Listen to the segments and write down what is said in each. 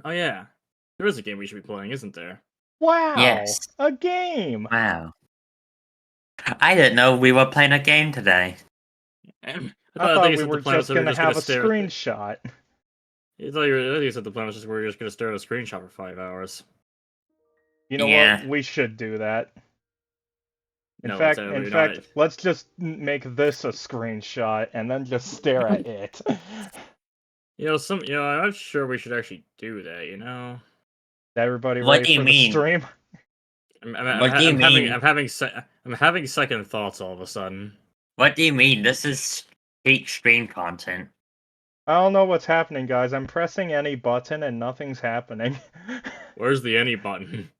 Oh yeah, there is a game we should be playing, isn't there? Wow, Yes. a game. Wow. I didn't know we were playing a game today. I I thought thought you we said the were plan was just that we were gonna just gonna have a stare at the. screenshot. I thought you said the plan was just we were just gonna stare at a screenshot for 5 hours. You know what? Yeah. We should do that. In No, fact, we're not. let's just make this a screenshot and then just stare at it. I'm not sure we should actually do that. Everybody What ready do you for the mean? stream? What do you mean? I'm having second thoughts all of a sudden. What do you mean? This is peak stream content. I don't know what's happening, guys. I'm pressing any button and nothing's happening. Where's the any button?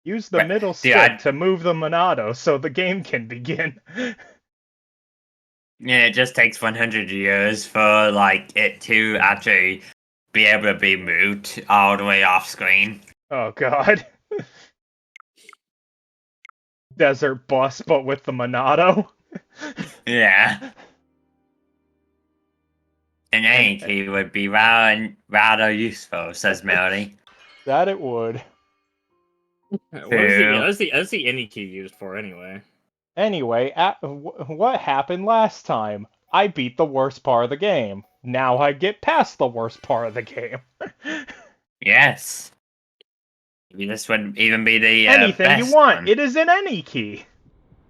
Use the middle stick to move the Monado so the game can begin. Yeah, it just takes 100 years for it to actually be able to be moved all the way off screen. Oh god. Desert bus, but with the Monado. Yeah. An any key would be rather useful, says Melody. That it would. What is the any key used for anyway? Anyway, what happened last time? I beat the worst part of the game. Now I get past the worst part of the game. Yes. Maybe this would even be the anything best you want. one. It is an any key.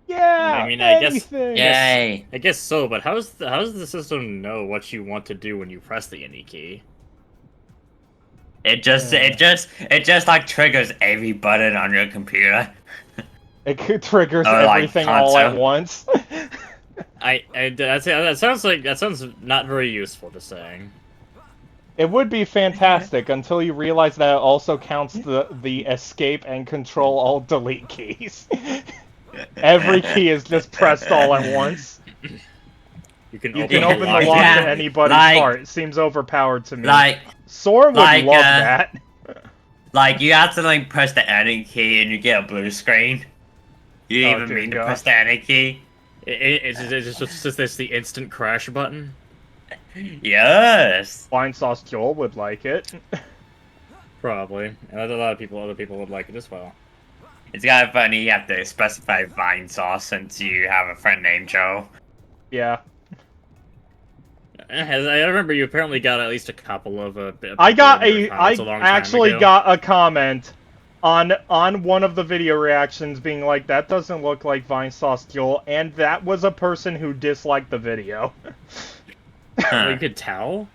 Yeah. I mean, anything. Yay! I guess so. But how does the system know what you want to do when you press the any key? It just triggers every button on your computer. It triggers everything all at once. That sounds not very useful to saying. It would be fantastic until you realize that it also counts the escape and control alt delete keys. Every key is just pressed all at once. You can open the lock to anybody's heart. It seems overpowered to me. Sora would love that. You accidentally press the any key and you get a blue screen. You didn't even mean to press the any key. It's just the instant crash button. Yes. Wine Sauce Joel would like it. Probably, and a lot of other people would like it as well. It's kind of funny you have to specify Vine Sauce since you have a friend named Joe. Yeah. I remember you apparently got at least a couple of. I actually got a comment on one of the video reactions being like, that doesn't look like Vine Sauce Joel, and that was a person who disliked the video. You could tell?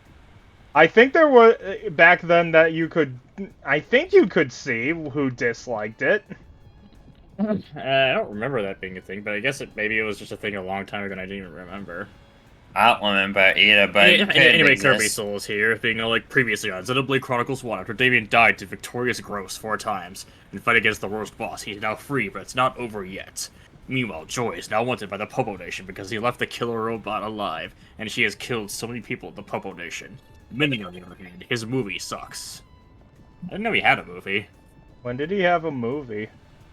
I think there was, back then, that you could, I think you could see who disliked it. I don't remember that being a thing, but I guess maybe it was just a thing a long time ago and I didn't even remember. I don't remember either, but anyway, Kirby Soul is here, being like previously on Xenoblade Chronicles 1, after Damien died to victorious Gross 4 times and fight against the worst boss. He's now free, but it's not over yet. Meanwhile, Joy is now wanted by the Popo Nation because he left the killer robot alive, and she has killed so many people in the Popo Nation. Minnie, on the other hand, his movie sucks. I didn't know he had a movie. When did he have a movie?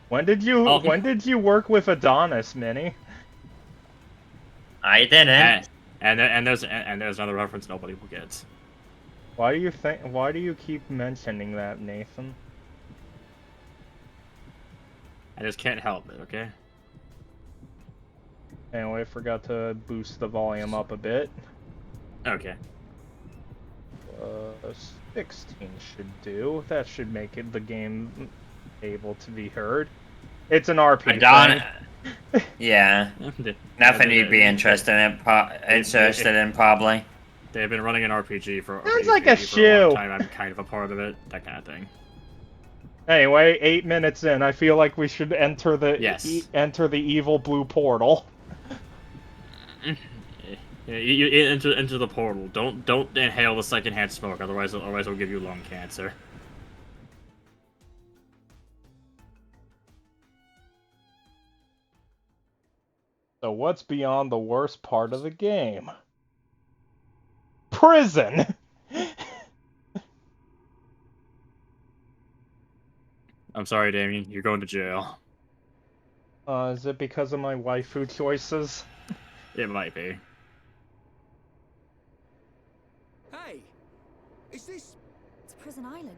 When did you work with Adonis, Minnie? I didn't. And there's another reference nobody will get. Why do you keep mentioning that, Nathan? I just can't help it, okay? Anyway, I forgot to boost the volume up a bit. Okay. 16 should do. That should make the game able to be heard. It's an RP thing. Yeah. Nothing you'd be interested in, probably. They've been running an RPG for Sounds like a shoe. long time. I'm kind of a part of it. That kind of thing. Anyway, 8 minutes in, I feel like we should enter the enter the evil blue portal. You enter the portal. Don't inhale the secondhand smoke, otherwise it'll give you lung cancer. So what's beyond the worst part of the game? Prison! I'm sorry, Damien. You're going to jail. Is it because of my waifu choices? It might be. Hey! It's this? It's Prison Island.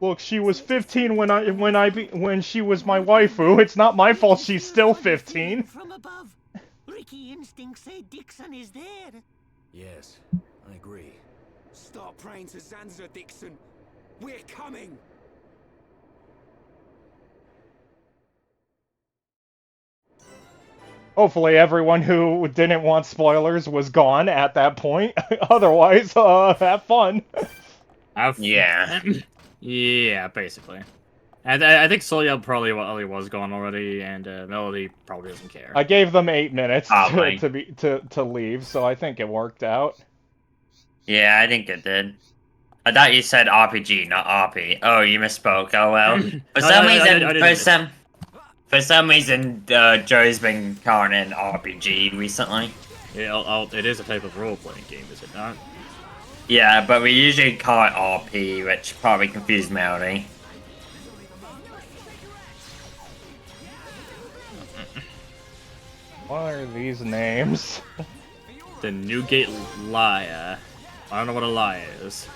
Look, she was 15 when she was my waifu. It's not my fault she's still 15. From above. Ricky instincts say Dixon is there. Yes, I agree. Start praying to Zanza, Dixon. We're coming. Hopefully everyone who didn't want spoilers was gone at that point. Otherwise, have fun. Yeah. Yeah, basically. And I think Solia probably was gone already, and Melody probably doesn't care. I gave them 8 minutes Probably. to leave, so I think it worked out. Yeah, I think it did. I thought you said RPG, not RP. Oh, you misspoke. Oh well. For some reason, Joe's been calling it an RPG recently. Yeah, it is a type of role-playing game, is it not? Yeah, but we usually call it RP, which probably confused Melody. What are these names? The Newgate Liar. I don't know what a lie is.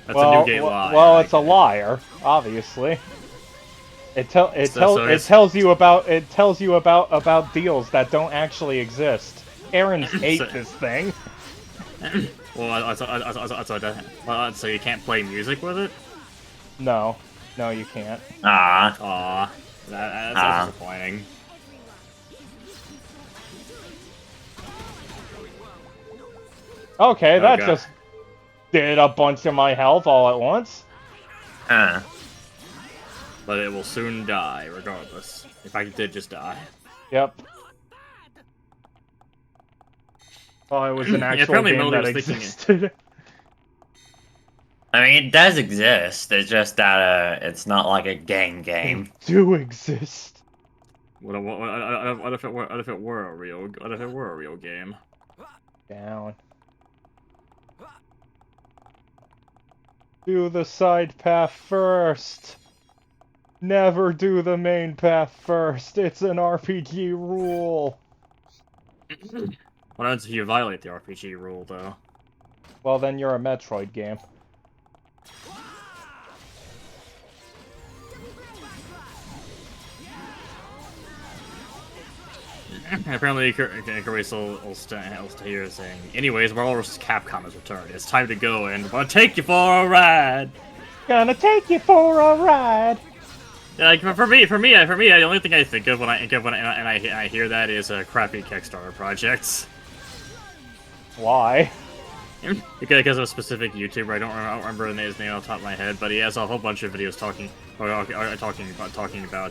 That's well, a Newgate Liar. Well, it's a liar, obviously. It tells you about deals that don't actually exist. Aaron's ate this thing. Well, so you can't play music with it? No, you can't. Ah. That's disappointing. Okay, that just did a bunch of my health all at once. But it will soon die, regardless. If I did just die. Yep. Oh, it was an actual game that existed. I mean, it does exist. It's just that it's not like a game. They do exist. What if it were a real game? Down. Do the side path first. Never do the main path first. It's an RPG rule. What happens if you violate the RPG rule, though? Well, then you're a Metroid game. Apparently, Icarus will stay here saying, anyways, Marvel vs. Capcom has returned. It's time to go, and I'm gonna take you for a ride! Gonna take you for a ride! Yeah, like, for me, the only thing I think of when I hear that is crappy Kickstarter projects. Why? Because of a specific YouTuber, I don't remember his name off the top of my head, but he has a whole bunch of videos talking about,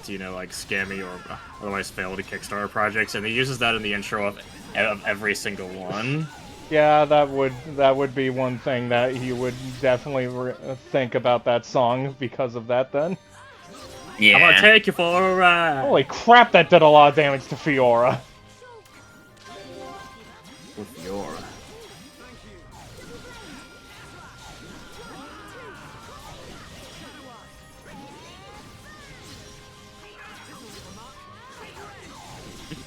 you know, like scammy or otherwise failed Kickstarter projects, and he uses that in the intro of every single one. Yeah, that would be one thing that he would definitely think about that song because of that. Then. Yeah. I'm gonna take you for a ride. Holy crap! That did a lot of damage to Fiora. With Fiora.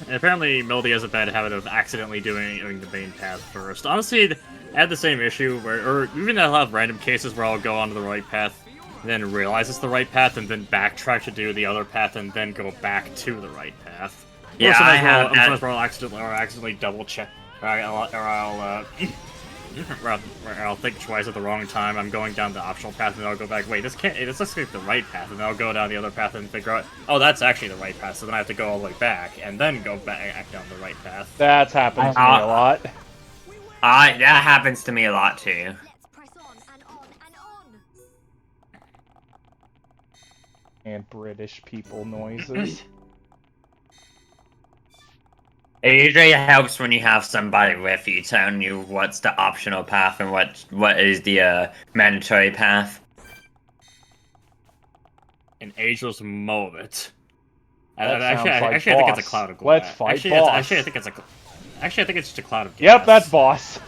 And apparently, Melody has a bad habit of accidentally doing the main path first. Honestly, I had the same issue or even I'll have random cases where I'll go onto the right path, and then realize it's the right path, and then backtrack to do the other path, and then go back to the right path. Yeah, sometimes I'll accidentally double check, or I'll think twice at the wrong time. I'm going down the optional path, and then I'll go back. Wait, this looks like the right path, and then I'll go down the other path and figure out, oh, that's actually the right path. So then I have to go all the way back, and then go back down the right path. That's happened to me a lot. That happens to me a lot too. Let's press on and on and on. And British people noises. It usually helps when you have somebody with you telling you what's the optional path and what is the mandatory path. An ageless moment. Actually, I think it's a cloud of glass. Let's fight boss. Actually, I think it's just a cloud of gas. Yep, that's boss.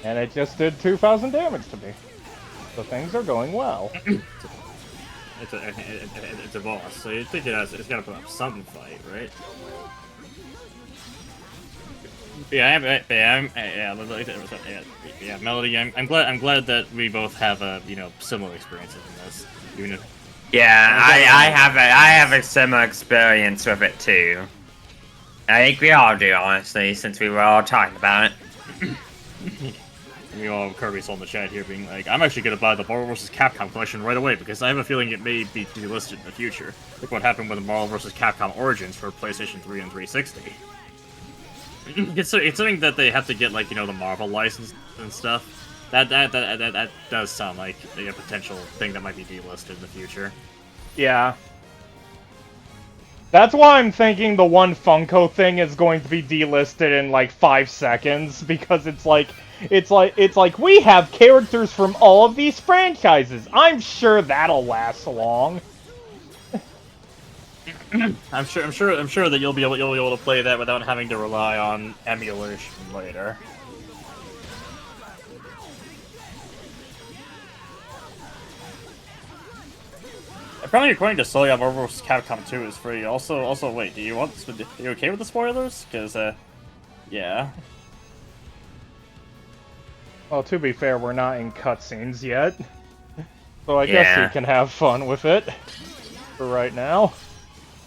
And it just did 2,000 damage to me. So things are going well. It's a boss, so you think it's got to put up some fight, right? Yeah, Melody. I'm glad that we both have similar experiences in this. Even if Yeah, I have a similar experience with it too. I think we all do, honestly, since we were all talking about it. we all have Kirby Soul in the chat here being like, I'm actually gonna buy the Marvel vs. Capcom collection right away because I have a feeling it may be delisted in the future. Look what happened with the Marvel vs. Capcom Origins for PlayStation 3 and 360. It's something that they have to get like the Marvel license and stuff. That does sound like a potential thing that might be delisted in the future. Yeah. That's why I'm thinking the one Funko thing is going to be delisted in like 5 seconds, because it's like we have characters from all of these franchises. I'm sure that'll last long. I'm sure that you'll be able to play that without having to rely on emulation later. Apparently, according to Soya, Marvel vs. Capcom 2 is free. Also, wait, are you okay with the spoilers? Because, yeah. Well, to be fair, we're not in cutscenes yet, so I guess you can have fun with it for right now.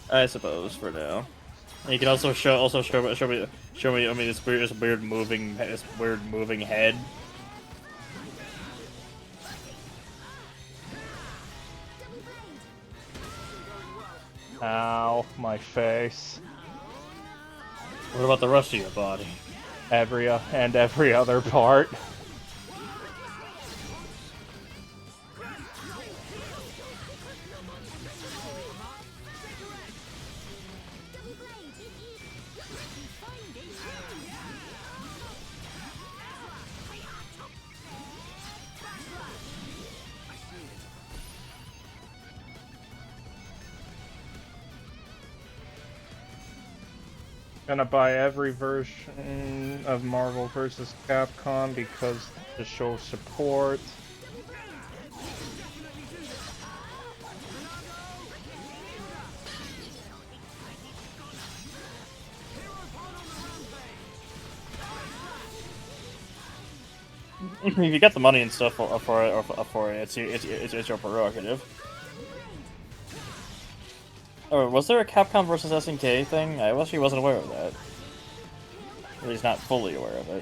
I suppose for now. And you can also show me this weird moving head. Ow, my face. What about the rest of your body? Every other part. Gonna buy every version of Marvel vs. Capcom because to show support. If you got the money and stuff for it, it's your prerogative. Oh, was there a Capcom versus SNK thing? I actually wasn't aware of that. At least not fully aware of it.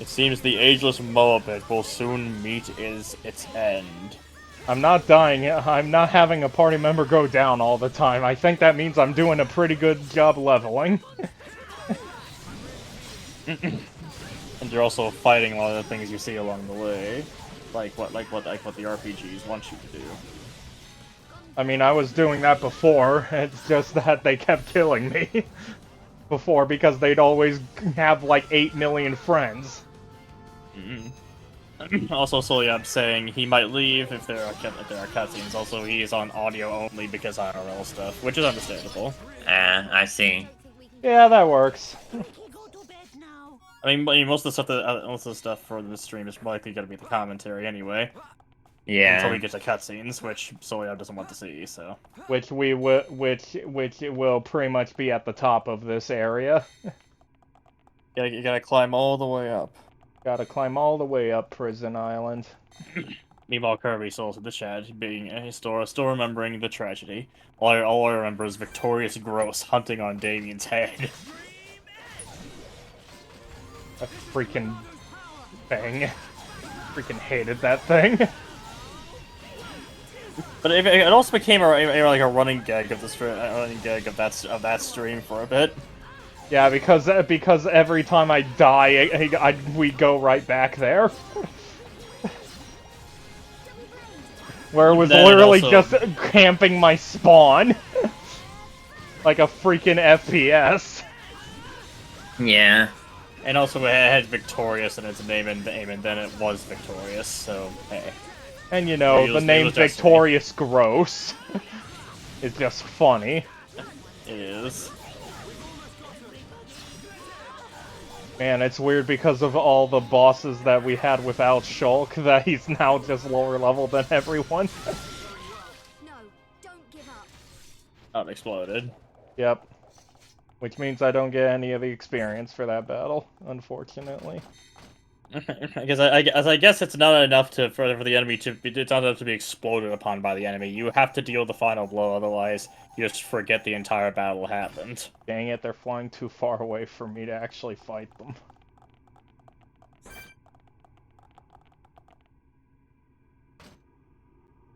It seems the ageless Moabit will soon meet its end. I'm not dying. I'm not having a party member go down all the time. I think that means I'm doing a pretty good job leveling. And you're also fighting a lot of the things you see along the way, like what the RPGs want you to do. I mean, I was doing that before. It's just that they kept killing me before because they'd always have like 8 million friends. Also, Soyab saying he might leave if there are cutscenes. Also, he is on audio only because IRL stuff, which is understandable. I see. Yeah, that works. I mean, most of the stuff for the stream is likely going to be the commentary anyway. Yeah. Until we get to cutscenes, which Soyab doesn't want to see. So. Which will pretty much be at the top of this area. You gotta climb all the way up. Gotta climb all the way up Prison Island. Meanwhile, Kirby Souls in the chat, being still remembering the tragedy. All I remember is Victorious Gross hunting on Damien's head. That freaking thing. Freaking hated that thing. But it also became a running gag of that stream for a bit. Yeah, because every time I die, we go right back there. Where it was literally just camping my spawn. Like a freaking FPS. Yeah. And also it had Victorious in its name and then it was Victorious, so hey. And you know, the name Victorious Gross is just funny. It is. Man, it's weird because of all the bosses that we had without Shulk that he's now just lower level than everyone. No, don't give up. Unexploded. Yep. Which means I don't get any of the experience for that battle, unfortunately. I guess it's not enough for the enemy to be, it's not enough to be exploded upon by the enemy. You have to deal the final blow, otherwise you just forget the entire battle happened. Dang it, they're flying too far away for me to actually fight them.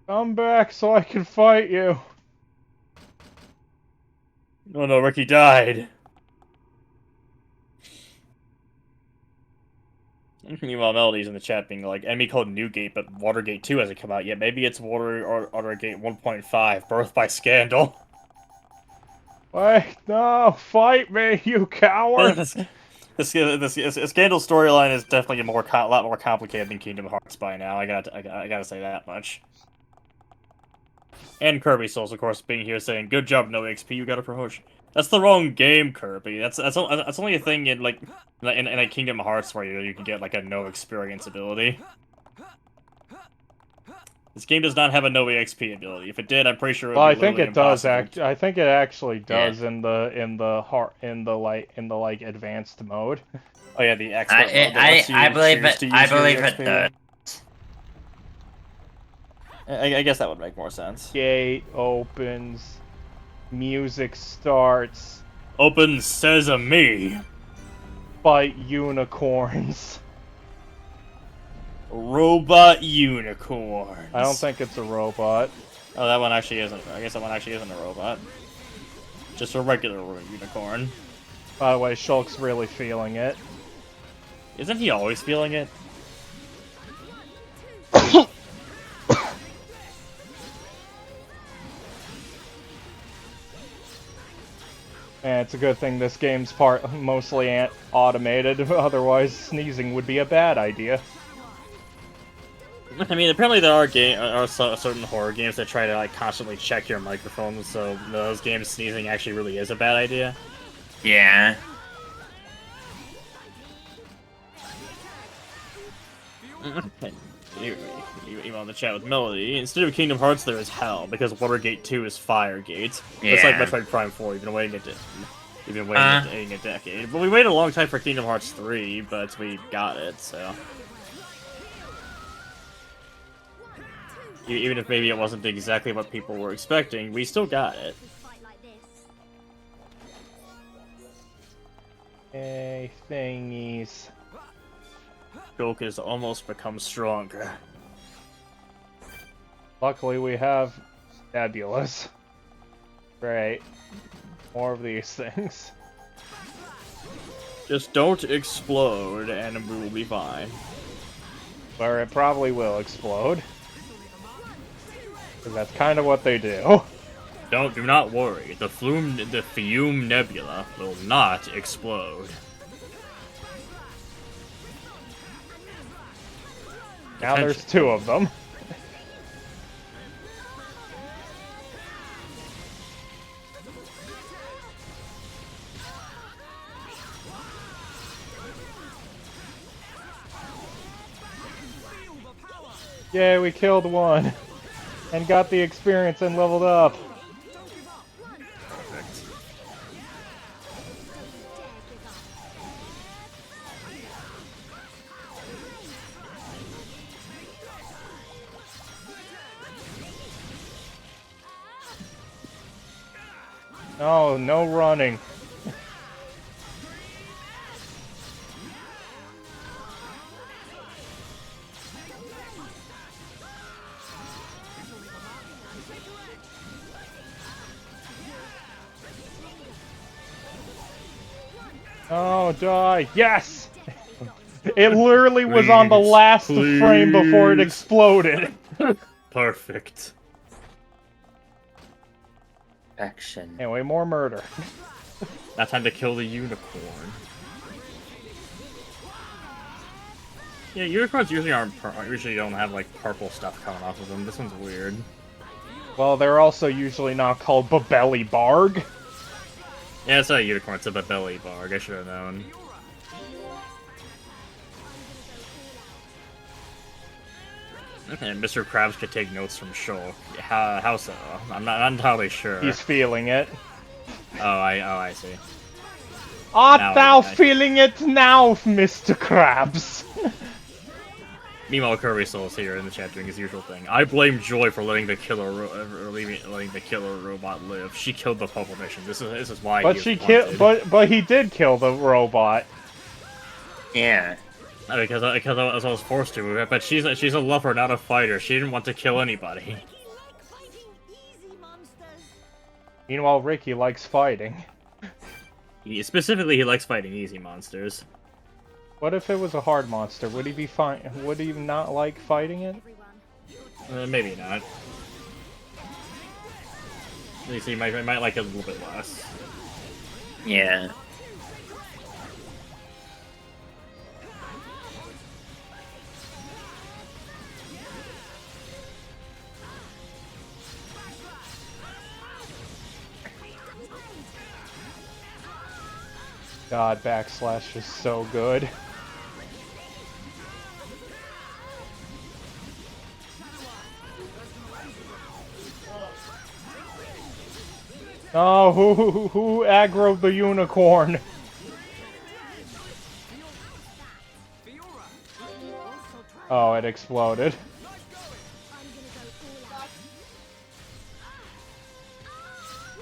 Come back so I can fight you. Oh no, Ricky died. Meanwhile, Melody's in the chat being like, enemy called Newgate, but Watergate 2 hasn't come out yet. Maybe it's Watergate 1.5, birthed by Scandal. Wait, no, fight me, you coward! The Scandal storyline is definitely a lot more complicated than Kingdom Hearts by now. I gotta say that much. And Kirby Souls, of course, being here saying, "Good job, no XP, you got a promotion." That's the wrong game, Kirby. That's only a thing in like in a Kingdom Hearts where you can get like a no experience ability. This game does not have a no EXP ability. If it did, I'm pretty sure it would Well, be I think it does impossible. I think it actually does Yeah. in the like advanced mode. Oh yeah, the expert mode that lets you I believe choose it. to use I your believe it EXP. does. I guess that would make more sense. Gate opens, music starts, Open Sesame. fight unicorns. Robot unicorns. I don't think it's a robot. Oh, that one actually isn't. I guess that one actually isn't a robot. Just a regular unicorn. By the way, Shulk's really feeling it. Isn't he always feeling it? And it's a good thing this game's mostly automated, otherwise sneezing would be a bad idea. I mean, apparently there are certain horror games that try to like constantly check your microphone, so those games sneezing actually really is a bad idea. Yeah. You on the chat with Melody. Instead of Kingdom Hearts, there is Hell, because Watergate 2 is Firegate. Yeah. It's like Metroid Prime 4. You've been waiting a decade. But we waited a long time for Kingdom Hearts 3, but we got it, so. Even if maybe it wasn't exactly what people were expecting, we still got it. Fight like this. Hey, thingies. Shulk has almost become stronger. Luckily we have Nebulous. Great. More of these things. Just don't explode, and we will be fine. Or it probably will explode. Because that's kind of what they do. Do not worry. The Fume Nebula will not explode. Now there's two of them. Yay, we killed one. And got the experience and leveled up. Oh, no running. Oh, die. Yes! It literally was on the last frame before it exploded. Perfect. Action. Anyway, more murder. Now time to kill the unicorn. Yeah, unicorns usually don't have like purple stuff coming off of them. This one's weird. Well, they're also usually not called Babelli Barg. Yeah, it's not a unicorn, it's a Babelli Barg. I should have known. And Mr. Krabs could take notes from Shoal. How so? I'm not entirely sure. He's feeling it. I see. Art Now thou I- feeling it now, Mr. Krabs? Meanwhile, Kirby Soul's here in the chat doing his usual thing. I blame Joy for letting the letting the killer robot live. She killed the Purple Mission. This is why. But he she is killed. wanted. But he did kill the robot. Yeah. Because I was forced to. But she's a lover, not a fighter. She didn't want to kill anybody. Like fighting easy monsters. Meanwhile, Ricky likes fighting. Specifically, he likes fighting easy monsters. What if it was a hard monster? Would he be fine? Would he not like fighting it? Everyone. Maybe not. At least he might like it a little bit less. Yeah. God, backslash is so good. Oh, who aggroed the unicorn? Oh, it exploded.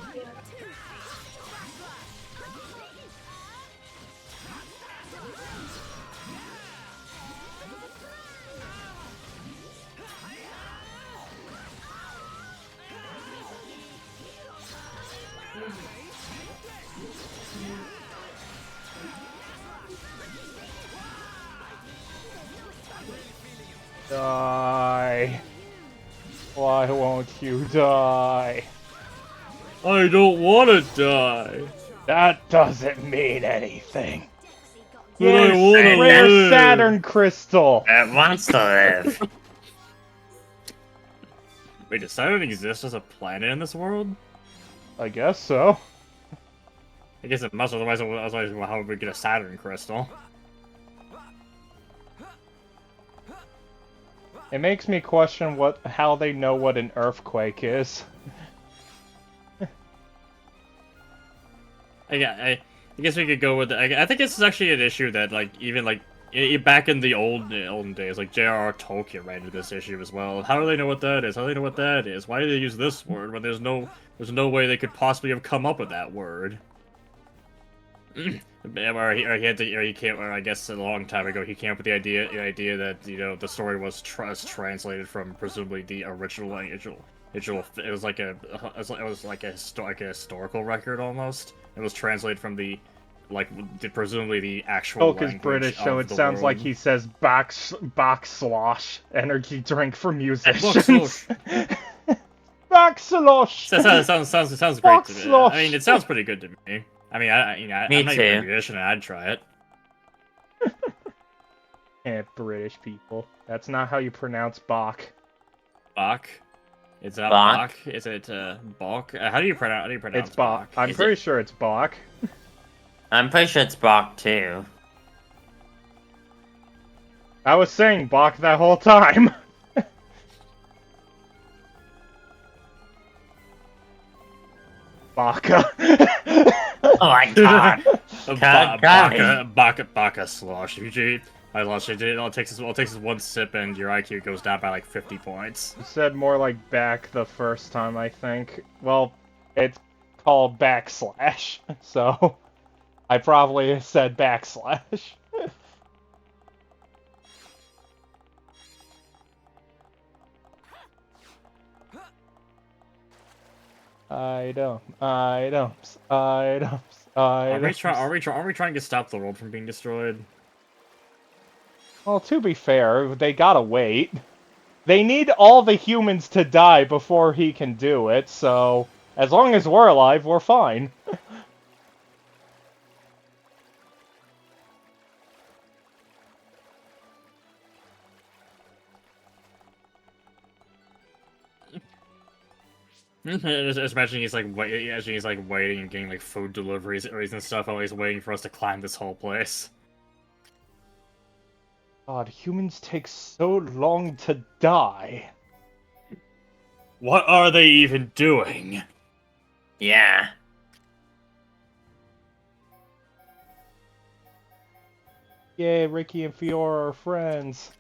I'm gonna go all out. Die. Why won't you die? I don't want to die. That doesn't mean anything. Dexy got But I Here's wanna rare live. Saturn crystal. It wants to live. Wait, does Saturn exist as a planet in this world? I guess so. I guess it must. Otherwise, how would we get a Saturn crystal? It makes me question how they know what an earthquake is. I guess we could go with. I think this is actually an issue that, like, even like back in the olden days, like J.R.R. Tolkien ran into this issue as well. How do they know what that is? How do they know what that is? Why do they use this word when there's no way they could possibly have come up with that word? Or he came, or I guess a long time ago he came up with the idea that, you know, the story was translated from presumably the original language. It was like a historical record almost. It was translated from presumably the actual Tolkien's language British, so of it the sounds like world. he says backslosh, energy drink for musicians. Backslosh. Sounds great to me. Slosh. I mean, it sounds pretty good to me. I mean, Me I'm not even a too. musician, and I'd try it. British people. That's not how you pronounce Bach. Bach. It's not Bach? Bach. Is it Bach? How do you pronounce? It's Bach. I'm Is pretty it- sure it's Bach. I'm pretty sure it's Bach too. I was saying Bach that whole time. Baka. Oh my god. Baka slosh. I lost it. It all takes us one sip, and your IQ goes down by like 50 points. You said more like back the first time, I think. Well, it's called backslash, so I probably said backslash. Items. Are we trying to stop the world from being destroyed? Well, to be fair, they gotta wait. They need all the humans to die before he can do it, so as long as we're alive, we're fine. Just imagine he's like waiting and getting like food deliveries and stuff while he's waiting for us to climb this whole place. God, humans take so long to die. What are they even doing? Yeah. Yay, Ricky and Fiora are friends.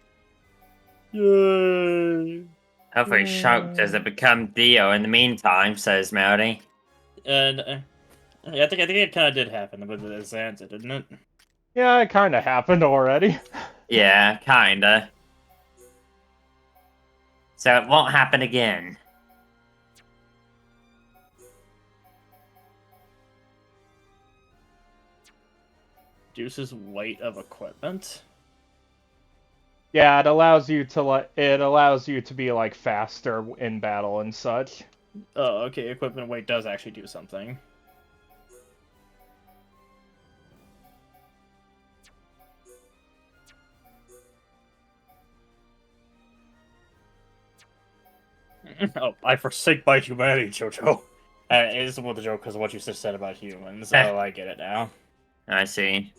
Yay! Hopefully Shark doesn't become Dio in the meantime, says Melody. And yeah, I think it kind of did happen with the Zanza, didn't it? Yeah, it kinda happened already. Yeah, kinda. So it won't happen again. Reduces weight of equipment. Yeah, it allows you to be like faster in battle and such. Oh, okay. Equipment weight does actually do something. Oh, I forsake my humanity, Jojo. It's more the joke because of what you just said about humans. Oh, I get it now. I see.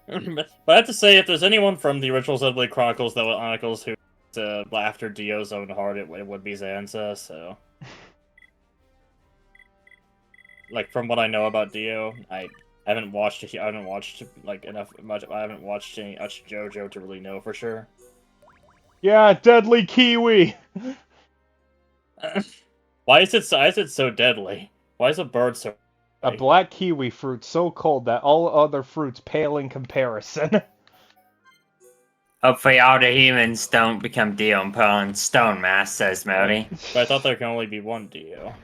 But I have to say, if there's anyone from the original Xenoblade Chronicles that was Chronicles who after Dio's own heart, it would be Zanza. So, like from what I know about Dio, I haven't watched like enough much. I haven't watched any much JoJo to really know for sure. Yeah, deadly kiwi. Why is it so deadly? Why is a bird so? A black kiwi fruit so cold that all other fruits pale in comparison. Hopefully all the humans don't become Dio and put on stone mask, says Melody. But I thought there can only be one Dio.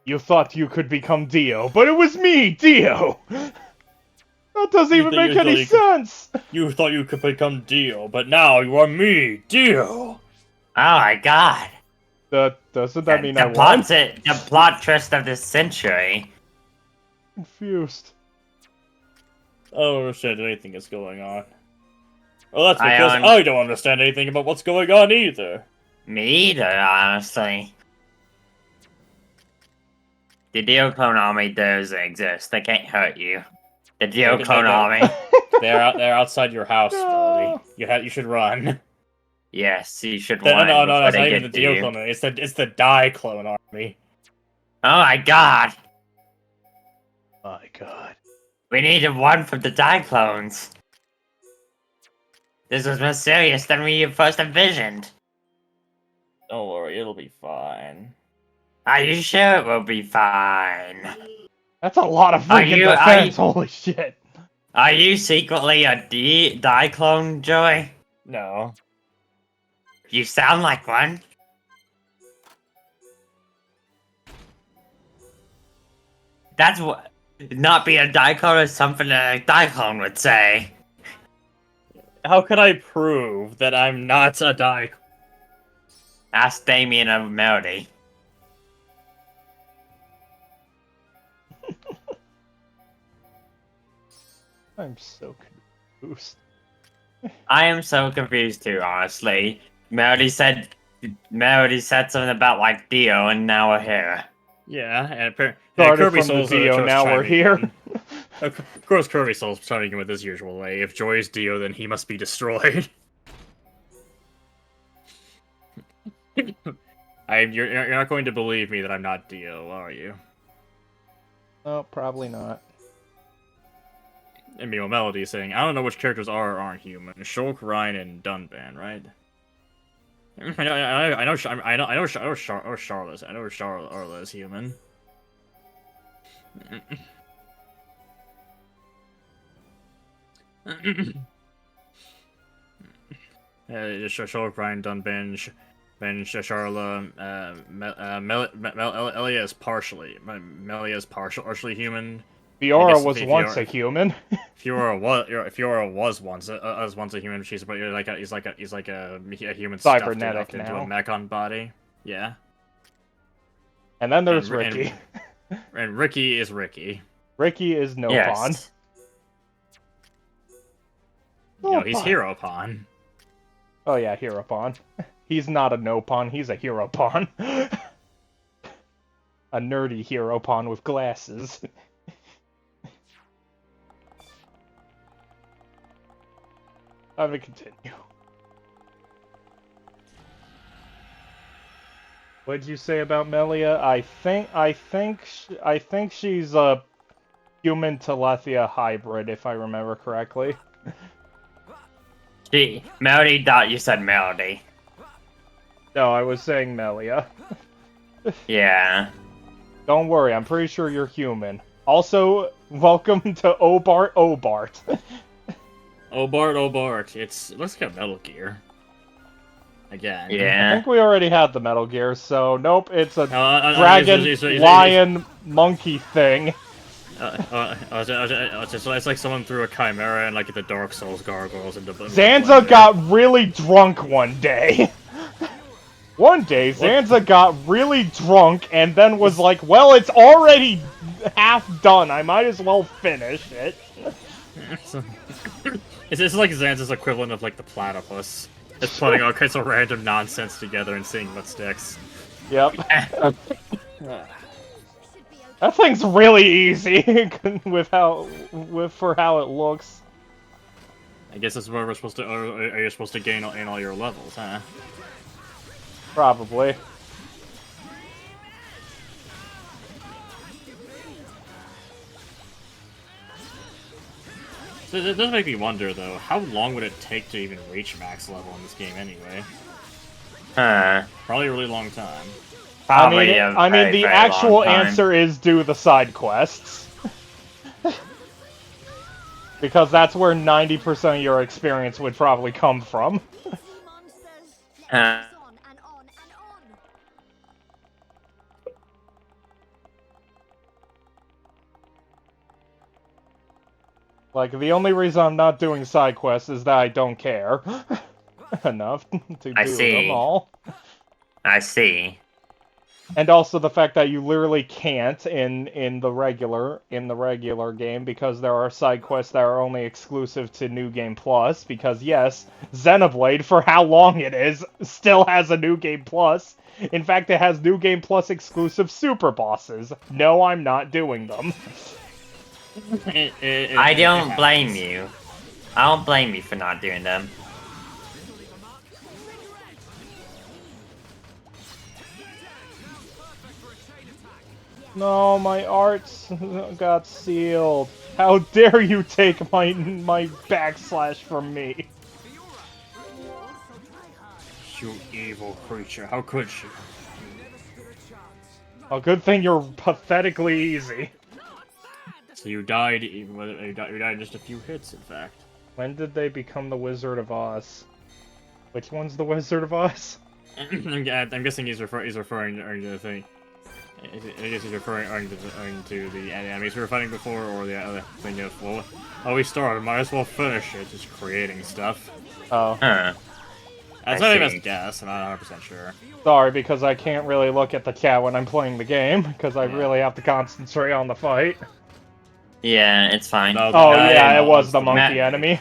You thought you could become Dio, but it was me, Dio! That doesn't even make any sense! You thought you could become Dio, but now you are me, Dio! Oh my god. Doesn't that mean I won? The plot twist of this century. Confused. I don't understand anything that's going on. Well, that's because I don't understand anything about what's going on either. Me either, honestly. The Dio Clone Army doesn't exist. They can't hurt you. The Dio Clone Army. They're outside your house, No. Melody. You should run. Yes, you should No, run. no, it's not even the Dio Clone Army. It's the Die Clone Army. Oh my god. My god. We needed one from the Die Clones. This was more serious than we first envisioned. Don't worry, it'll be fine. Are you sure it will be fine? That's a lot of freaking defense, holy shit. Are you secretly a Die Clone, Joey? No. You sound like one. That's what... Not be a Die Clone is something a Die Clone would say. How could I prove that I'm not a Die Clone? Ask Damien of Melody. I'm so confused. I am so confused too, honestly. Melody said something about like Dio, and now we're here. Yeah, and apparently Kirby Souls Dio, now we're here. Of course, Kirby Souls chiming in with his usual way. If Joy is Dio, then he must be destroyed. You're not going to believe me that I'm not Dio, are you? Oh, probably not. And meanwhile, Melody is saying, I don't know which characters are or aren't human. Shulk, Ryan, and Dunban, right? I know Charla is human. Shulk, Ryan, Dunban, Ben, Charla, Melia is partially human. Fiora was once a human. Fiora was once a human. He's like a human cybernetic stuffed into a mechon body. Yeah. And then there's Ricky. And Ricky is Ricky. Ricky is no pawn. No, he's Hero Pawn. Oh yeah, Hero Pawn. He's not a no pawn. He's a hero pawn. A nerdy hero pawn with glasses. I'm gonna continue. What'd you say about Melia? I think she's a human Telethia hybrid, if I remember correctly. Gee, Melody thought you said Melody. No, I was saying Melia. Yeah. Don't worry, I'm pretty sure you're human. Also, welcome to Obart. Oh Bart, it looks like a Metal Gear. Again. I Yeah. think we already had the Metal Gear, so nope, it's a dragon, dragon, lion, monkey thing. It's like someone threw a chimera and like the Dark Souls gargoyles into Zanza got really drunk one day. One day, Zanza got really drunk and then was like, well, it's already half done, I might as well finish it. It's like Zanza's equivalent of like the platypus. Just putting all kinds of random nonsense together and seeing what sticks. Yep. Should be okay. That thing's really easy for how it looks. I guess that's where we're supposed to. Are you supposed to gain in all your levels, huh? Probably. So it does make me wonder, though, how long would it take to even reach max level in this game anyway? Probably a really long time. Probably I mean, the actual answer is do the side quests. Because that's where 90% of your experience would probably come from. Monsters, let's Huh. press on and on and on. Like, the only reason I'm not doing side quests is that I don't care enough to I do see. them all. I see. And also the fact that you literally can't in the regular game because there are side quests that are only exclusive to New Game Plus. Because yes, Xenoblade, for how long it is, still has a New Game Plus. In fact, it has New Game Plus exclusive super bosses. No, I'm not doing them. I don't blame you. I don't blame you for not doing them. No, my arts got sealed. How dare you take my backslash from me? You evil creature! How could you? A good thing you're pathetically easy. So you died, even whether you died in just a few hits, in fact. When did they become the Wizard of Oz? Which one's the Wizard of Oz? I'm guessing he's referring to the thing. I guess he's referring to the enemies we were fighting before, or the other thing of, well, we started, might as well finish it, just creating stuff. Oh. Huh. That's I my best see. guess, I'm not 100% sure. Sorry, because I can't really look at the chat when I'm playing the game, because I really have to concentrate on the fight. Yeah, it's fine. No, Oh no, yeah, no, it was it's the monkey ma- enemy.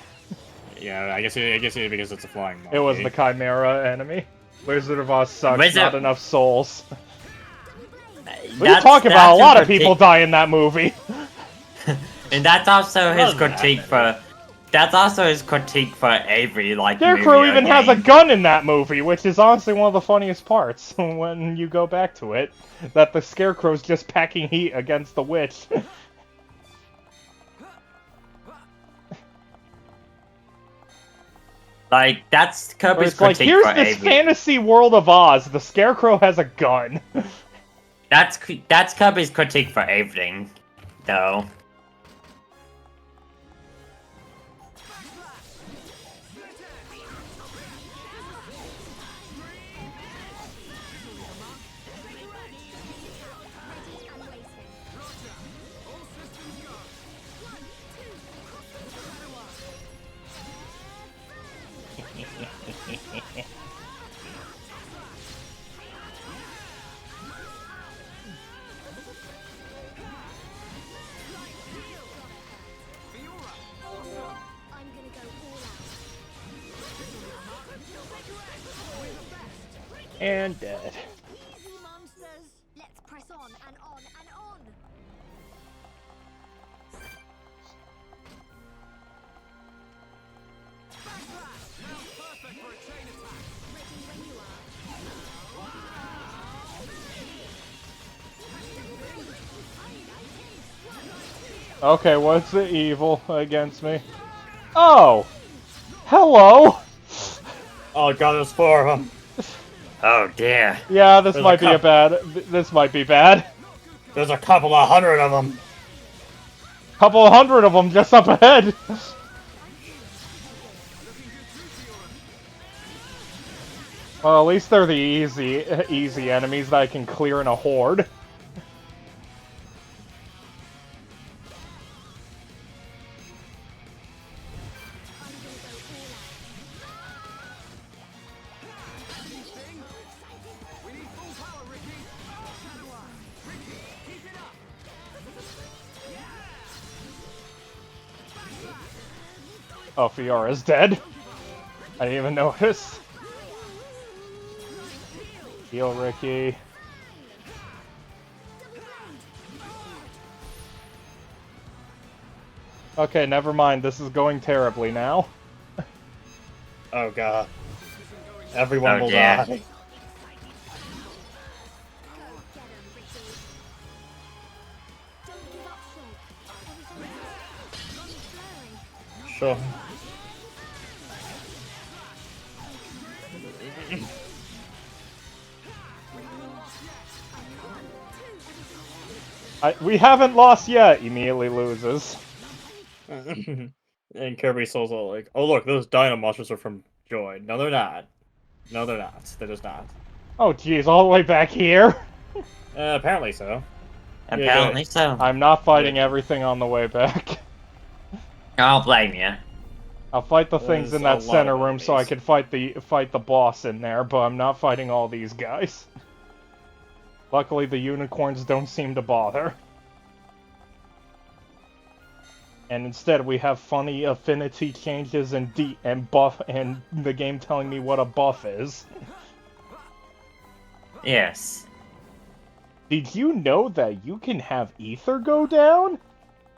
Yeah, I guess it because it's a flying monkey. It was the Chimera enemy. Wizard of Oz sucks, Wizard- not enough souls. What are you That's- talking about? A that's lot of critique- people die in that movie. And that's also his Doesn't critique happen. for. That's also his critique for every like. Scarecrow movie or even has a game. gun in that movie, which is honestly one of the funniest parts when you go back to it. That the Scarecrow's just packing heat against the witch. Like that's Where Kirby's it's like, critique here's for this every. fantasy world of Oz. The Scarecrow has a gun. That's Kirby's critique for everything, though. And waiting. I'm gonna go all out. And dead. Easy, monsters. Let's press on and on and on. Okay, what's the evil against me? Oh! Hello! Oh god, there's 4 of them. Oh dear. Yeah, this There's might be a bad. This might be bad. There's a couple of hundred of them. Couple of hundred of them just up ahead. Well, at least they're the easy enemies that I can clear in a horde. Oh, Fiora's dead. I didn't even notice. Heal Ricky. Okay, never mind. This is going terribly now. Oh god. Everyone Oh, will dear. die. Sure. We haven't lost yet. Immediately loses. And Kirby Soul's all like, oh look, those dino monsters are from Joy. No, they're not. No, they're not. They're just not. Oh, jeez, all the way back here. Apparently so. Apparently so. I'm not fighting everything on the way back. I don't blame you. I'll fight the things There's in a that lot center of room so I enemies. can fight the boss in there, but I'm not fighting all these guys. Luckily, the unicorns don't seem to bother. And instead, we have funny affinity changes and buff, and the game telling me what a buff is. Yes. Did you know that you can have ether go down?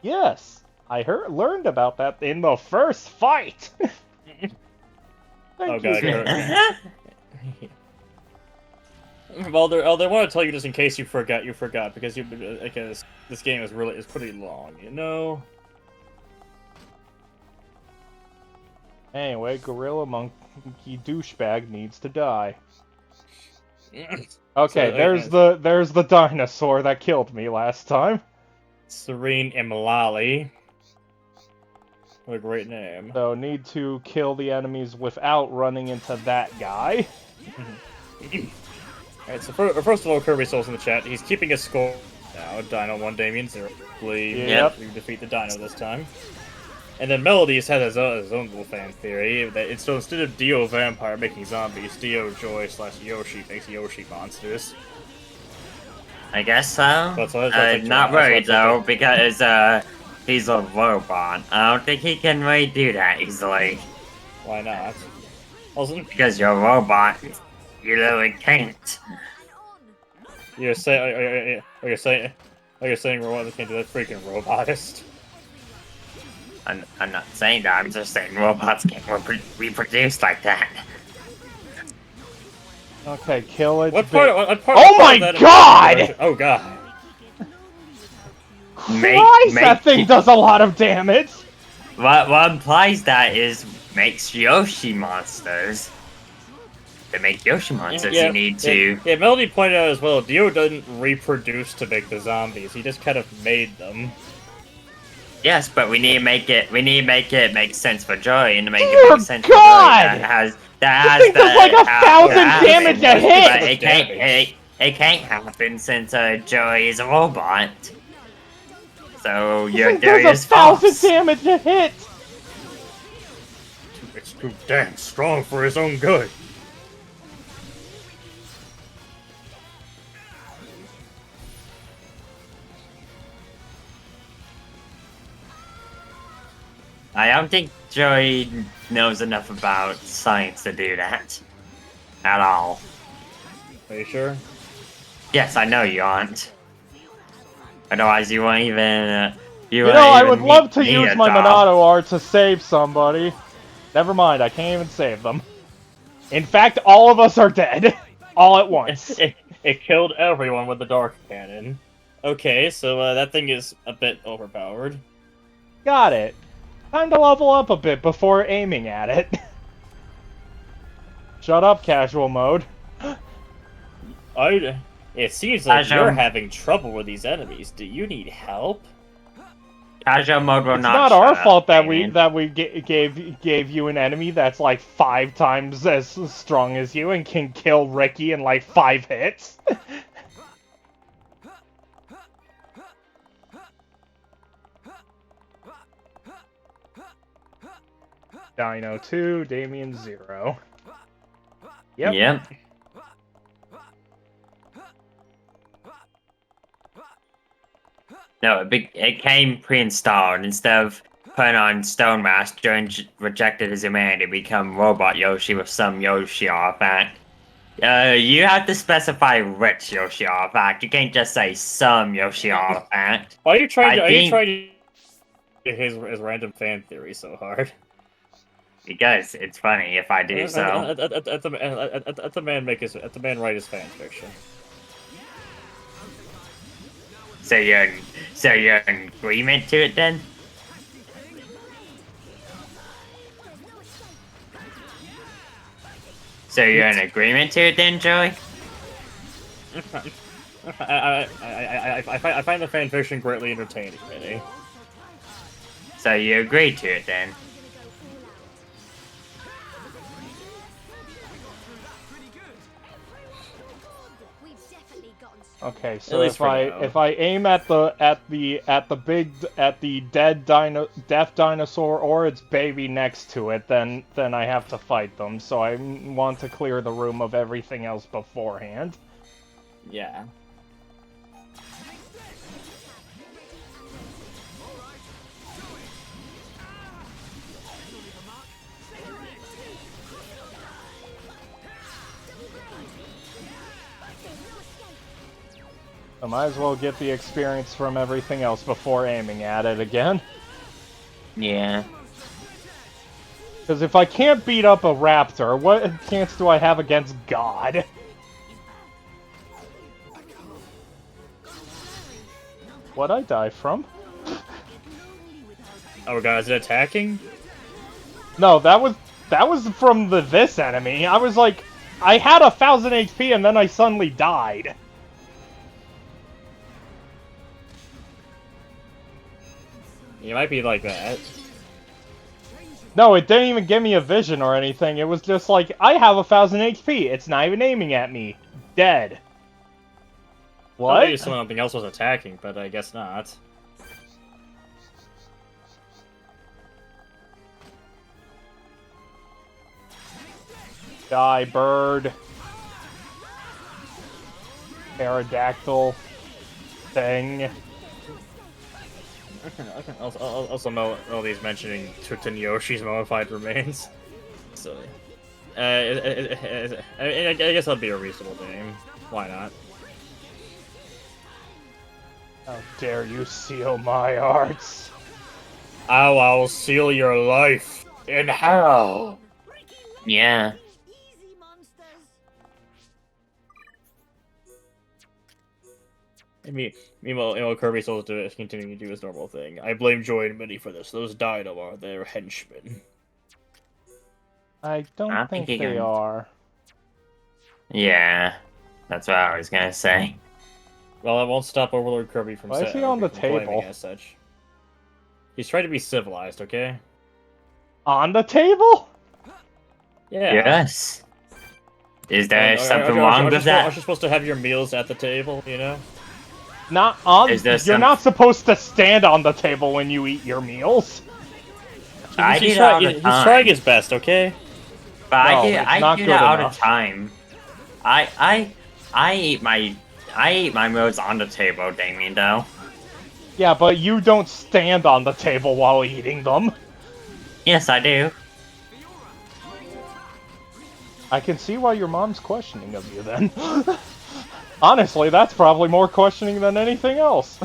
Yes, I learned about that in the first fight. Oh Thank you. god, Gary. Well, they want to tell you just in case you forgot, because this game is pretty long, you know. Anyway, Gorilla Monkey douchebag needs to die. Okay, there's the dinosaur that killed me last time. Serene Imlali. What a great name. So need to kill the enemies without running into that guy. Alright, so first of all, Kirby Soul's in the chat. He's keeping his score now. Dino 1, Damien 0. Yep. We defeat the Dino this time. And then Melody's had his own little fan theory that instead of Dio Vampire making zombies, Dio Joy / Yoshi makes Yoshi monsters. I guess so. That's like not that's worried like though, because he's a robot. I don't think he can really do that easily. Why not? Also, Because you're a robot. You literally can't. you're saying robots can't do that, freaking robotist. I'm not saying that, I'm just saying robots can't reproduce like that. Okay, kill it. What part Oh my of that god! Oh god. Christ, that thing does a lot of damage! What implies that is makes Yoshi monsters. To make Yoshi monsters, you need to... Yeah, Melody pointed out as well, Dio doesn't reproduce to make the zombies, he just kind of made them. Yes, but we need to make it make sense for Joy, and to make Dear it make sense God! for Joy that has This thing does like 1,000 damage a hit! But it can't happen since Joy is a robot. So your This theory thing does is 1,000 false. damage a hit! It's too damn strong for his own good. I don't think Joy knows enough about science to do that. At all. Are you sure? Yes, I know you aren't. Otherwise, you won't even. You know, I would love to use my Monado art to save somebody. Never mind, I can't even save them. In fact, all of us are dead. All at once. It killed everyone with the dark cannon. Okay, so that thing is a bit overpowered. Got it. Time to level up a bit before aiming at it. Shut up, casual mode. It seems like Casual. you're having trouble with these enemies. Do you need help? Casual mode will It's not not our shut fault up, that Damien. we gave you an enemy that's like 5 times as strong as you and can kill Ricky in like 5 hits. Dino 2, Damien 0. Yep. Yep. No, it came pre-installed. Instead of putting on Stone Master and rejected his command to become Robot Yoshi with some Yoshi artifact. You have to specify which Yoshi artifact. You can't just say some Yoshi artifact. Why are you trying to? I Are you think- trying to his random fan theory so hard? Because it's funny if I do so. Let the man write his fan fiction. So you're in agreement to it then? So you're in agreement to it then, Joey? I find the fan fiction greatly entertaining, really. So you agree to it then? We've definitely gotten Okay, so least for now. if I aim at the death dinosaur or its baby next to it, then I have to fight them. So I want to clear the room of everything else beforehand. Yeah. I might as well get the experience from everything else before aiming at it again. Yeah. Because if I can't beat up a raptor, what chance do I have against God? What'd I die from? Oh, God, is it attacking? No, that was from this enemy. I was like, I had 1,000 HP and then I suddenly died. You might be like that. No, it didn't even give me a vision or anything. It was just like, I have 1,000 HP. It's not even aiming at me. Dead. I What? thought something else was attacking, but I guess not. Die, bird. Pterodactyl. Thing. I can also know all these mentioning Yoshi's modified remains. So, I guess that'd be a reasonable name. Why not? How dare you seal my arts? I'll seal your life in hell. Yeah. easy monsters. Meanwhile, Kirby still continuing to do his normal thing. I blame Joy and Minnie for this. Those Dino are their henchmen. I don't I think think he they can- are. Yeah. That's what I was gonna say. Well, it won't stop Overlord Kirby from Why is he on the from claiming table? as such. He's trying to be civilized, okay? On the table? Yeah. Yes. Is there Aren't- something aren't- wrong aren't with you that? supposed to have your meals at the table, you know? Not on. Is there You're some- not supposed to stand on the table when you eat your meals. I He's do that all the he's time. trying his best, okay? But No, I it's not do good that all the enough. time. I eat my meals on the table, Damien, though. Yeah, but you don't stand on the table while eating them. Yes, I do. I can see why your mom's questioning of you then. Honestly, that's probably more questioning than anything else.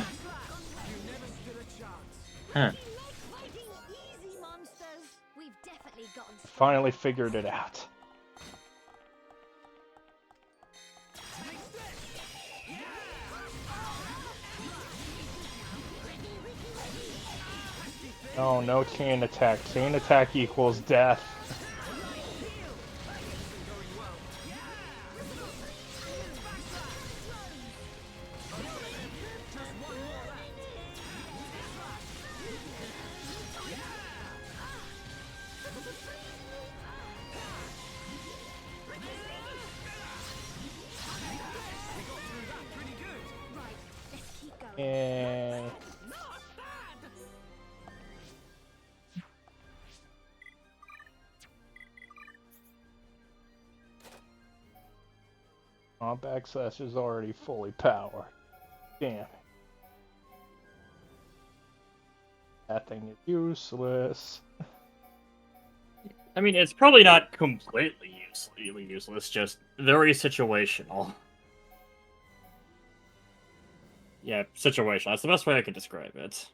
Huh. Easy monsters. We've definitely gotten Finally figured it out. Oh, no chain attack. Chain attack equals death. Right, let's keep going. And... Comp access is already fully powered. Damn. That thing is useless. I mean, it's probably not completely useless, just very situational. Yeah, situational. That's the best way I can describe it.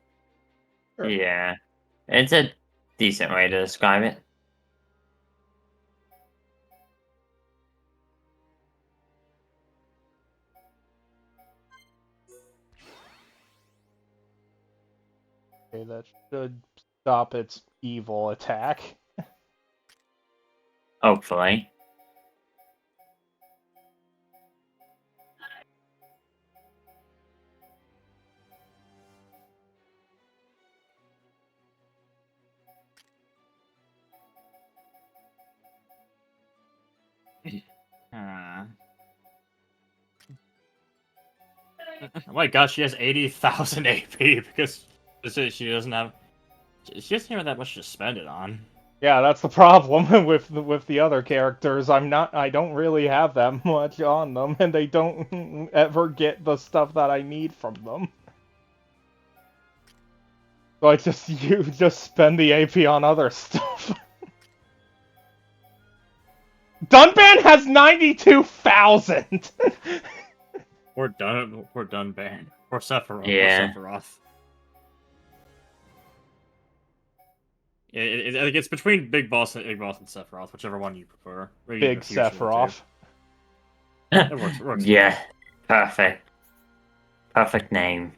Sure. Yeah. It's a decent way to describe it. Okay, that should stop its evil attack. Hopefully. Oh my gosh, she has 80,000 AP because she doesn't have. She doesn't have that much to spend it on. Yeah, that's the problem with the other characters. I don't really have that much on them, and they don't ever get the stuff that I need from them. So I just spend the AP on other stuff. Dunban has 92,000. We're done, Ban. Or Sephiroth. Yeah. Or Sephiroth. It's between Big Boss and Sephiroth, whichever one you prefer. Or you Big confuse the two. Sephiroth. It works. Yeah. Perfect. Perfect name.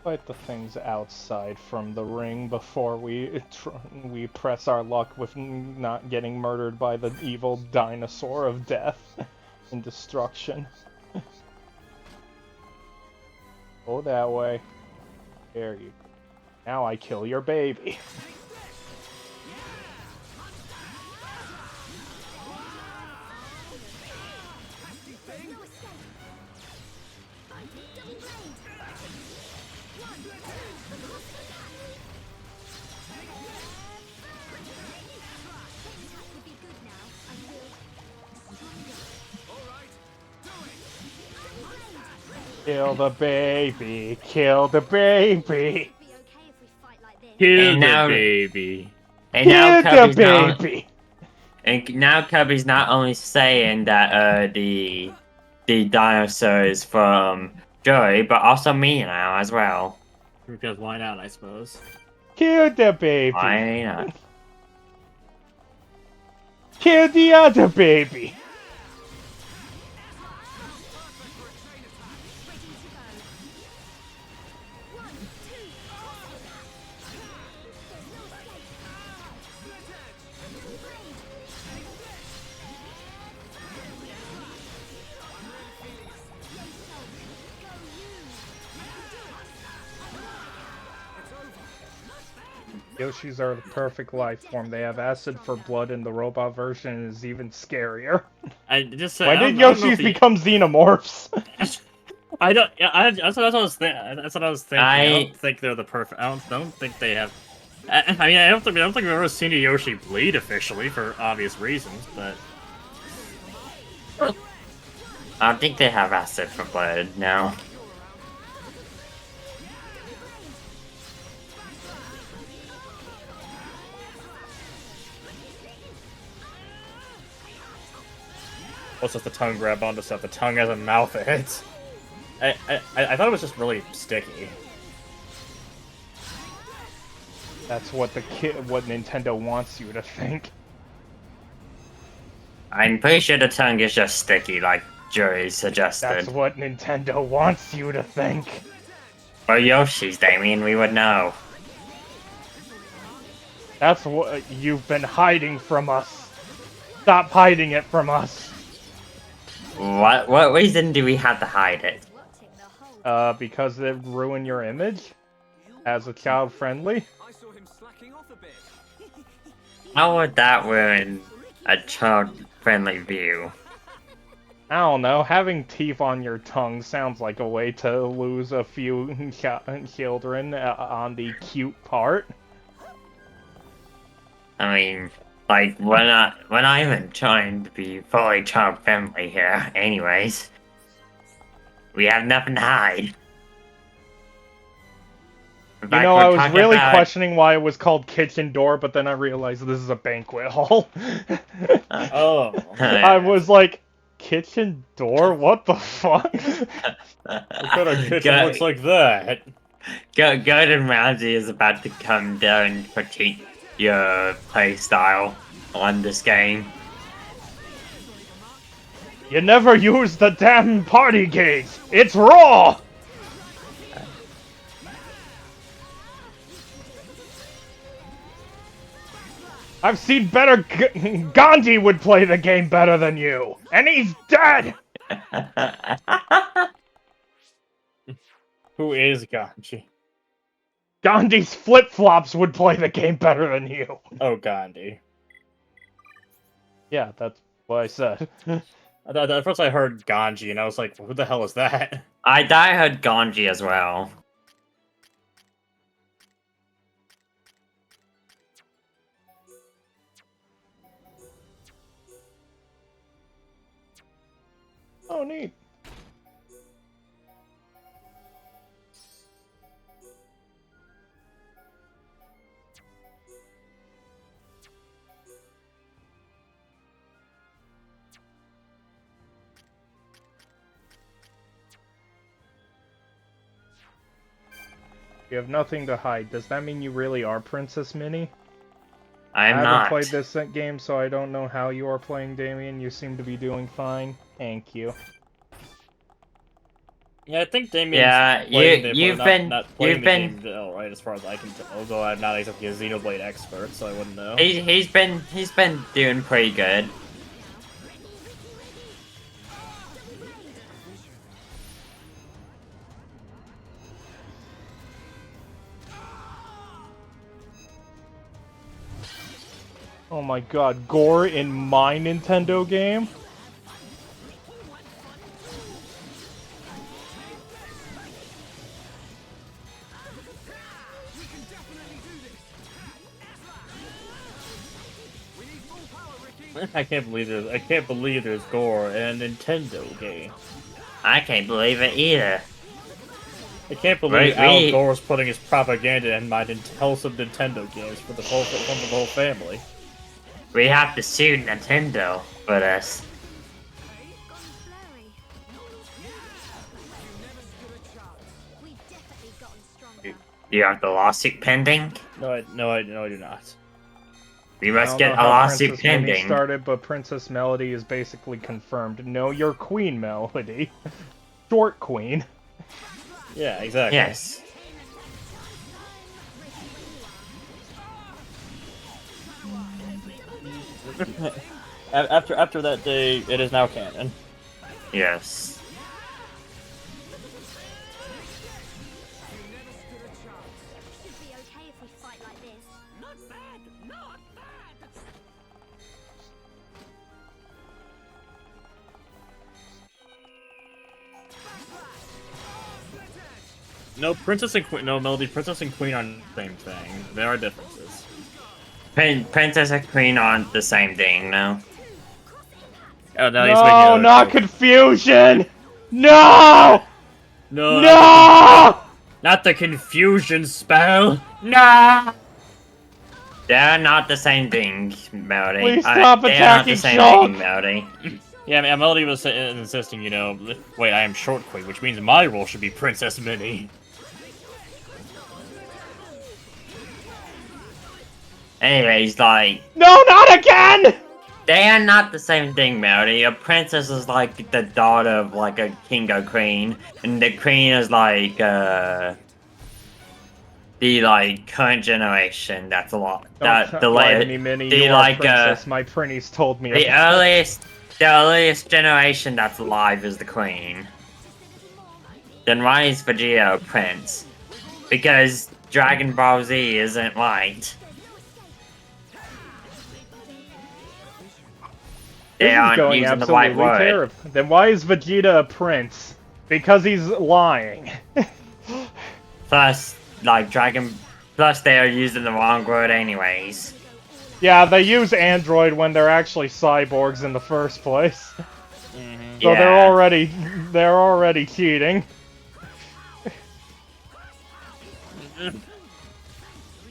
Fight the things outside from the ring before we press our luck with not getting murdered by the evil dinosaur of death and destruction. Go that way. There you go. Now I kill your baby. Kill the baby. Kill the baby. Be okay if we fight like this. Kill And the now- baby. And now Kill Cubby's the not, baby. and now Cubby's not only saying that the dinosaur is from Joey, but also me now as well. Because why not, I suppose. Kill the baby. Why not? Kill the other baby. Yoshis are the perfect life form. They have acid for blood, and the robot version is even scarier. I just Why did Yoshis become xenomorphs? I don't. Yeah, that's what I was thinking. That's what I was thinking. I I- don't think they're the perfect. I don't think they have. I mean, I don't think we've ever seen a Yoshi bleed officially for obvious reasons, but I don't think they have acid for blood now. what's just the tongue grab onto stuff? The tongue has a mouth in it. I thought it was just really sticky. That's what what Nintendo wants you to think. I'm pretty sure the tongue is just sticky, like Jury suggested. That's what Nintendo wants you to think. For Yoshi's, Damien, we would know. That's what you've been hiding from us. Stop hiding it from us. What reason do we have to hide it? Because it ruined your image as a child friendly. I saw him slacking off a bit. How would that ruin a child-friendly view? I don't know, having teeth on your tongue sounds like a way to lose a few children on the cute part. I mean, like, we're not even trying to be fully child-friendly here, anyways. We have nothing to hide. In You fact, know, we're I was talking really about- questioning why it was called Kitchen Door, but then I realized this is a banquet hall. Oh. I was like, Kitchen Door? What the fuck? What kind of kitchen looks like that? Gordon Ramsay is about to come down and critique your playstyle on this game. You never use the damn party gauge! It's raw! I've seen better. Gandhi would play the game better than you, and he's dead. Who is Ganji? Gandhi's flip flops would play the game better than you. Oh, Gandhi. Yeah, that's what I said. At first I heard Ganji, and I was like, who the hell is that? I heard Ganji as well. Oh, neat. You have nothing to hide. Does that mean you really are Princess Minnie? I I am haven't not. played this game, so I don't know how you are playing, Damien. You seem to be doing fine. Thank you. Yeah, I think Damien's Yeah, playing you've not been- playing you've the been- game well, right, as far as I can tell. Although I'm not exactly a Xenoblade expert, so I wouldn't know. He's been doing pretty good. Oh my god, gore in my Nintendo game? I can't believe there's gore in a Nintendo game. I can't believe it either. I can't believe Right, Al Gore's putting his propaganda in my wholesome Nintendo games for the whole family. We have to sue Nintendo for this. We've definitely gotten stronger. You have the lawsuit pending? No, I do not. We I must don't get know a how lawsuit Princess Minnie pending. started, but Princess Melody is basically confirmed. No, you're Queen Melody. Short Queen. Yeah, exactly. Yes. After that day, it is now canon. Yes. Should be okay if we fight like this. Not bad, not bad. No, Princess and Queen. No, Melody. Princess and Queen are the same thing. There are differences. Princess and Queen aren't the same thing, no? Oh, now he's making No, another not joke. confusion! No! No, No! not the confusion spell. No. They're not the same thing, Melody. Please stop they're not the attacking same Shulk! thing, Melody. Yeah, man, Melody was insisting, you know, wait, I am Short Queen, which means my role should be Princess Minnie. Anyways, like, No, not again! they are not the same thing, Melody. A princess is like the daughter of like a king or queen, and the queen is like the like current generation. That's a lot. Don't The lie to later, me, Minnie. the You are like princess. My prinnies told me the about. earliest generation that's alive is the queen. Then why is Vegeta a prince? Because Dragon Ball Z isn't right. They This is aren't going using the right absolutely word. terrible. Then why is Vegeta a prince? Because he's lying. Plus, like plus they are using the wrong word anyways. Yeah, they use android when they're actually cyborgs in the first place. So Yeah. they're already cheating.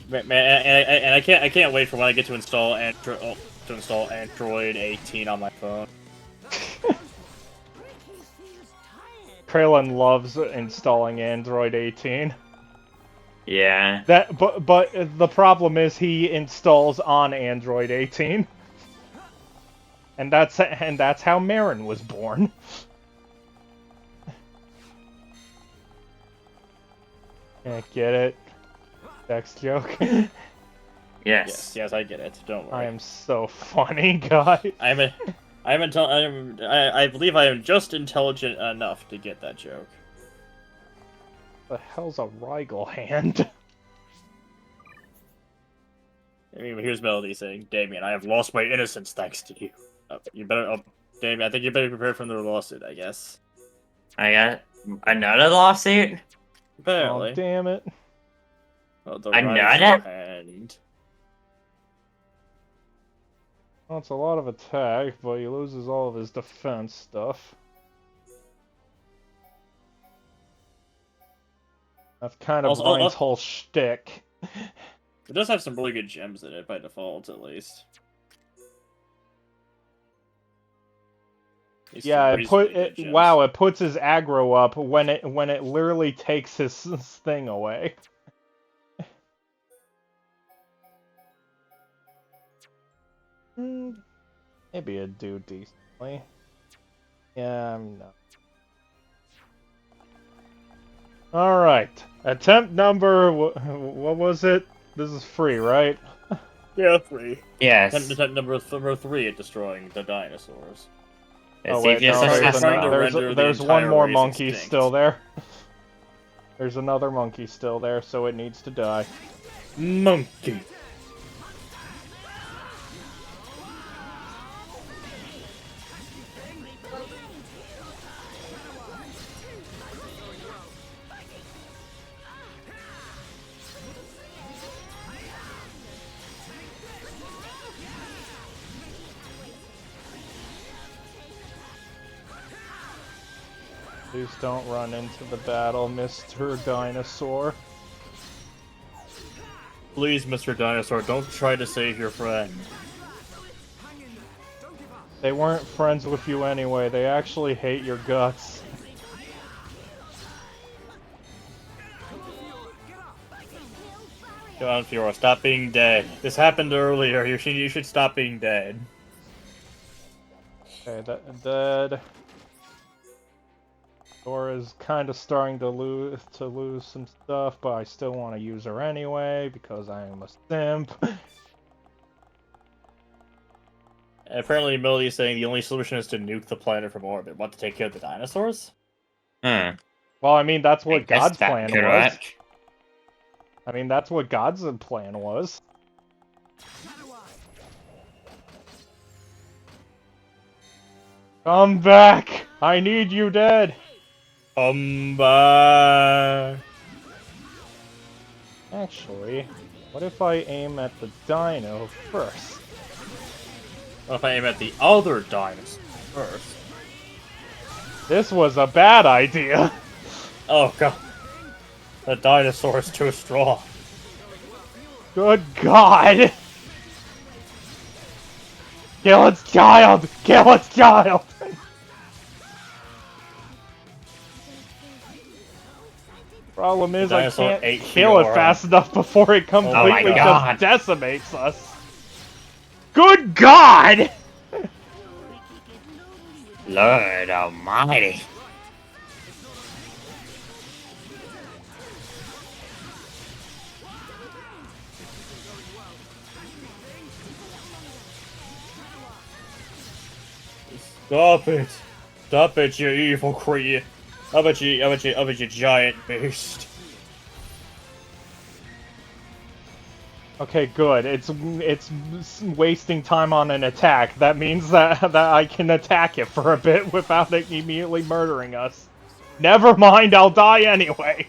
Man, and I can't wait for when I get to install Android 18 on my phone. Krillin loves installing Android 18. Yeah. But the problem is he installs on Android 18. And that's how Marin was born. Can't get it. Sex joke. Yes. Yes, I get it. Don't worry. I am so funny, guy. I believe I am just intelligent enough to get that joke. The hell's a Rigel hand? I mean, here's Melody saying, Damien, I have lost my innocence thanks to you. Damien, I think you better prepare for another lawsuit, I guess. I got another lawsuit? Apparently. Oh, damn it. Oh, the Another? Rising Hand. Well, it's a lot of attack, but he loses all of his defense stuff. That's kind of Ryan's whole shtick. It does have some really good gems in it, by default, at least. Yeah, it puts his aggro up when it literally takes his thing away. Maybe it'd do decently. Yeah, I'm not. Alright. Attempt number... what was it? This is free, right? Yeah, 3. Yes. Attempt number 3 at destroying the dinosaurs. Oh wait, no, there's one more monkey still there. There's another monkey still there, so it needs to die. Monkey. Please don't run into the battle, Mr. Dinosaur. Please, Mr. Dinosaur, don't try to save your friend. They weren't friends with you anyway, they actually hate your guts. Come on, Fiora, stop being dead. This happened earlier, you should stop being dead. Okay, dead. Dora's kind of starting to lose some stuff, but I still want to use her anyway because I am a simp. Apparently, Melody is saying the only solution is to nuke the planet from orbit. Want to take care of the dinosaurs? Hmm. Well, I mean, that's what God's plan was. Correct. I mean, that's what God's plan was. Come back! I need you dead! Come back. Actually, what if I aim at the dino first? What if I aim at the other dinosaur first? This was a bad idea! Oh god. The dinosaur is too strong. Good God! Kill its child! Kill its child! Problem is, The I dinosaur can't ate kill it Fiora. fast enough before it completely my God. just decimates us. Good God! Lord Almighty. Stop it! Stop it, you evil creature! How about you, giant beast? Okay, good. It's wasting time on an attack. That means that I can attack it for a bit without it immediately murdering us. Never mind, I'll die anyway.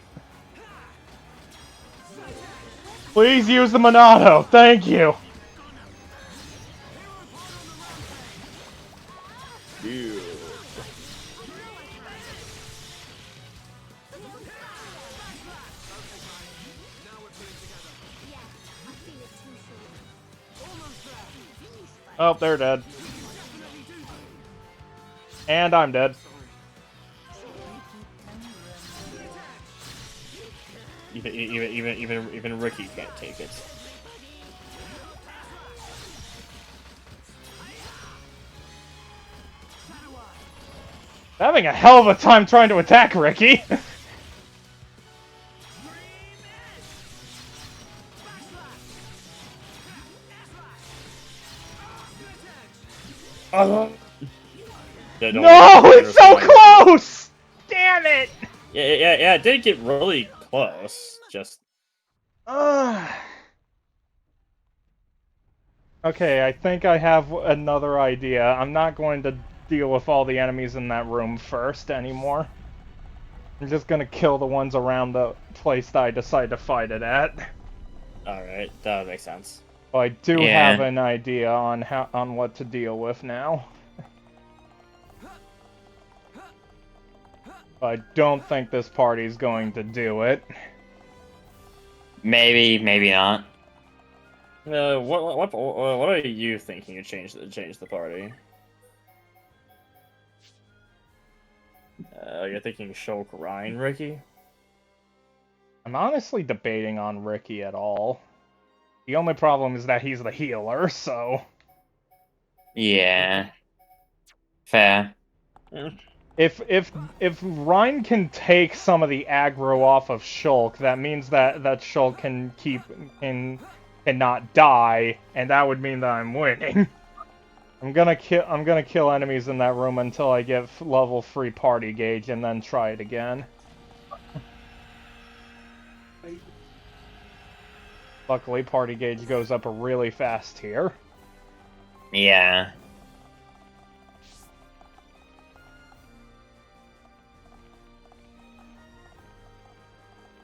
Please use the Monado. Thank you. Oh, they're dead. And I'm dead. Even Ricky can't take it. Having a hell of a time trying to attack Ricky. No, it's so close! Damn it! Yeah, it did get really close. Just Okay, I think I have another idea. I'm not going to deal with all the enemies in that room first anymore. I'm just gonna kill the ones around the place that I decide to fight it at. alright, that makes sense. But I do Yeah. have an idea on what to deal with now. I don't think this party's going to do it. Maybe, maybe not. What are you thinking to change the party? You're thinking Shulk, Ryan, Ricky? I'm honestly debating on Ricky at all. The only problem is that he's the healer, so... Yeah. Fair. If Ryan can take some of the aggro off of Shulk, that means that Shulk can not die, and that would mean that I'm winning. I'm gonna kill enemies in that room until I get level 3 party gauge, and then try it again. Luckily, party gauge goes up really fast here. Yeah.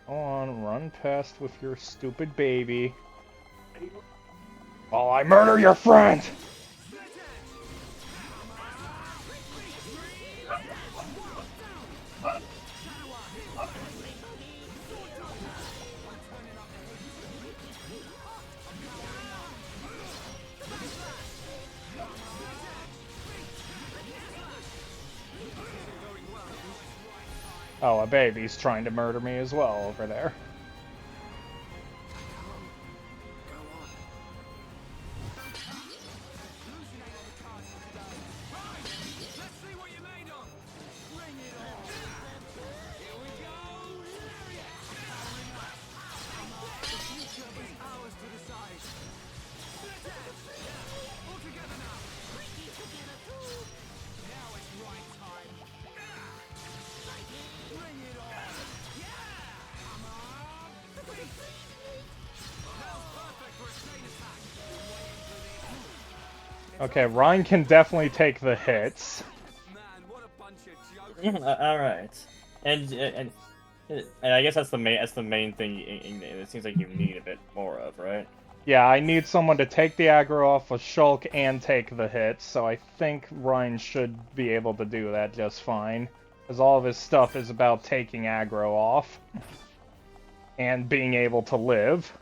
Go on, run past with your stupid baby. While I murder your friend! Oh, a baby's trying to murder me as well over there. Okay, Ryan can definitely take the hits. All right, and I guess that's the main thing. It seems like you need a bit more of, right? Yeah, I need someone to take the aggro off of Shulk and take the hits, so I think Ryan should be able to do that just fine. Because all of his stuff is about taking aggro off. And being able to live.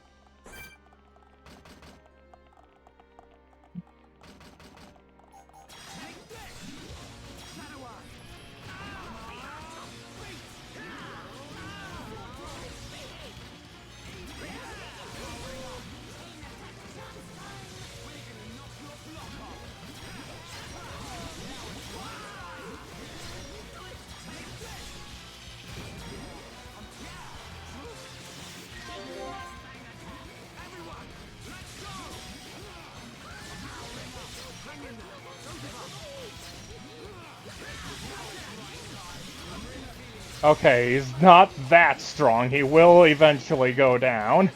Okay, he's not that strong. He will eventually go down.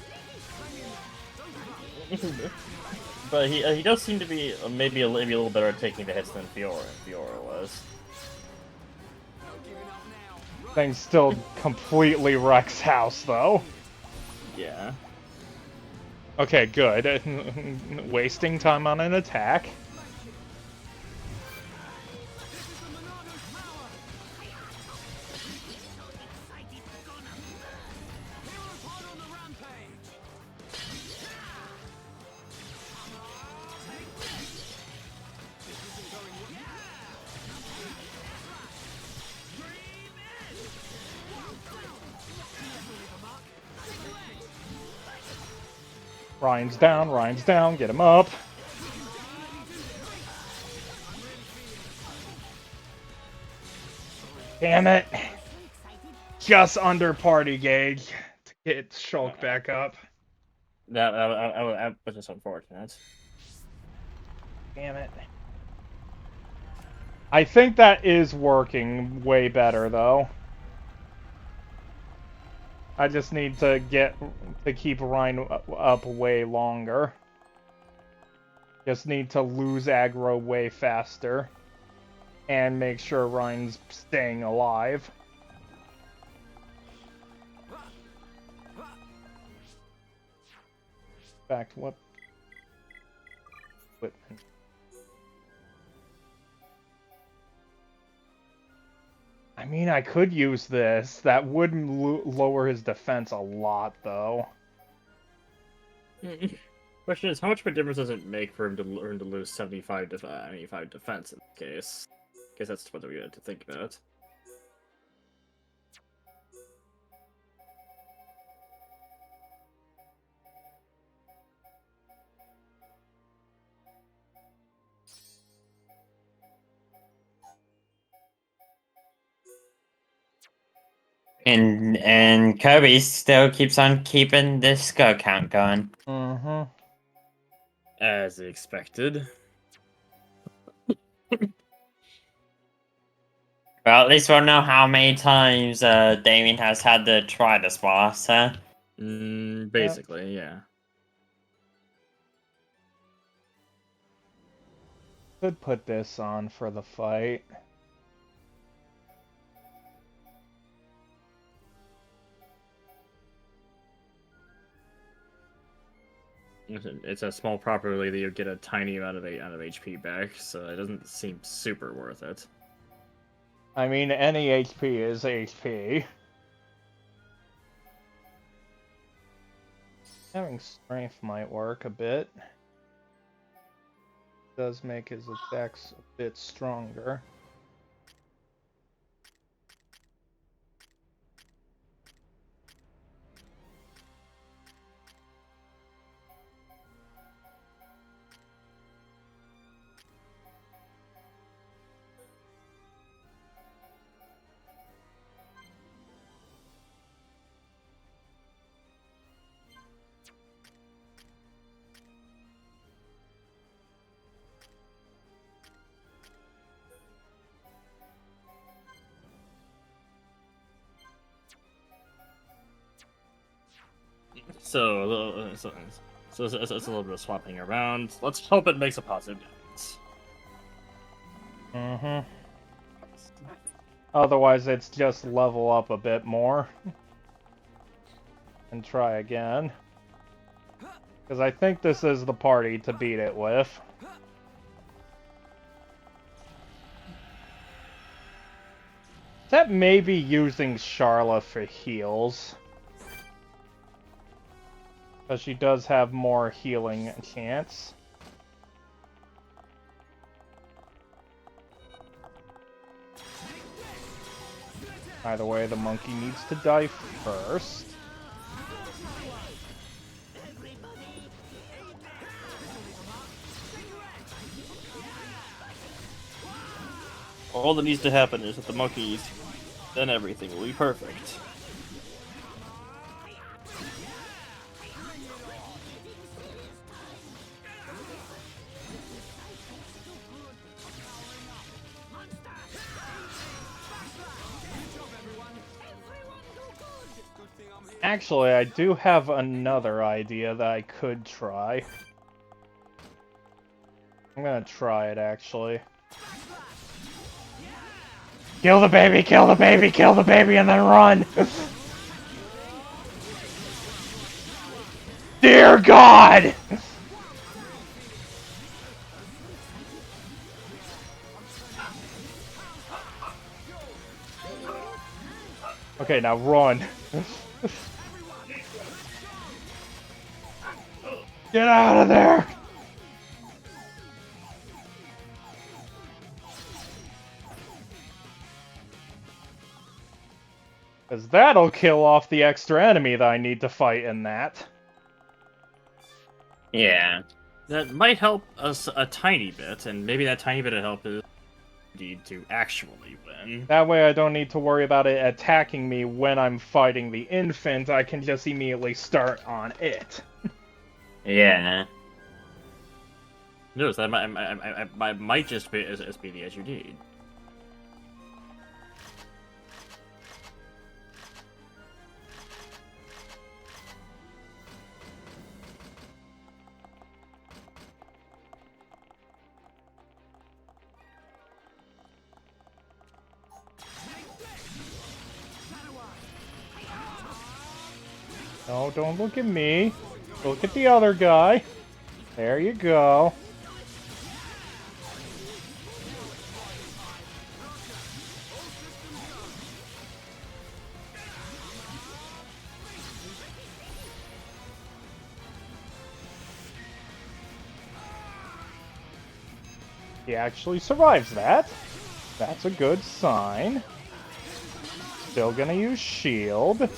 But he does seem to be maybe a little better at taking the hits than Fiora was. Thing still completely wrecks house, though. Yeah. Okay, good. Wasting time on an attack. Ryan's down, get him up. Damn it. Just under party gauge to get Shulk back up. That was just unfortunate. Damn it. I think that is working way better, though. I just need to keep Ryan up way longer. Just need to lose aggro way faster. And make sure Ryan's staying alive. In fact, what? I mean, I could use this. That would lower his defense a lot, though. Question is, how much of a difference does it make for him to learn to lose 75 defense in this case? I guess that's what we had to think about. And Kirby still keeps on keeping the skull count going. Mm-hmm. As expected. Well, at least we'll know how many times Damien has had to try this boss, huh? Basically, yeah. Could put this on for the fight. It's a small property that you get a tiny amount of HP back, so it doesn't seem super worth it. I mean, any HP is HP. Having strength might work a bit. Does make his attacks a bit stronger. So it's a little bit of swapping around. Let's hope it makes a positive difference. Mm-hmm. Otherwise, it's just level up a bit more. And try again. Because I think this is the party to beat it with. That may be using Charla for heals. Because she does have more healing chance. Either way, the monkey needs to die first. All that needs to happen is that the monkeys, then everything will be perfect. Actually, I do have another idea that I could try. I'm gonna try it, actually. Kill the baby, kill the baby, kill the baby, and then run! Dear God! Okay, now run. Get out of there! Because that'll kill off the extra enemy that I need to fight in that. Yeah. That might help us a tiny bit, and maybe that tiny bit of help is need to actually win. That way I don't need to worry about it attacking me when I'm fighting the infant, I can just immediately start on it. Yeah. No, that might just be the edge you need. No, don't look at me. Look at the other guy. There you go. He actually survives that. That's a good sign. Still gonna use shield.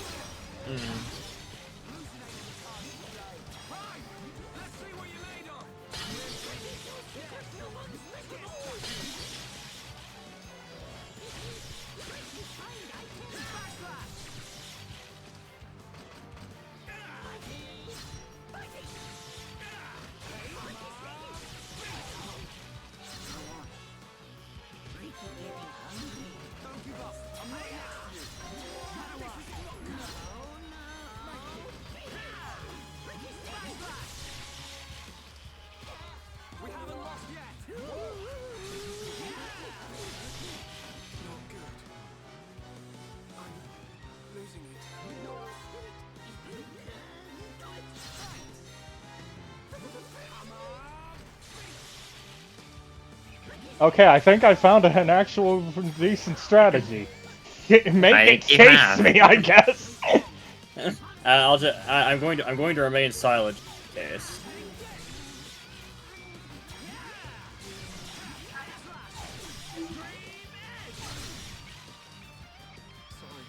Okay, I think I found an actual decent strategy. Make it chase me, I guess. I'm going to remain silent. Yes.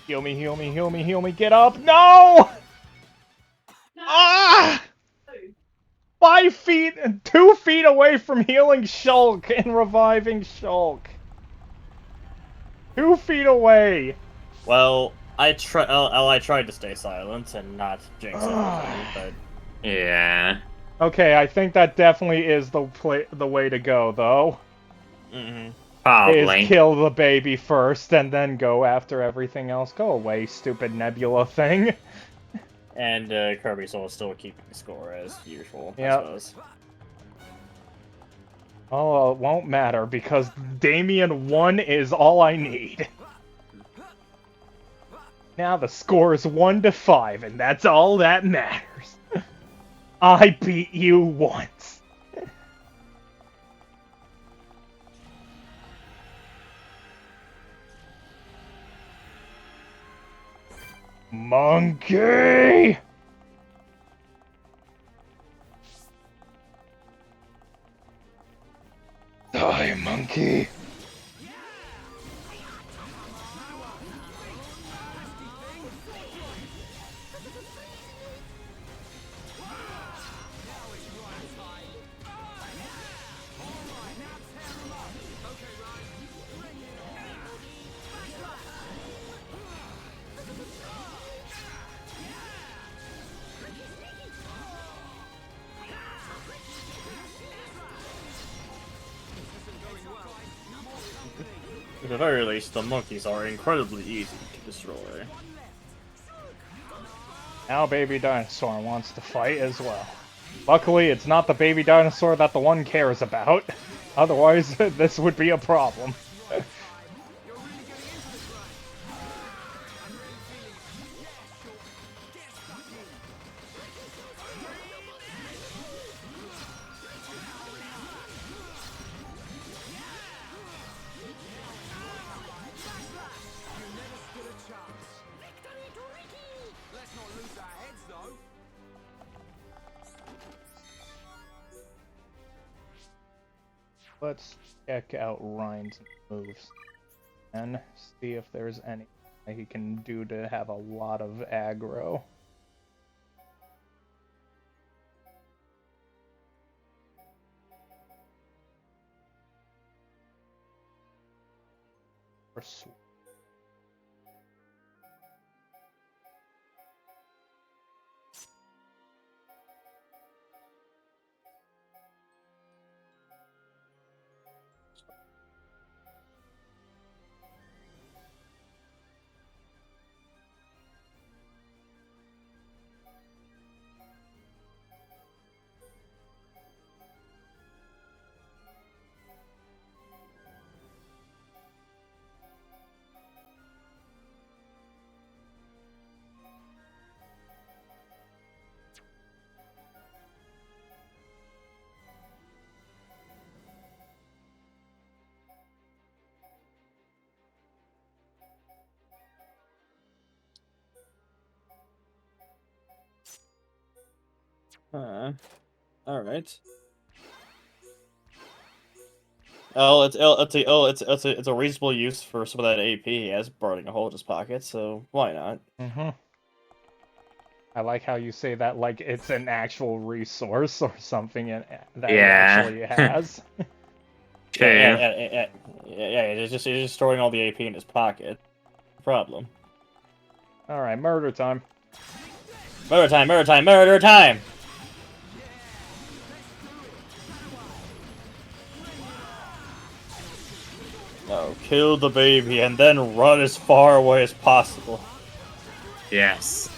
Heal me, heal me, heal me, heal me, get up! No! Ah! 5 feet, 2 feet away from healing Shulk and reviving Shulk. 2 feet away. Well, I tried to stay silent and not jinx anything, but Yeah. Okay, I think that definitely is the way to go, though. Probably. Is kill the baby first and then go after everything else. Go away, stupid Nebula thing. And Kirby Soul is still keeping the score as usual, I Yep. suppose. Oh, it won't matter because Damien 1 is all I need. Now the score is 1-5, and that's all that matters. I beat you once. Monkey! Die, monkey! At the very least, the monkeys are incredibly easy to destroy. Now baby dinosaur wants to fight as well. Luckily, it's not the baby dinosaur that the one cares about. Otherwise, this would be a problem. Let's check out Ryan's moves and see if there's any he can do to have a lot of aggro. Alright. It's a reasonable use for some of that AP he has burning a hole in his pocket, so why not? Mm-hmm. I like how you say that like it's an actual resource or something that he actually has. True. Yeah, he's just storing all the AP in his pocket. Problem. Alright, murder time. Murder time, murder time, murder time! No, kill the baby and then run as far away as possible. Yes.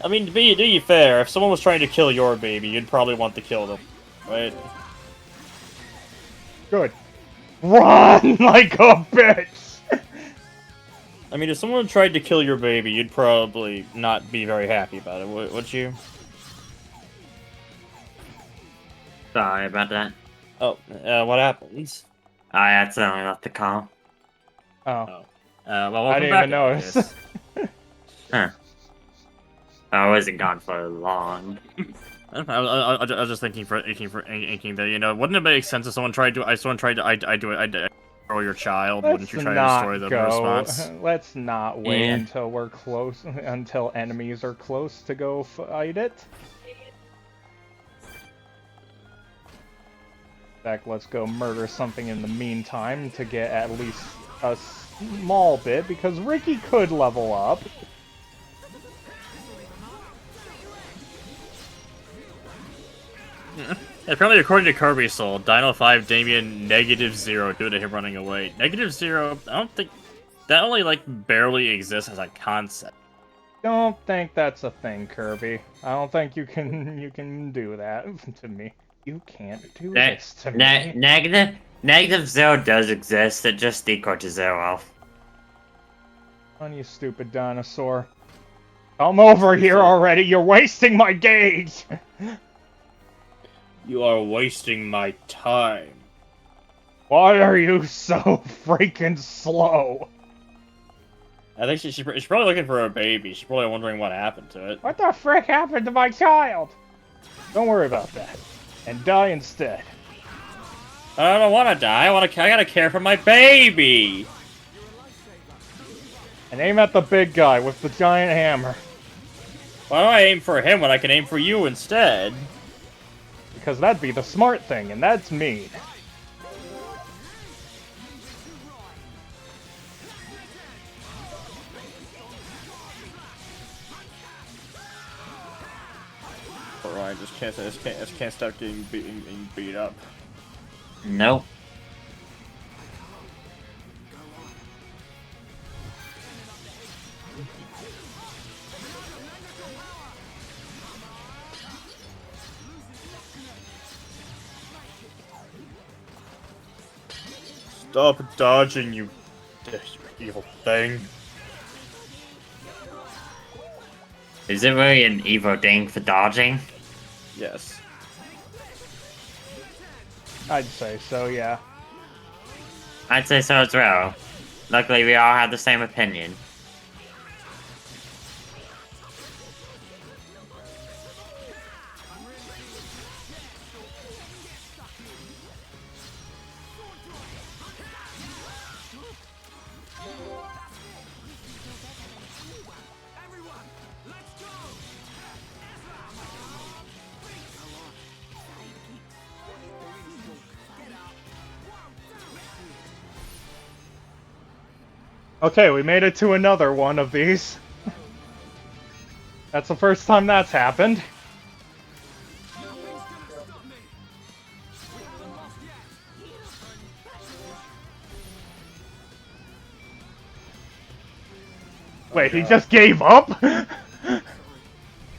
I mean, to be fair, if someone was trying to kill your baby, you'd probably want to kill them, right? Good. Run like a bitch! I mean, if someone tried to kill your baby, you'd probably not be very happy about it, would you? Sorry about that. Oh, what happens? I accidentally left the call. Oh. Well, I didn't even notice. Huh. I wasn't gone for long. I was just thinking that, you know, wouldn't it make sense if someone tried to destroy your child? Wouldn't you try to destroy them in response? Let's not wait until we're close, until enemies are close to go fight it. In fact, let's go murder something in the meantime to get at least a small bit, because Ricky could level up. Apparently, according to Kirby's Soul, Dino 5 Damien -0 due to him running away. -0, I don't think... That only, like, barely exists as a concept. Don't think that's a thing, Kirby. I don't think you can do that to me. You can't do this to me. -0 does exist, it just equal to 0. On you stupid dinosaur. Come over here already, you're wasting my gauge! You are wasting my time. Why are you so freaking slow? I think she's probably looking for a baby. She's probably wondering what happened to it. What the frick happened to my child? Don't worry about that. And die instead. I don't want to die. I gotta care for my baby. And aim at the big guy with the giant hammer. Why do I aim for him when I can aim for you instead? Because that'd be the smart thing, and that's mean. Ryan just can't stop getting beat up. Nope. Stop dodging, you evil thing. Is it really an evil thing for dodging? Yes. I'd say so, yeah. I'd say so as well. Luckily, we all have the same opinion. Okay, we made it to another one of these. That's the first time that's happened. Wait, he just gave up?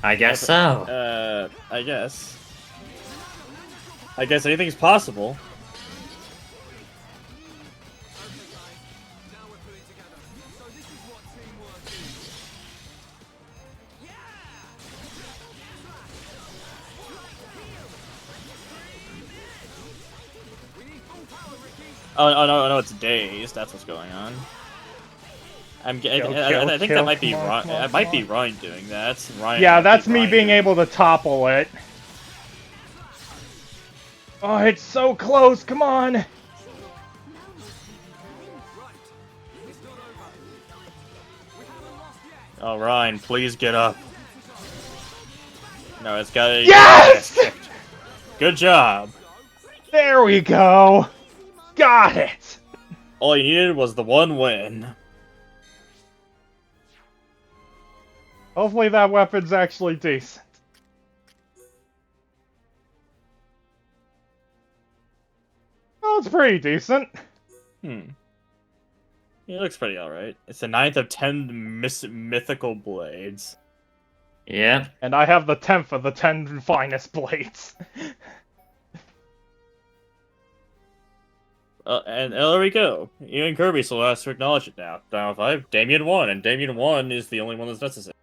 I guess so. I guess. I guess anything's possible. Oh no, it's days. That's what's going on. I think that might be Ryan. That might be Ryan doing that. Ryan. Yeah, that's me being able to topple it. Oh, it's so close. Come on. Oh, Ryan, please get up. No, it's gotta. Yes! Good job. There we go. Got it. All you needed was the one win. Hopefully that weapon's actually decent. Oh, it's pretty decent. It looks pretty alright. It's the 9th of 10 mythical blades. Yeah. And I have the 10th of the 10 finest blades. And there we go. Even Kirby still has to acknowledge it now. Down 5, Damien won, and Damien 1 is the only one that's necessary.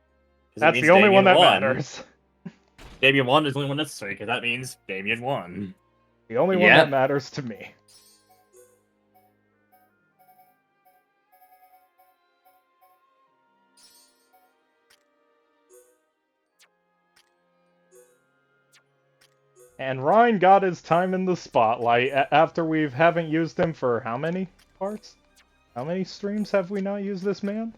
That's the only one that matters. Damien 1 is the only one necessary, because that means Damien won. The only one that matters to me. And Ryan got his time in the spotlight after we haven't used him for how many parts? How many streams have we not used this man?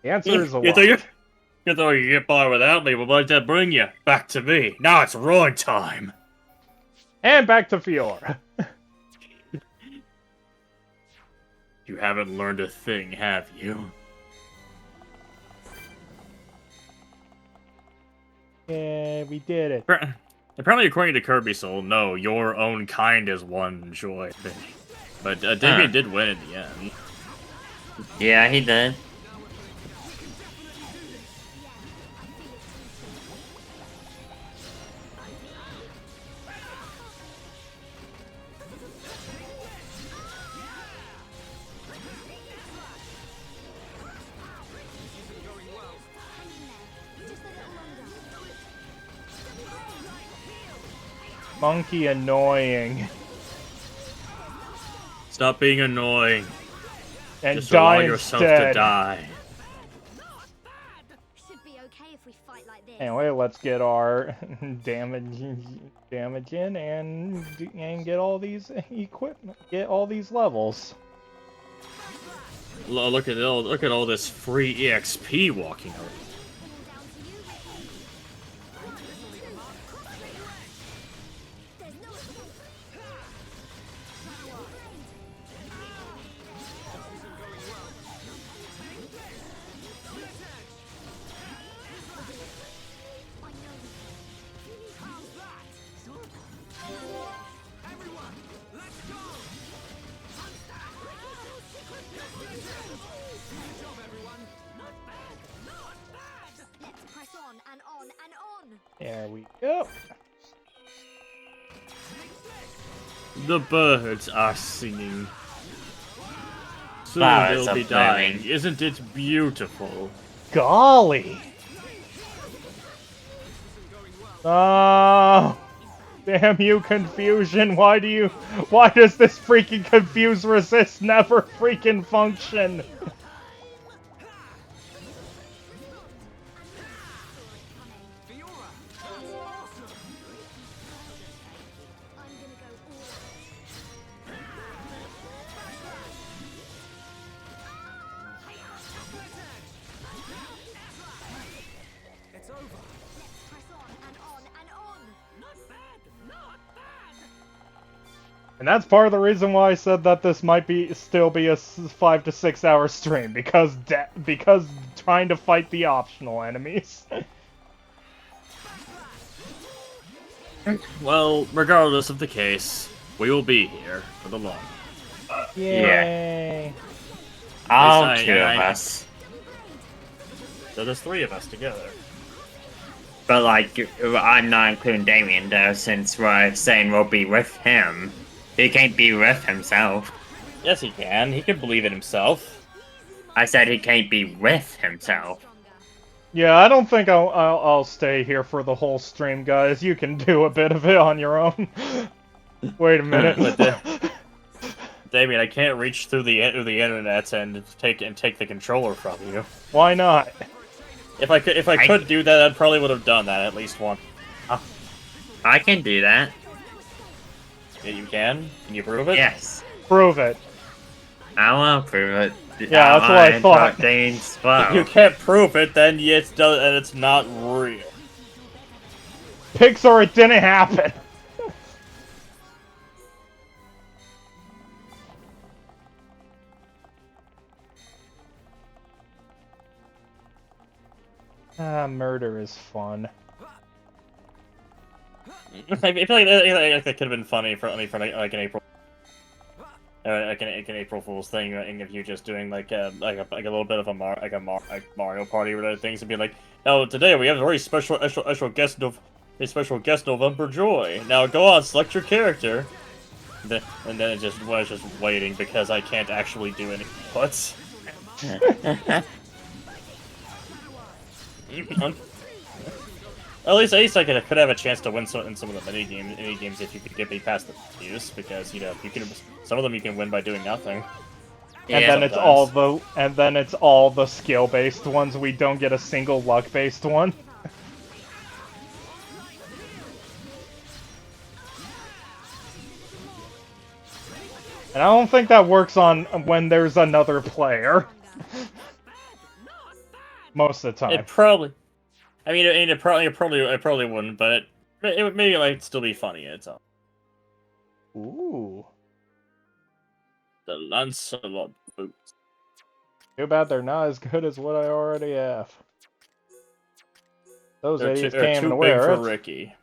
The answer is a lot. You thought you could get by without me, but why'd that bring you? Back to me. Now it's Roy time. And back to Fiora. You haven't learned a thing, have you? Yeah, we did it. Apparently, according to Kirby Soul, no, your own kind is one joy. But Damien did win in the end. Yeah, he did. Monkey annoying. Stop being annoying. And just die allow yourself instead. to die. Should be okay if we fight like this. Anyway, let's get our damage in and get all these equipment, get all these levels. Look at all this free EXP walking around. Let's press on and on and on. There we go. The birds are singing. Soon Flowers they'll are be dying. blooming. Isn't it beautiful? Golly! Oh, damn you, confusion! Why does this freaking confuse resist never freaking function? It's over. Press on and on. Not bad, not bad. And that's part of the reason why I said that this might still be a 5 to 6 hour stream, because trying to fight the optional enemies. Well, regardless of the case, we will be here for the long. Yay! All I- two of I- us. So there's 3 of us together. But like, I'm not including Damien though, since we're saying we'll be with him. He can't be with himself. Yes, he can. He can believe in himself. I said he can't be with himself. Yeah, I don't think I'll stay here for the whole stream, guys. You can do a bit of it on your own. Wait a minute. Damien, I can't reach through the internet and take the controller from you. Why not? If I could do that, I probably would have done that at least once. I can do that. Yeah, you can. Can you prove it? Yes. Prove it. I will prove it. Yeah, that's what I thought. Dane's If you can't prove it, then it's not real. Pixar, it didn't happen. Murder is fun. I feel like that could have been funny for like an April, like an April Fool's thing. If you're just doing like a little bit of a Mario Party related things, and be like, "Oh, today we have a very special guest November Joy. Now go on, select your character." And then it just was just waiting because I can't actually do any puts. At least I could have a chance to win in some of the mini games if you could get me past the use, because you can some of them you can win by doing nothing. And then it's all the skill based ones. We don't get a single luck based one. And I don't think that works on when there's another player. Most of the time. It probably, I mean, it probably wouldn't, but it maybe might still be funny in its own. Ooh. The Lancelot boots. Too bad they're not as good as what I already have. Those idiots They're can't too even big wear for it. Ricky.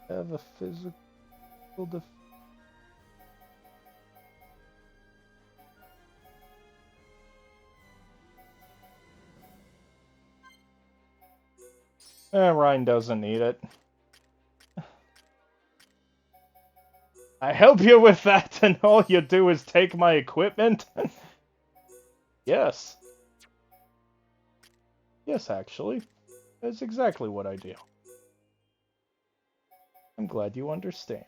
Have a physical def Ryan doesn't need it. I help you with that, and all you do is take my equipment? Yes. Yes, actually. That's exactly what I do. I'm glad you understand.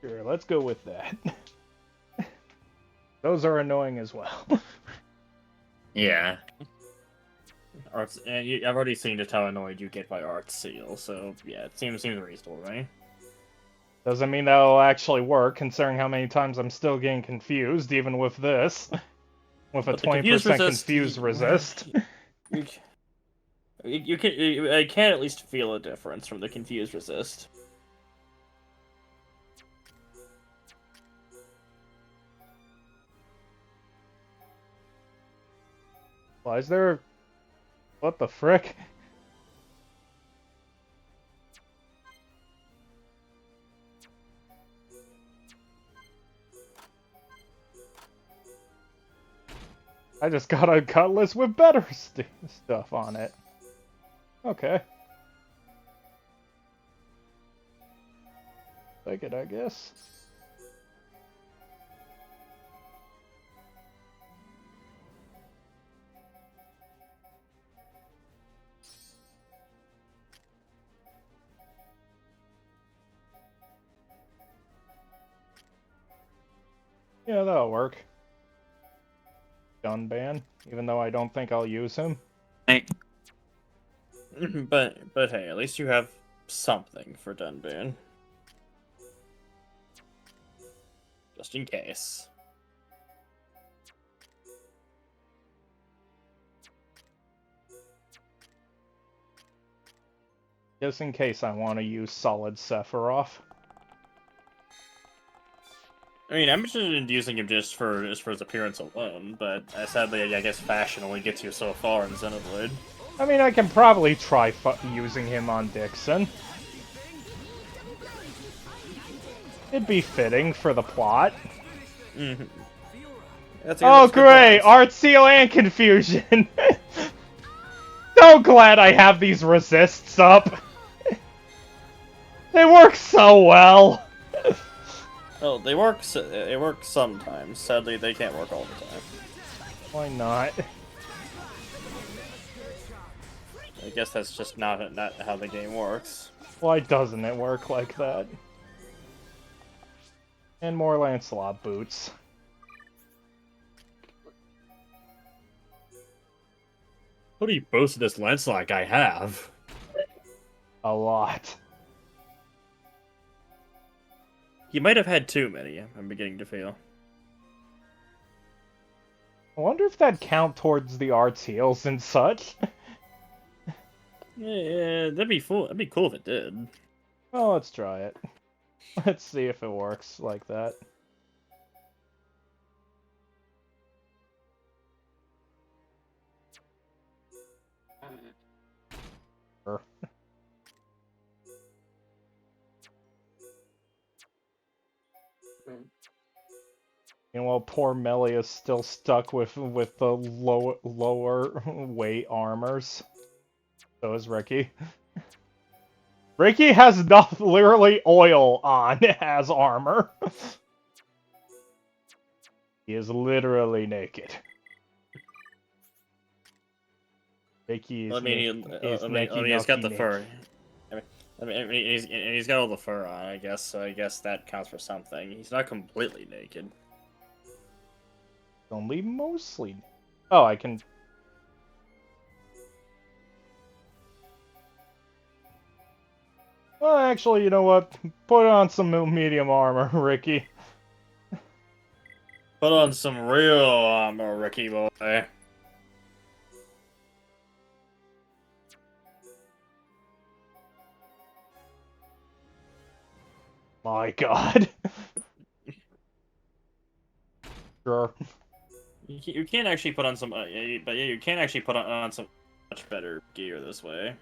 Sure, let's go with that. Those are annoying as well. Yeah. Arts, and I've already seen just how annoyed you get by Art Seal, so yeah, it seems reasonable, right? Doesn't mean that'll actually work, considering how many times I'm still getting confused, even with this. With a But the 20% confused resist. I can at least feel a difference from the confused resist. Why is there... What the frick? I just got a cutlass with better stuff on it. Okay. Take it, I guess. Yeah, that'll work. Gunban, even though I don't think I'll use him. Hey, but hey, at least you have something for Dunban. Just in case. Just in case I want to use Solid Sephiroth. I mean, I'm interested in using him just for his appearance alone, but sadly, I guess fashion only gets you so far in Xenoblade. I mean, I can probably try using him on Dixon. It'd be fitting for the plot. Mm-hmm. Oh, great! Art Seal and Confusion! So glad I have these resists up! They work so well! Well, they work sometimes. Sadly, they can't work all the time. Why not? I guess that's just not how the game works. Why doesn't it work like that? And more Lancelot boots. What do you boast of this Lancelot guy have? A lot. He might have had too many, I'm beginning to feel. I wonder if that'd count towards the art's heals and such. Yeah, that'd be cool. That'd be cool if it did. Well, let's try it. Let's see if it works like that. Meanwhile, poor Melly is still stuck with the lower weight armors. So is Ricky. Ricky has literally oil on as armor. He is literally naked. Ricky is he's got the fur. He's got all the fur on, I guess, so I guess that counts for something. He's not completely naked. Only mostly. Oh, I can... Well, actually, you know what? Put on some medium armor, Ricky. Put on some real armor, Ricky boy. My god. Sure. You can't actually put on some, but yeah, you can actually put on some much better gear this way.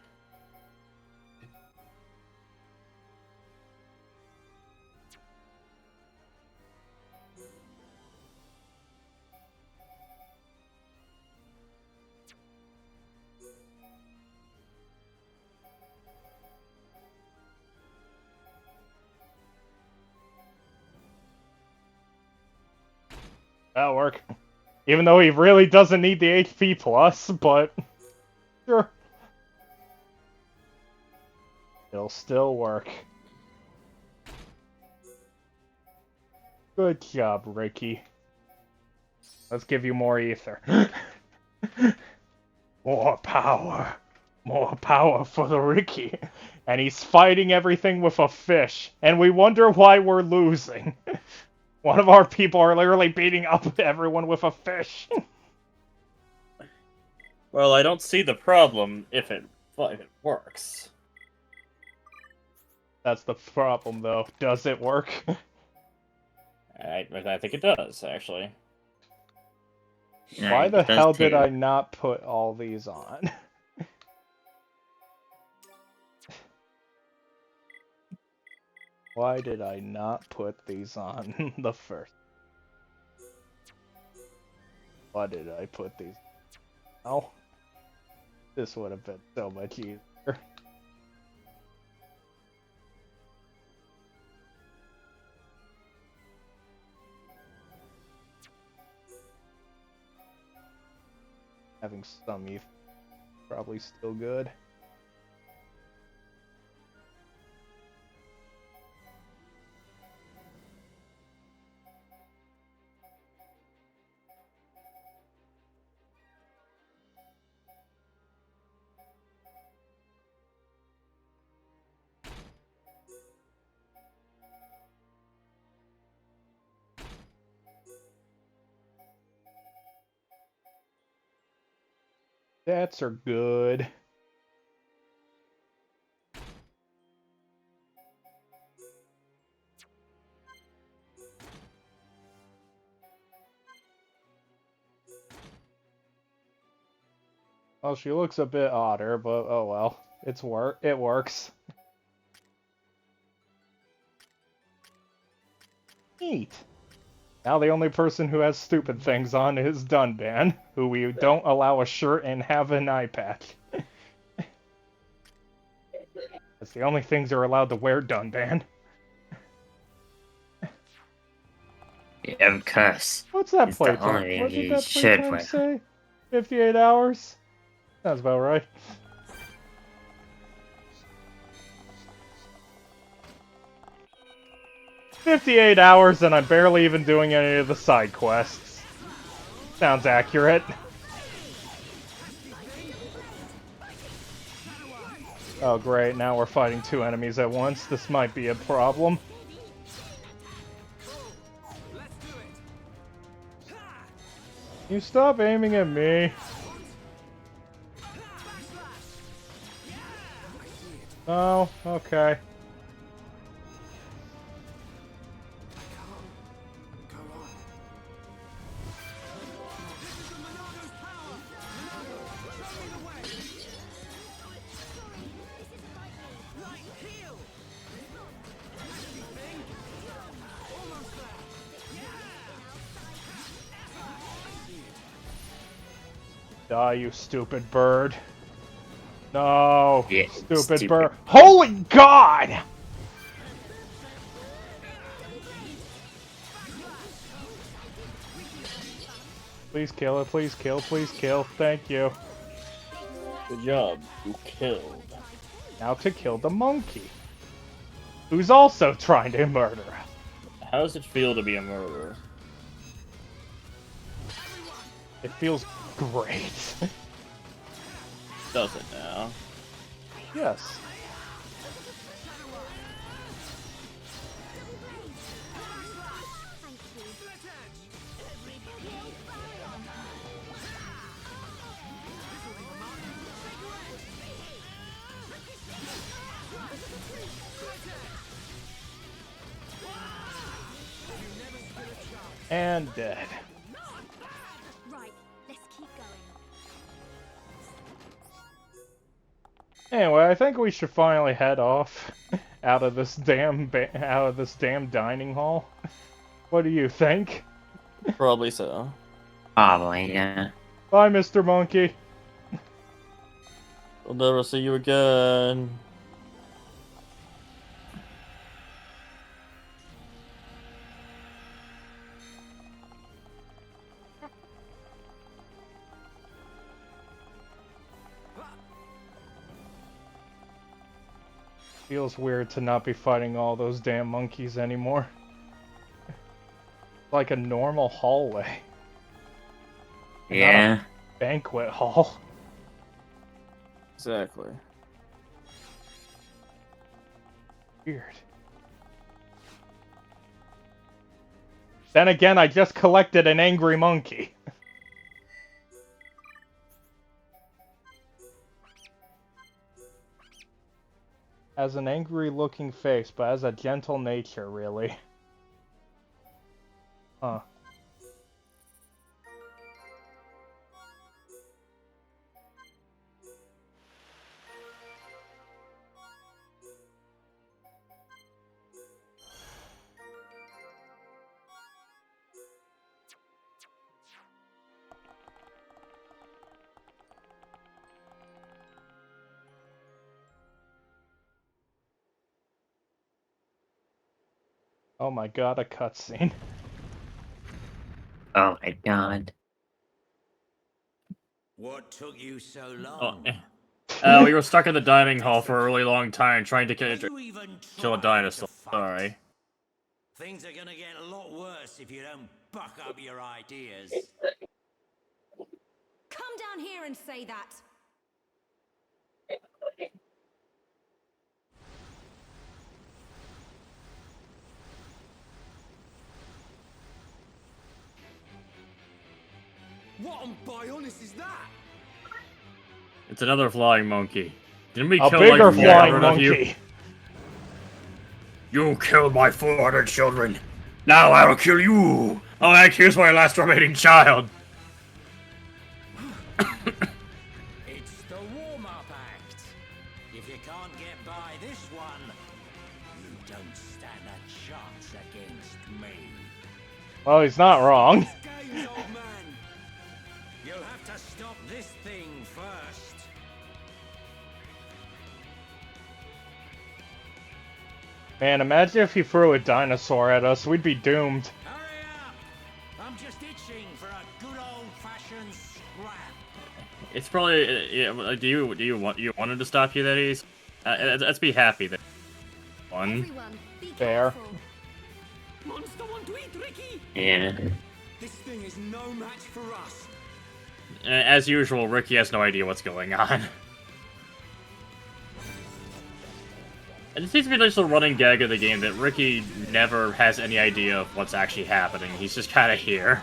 That'll work. Even though he really doesn't need the HP plus, but... Sure. It'll still work. Good job, Ricky. Let's give you more ether. More power. More power for the Ricky. And he's fighting everything with a fish. And we wonder why we're losing. One of our people are literally beating up everyone with a fish. Well, I don't see the problem if it works. That's the problem, though. Does it work? I think it does, actually. Yeah, Why the it does hell did too. I not put all these on? Why did I not put these on the first? Why did I put these? Oh, this would have been so much easier. Having some ETH probably still good. Stats are good. Well, she looks a bit odder, but oh well. It works. Neat. Now the only person who has stupid things on is Dunban, who we don't allow a shirt and have an eye patch. That's the only things you're allowed to wear, Dunban. Yeah, of course. What's that It's the playtime? only What thing did you that should playtime wear. say? 58 hours? Sounds about right. "58 hours and I'm barely even doing any of the side quests." Sounds accurate. Oh great, now we're fighting two enemies at once. This might be a problem. You stop aiming at me. Oh, okay. Die, you stupid bird. No, Yeah, stupid bird. Holy God! Please kill it, please kill, please kill. Thank you. Good job. You killed. Now to kill the monkey, who's also trying to murder us. How does it feel to be a murderer? It feels great. Does it now? Yes. And dead. Right, let's keep going. Anyway, I think we should finally head off out of this damn dining hall. What do you think? Probably so. Probably, yeah. Bye, Mr. Monkey. I'll never see you again. Feels weird to not be fighting all those damn monkeys anymore. Like a normal hallway. Yeah. Banquet hall. Exactly. Weird. Then again, I just collected an angry monkey. Has an angry-looking face, but has a gentle nature, really. Huh. Oh my god, a cutscene. Oh my god. What took you so Oh, long? we were stuck in the dining hall for a really long time trying to Are kill you even a trying dinosaur. to fight? Sorry. Things are gonna get a lot worse if you don't buck up your ideas. Come down here and say that. What on Bionis is that? It's another flying monkey. Didn't we A kill bigger like flying 400 of you? monkey. You killed my 400 children. Now I will kill you. Oh, heck, here's my last remaining child. It's the warm-up act. If you can't get by this one, you don't stand a chance against me. Well, he's not wrong. Games, old man. You'll have to stop this thing first. Man, imagine if he threw a dinosaur at us. We'd be doomed. Hurry up! I'm just itching for a good old-fashioned scrap. It's probably. Yeah, do you want him to stop you? That is. Let's be happy that. One. Everyone, be Fair. careful. Monster want to eat Ricky. Yeah. This thing is no match for us. As usual, Ricky has no idea what's going on. And it seems to be just a running gag of the game that Ricky never has any idea of what's actually happening. He's just kind of here.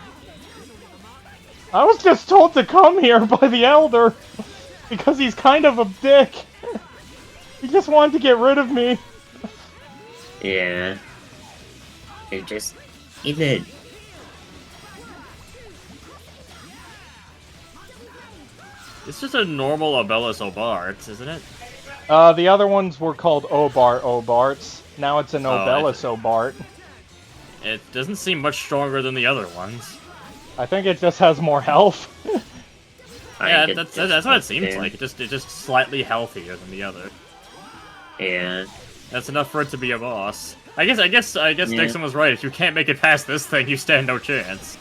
I was just told to come here by the Elder. Because he's kind of a dick. He just wanted to get rid of me. Yeah. They just even. It's just a normal Abellus Obart, isn't it? The other ones were called Obarts. Now it's an Oh, Obellus Obart. It doesn't seem much stronger than the other ones. I think it just has more health. Yeah, that's what it seems like. It's just slightly healthier than the other. Yeah. That's enough for it to be a boss. I guess Dixon was right. If you can't make it past this thing, you stand no chance.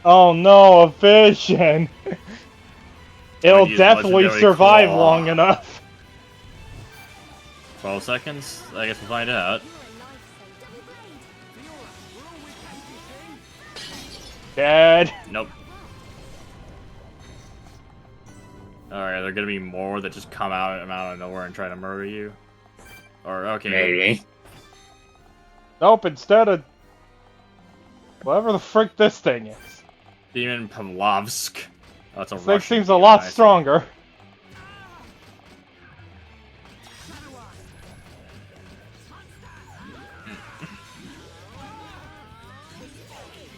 Oh no, a vision! It'll use definitely Legendary survive Claw. long enough. 12 seconds? I guess we'll find out. Dead. Nope. Alright, there are gonna be more that just come out of nowhere and try to murder you. Or, okay. Maybe. Nope, instead of... whatever the frick this thing is. Demon Pavlovsk. Oh, that's a This thing Russian seems a demon, lot I see. stronger.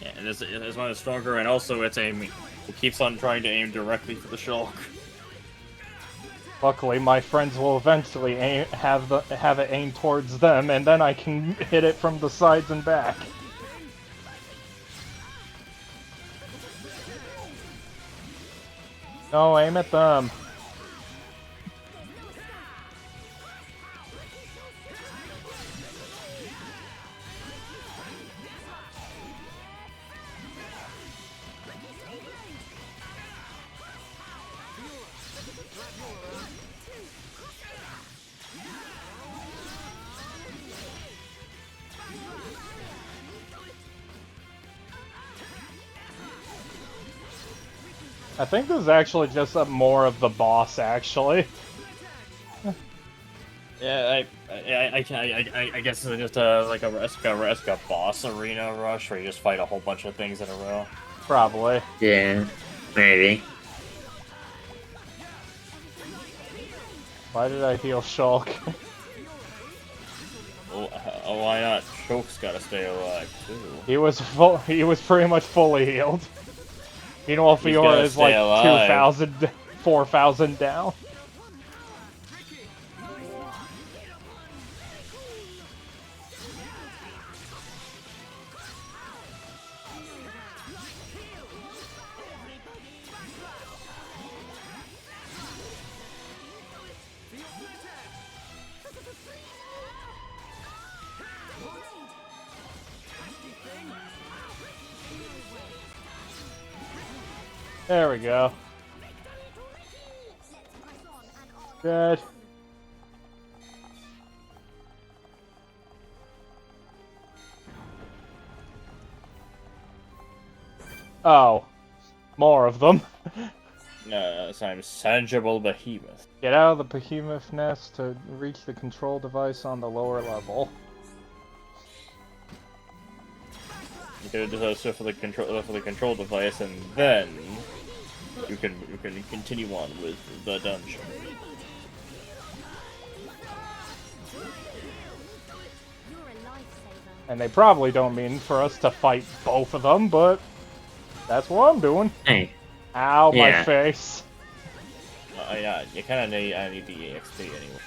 Yeah, this one is stronger, and also it's aiming. It keeps on trying to aim directly for the Shulk. Luckily, my friends will eventually have it aimed towards them, and then I can hit it from the sides and back. No, aim at them. I think this is actually just more of the boss, actually. Yeah, I guess it's just like a risk a boss arena rush where you just fight a whole bunch of things in a row. Probably. Yeah, maybe. Why did I heal Shulk? Why not? Shulk's gotta stay alive too. He was pretty much fully healed. Meanwhile, He's Fiora gotta is stay like alive. 2,000, 4,000 down. There we go. Good. Oh. More of them. No, I'm Sangible Behemoth. Get out of the behemoth nest to reach the control device on the lower level. You can do so for the control device, and then you can continue on with the dungeon. You're a lifesaver. And they probably don't mean for us to fight both of them, but that's what I'm doing. Hey. Ow, my Yeah. face. Yeah, you kind of need the EXP anyway.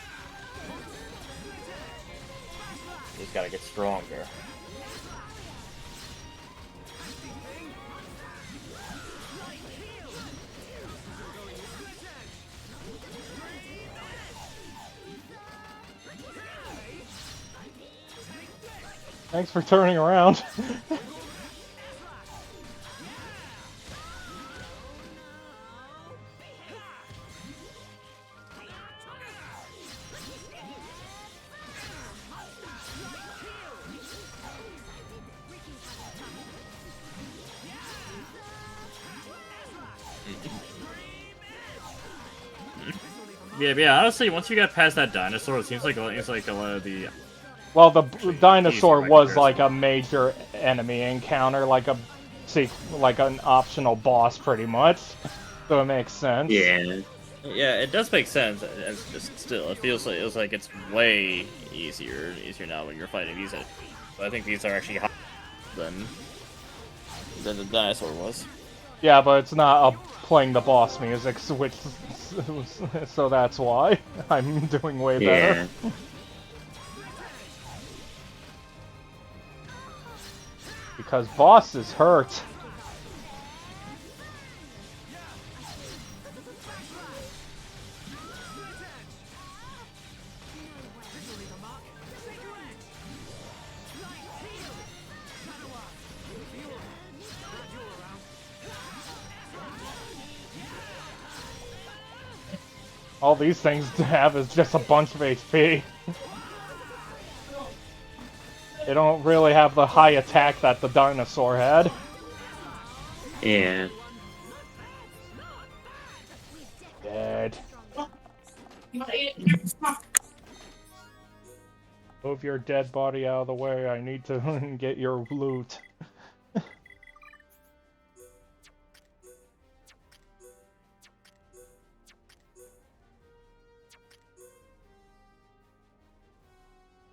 You just gotta get stronger. Thanks for turning around. Yeah. Honestly, once you get past that dinosaur, it seems like a lot of the. Well, the dinosaur Easy, was right, like a major enemy encounter, like an optional boss, pretty much. So it makes sense. Yeah. Yeah, it does make sense. It's just still, it feels like it's way easier now when you're fighting these. But I think these are actually higher than the dinosaur was. Yeah, but it's not playing the boss music, so that's why I'm doing way better. Yeah. Because bosses hurt. All these things have is just a bunch of HP. They don't really have the high attack that the dinosaur had. Yeah. Dead. Move your dead body out of the way, I need to get your loot.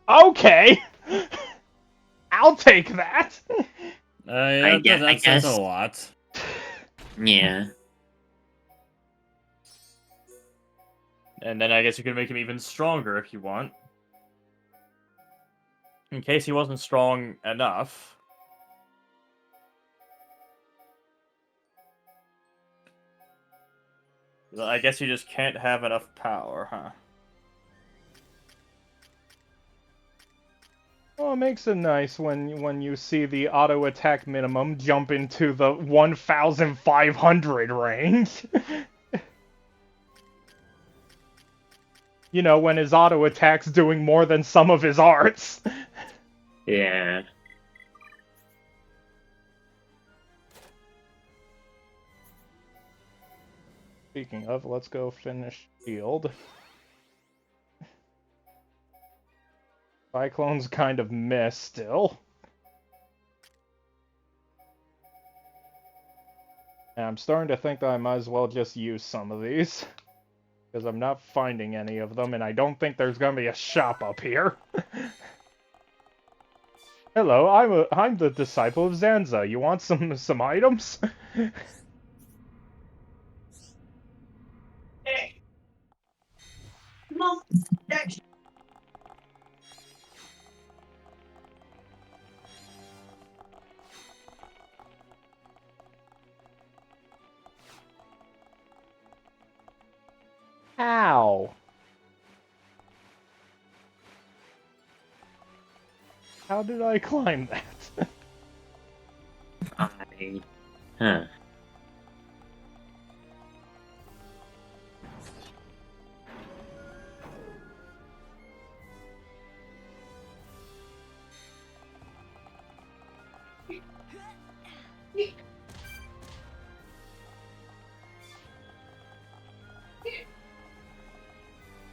Okay! I'll take that! Yeah, I that's guess. a lot. Yeah. And then I guess you can make him even stronger if you want. In case he wasn't strong enough. I guess you just can't have enough power, huh? Well, it makes it nice when you see the auto attack minimum jump into the 1,500 range. You know, when his auto attack's doing more than some of his arts. Yeah. Speaking of, let's go finish Shield. Cyclone's kind of meh still. And I'm starting to think that I might as well just use some of these. Because I'm not finding any of them, and I don't think there's gonna be a shop up here. Hello, I'm the disciple of Zanza. You want some items? Ow. How did I climb that? Huh.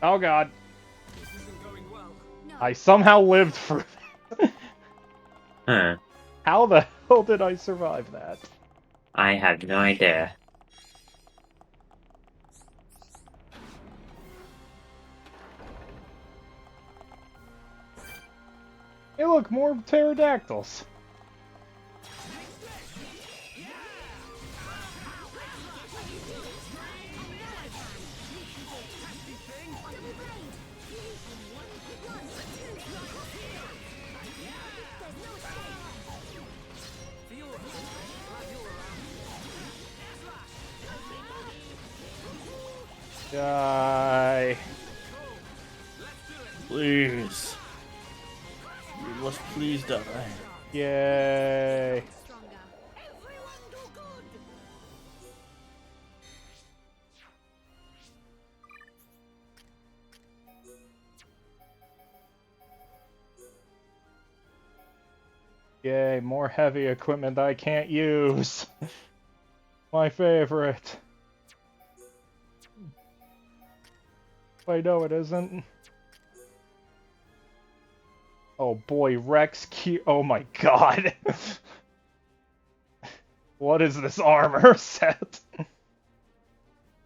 Oh god. This isn't going well. No. I somehow lived through that. Huh. How the hell did I survive that? I have no idea. Hey look, more pterodactyls. Die. Please. You must please die. Yay. Stronger. Everyone do good. Yay, more heavy equipment I can't use. My favorite. Wait, no, it isn't. Oh boy, Rex Q. Oh my god. What is this armor set?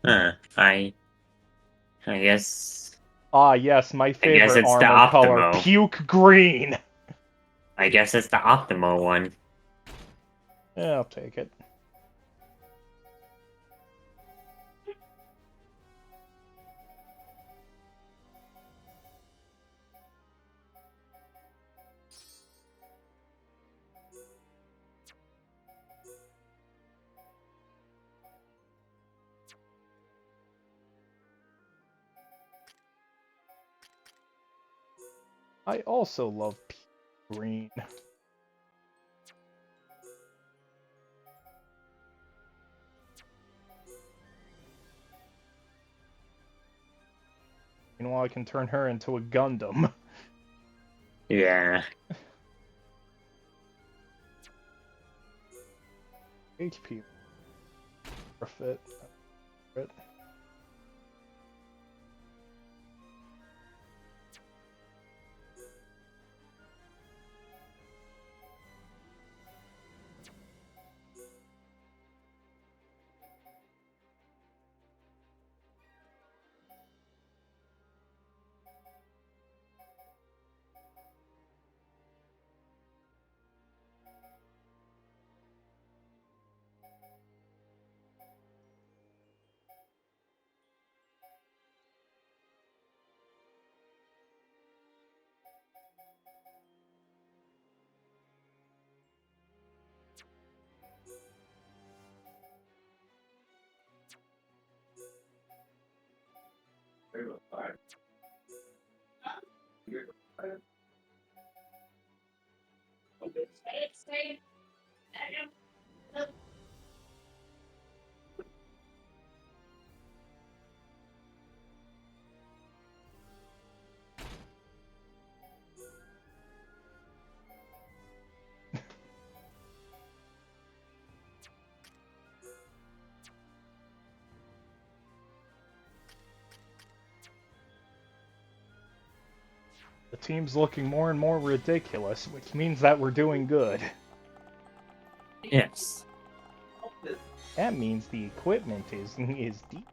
Huh. I guess. Ah, yes, my favorite it's the armor color, Optimo. puke green. I guess it's the optimal one. Yeah, I'll take it. I also love puke green. Meanwhile, I can turn her into a Gundam. Yeah. HP. Fit. The team's looking more and more ridiculous, which means that we're doing good. Yes. That means the equipment is deep.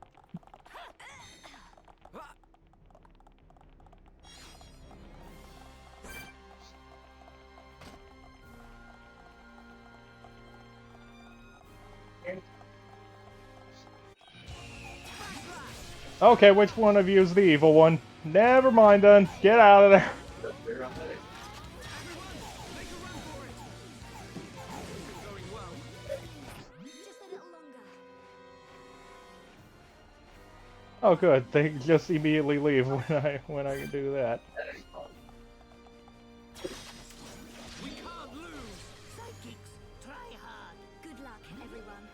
Okay, which one of you is the evil one? Never mind then. Get out of there. Just a little longer. Oh good, they just immediately leave when I do that. We can't lose. Sidekicks, try hard. Good luck, everyone.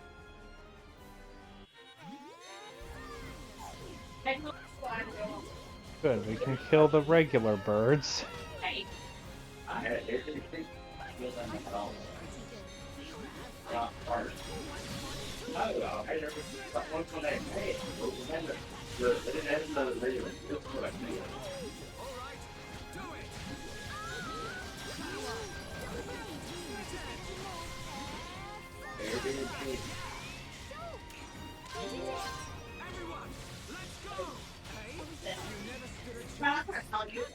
Good, we can kill the regular birds.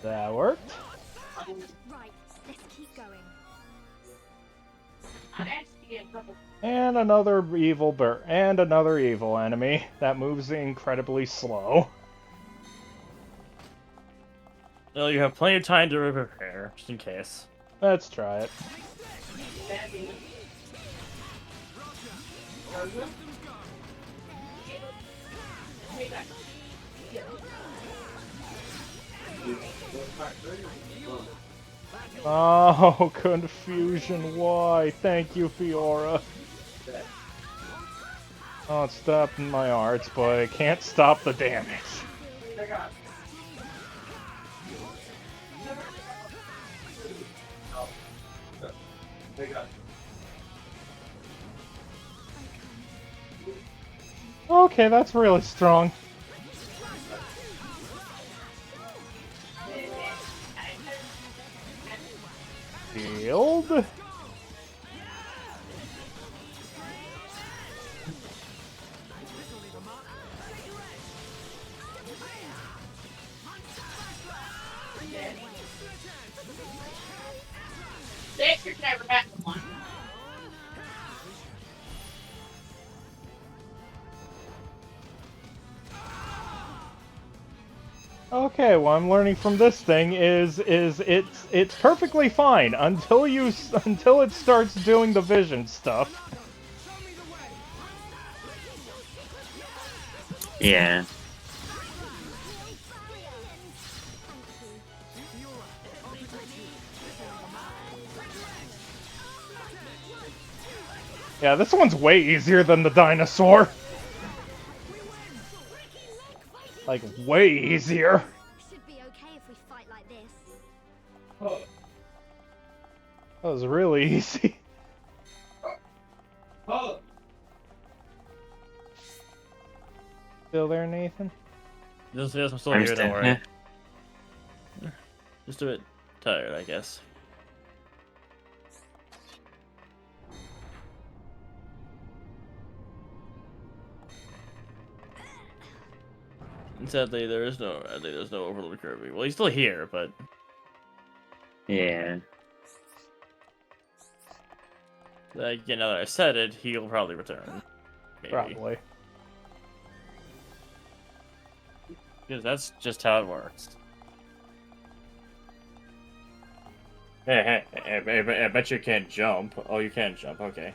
That worked. Right, let's keep going. And another evil bird, and another evil enemy that moves incredibly slow. Well, you have plenty of time to prepare, just in case. Let's try it. Oh, confusion, why? Thank you, Fiora. Oh, it's stopping my arts, but it can't stop the damage. Okay, that's really strong. Shield. Okay, what I'm learning from this thing is it's perfectly fine until it starts doing the vision stuff. Yeah. Yeah, this one's way easier than the dinosaur. Like, way easier. Should be okay if we fight like this. That was really easy. Still there, Nathan? Yes, I'm still I'm here, still don't worry. here. Just a bit tired, I guess. And sadly, there's no Overlord Kirby. Well, he's still here, but Yeah. again, now that I said it, he'll probably return. Maybe. Probably. Because that's just how it works. Hey, I bet you can't jump. Oh, you can jump, okay.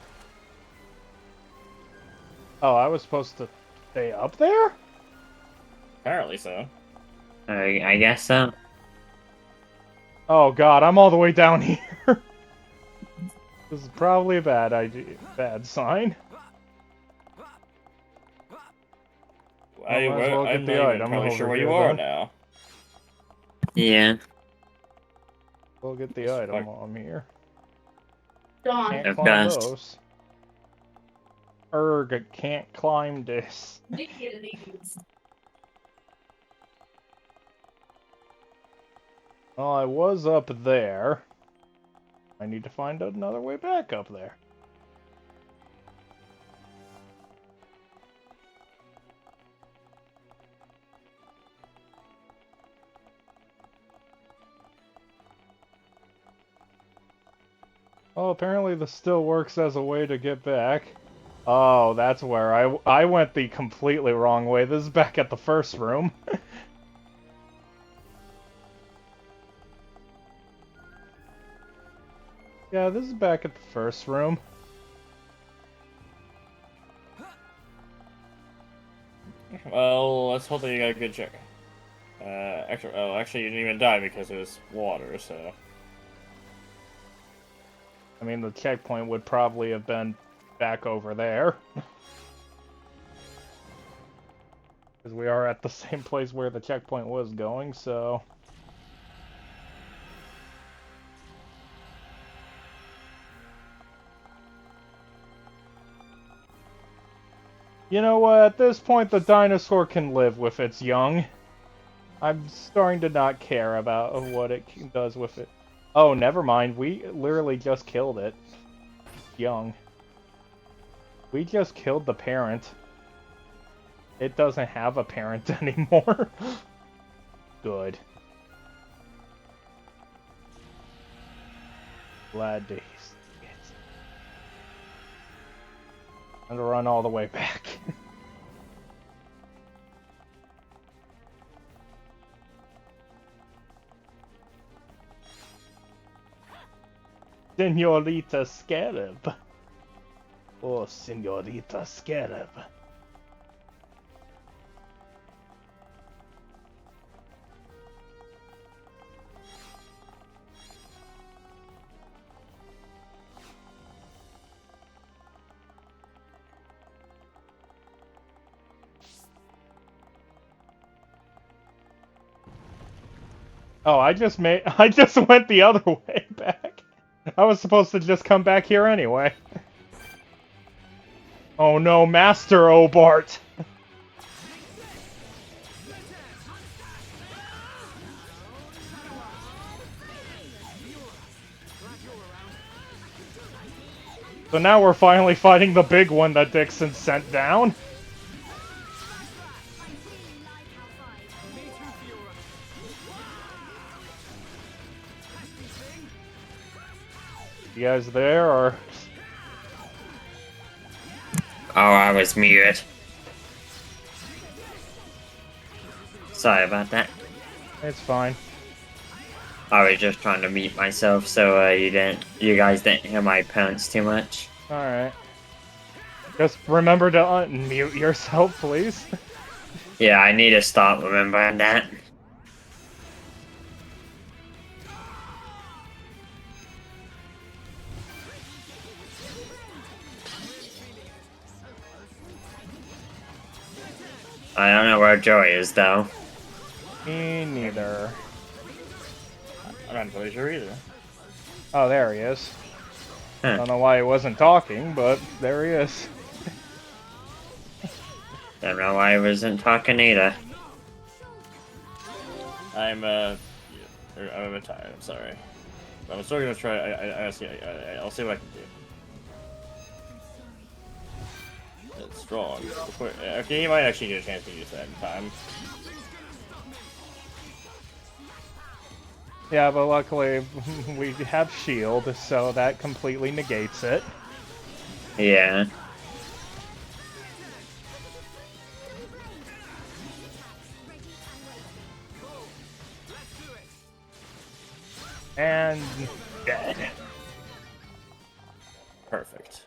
Oh, I was supposed to stay up there? Apparently so. I guess so. Oh god, I'm all the way down here. This is probably a bad idea, bad sign. I'm might as well get not the even item probably over sure where here, you are then. now. Yeah. We'll get the item while I'm here. Dawn. Can't Of climb dust. those. Erg, I can't climb this. Well, I was up there. I need to find another way back up there. Oh, apparently this still works as a way to get back. Oh, that's where I went the completely wrong way. This is back at the first room. Yeah, this is back at the first room. Well, let's hope that you got a good check. Actually, you didn't even die because it was water, so... I mean, the checkpoint would probably have been back over there. Because we are at the same place where the checkpoint was going, so... You know what, at this point the dinosaur can live with its young. I'm starting to not care about what it does with it. Oh, never mind, we literally just killed it. Young. We just killed the parent. It doesn't have a parent anymore. Good. Glad to see it. I'm gonna run all the way back. Senorita Scarab. Oh, Senorita Scarab. Oh, I just went the other way back. I was supposed to just come back here anyway. Oh no, Master Obart! So now we're finally fighting the big one that Dixon sent down. You guys there, or...? Oh, I was muted. Sorry about that. It's fine. I was just trying to mute myself so you guys didn't hear my opponents too much. Alright. Just remember to unmute yourself, please. Yeah, I need to start remembering that. I don't know where Joey is, though. Me neither. I'm not really sure either. Oh, there he is. Huh. Don't know why he wasn't talking, but there he is. Don't know why I wasn't talking either. I'm a tired. I'm sorry. But I'm still gonna try. I'll see what I can do. It's strong. Okay, you might actually get a chance to use that in time. Yeah, but luckily we have shield, so that completely negates it. Yeah. And dead. Perfect.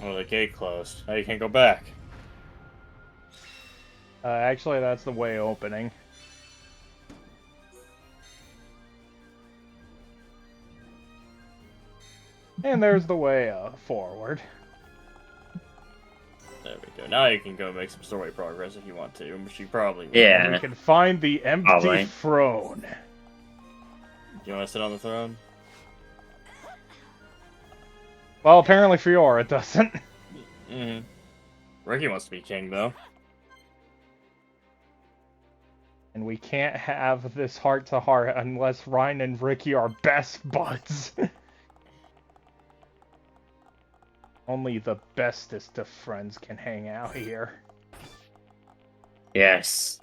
Oh, the gate closed. Now you can't go back. Actually, that's the way opening. And there's the way forward. There we go. Now you can go make some story progress if you want to, which you probably will. Yeah. We can find the empty Probably. throne. Do you want to sit on the throne? Well, apparently Fiora doesn't. Mm-hmm. Ricky wants to be king, though. And we can't have this heart-to-heart unless Ryan and Ricky are best buds. Only the bestest of friends can hang out here. Yes.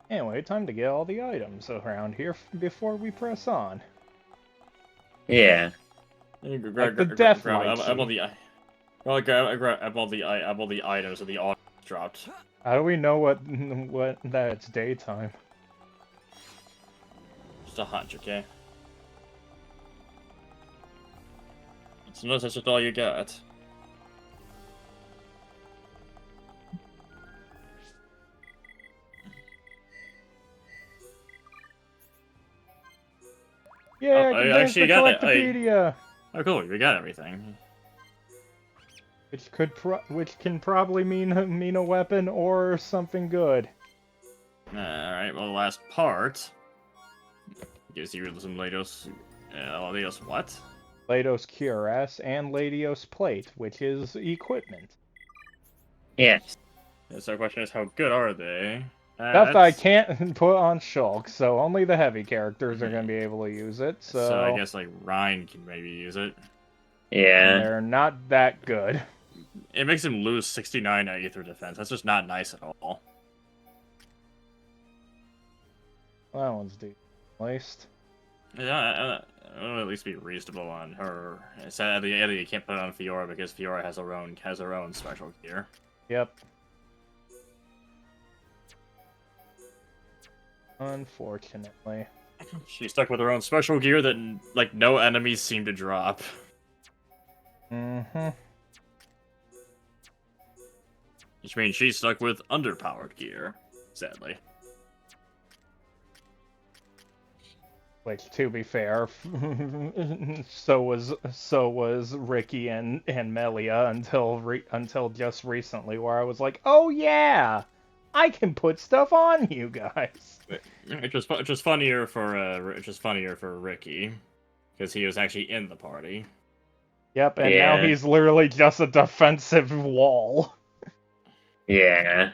Anyway, time to get all the items around here before we press on. Yeah. Like the death light I'm on the. Well, grab all the items that the auto dropped. How do we know what that it's daytime? Just a hunch, okay? That's just all you got. Yeah, I condense actually the got it. Collectopedia! Oh, cool, you got everything. Which can probably mean a weapon or something good. Alright, well, the last part gives you some Lados. Lados what? Lados Cuirass and Ladios Plate, which is equipment. Yes. So the question is, how good are they? Stuff that I can't put on Shulk, so only the heavy characters are going to be able to use it, So I guess, like, Ryan can maybe use it. Yeah. They're not that good. It makes him lose 69 at Aether Defense. That's just not nice at all. Well, that one's deep. At least. Yeah, it'll at least be reasonable on her. Sadly, you can't put it on Fiora because Fiora has her own special gear. Yep. Unfortunately. She's stuck with her own special gear that, like, no enemies seem to drop. Mm-hmm. Which means she's stuck with underpowered gear, sadly. Which, to be fair, so was Ricky and Melia until just recently, where I was like, oh yeah, I can put stuff on you guys. It's just funnier for Ricky, because he was actually in the party. Yep, and Yeah. now he's literally just a defensive wall. Yeah.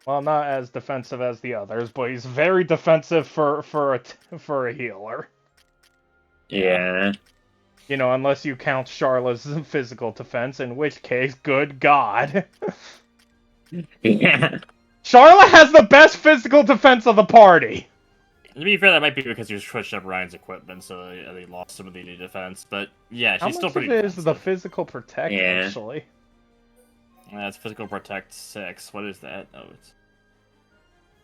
Well, not as defensive as the others, but he's very defensive for a healer. Yeah. You know, unless you count Charlotte's physical defense, in which case, good God. Yeah. Charlotte has the best physical defense of the party! To be fair, that might be because he switched up Ryan's equipment, so they lost some of the defense. But yeah, she's still pretty How much of it is the defensive. physical protect, Yeah. actually? That's physical protect 6. What is that? Oh, it's.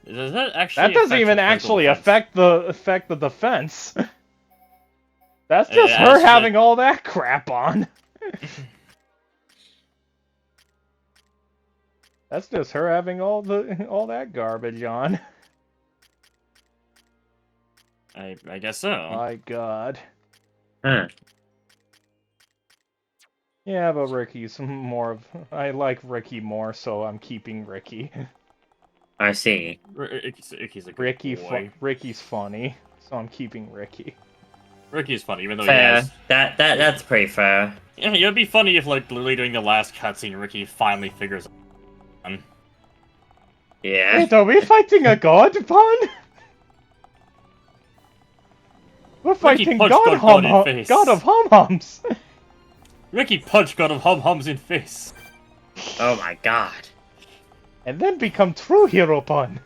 Does that actually? That doesn't affect even your physical actually defense? affect the defense. That's just Yeah, her it's having all that crap on. That's just her having all that garbage on. I guess so. My God. Huh. Yeah, but Ricky's more of... I like Ricky more, so I'm keeping Ricky. I see. Ricky's a good boy. Ricky's funny, so I'm keeping Ricky. Ricky's funny, even though he Fair. has. That's pretty fair. Yeah, it would be funny if, like, literally during the last cutscene, Ricky finally figures out. Yeah. Wait, are we fighting a god, Pun? We're fighting punched God God in face. God of Hum-Hums! Ricky punched God of Hum-Hums in face. Oh my god. And then become true hero Pun!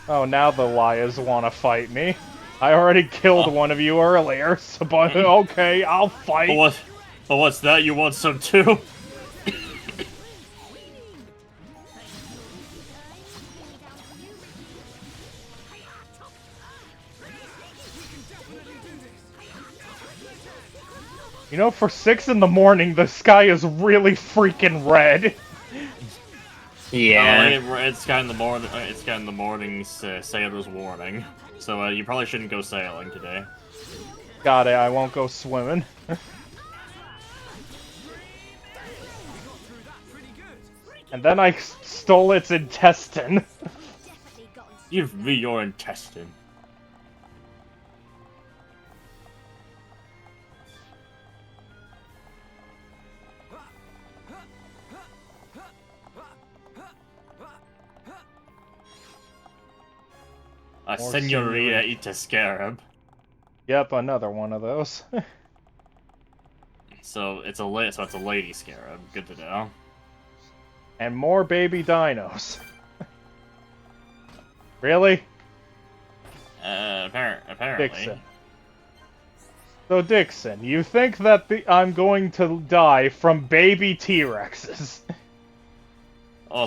Oh, now the liars wanna fight me. I already killed one of you earlier, so but okay, I'll fight. But what's that? You want some too? You know, for 6 in the morning, the sky is really freaking red. Yeah. It's got in the morning. It's got in the morning's sailor's warning. So you probably shouldn't go sailing today. Got it, I won't go swimming. And then I stole its intestine. Definitely gotten Give me your intestine. A More senorita senorita. eat a scarab. Yep, another one of those. So it's a lady scarab. Good to know. And more baby dinos. Really? Apparently. Dixon. So Dixon, you think that I'm going to die from baby T-Rexes? Oh,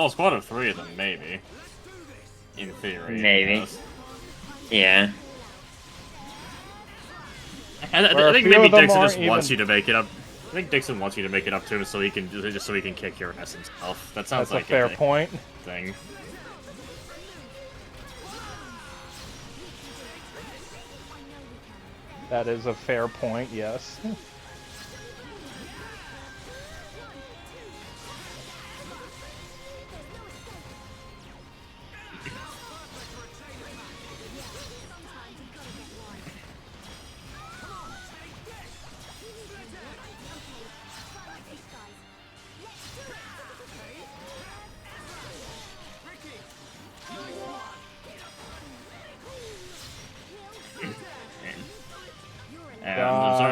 squad of 3 of them, maybe. In theory. Maybe. Yes. Yeah. I Where a think few maybe of them Dixon just aren't wants even- you to make it up. I think Dixon wants you to make it up to him so he can kick your ass himself. That sounds That's like a fair thing. point. Thing. That is a fair point, yes.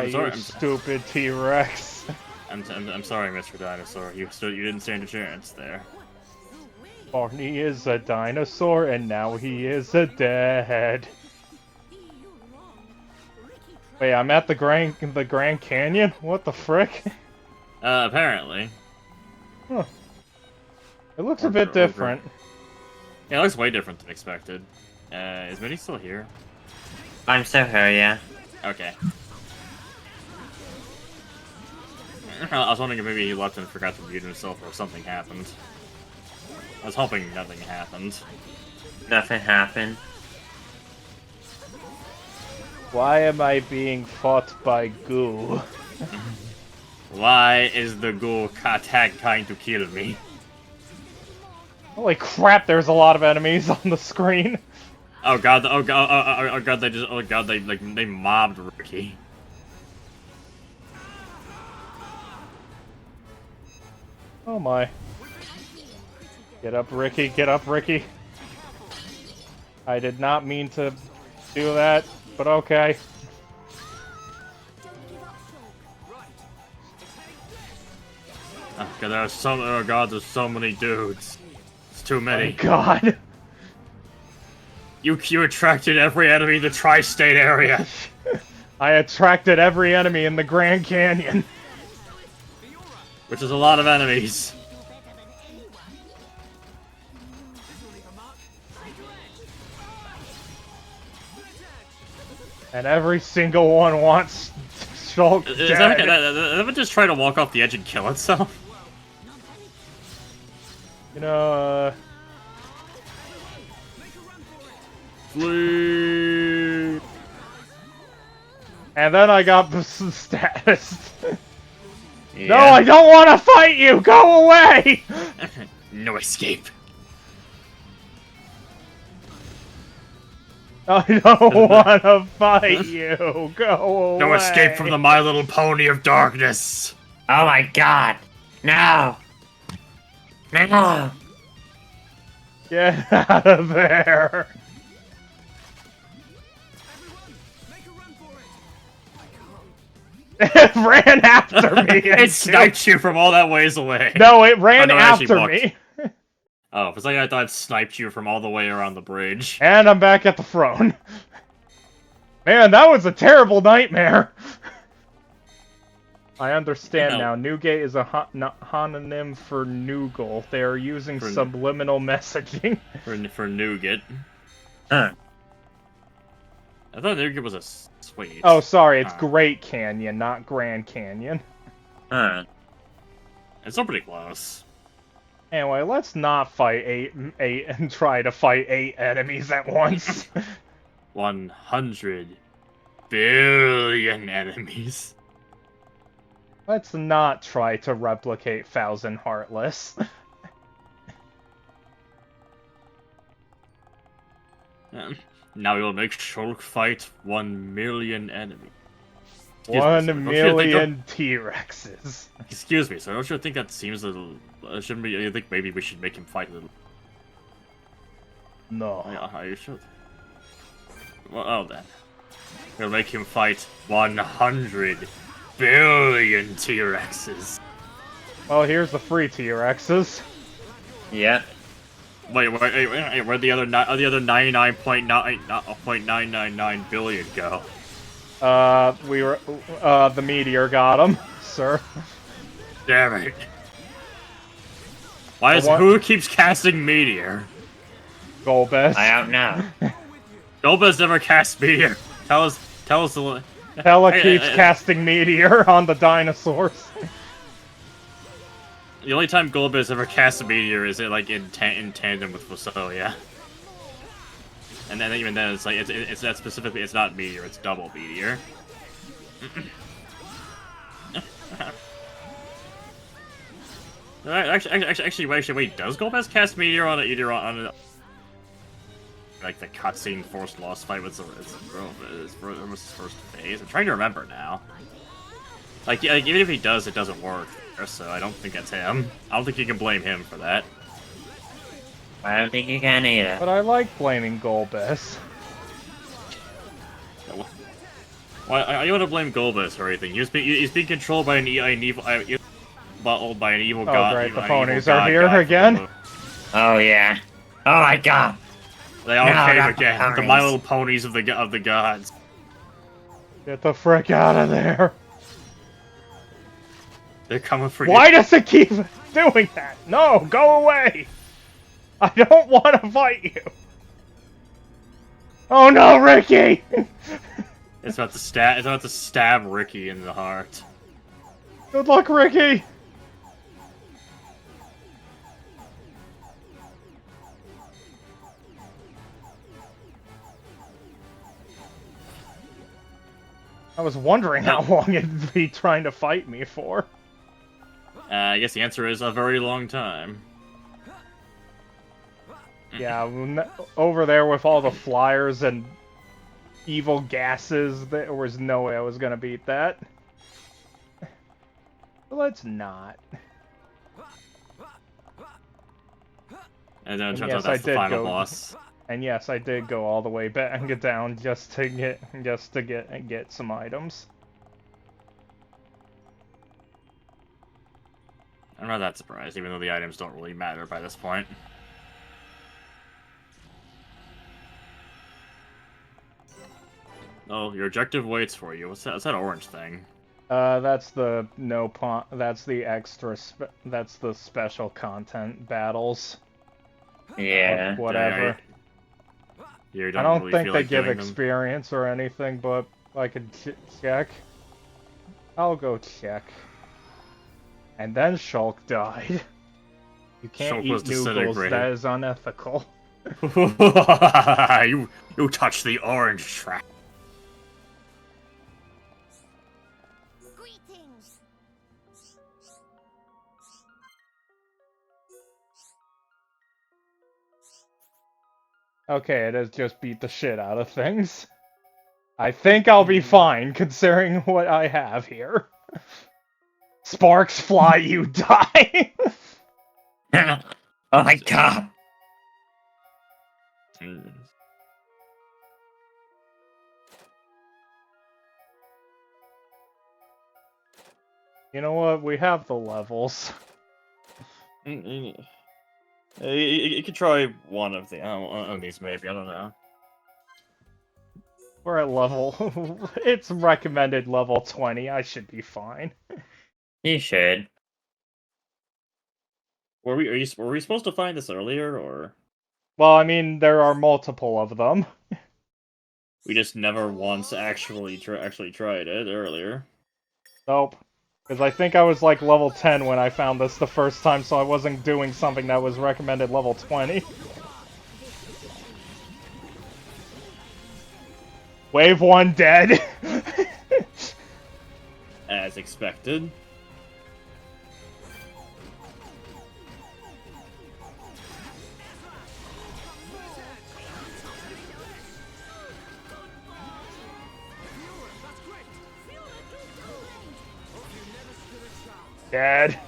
I'm You sorry. stupid T-Rex. I'm sorry, Mr. Dinosaur. You didn't stand a chance there. Barney is a dinosaur, and now he is a dead. Wait, I'm at the Grand Canyon? What the frick? Apparently. Huh. It looks a bit different. Yeah, it looks way different than expected. Is Minnie still here? I'm still here, yeah. Okay. I was wondering if maybe he left and forgot to mute himself or something happened. I was hoping nothing happened. Nothing happened. Why am I being fought by goo? Why is the ghoul attack trying to kill me? Holy crap, there's a lot of enemies on the screen. Oh god, they mobbed Ricky. Oh my. Get up, Ricky, get up, Ricky. I did not mean to do that, but okay. Oh god, there's so many dudes. It's too Oh many. god. You attracted every enemy in the tri-state area. I attracted every enemy in the Grand Canyon. Which is a lot of enemies. And every single one wants Shulk Is dead. that just try to walk off the edge and kill itself? You know, Flee! And then I got the status. Yeah. No, I don't want to fight you! Go away! No escape. I don't want to fight you! Go away! No escape from the My Little Pony of darkness. Oh my god! No! No! Get out of there! It ran after me! It sniped you from all that ways away. No, it ran Oh, no, it actually after walked. me! Oh, for a second I thought it sniped you from all the way around the bridge. And I'm back at the throne. Man, that was a terrible nightmare! I understand You know- now. Newgate is a homonym for Noogle. They are using For- subliminal messaging. For nougat. Huh. I thought nougat was a sweet. Oh, sorry, it's Huh. Great Canyon, not Grand Canyon. Huh. It's still pretty close. Anyway, let's not fight eight and try to fight 8 enemies at once. 100 billion enemies. Let's not try to replicate Thousand Heartless. Now you'll make Shulk fight 1 million enemies. 1,000,000 T-Rexes. Excuse me, sir. Don't you think that seems a little... shouldn't be... You think maybe we should make him fight a little... No. Are you sure? Well, oh then. We'll make him fight 100 billion T-Rexes. Well, here's the free T-Rexes. Yeah. Wait, where'd the other 99.999 billion go? The meteor got him, sir. Damn it. Who keeps casting meteor? Golbez. I don't know. Golbez never cast meteor. Tell us the... Hella keeps casting meteor on the dinosaurs. The only time Golbez ever casts a meteor is like in tandem with Fusoya. And then even then, it's like it's that specifically. It's not meteor. It's double meteor. Actually, wait. Does Golbez cast meteor on like the cutscene forced loss fight with his first phase? I'm trying to remember now. Like even if he does, it doesn't work. So I don't think that's him. I don't think you can blame him for that. I don't think you can either. But I like blaming Golbez. Why you want to blame Golbez or anything? He's being controlled by an evil, bottled by an evil god. Oh great, the ponies are here again. Oh yeah. Oh my god. They all came again. The My Little Ponies of the gods. Get the frick out of there. They're coming for you. Why does it keep doing that? No, go away! I don't want to fight you! Oh no, Ricky! It's about to stab Ricky in the heart. Good luck, Ricky! I was wondering how long it'd be trying to fight me for. I guess the answer is a very long time. Yeah, over there with all the flyers and evil gases, there was no way I was gonna beat that. But let's not. And then it turns out that's the final boss. And yes, I did go all the way back and get down just to get some items. I'm not that surprised, even though the items don't really matter by this point. Oh, your objective waits for you. What's that orange thing? That's the that's the extra. That's the special content battles. Yeah. Whatever. You I don't don't really think feel they like give doing them. experience or anything, but I could check. I'll go check. And then Shulk died. You can't Shulk was eat noodles. disintegrated. That is unethical. you touched the orange track. Greetings. Okay, it has just beat the shit out of things. I think I'll be fine, considering what I have here. Sparks fly, you die! Oh my god. You know what? We have the levels. You could try one of these, maybe. I don't know. We're at level... it's recommended level 20. I should be fine. You should. Were we supposed to find this earlier, or Well, I mean, there are multiple of them. we just never once actually tried it earlier? Nope. Because I think I was like level 10 when I found this the first time, so I wasn't doing something that was recommended level 20. Wave 1 dead. As expected. Dead.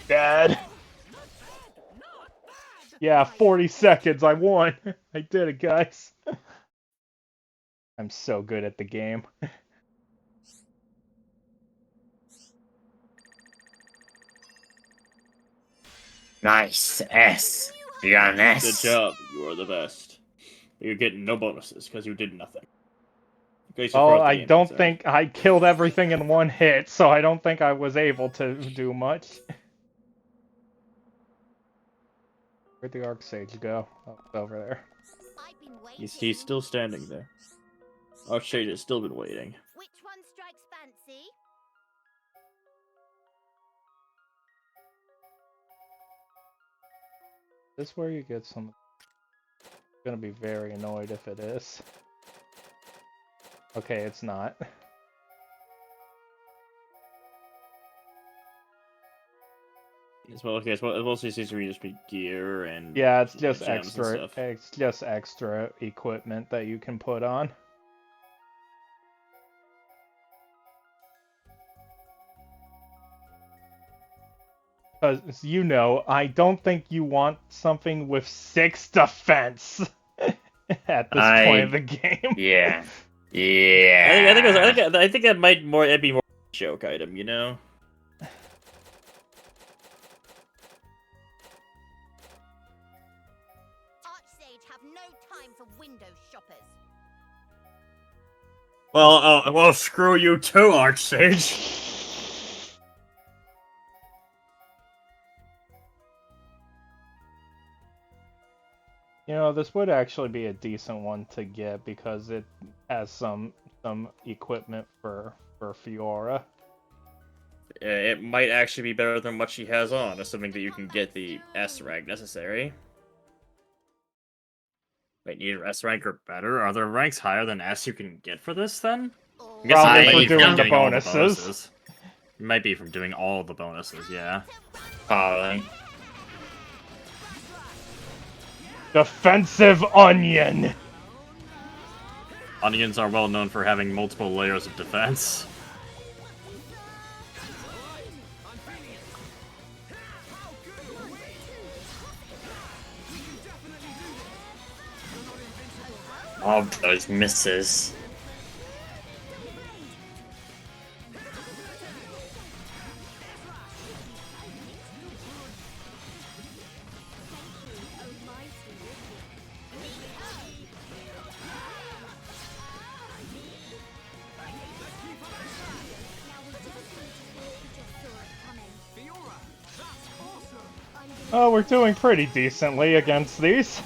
Dead. Yeah, 40 seconds. I won. I did it, guys. I'm so good at the game. Nice. S. You got an S. Good job. You are the best. You're getting no bonuses because you did nothing. In case you're Oh, far as the I game's don't concerned. think I killed everything in one hit, so I don't think I was able to do much. Where'd the Archsage go? Oh, it's over there. I've been waiting. He's still standing there. Archsage has still been waiting. Which one strikes fancy? This is where you get some. I'm gonna be very annoyed if it is. Okay, it's not. As well, okay, so it mostly seems to be just be gear and Yeah, it's just gems and extra. stuff. It's just extra equipment that you can put on. Because, you know, I don't think you want something with 6 defense at this point of the game. Yeah. Yeah. I think that might it'd be more a joke item, you know? Archsage have no time for window shoppers. Well, screw you too, Archsage. You know, this would actually be a decent one to get because it has some equipment for Fiora. It might actually be better than what she has on, assuming that you can get the S rank necessary. Wait, need an S rank or better? Are there ranks higher than S you can get for this, then? I guess Probably it might for be from doing the getting all bonuses. It might be from doing all the bonuses, yeah. Probably. Defensive Onion! Onions are well known for having multiple layers of defense. All of those misses. Oh, we're doing pretty decently against these.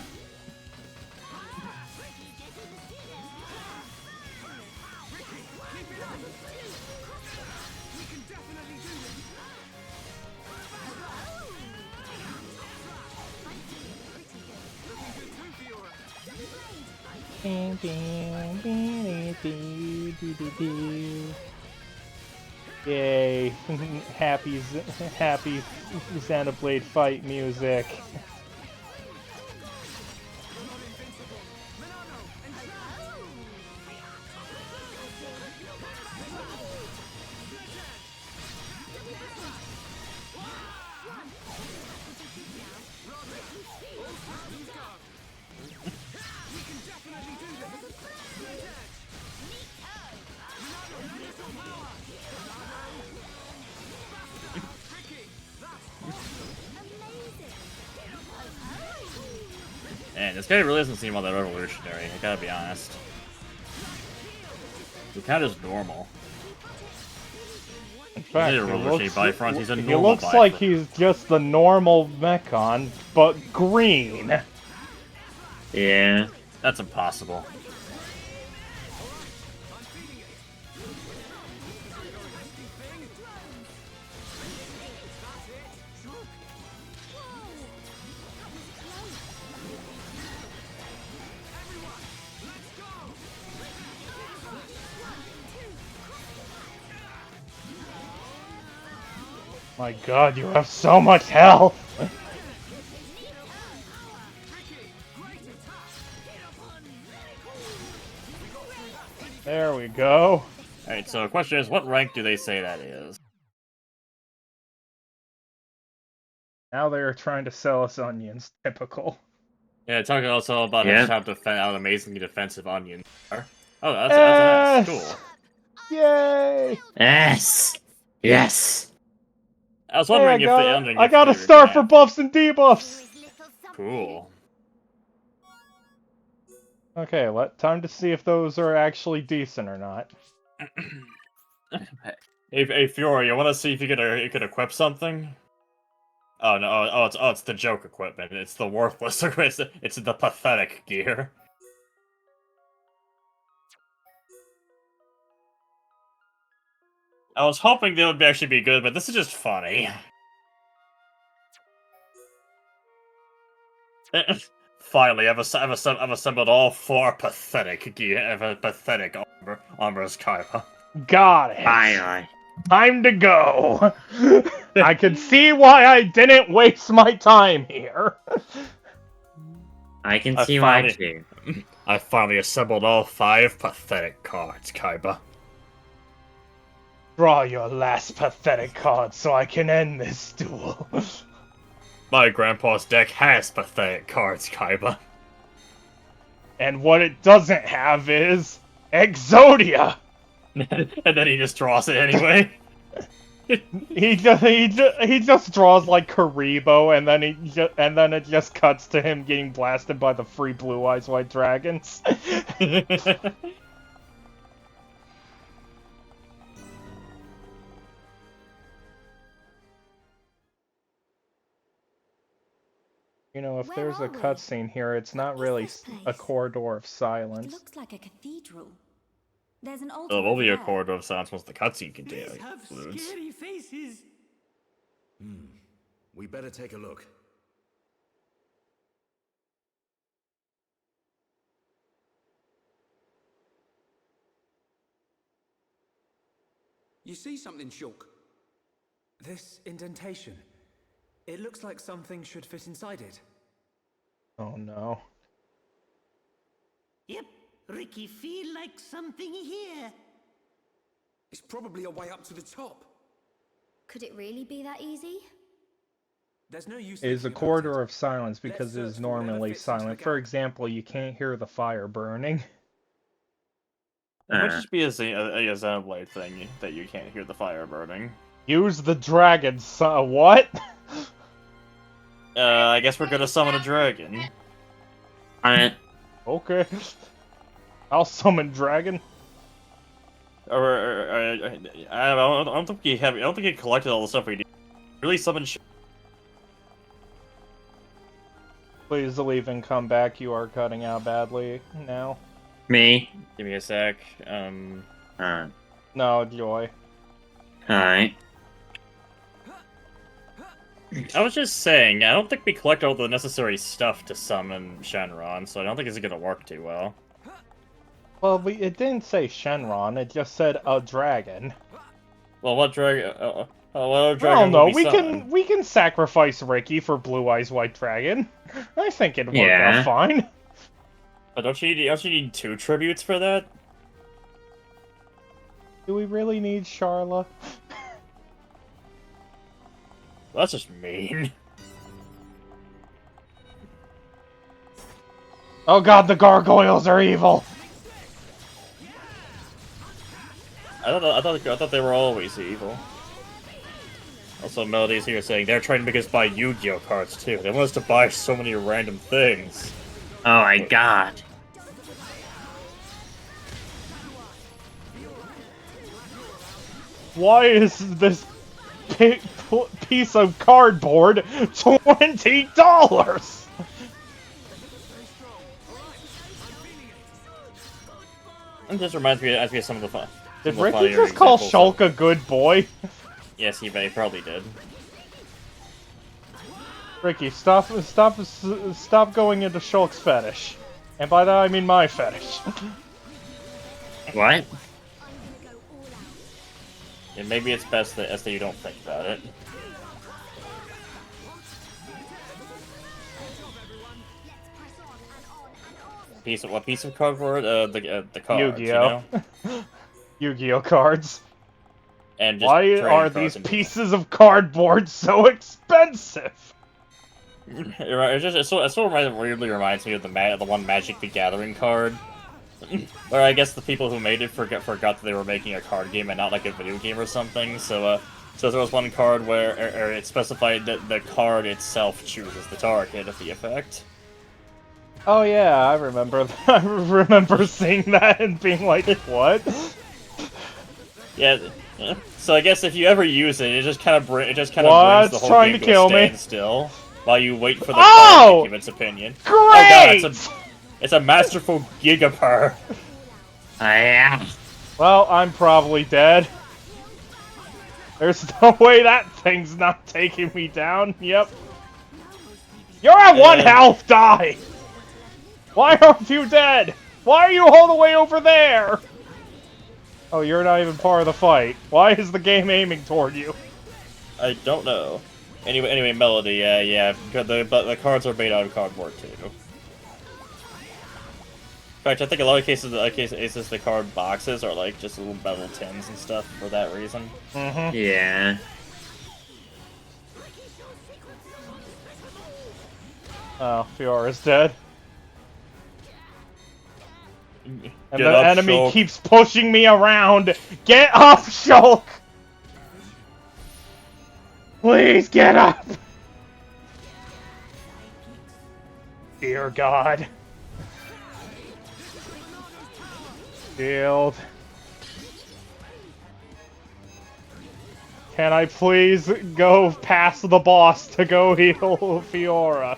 Yay! happy Xenoblade fight music. Man, this guy really doesn't seem all that revolutionary, I gotta be honest. He's kind of just normal. In fact, He's a revolutionary Bifront, he's a he normal looks like Bifront. he's just the normal Mechon, but green. Yeah. That's impossible. My god, you have so much health! we go. Alright, so the question is, what rank do they say that is? Now they're trying to sell us onions. Typical. Yeah, talking also about Yeah. how amazingly defensive onions are. Oh, that's an S. Cool. Yay! Yes! Yes! I was Hey, wondering if I got a star for buffs and debuffs! Cool. Okay, time to see if those are actually decent or not. Hey, Fiora, you want to see if you could equip something? Oh no! It's the joke equipment. It's the worthless. It's the pathetic gear. I was hoping they would actually be good, but this is just funny. Finally, I've assembled all 4 pathetic gear, pathetic armors, Kaiba. Got it! Finally. Time to go! I can see why I didn't waste my time here. I can I see why finally- too. I finally assembled all 5 pathetic cards, Kaiba. Draw your last pathetic card so I can end this duel. My grandpa's deck has pathetic cards, Kaiba. And what it doesn't have is Exodia! And then he just draws it anyway. He just draws like Karibo, and then it just cuts to him getting blasted by the free Blue Eyes White Dragons. You know, if Where there's a are we? cutscene here, it's not What is really this a place? corridor of It silence. looks like a cathedral. There's an altar. Well, will over be a there. corridor of silence once the cutscene These have concludes. scary faces. We better take a look. You see something, Shulk? This indentation. It looks like something should fit inside it. Oh no. Yep, Ricky, feel like something here. It's probably a way up to the top. Could it really be that easy? There's no use. It is a thinking about corridor it. of silence because it Let's is search for whatever normally fits into the silent. gap. For example, you can't hear the fire burning. It might just be a Xenoblade thing that you can't hear the fire burning. Use the dragon, what? I guess we're gonna summon a dragon. Alright. Okay. I'll summon dragon. I don't think you have. I don't think you collected all the stuff we need. Really summon. Please leave and come back. You are cutting out badly now. Me? Give me a sec. Alright. No, Joy. Alright. I was just saying, I don't think we collect all the necessary stuff to summon Shenron, so I don't think it's gonna work too well. Well, it didn't say Shenron. It just said a dragon. Well, what dragon? What I dragon? don't know. will summon? We can sacrifice Ricky for Blue Eyes White Dragon. I think it'd work Yeah. out fine. But don't you need 2 tributes for that? Do we really need Charla? That's just mean. Oh god, the gargoyles are evil! I thought they were always evil. Also, Melody's here saying they're trying to make us buy Yu-Gi-Oh cards too. They want us to buy so many random things. Oh my god. Why is this piece of cardboard $20? And this reminds me of some of the fun. Did Ricky just call Shulk a good boy? Yes, he probably did. Ricky, stop going into Shulk's fetish. And by that I mean my fetish. What? Yeah, maybe it's best that you don't think about it. What piece of cardboard? The cards, you Yu-Gi-Oh. know? Yu-Gi-Oh cards. And just Why trading are cards these into pieces of cardboard so expensive? it sort of weirdly reminds me of the one Magic the Gathering card. Where I guess the people who made it forgot that they were making a card game and not like a video game or something. So there was one card where it specified that the card itself chooses the target of the effect. Oh yeah, I remember. I remember seeing that and being like, "What?" Yeah. So I guess if you ever use it, it just kind of brings the What's whole trying game to to a kill me? standstill while you wait for the card Oh! to give its opinion. Great! Oh god, it's a masterful gigapurr. I am. Well, I'm probably dead. There's no way that thing's not taking me down. Yep. You're at 1 health, die! Why aren't you dead? Why are you all the way over there? Oh, you're not even part of the fight. Why is the game aiming toward you? I don't know. Anyway, Melody, yeah, but the cards are made out of cardboard too. In fact, I think a lot of cases, the card boxes are like just little metal tins and stuff for that reason. Mm-hmm. Yeah. Oh, Fiora's dead. And Get the up, enemy Shulk. keeps pushing me around. Get up, Shulk! Please get up! Dear God. Shield. Can I please go past the boss to go heal Fiora?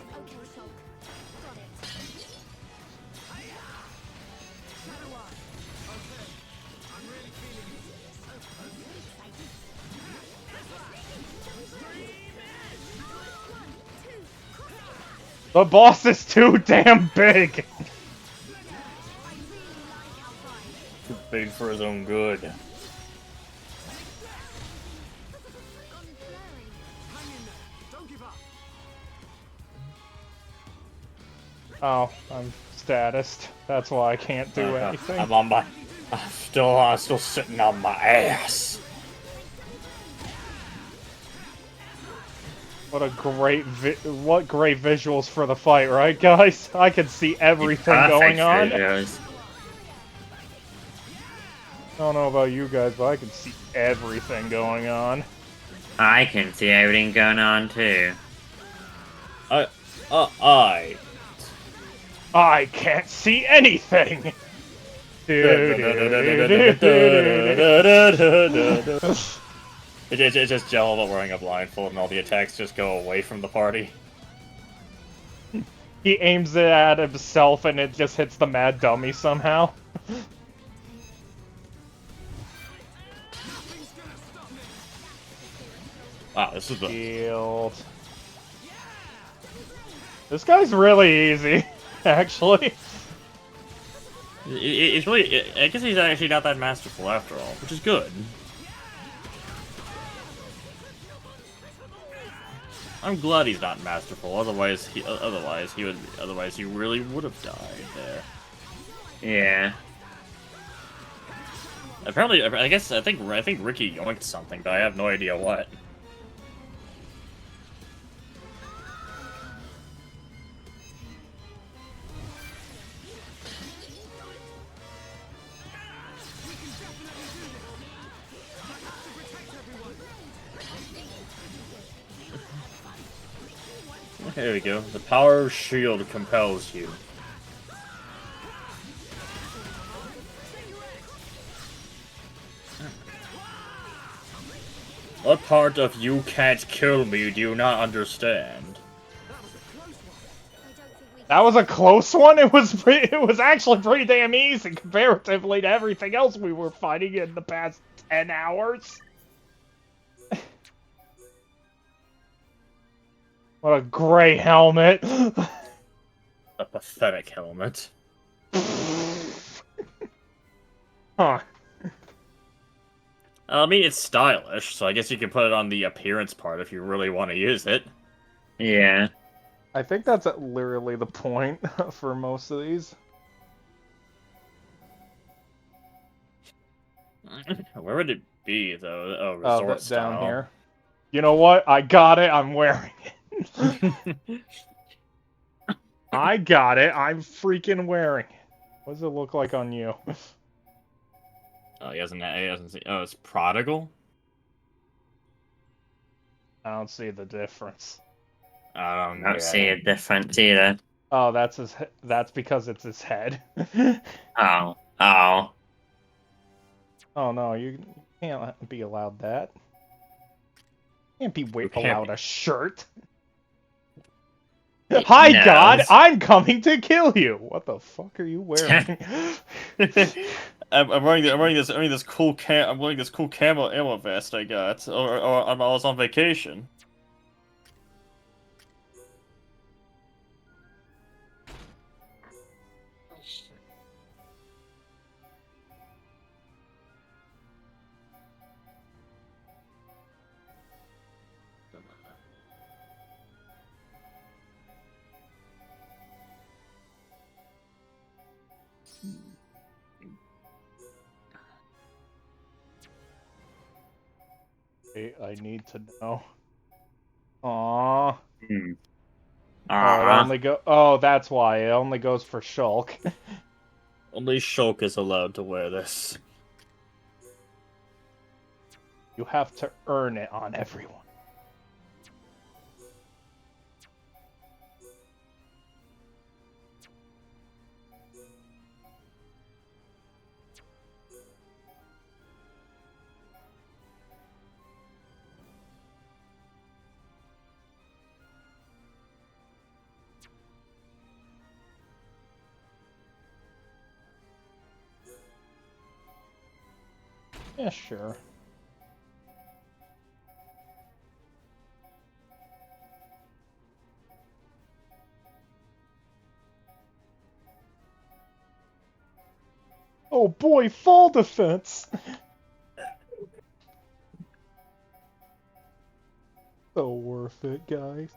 The boss is too damn big! Too big for his own good. Oh, I'm statused. That's why I can't do anything. I'm still sitting on my ass. What great visuals for the fight, right, guys? I can see everything going on. Videos. I don't know about you guys, but I can see everything going on. I can see everything going on too. I can't see anything! It's just Jello wearing a blindfold and all the attacks just go away from the party. He aims it at himself and it just hits the mad dummy somehow. Wow, this is the... Shield. This guy's really easy, actually. It's really... I guess he's actually not that masterful after all, which is good. I'm glad he's not masterful. Otherwise, he really would have died there. Yeah. Apparently, I think Ricky yoinked something, but I have no idea what. There we go. The power of shield compels you. What part of you can't kill me do you not understand? That was a close one. It was actually pretty damn easy comparatively to everything else we were fighting in the past 10 hours. What a great helmet. A pathetic helmet. Huh. I mean, it's stylish, so I guess you can put it on the appearance part if you really want to use it. Yeah. I think that's literally the point for most of these. Where would it be though? Oh, Oh, resort style. down here. You know what? I got it. I'm wearing it. I got it. I'm freaking wearing it. What does it look like on you? Oh, he hasn't seen. Oh, it's prodigal. I don't see the difference. I I don't see a difference either. Oh, that's his. That's because it's his head. Oh. Oh. Oh no, you can't be allowed that. You can't be allowed a shirt. Hi, No. God! I'm coming to kill you. What the fuck are you wearing? I'm wearing this cool camo ammo vest I got, or I was on vacation. I need to know. Aww. Hmm. Oh, it only go. Oh, that's why it only goes for Shulk. Only Shulk is allowed to wear this. You have to earn it on everyone. Yeah, sure. Oh boy, fall defense! So worth it, guys.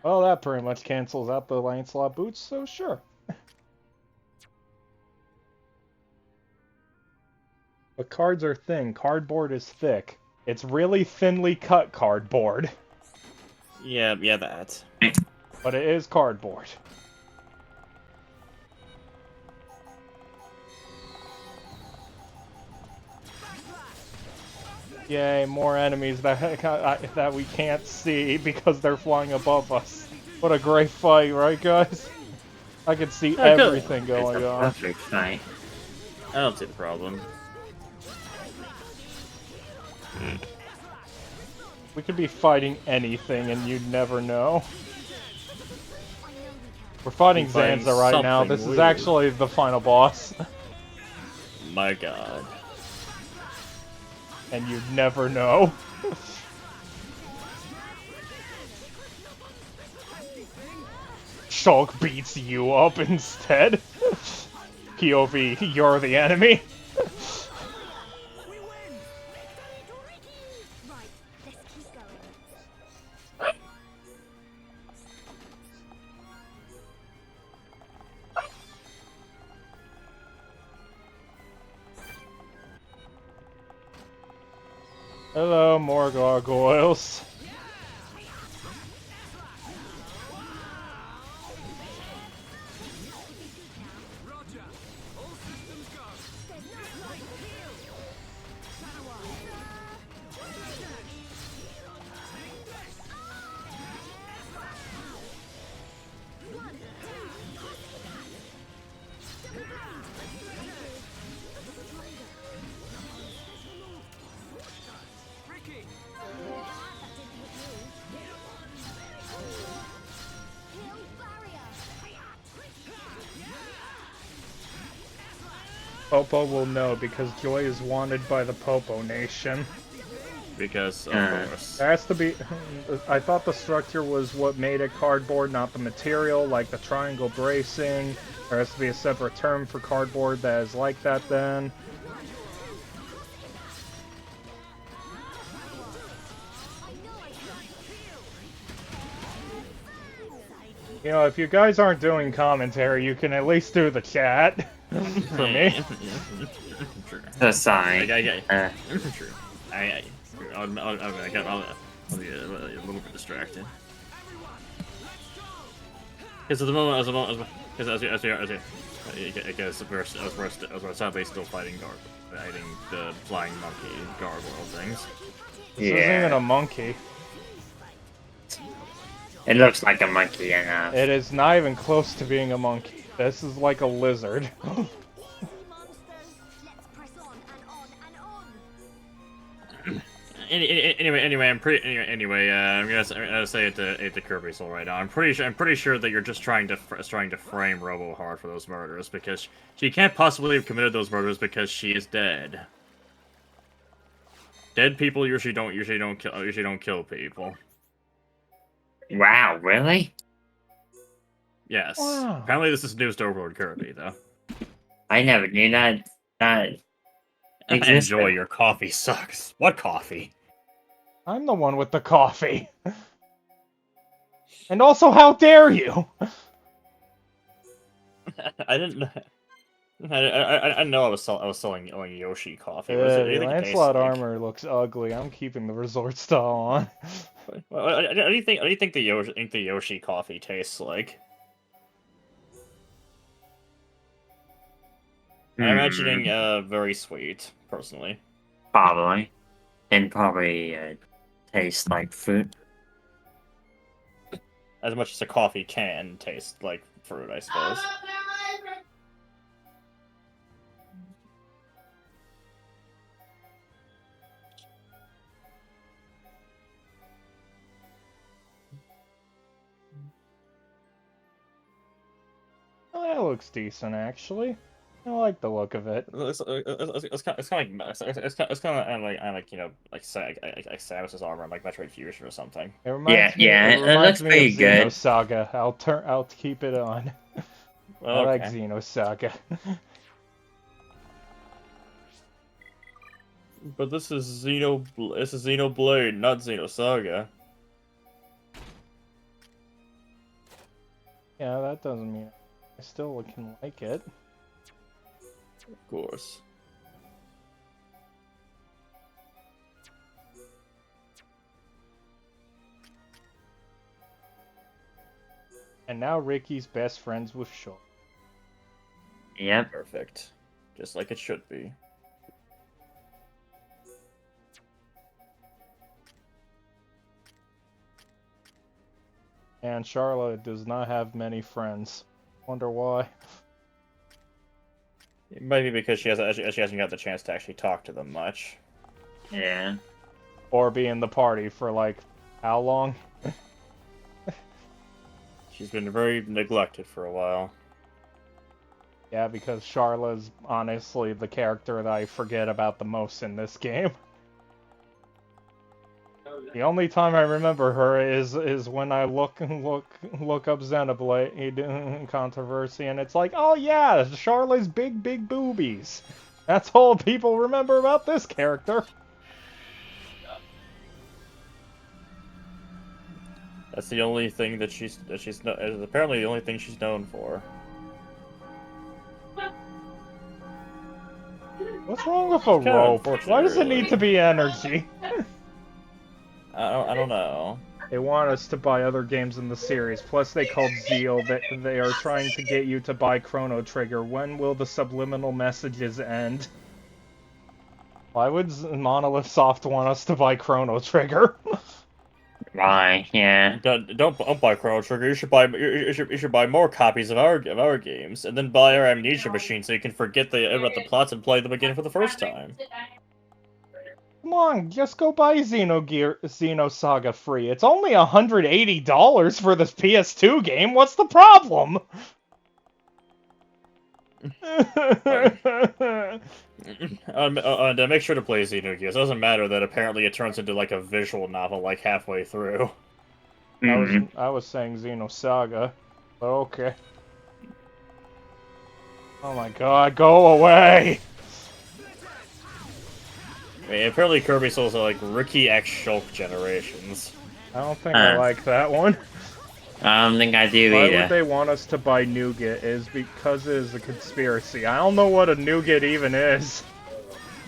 Well, that pretty much cancels out the Lancelot boots, so sure. But cards are thin, cardboard is thick. It's really thinly cut cardboard. Yeah, that. But it is cardboard. Yay, more enemies that we can't see because they're flying above us. What a great fight, right guys? I can see everything going on. Perfect fight. I don't see the problem. We could be fighting anything and you'd never know. We're fighting Zanza right now. This is actually the final boss. My God. And you'd never know. Shulk beats you up instead. POV, you're the enemy. Hello, more gargoyles. Popo will know because Joy is wanted by the Popo Nation. Because, of course. There has to be... I thought the structure was what made it cardboard, not the material, like the triangle bracing. There has to be a separate term for cardboard that is like that then. You know, if you guys aren't doing commentary, you can at least do the chat. For me. So sorry. True. I'll be a little bit distracted. Because at the moment, because I guess we're sadly still fighting the flying monkey gargoyle things. This isn't even a monkey. It looks like a monkey enough. It is not even close to being a monkey. This is like a lizard. Monsters, let's press on and on. Anyway, I'm gonna say it to Kirby Soul right now. I'm pretty sure that you're just trying to frame Robo hard for those murders because she can't possibly have committed those murders because she is dead. Dead people usually don't kill people. Wow, really? Yes. Wow. Apparently, this is news to Overlord Kirby, though. I never knew that existed. Enjoy, your coffee sucks. What coffee? I'm the one with the coffee. And also, how dare you? I didn't. I know I was selling Yoshi coffee. Lancelot armor looks ugly. I'm keeping the resort style on. What do you think the Yoshi coffee tastes like? I'm imagining very sweet, personally. Probably. And probably taste like fruit. As much as a coffee can taste like fruit, I suppose. Oh, that looks decent, actually. I like the look of it. It's kind of like you know like Samus's armor, like Metroid Fusion or something. It reminds me, it reminds looks me pretty of good. Xenosaga. I'll keep it on. I like Okay. Xenosaga. But this is Xenoblade, not Xenosaga. Yeah, that doesn't mean I still can like it. Of course. And now Ricky's best friends with Shaw. Yep. Perfect. Just like it should be. And Charlotte does not have many friends. Wonder why. It might be because she hasn't got the chance to actually talk to them much. Yeah. Or be in the party for like, how long? She's been very neglected for a while. Yeah, because Charla's honestly the character that I forget about the most in this game. The only time I remember her is when I look up Xenoblade controversy, and it's like, oh yeah, Charlotte's big boobies. That's all people remember about this character. That's the only thing that she's apparently the only thing she's known for. What's wrong with a Kinda rope? unfortunate, Why does it really. need to be energy? I don't know. They want us to buy other games in the series. Plus, they called Zeal that they are trying to get you to buy Chrono Trigger. When will the subliminal messages end? Why would Monolith Soft want us to buy Chrono Trigger? Right, yeah. Don't buy Chrono Trigger. You should buy more copies of our games, and then buy our Amnesia machine so you can forget about the plots and play them again for the first time. Come on, just go buy Xenosaga free. It's only $180 for this PS2 game. What's the problem? And make sure to play Xenogears. It doesn't matter that apparently it turns into like a visual novel like halfway through. I was saying Xenosaga, but okay. Oh my god, go away! I mean, apparently Kirby Souls are like Ricky X Shulk generations. I don't think I like that one. I don't think I do Why either. would they want us to buy nougat? Is because it is a conspiracy. I don't know what a nougat even is.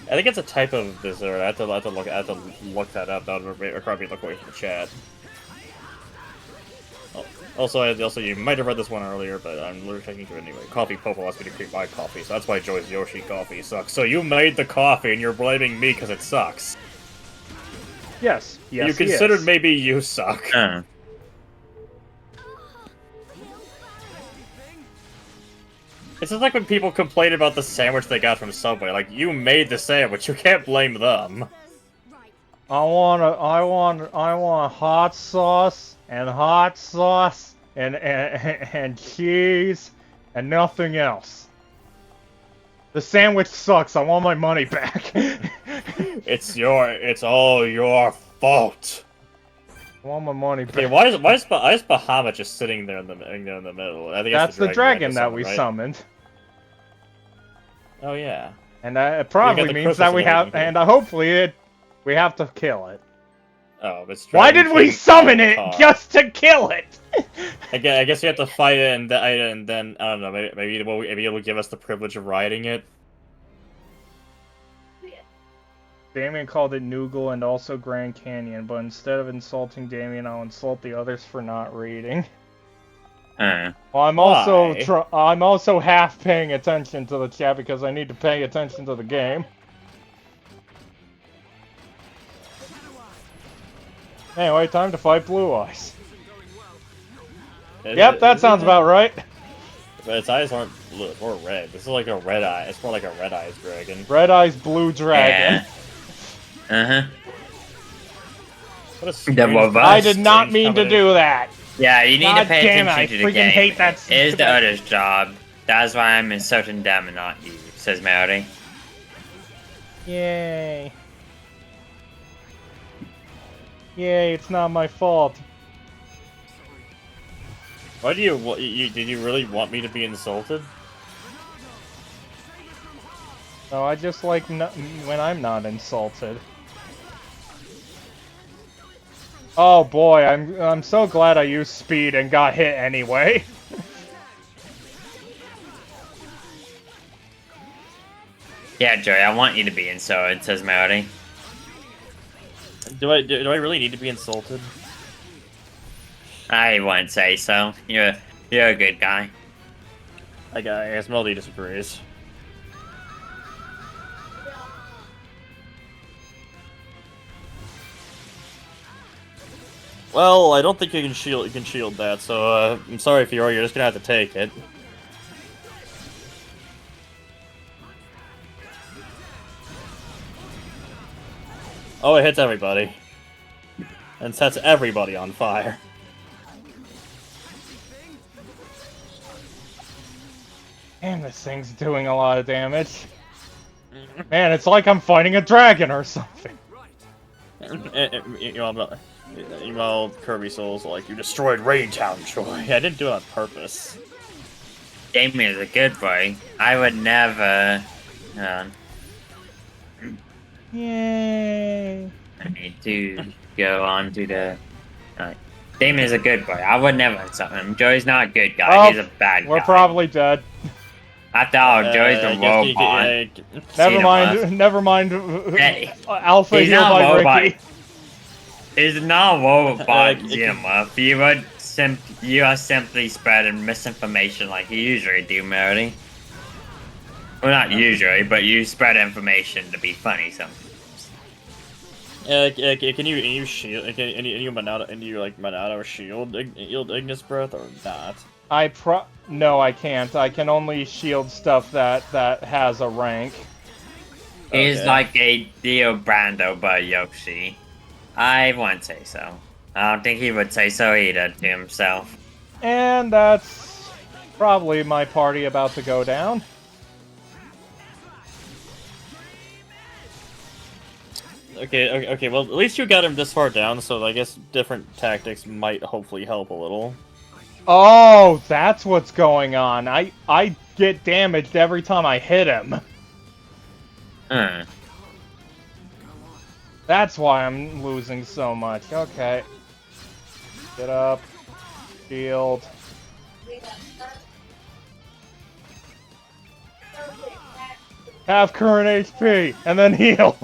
I think it's a type of dessert. I have to look that up. That would probably look away from the chat. Also, you might have read this one earlier, but I'm literally checking through it anyway. Coffee Popo wants me to create my coffee, so that's why Joy's Yoshi coffee sucks. So you made the coffee, and you're blaming me because it sucks. Yes. Yes. You considered maybe you suck. It's just like when people complain about the sandwich they got from Subway. Like, you made the sandwich, you can't blame them. I want hot sauce and cheese and nothing else. The sandwich sucks. I want my money back. It's all your fault. I want my money back. Okay, why is Bahamut just sitting there in the middle? I think That's the dragon that summoned, we right? summoned. Oh yeah. And it probably means that we have, and hopefully we have to kill it. Oh, it's Why did we summon it just to kill it? I guess you have to fight it, and then I don't know. Maybe it'll give us the privilege of riding it. Damien called it Noogle and also Grand Canyon, but instead of insulting Damien, I'll insult the others for not reading. Well, I'm also half paying attention to the chat because I need to pay attention to the game. Anyway, time to fight Blue Eyes. Yep, that sounds about right. But its eyes aren't blue, it's more red. This is like a red eye. It's more like a red eyes dragon. Red Eyes Blue Dragon. Yeah. What a strange, I did not mean to do that. Yeah, you need God to pay damn it, attention to I the freaking game. hate that It is the stupid- other's job. That's why I'm insulting them and not you, says Melody. Yay. Yay, it's not my fault. Why do did you really want me to be insulted? No, I just like when I'm not insulted. Oh boy, I'm so glad I used speed and got hit anyway. Yeah, Joey, I want you to be insulted, says Melody. Do I really need to be insulted? I wouldn't say so. You're a good guy. I guess Melody disagrees. Well, I don't think you can shield that, so I'm sorry, Fiora, you're just gonna have to take it. Oh, it hits everybody. And sets everybody on fire. Damn, this thing's doing a lot of damage. Man, it's like I'm fighting a dragon or something. You know, Kirby Soul's like, you destroyed Rain Town, Troy. I didn't do it on purpose. Damien's a good boy. I would never... Yay. I need to go on to the... Damien's a good boy. I would never insult him. Joey's not a good guy. Oh, He's a bad guy. We're probably dead. After all, Joey's a robot. Never mind. Hey, Alpha he's healed not a by robot. Ricky. He's not a robot, Xenomorph. You are simply spreading misinformation like you usually do, Melody. Well, not usually, but you spread information to be funny sometimes. Can you shield? Can you Monado shield Ignis Breath or not? No, I can't. I can only shield stuff that has a rank. He's like a Dio Brando by Yoshi. I wouldn't say so. I don't think he would say so either to himself. And that's probably my party about to go down. Okay, well, at least you got him this far down, so I guess different tactics might hopefully help a little. Oh, that's what's going on. I get damaged every time I hit him. That's why I'm losing so much. Okay. Get up. Shield. Have current HP, and then heal.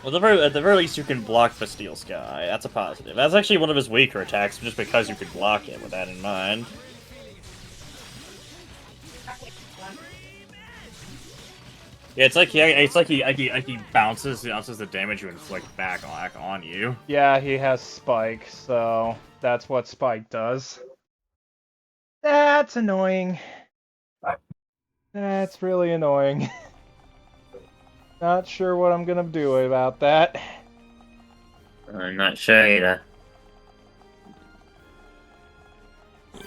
Well, at the very least, you can block the Steel Sky. That's a positive. That's actually one of his weaker attacks, just because you can block it with that in mind. Yeah, it's like he bounces the damage you inflict back on you. Yeah, he has Spike, so that's what Spike does. That's annoying. That's really annoying. Not sure what I'm gonna do about that. I'm not sure either.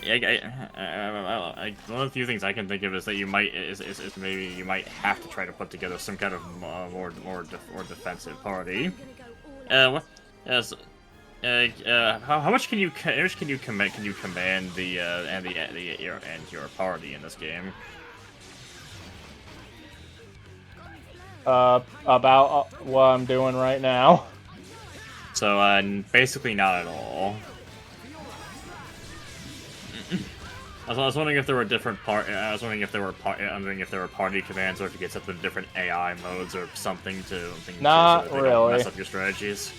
One of the few things I can think of is that you might maybe you might have to try to put together some kind of more defensive party. What? How much can you command your party in this game? About what I'm doing right now. So basically not at all. I was wondering if there were I was wondering if there were party commands, or if you get something different AI modes or something to Not so that they really. don't mess up your strategies.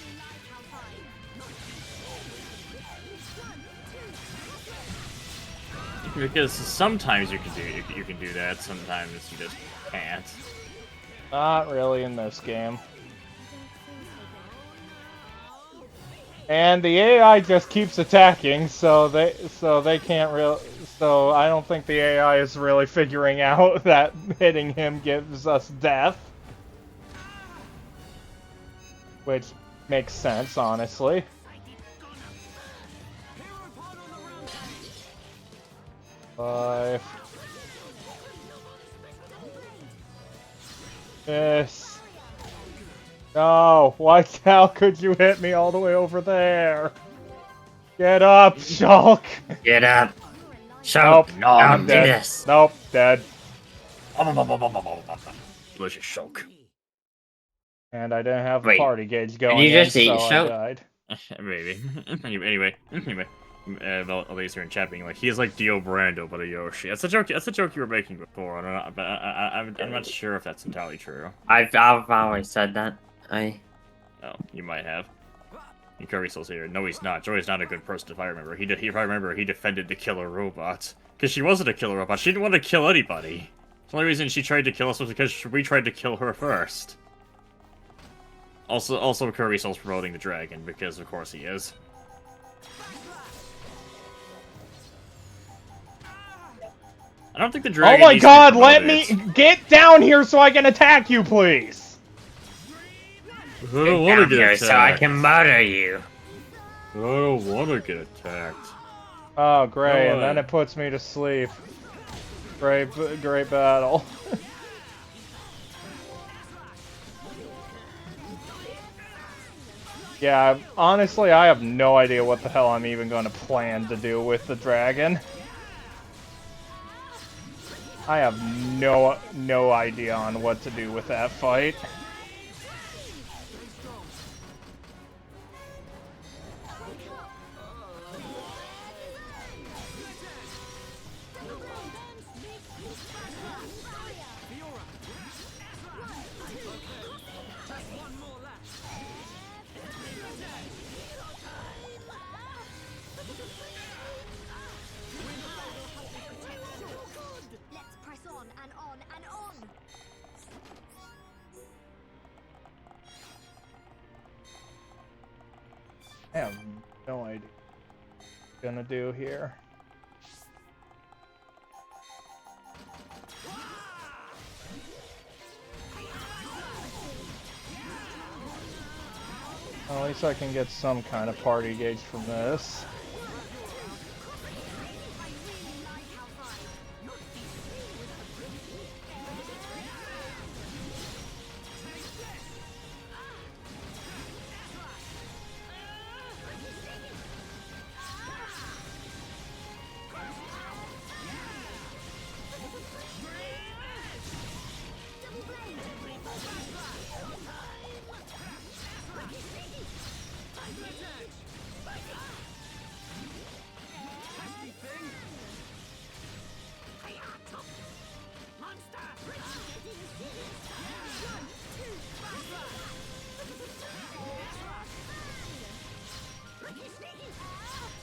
Because sometimes you can do that, sometimes you just can't. Not really in this game. And the AI just keeps attacking, so they can't really. So I don't think the AI is really figuring out that hitting him gives us death, which makes sense, honestly. Five. Yes. No, why the hell could you hit me all the way over there? Get up, Shulk! Get up. Nope, No, I'm do dead. this. Nope, dead. Delicious shulk. And I didn't have a Wait, party gauge going you in, just eat so I Shulk? died. Maybe. Anyway. At least you're in chat being like, he is like Dio Brando, but a Yoshi. That's a joke. That's a joke you were making before. I don't know, but I'm not sure if that's entirely true. I've always said that. Oh, you might have. And Curry's still here. No, he's not. Joy's not a good person, if I remember. If I remember, he defended the killer robot. Because she wasn't a killer robot. She didn't want to kill anybody. The only reason she tried to kill us was because we tried to kill her first. Also, Curry's still promoting the dragon, because of course he is. I don't think the dragon. Oh my needs to god, be let me promoted. get down here so I can attack you, please! I don't want to get attacked. So I can murder you. I don't want to get attacked. Oh, great, No and then way. it puts me to sleep. Great battle. Yeah, honestly, I have no idea what the hell I'm even going to plan to do with the dragon. I have no idea on what to do with that fight. Let's press on and on and on. I have no idea what I'm gonna do here. Well, at least I can get some kind of party gauge from this.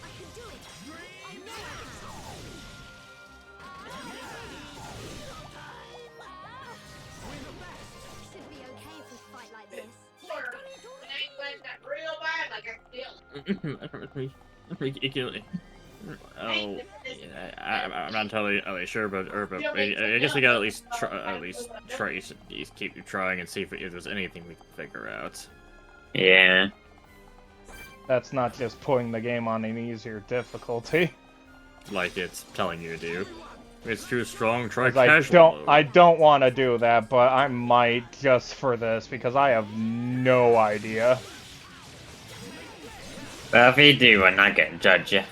I can do it. I know I can. Should be okay if we fight like this. Oh, yeah, I'm not entirely sure, but I guess we gotta at least try, at least keep trying and see if there's anything we can figure out. Yeah. That's not just putting the game on an easier difficulty. Like it's telling you to do. It's too strong. Try 'Cause casual. I don't want to do that, but I might just for this because I have no idea. Well, if you do, I'm not gonna judge you.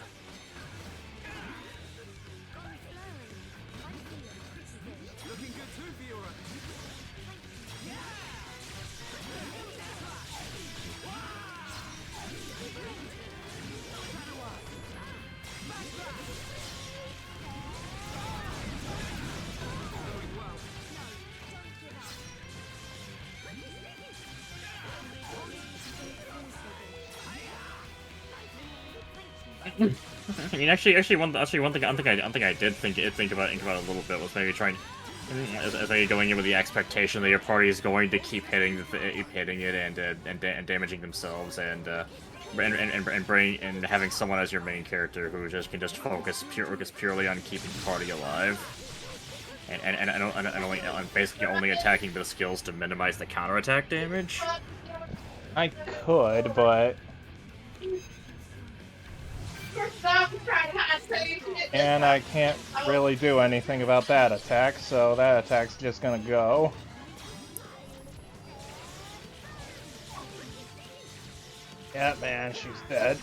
I mean, actually, one thing I did think about a little bit was maybe trying, as maybe going in with the expectation that your party is going to keep hitting it and damaging themselves and having someone as your main character who can focus purely on keeping the party alive. And basically only attacking the skills to minimize the counterattack damage. I could, but and I can't really do anything about that attack, so that attack's just gonna go. Yeah, man, she's dead.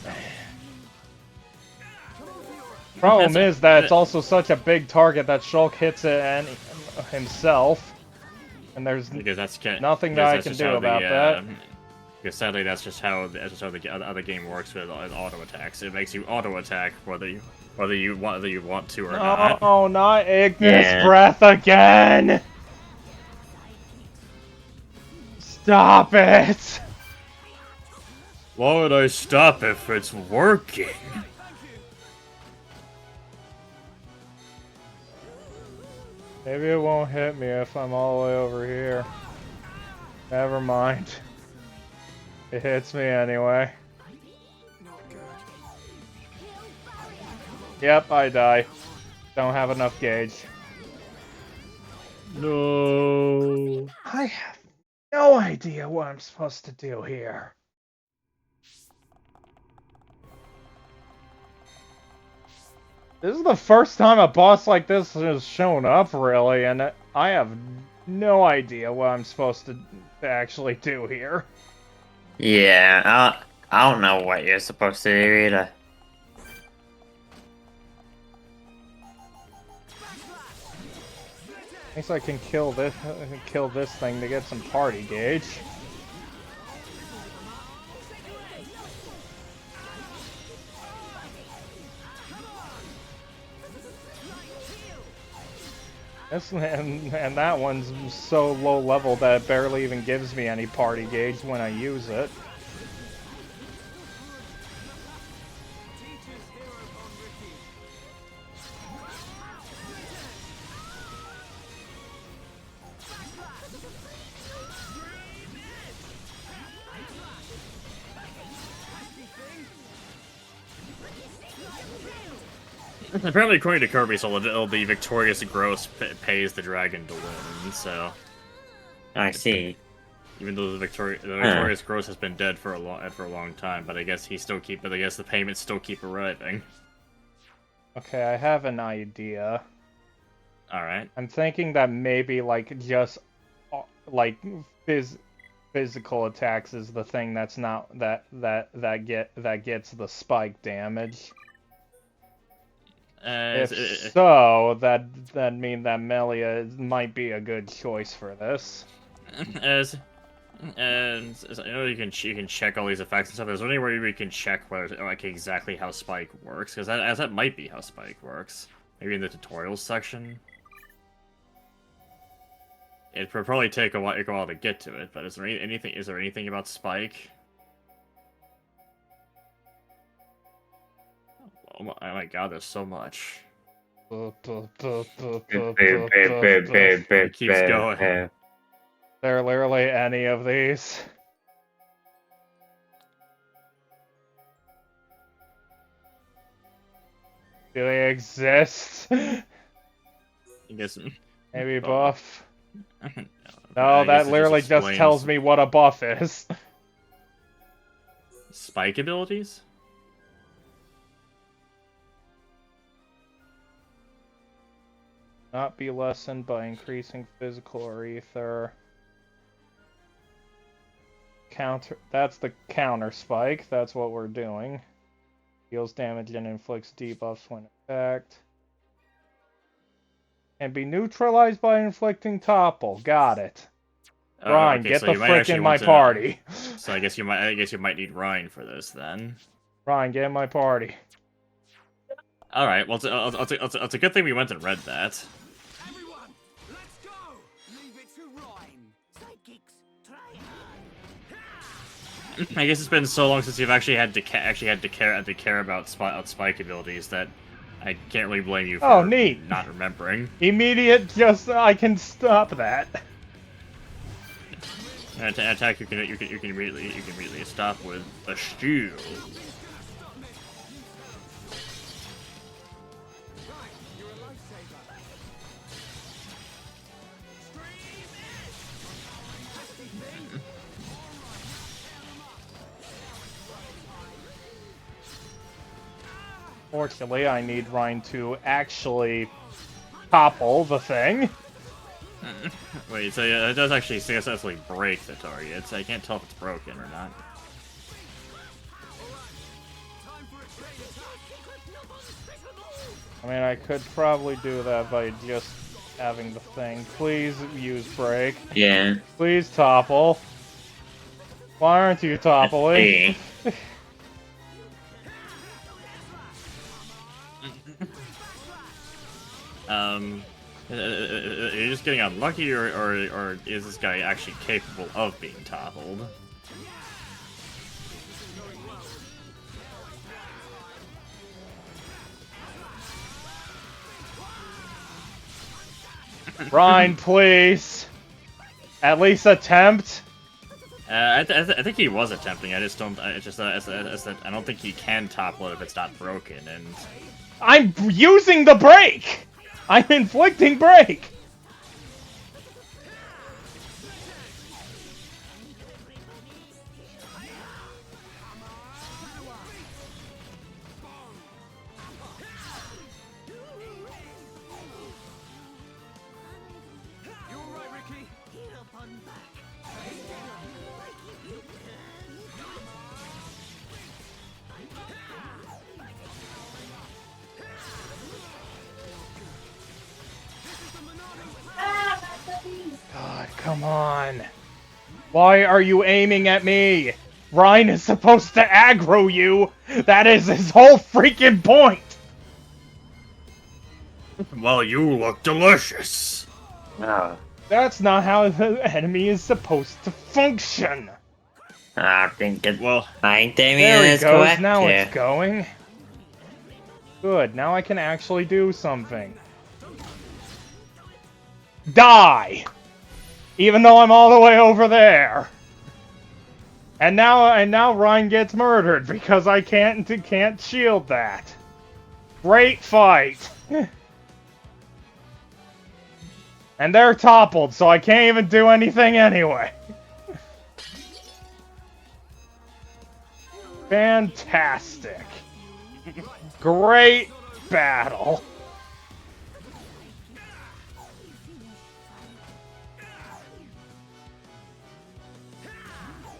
Problem is that it's also such a big target that Shulk hits it and himself, and there's nothing that I can do about that. Because sadly, that's just how the other game works with auto attacks. It makes you auto attack whether you want to or not. Oh, not Ignis Breath again! Stop it! Why would I stop if it's working? Maybe it won't hit me if I'm all the way over here. Never mind. It hits me anyway. Yep, I die. Don't have enough gauge. No. I have no idea what I'm supposed to do here. This is the first time a boss like this has shown up, really, and I have no idea what I'm supposed to actually do here. Yeah, I don't know what you're supposed to do either. At least I can kill this thing to get some party gauge. And that one's so low level that it barely even gives me any party gauge when I use it. Apparently, according to Kirby Soul, the victorious gross pays the dragon to win. So, I see. Even though the victorious gross has been dead for a long time, but I guess the payments still keep arriving. Okay, I have an idea. All right. I'm thinking that maybe like just like physical attacks is the thing that's not that gets the spike damage. If so, that mean that Melia might be a good choice for this. As I know you can check all these effects and stuff. Is there any way we can check whether like exactly how Spike works? Because that might be how Spike works. Maybe in the tutorials section. It would probably take a while to get to it. But is there anything about Spike? my god, there's so much. It keeps going. There are literally any of these. Do they exist? I guess. Maybe Oh. buff. I No, guess that it literally just explains tells me what a buff is. spike abilities. Not be lessened by increasing physical or ether. Counter. That's the counter spike. That's what we're doing. Deals damage and inflicts debuffs when attacked. And be neutralized by inflicting topple. Got it. Ryan, Okay, get so the you might frick actually in my want to- party. So I guess you might need Ryan for this then. Ryan, get in my party. All right. Well, it's a good thing we went and read that. Everyone, let's go! Leave it to Rhyme. Sidekicks, try hard. I guess it's been so long since you've actually had to care about spike abilities that I can't really blame you for Oh, neat. not remembering. Immediate, just I can stop that. Attack you can immediately stop with a shield. Fortunately, I need Ryan to actually topple the thing. Wait, so yeah, it does actually successfully break the target. So I can't tell if it's broken or not. I mean, I could probably do that by just having the thing. Please use break. Yeah. Please topple. Why aren't you toppling? Are you just getting unlucky, or is this guy actually capable of being toppled? Ryan, please. At least attempt. I think he was attempting. I just don't. I don't think he can topple it if it's not broken. And I'm using the break. I'm inflicting break. You all right, Ricky? God, come on. Why are you aiming at me? Ryan is supposed to aggro you. That is his whole freaking point. well, you look delicious. Oh. That's not how the enemy is supposed to function. I think it. Well, I think Damien There he is goes. correct. Now here. it's going. Good. Now I can actually do something. Die! Even though I'm all the way over there. And now Ryan gets murdered because I can't shield that. Great fight. And they're toppled, so I can't even do anything anyway. Fantastic. Great battle.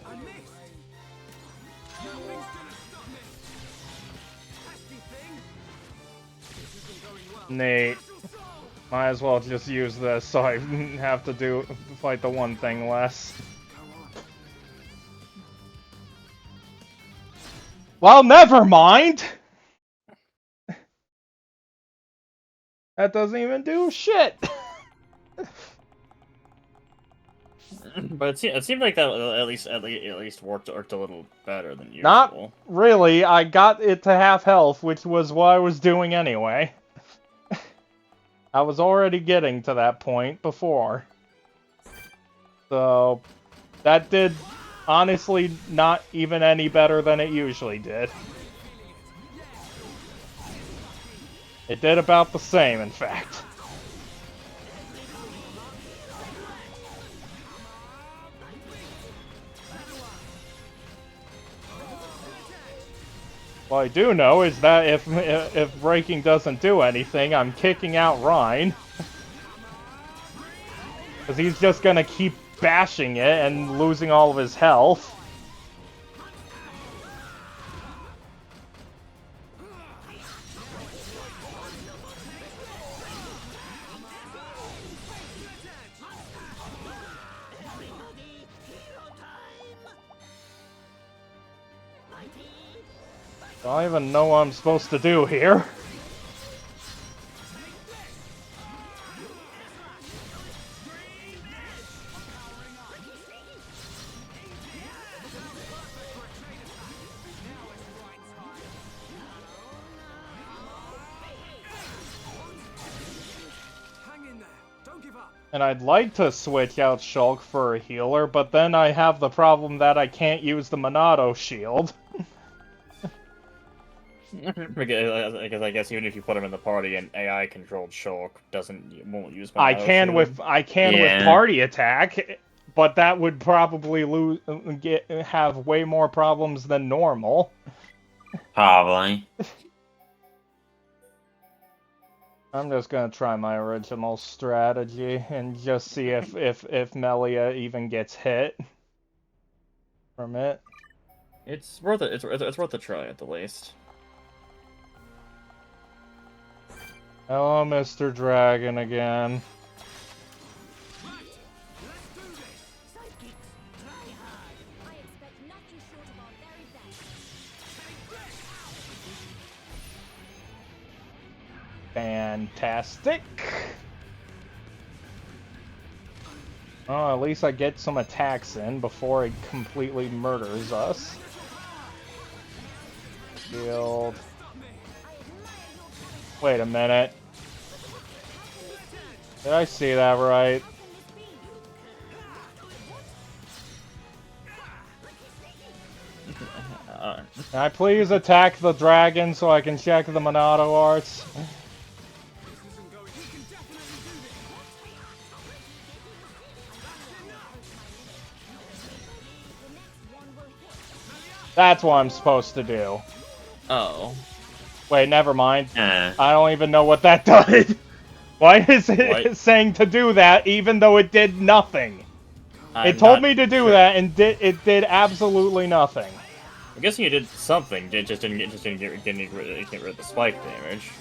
I missed. Nothing's gonna stop me. Pesky thing. This isn't going well. Nate. Might as well just use this so I have to fight the one thing less. Well, never mind! That doesn't even do shit! But it seemed like that at least worked a little better than usual. Not really. I got it to half health, which was what I was doing anyway. I was already getting to that point before. So, that did, honestly, not even any better than it usually did. It did about the same, in fact. What I do know is that if breaking doesn't do anything, I'm kicking out Rhine. Because he's just gonna keep bashing it and losing all of his health. I don't even know what I'm supposed to do here. And I'd like to switch out Shulk for a healer, but then I have the problem that I can't use the Monado shield. Because I guess even if you put him in the party, an AI-controlled Shulk won't use. I can with party attack, but that would probably have way more problems than normal. Probably. I'm just gonna try my original strategy and just see if Melia even gets hit from it. It's worth it. It's worth a try at the least. Hello, Mr. Dragon again. Fantastic. Oh, at least I get some attacks in before it completely murders us. Shield. Wait a minute. Did I see that right? Can I please attack the dragon so I can check the Monado arts? That's what I'm supposed to do. Oh. Wait, never mind. I don't even know what that does. Why is it saying to do that even though it did nothing? It told me to do that and it did absolutely nothing. I'm guessing you did something. It just didn't get rid of the spike damage.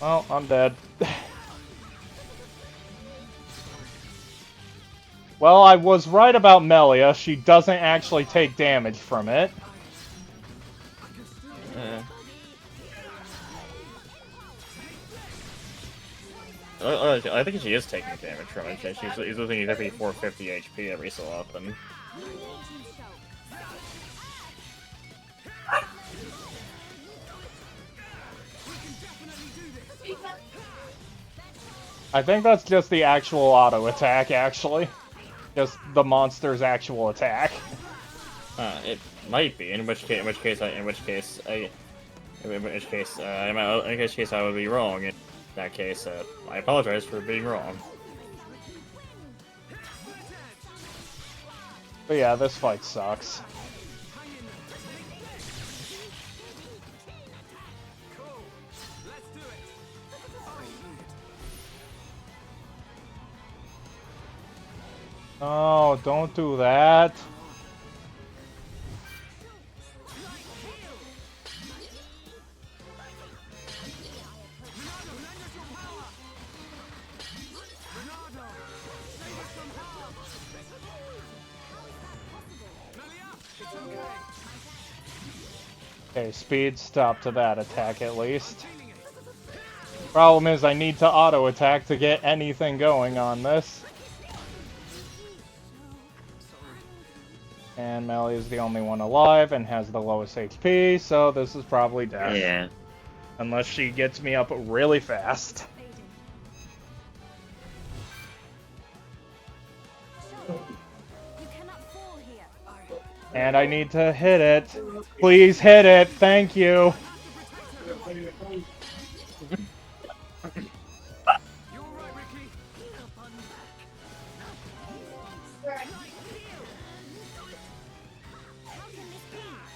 Well, I'm dead. Well, I was right about Melia. She doesn't actually take damage from it. I think she is taking damage from it. She's losing exactly 450 HP every so often. I think that's just the actual auto attack, actually. Just the monster's actual attack. It might be. In which case I would be wrong. In that case, I apologize for being wrong. But yeah, this fight sucks. Oh, don't do that. Okay, speed stop to that attack at least. Problem is, I need to auto attack to get anything going on this. And Melly is the only one alive and has the lowest HP, so this is probably death. Yeah. Unless she gets me up really fast. You cannot fall here. And I need to hit it. Please hit it, thank you.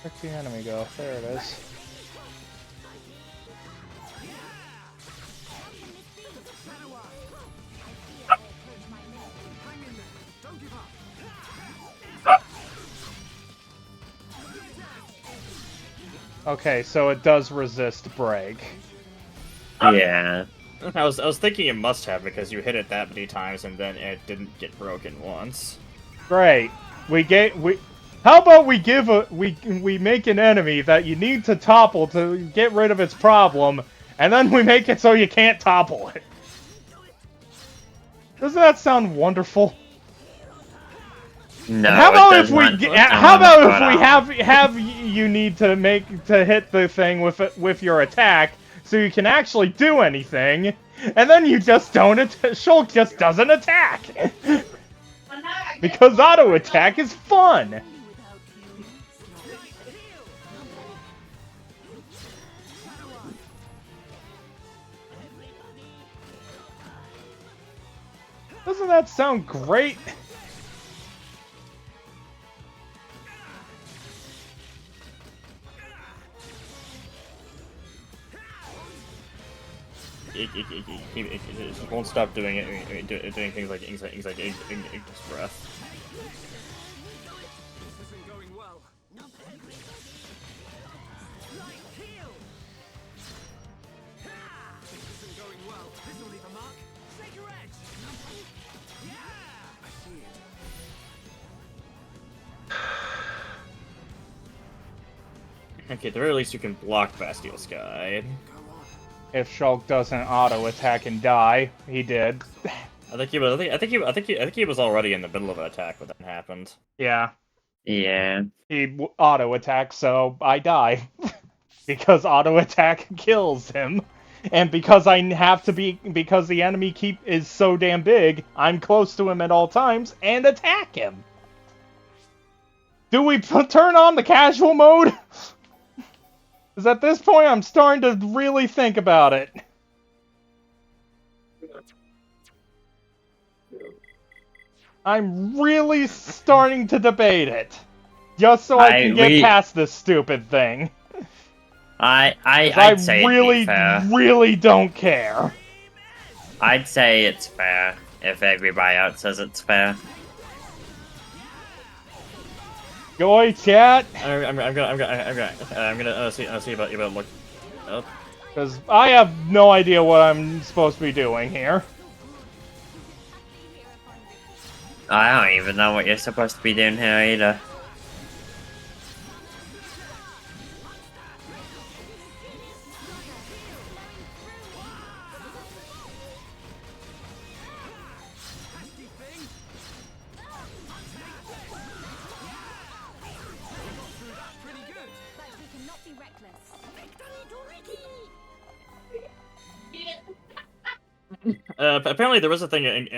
Where'd the enemy go? There it is. Okay, so it does resist break. Yeah. I was thinking it must have because you hit it that many times and then it didn't get broken once. Great. How about we make an enemy that you need to topple to get rid of its problem, and then we make it so you can't topple it. Doesn't that sound wonderful? No. How about if we have you need to hit the thing with your attack so you can actually do anything, and then you just don't Shulk just doesn't attack. Because auto attack is fun. Doesn't that sound great? It won't stop doing it, doing things like Ignis Breath. Okay, at the very least you can block Bastille Sky. If Shulk doesn't auto attack and die, he did. I think he was already in the middle of an attack when that happened. Yeah. Yeah. He auto attacks, so I die. Because auto attack kills him. And because because the enemy is so damn big, I'm close to him at all times and attack him. Do we turn on the casual mode? Because at this point, I'm starting to really think about it. I'm really starting to debate it. Just so I can get past this stupid thing. I'd say really, it'd be fair. really don't care. I'd say it's fair if everybody else says it's fair. Joy, chat. I'm gonna see about look up. Because I have no idea what I'm supposed to be doing here. I don't even know what you're supposed to be doing here either. Apparently there was a thing.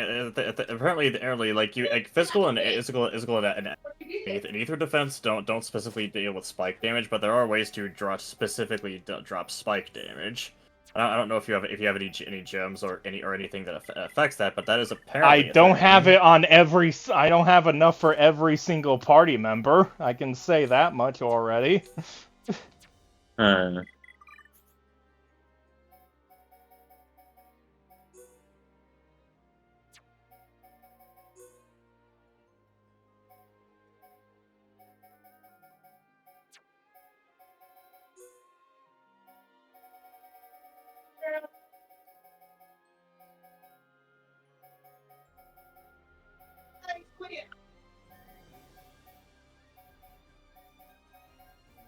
Apparently, like physical and physical and ether defense don't specifically deal with spike damage, but there are ways to specifically drop spike damage. I don't know if you have any gems or anything that affects that, but that is apparently. I don't have it on every. I don't have enough for every single party member. I can say that much already.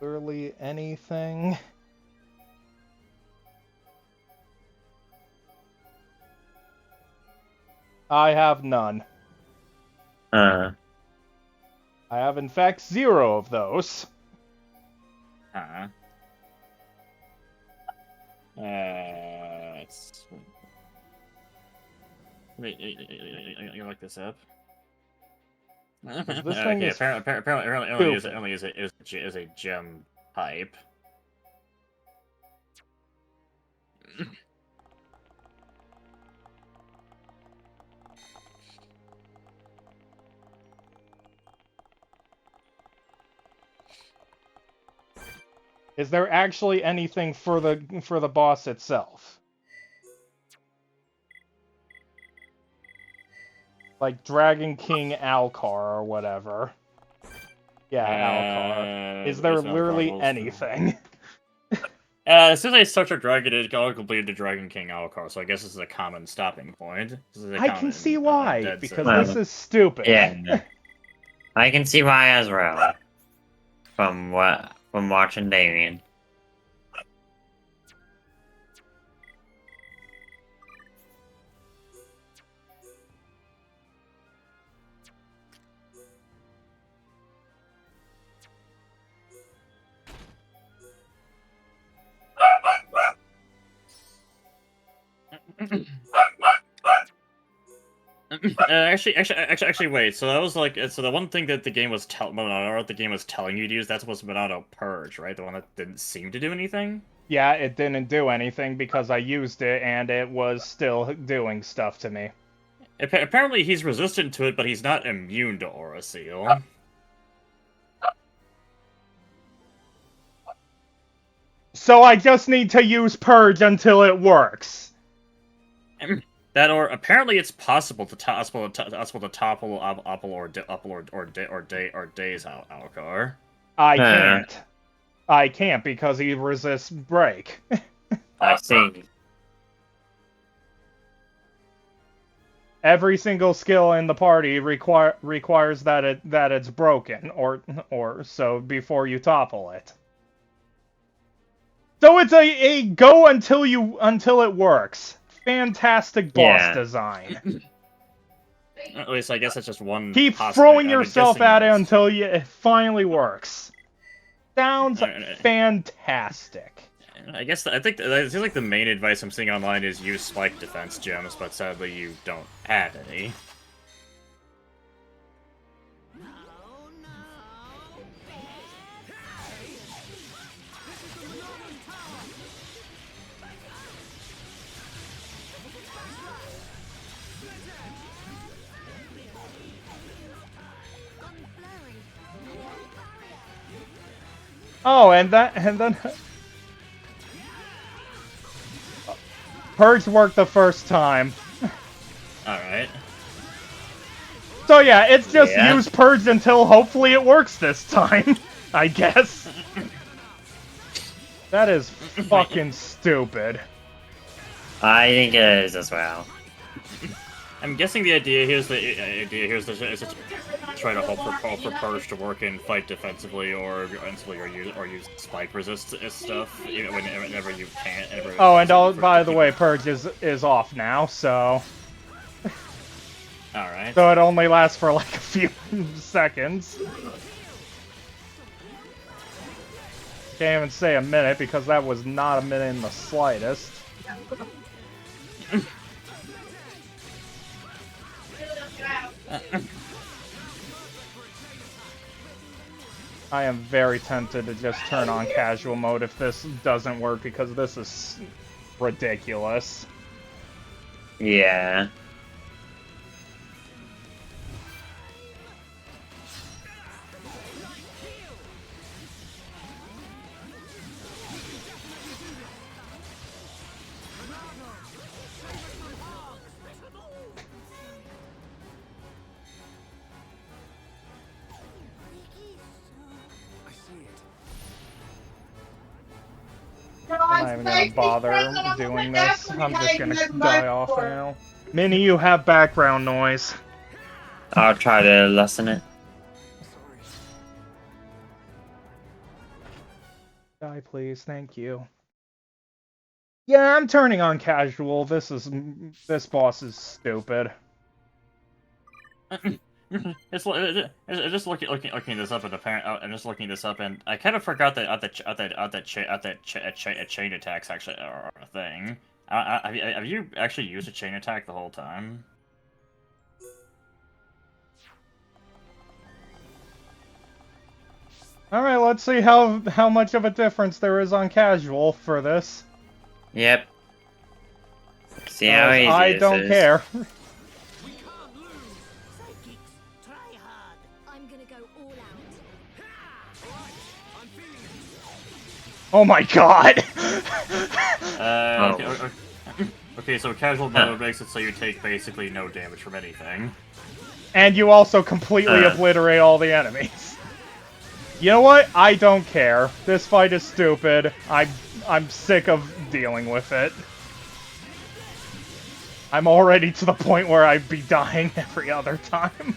Literally anything. I have none. I have, in fact, 0 of those. Wait, you look this up? This thing Okay, is apparently stupid. only is a gem pipe. Is there actually anything for the boss itself? Like Dragon King Alcar or whatever. Yeah, Alcar. Is there It's not literally Chronicles. anything? As soon as I start a dragon, it got completed the Dragon King Alcar, so I guess this is a common stopping point. This is a I can common, see why, dead because center. this is stupid. Yeah. I can see why as well. From watching Damien. Actually, wait. So that was like, so the one thing that the game was telling you to use, that's was Monado Purge, right? The one that didn't seem to do anything. Yeah, it didn't do anything because I used it and it was still doing stuff to me. Apparently, he's resistant to it, but he's not immune to Aura Seal. So I just need to use Purge until it works. That, or apparently it's possible to topple or Days Alcar. I can't. I can't because he resists break. I see. Every single skill in the party requires that it's broken or so before you topple it. So it's a go until it works. Fantastic boss design. At least I guess that's just one. Keep throwing yourself at it until it finally works. Sounds fantastic. I think it seems like the main advice I'm seeing online is use spike defense gems, but sadly you don't have any. Oh, and then Purge worked the first time. Alright. So yeah, it's just use Purge until hopefully it works this time, I guess. That is fucking stupid. I think it is as well. I'm guessing the idea here is to try to hope for Purge to work and fight defensively or use spike resist stuff whenever you can. Oh, and by the way, Purge is off now, so. Alright. So it only lasts for like a few seconds. Can't even say a minute because that was not a minute in the slightest. I am very tempted to just turn on casual mode if this doesn't work because this is ridiculous. Yeah. I'm not even gonna bother doing this. I'm just gonna die off now. Minnie, you have background noise. I'll try to lessen it. Die, please. Thank you. Yeah, I'm turning on casual. This boss is stupid. Just looking this up, and I'm just looking this up, and I kind of forgot that chain attacks actually are a thing. Have you actually used a chain attack the whole time? All right, let's see how much of a difference there is on casual for this. Yep. See how easy I this don't is. care. We can't lose. Psychics, try hard. I'm gonna go all out. Right, I'm feeling it. Oh my god! Okay, so casual mode makes it so you take basically no damage from anything. And you also completely obliterate all the enemies. You know what? I don't care. This fight is stupid. I'm sick of dealing with it. I'm already to the point where I'd be dying every other time.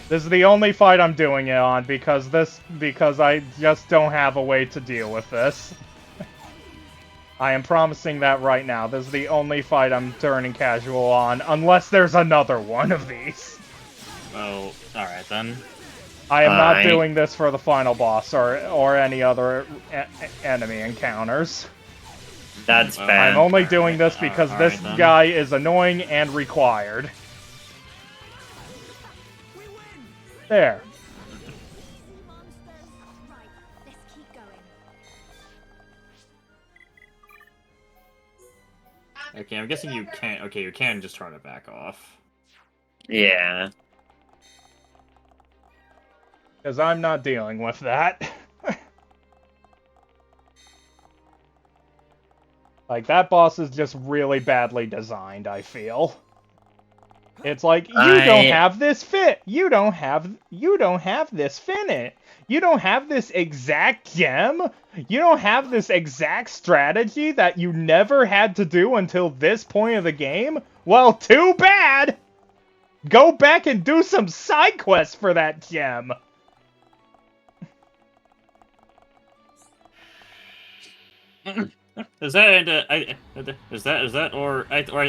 This is the only fight I'm doing it on because I just don't have a way to deal with this. I am promising that right now. This is the only fight I'm turning casual on, unless there's another one of these. Oh, alright then. I am not doing this for the final boss or any other enemy encounters. That's fair. I'm only doing this because this guy is annoying and required. There. Monsters. Right, let's keep going. Okay, I'm guessing you can't. Okay, you can just turn it back off. Yeah. Because I'm not dealing with that. Like, that boss is just really badly designed, I feel. It's like, you don't have this fit. You don't have this finite. You don't have this exact gem. You don't have this exact strategy that you never had to do until this point of the game. Well, too bad. Go back and do some side quests for that gem. Is that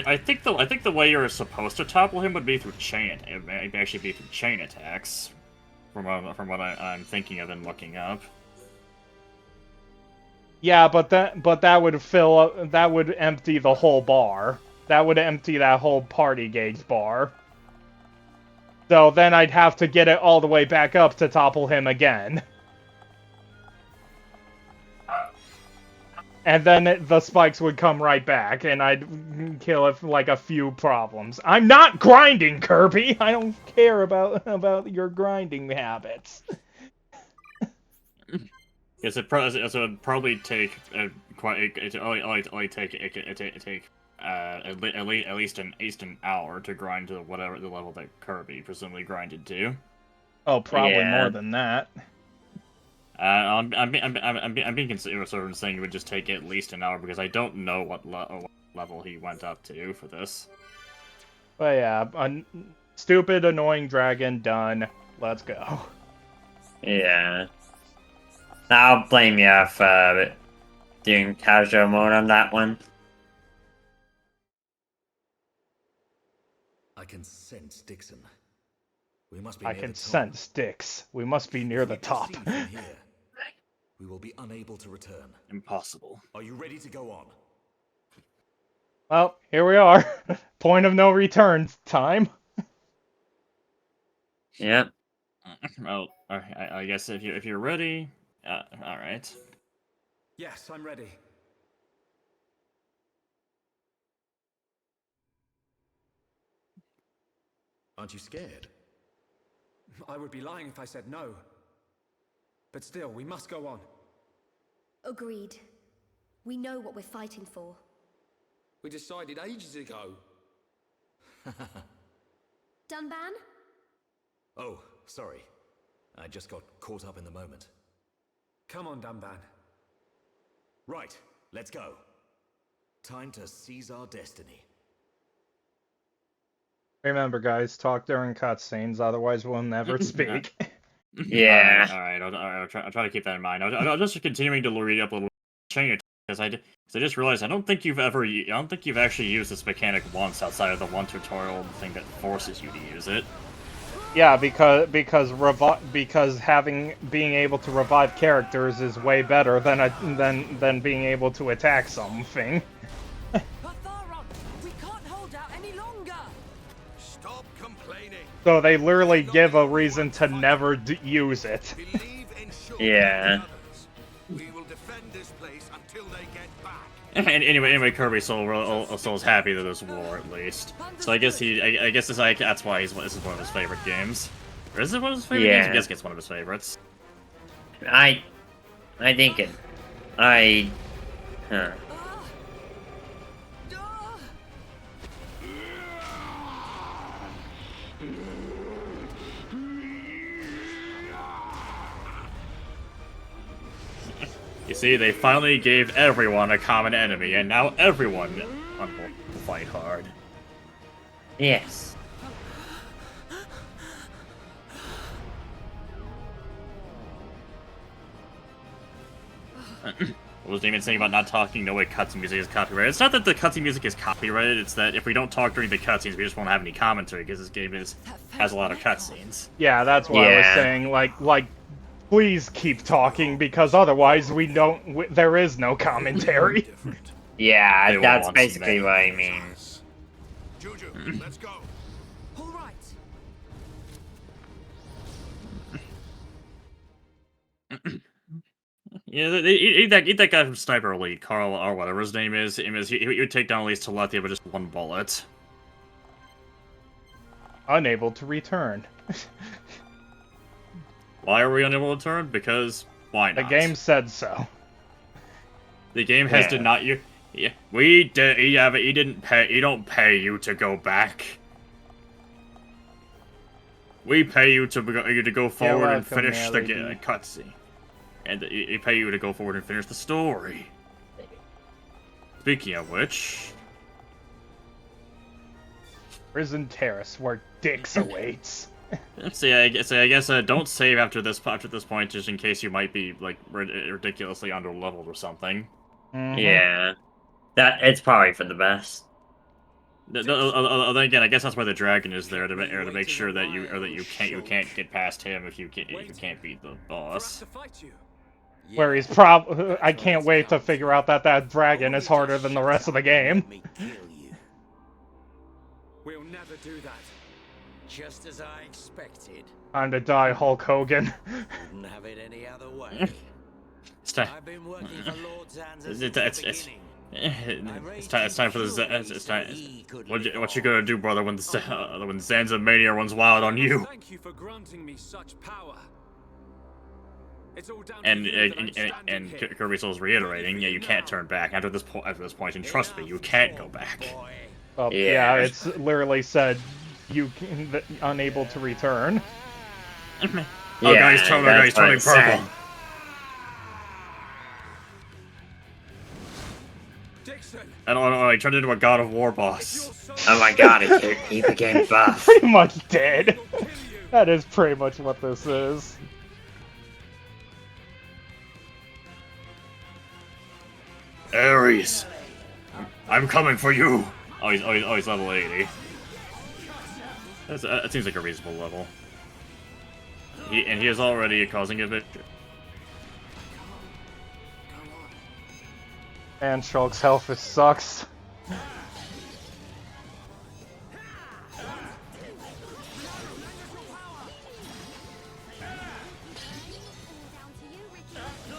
I think the way you're supposed to topple him would be through chain. It may actually be through chain attacks, from what I'm thinking of and looking up. Yeah, but that would fill up. That would empty the whole bar. That would empty that whole party gauge bar. So then I'd have to get it all the way back up to topple him again. And then the spikes would come right back, and I'd kill it for like a few problems. I'm not grinding, Kirby! I don't care about your grinding habits. Yes, it would probably take at least an hour to grind to whatever the level that Kirby presumably grinded to. Oh, probably more than that. I'm being considerate of saying it would just take at least an hour because I don't know what level he went up to for this. But yeah, stupid, annoying dragon, done. Let's go. Yeah. I'll blame you for doing casual mode on that one. I can sense Dixon. We must be I near can the top. sense Dix. We must be near the top. If we proceed from here, we will be unable to return. Impossible. Are you ready to go on? Well, here we are. Point of no return time. Yep. Well, I guess if you're ready, all right. Yes, I'm ready. Aren't you scared? I would be lying if I said no. But still, we must go on. Agreed. We know what we're fighting for. We decided ages ago. Dunban? Oh, sorry. I just got caught up in the moment. Come on, Dunban. Right, let's go. Time to seize our destiny. Remember, guys, talk during cutscenes, otherwise we'll never speak. Yeah. All right. I'll try to keep that in mind. I'll just continuing to read up a little chain because I just realized I don't think you've actually used this mechanic once outside of the one tutorial thing that forces you to use it. Yeah, because being able to revive characters is way better than being able to attack something. Patharon, we can't hold out any longer. Stop complaining. So they literally give a reason to never use it. Believe in Shulk Yeah. and the others. We will defend this place until they get back. And anyway, Kirby Soul's happy that there's war at least. So I guess that's why this is one of his favorite games. Or is it one of his favorite games? I guess it's one of his favorites. I think it. Huh. You see, they finally gave everyone a common enemy, and now everyone will fight hard. Yes. What was Damien saying about not talking? No way, cutscene music is copyrighted. It's not that the cutscene music is copyrighted. It's that if we don't talk during the cutscenes, we just won't have any commentary because this game has a lot of cutscenes. Yeah, that's why I was saying, like, please keep talking because otherwise there is no commentary. Yeah, They won't that's want to see basically that. what I mean. Juju, let's go. All right. Yeah, eat that guy from Sniper Elite, Carl or whatever his name is. He would take down at least Teletia with just one bullet. Unable to return. Why are we unable to turn? Because why The not? game said so. The game has did not you. Yeah, we did. Yeah, but he didn't pay. He don't pay you to go back. We pay you to go forward and welcome, finish the LED. cutscene, and he pay you to go forward and finish the story. Speaking of which, Prison Terrace, where dicks awaits. let's see. I guess don't save after this point, just in case you might be like ridiculously underleveled or something. Mhm. Yeah. It's probably for the best. Then again, I guess that's why the dragon is there to make sure that you can't get past him if you can't beat the boss. Where he's I can't wait to figure out that dragon is harder than the rest of the game. Let me kill you. We'll never do that. Just as I expected. Time to die, Hulk Hogan. Wouldn't have it any other way. It's time. I've been working for Lord Zanza since It's the beginning. it's time for the it's time. What you gonna do, brother, when Zanza Mania runs wild on you? Thank you for granting me such power. It's all down And to you that I'm standing here. Kirby Soul's reiterating, yeah, you can't turn back after this point, and trust me, you can't go back. Boy. Well, Yeah. yeah, it's literally said unable to return. Oh, guys, that's turning what it said. purple. Dixon, I don't know. He turned into a God of War boss. Oh my god, he became buff. Pretty much dead. That is pretty much what this is. Ares, I'm coming for you. Oh, he's level 80. That seems like a reasonable level. He is already causing a bit. And Shulk's health sucks. Down to you, Ricky.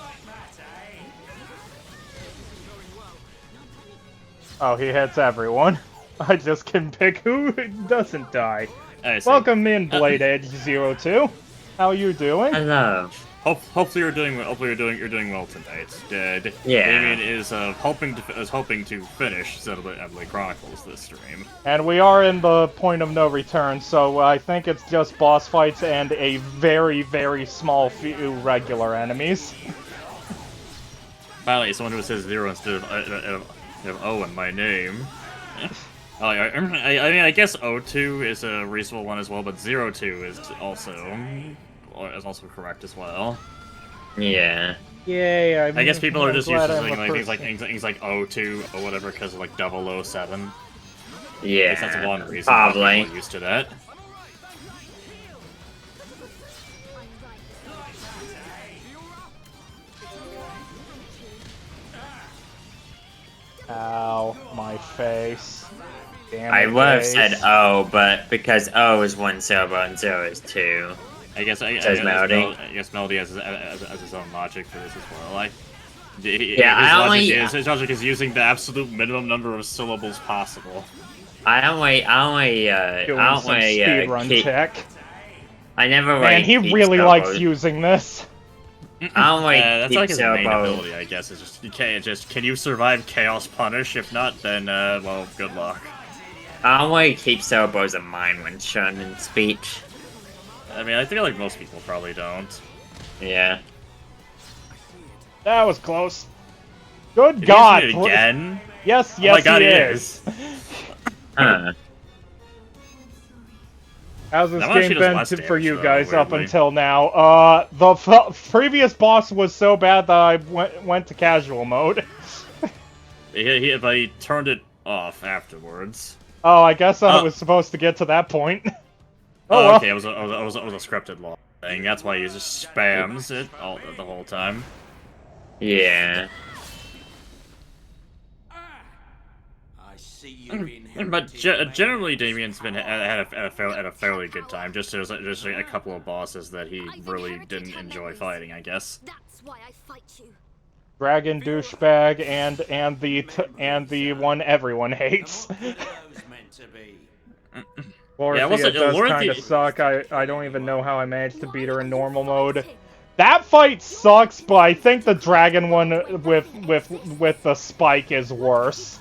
Oh, he hits everyone. I just can pick who doesn't die. I see. Welcome in, Blade Edge 02. How you doing? Hello. Hopefully you're doing well. Hopefully you're doing well tonight. Yeah. Damien is hoping to finish Xenoblade Chronicles this stream. And we are in the point of no return, so I think it's just boss fights and a very, very small few regular enemies. Finally, someone who says 0 instead of O in my name. I mean, I guess O2 is a reasonable one as well, but 02 is also also correct as well. Yeah. Yay! I guess people are I'm just glad used to I'm saying a like person. things like O2 or whatever because of like 007. At Yeah. least that's one reason why people Probably. are used to that. Ow, my face. Damn I it, would have face. said O, but because O is 1 syllable and 0 is 2. Says Melody. I guess Melody has his own logic for this as well. Like, Yeah, his logic is using the absolute minimum number of syllables possible. I Doing some speedrun check. I never Man, he keep really likes syllables. using this. I don't That's keep like his main syllables. ability, I guess. It's just you can't can you survive Chaos Punish? If not, then well, good luck. I only keep syllables in mind when shown in speech. I mean, I feel like most people probably don't. Yeah. That was close. Good Did God! he use it again? Yes, Oh my God, he he is. Huh. How's this That one actually game does been less for damage, you though, guys up weirdly. until now? The previous boss was so bad that I went to casual mode. But he turned it off afterwards. Oh, I guess I was supposed to get to that point. Oh, well. Okay, it was a scripted law thing. That's why he just spams it the whole time. Yeah. I see you've But generally, Damien's been had a fairly good time. Just a couple of bosses that he really didn't enjoy fighting, I guess. That's why I fight you. Dragon douchebag and the one everyone hates. Lorithia does kind of suck. I don't even know how I managed to beat her in normal mode. That fight sucks, but I think the dragon one with the spike is worse.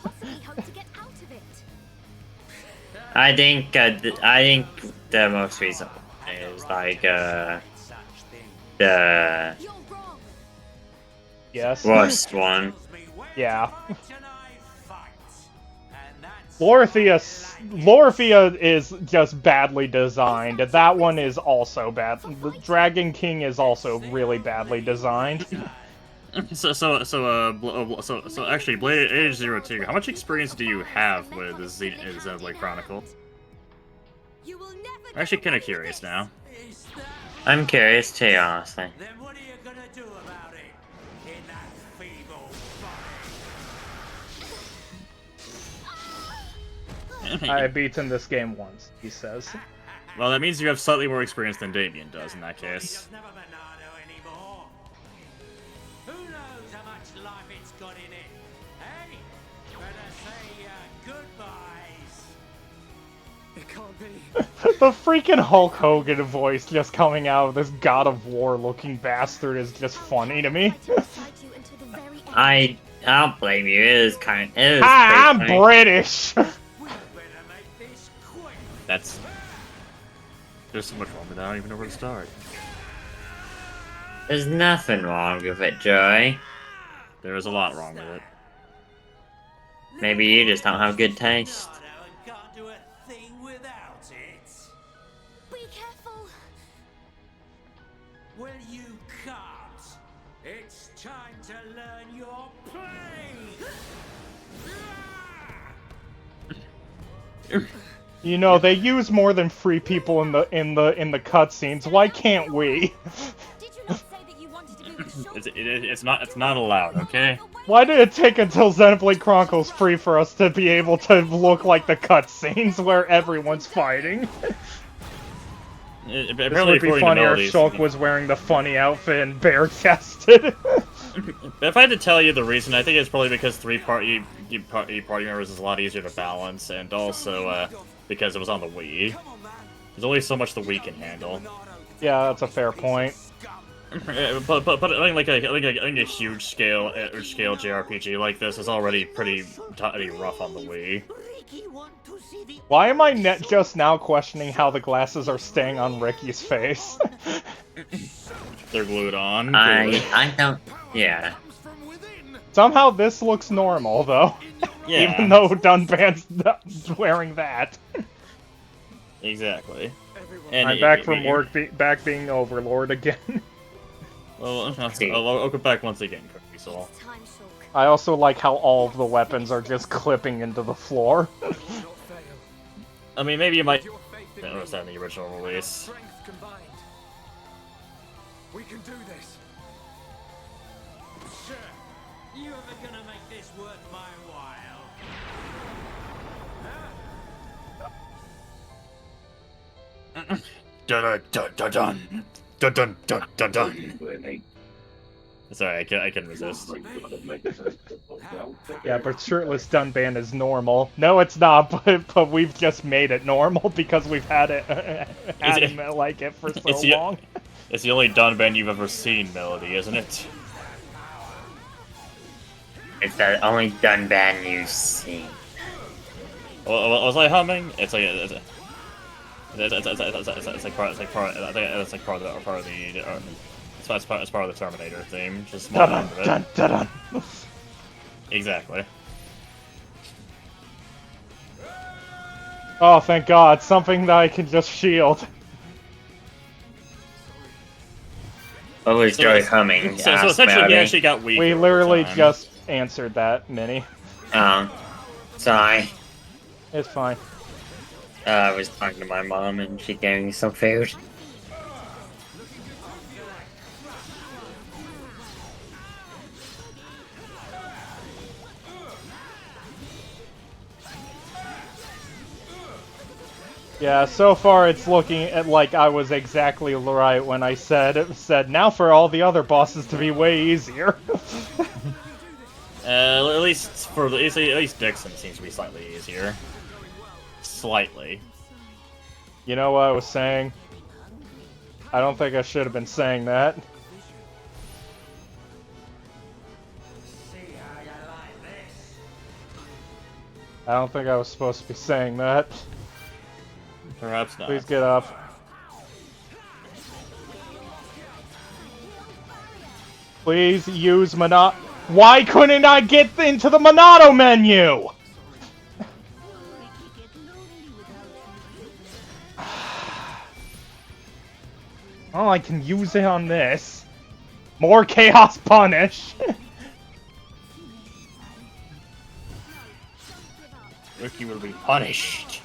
I think the most recent one is like the Yes. worst one. Yeah. Lorithia is just badly designed. That one is also bad. The Dragon King is also really badly designed. So actually, Blade Age 02, how much experience do you have with Xenoblade Chronicles? I'm actually kind of curious now. I'm curious too, honestly. Then what are you gonna do about it? In that feeble body? I've beaten this game once, he says. Well, that means you have slightly more experience than Damien does in that case. Never Bernardo anymore. Who knows how much life it's got in it? Hey, better say goodbyes. It can't be. The freaking Hulk Hogan voice just coming out of this God of War looking bastard is just funny to me. I don't blame you. It is kind. It is Hi, I'm pretty funny. British. There's so much wrong with that, I don't even know where to start. There's nothing wrong with it, Joey. There is a lot wrong with it. Maybe you just don't have good taste. Can't do a thing without it. Be careful. Well, you can't. It's time to learn your play. You know, they use more than 3 people in the cutscenes. Why can't we? It's not allowed, okay? Why did it take until Xenoblade Chronicles 3 for us to be able to look like the cutscenes where everyone's fighting? This would be funnier if Shulk was wearing the funny outfit and bare-chested. If I had to tell you the reason, I think it's probably because 3 party members is a lot easier to balance, and also because it was on the Wii. There's only so much the Wii can handle. Yeah, that's a fair point. But I think a huge scale JRPG like this is already pretty rough on the Wii. Why am I just now questioning how the glasses are staying on Ricky's face? They're glued on. I don't. Yeah. Somehow this looks normal, though. Yeah. Even though Dunban's wearing that. Exactly. Everyone. And I'm back from work, back being Overlord again. Well, See. I'll go back once again, Cookie Soul. It's time, Shulk. I also like how all of the weapons are just clipping into the floor. We will not fail. I mean, maybe you might With your faith in me understand the original and our release. strength combined, we can do this. Sure. You ever gonna make this worth my while? Dun dun dun dun dun dun dun dun dun. Sorry, I can resist. Yeah, but shirtless Dunban is normal. No, it's not, but we've just made it normal because we've had it had him like it for so It's the- long. It's the only Dunban you've ever seen, Melody, isn't it? It's the only Dunban you've seen. Was I humming? It's like it's like part of the it's part of the Terminator theme. Just small Dun part of it. dun dun dun. Exactly. Oh, thank God! Something that I can just shield. What was So- Joey humming? So Ask essentially, he Melody. actually got weaker. We over literally time. just answered that, Minnie. Sorry. It's fine. I was talking to my mom and she gave me some food. Yeah, so far it's looking at like I was exactly right when I said now for all the other bosses to be way easier. At least Dixon seems to be slightly easier. Slightly. You know what I was saying? I don't think I should have been saying that. I don't think I was supposed to be saying that. Perhaps not. Please get up. Please use Monado. Why couldn't I get into the Monado menu? Oh, I can use it on this. More Chaos Punish. Ricky will be punished.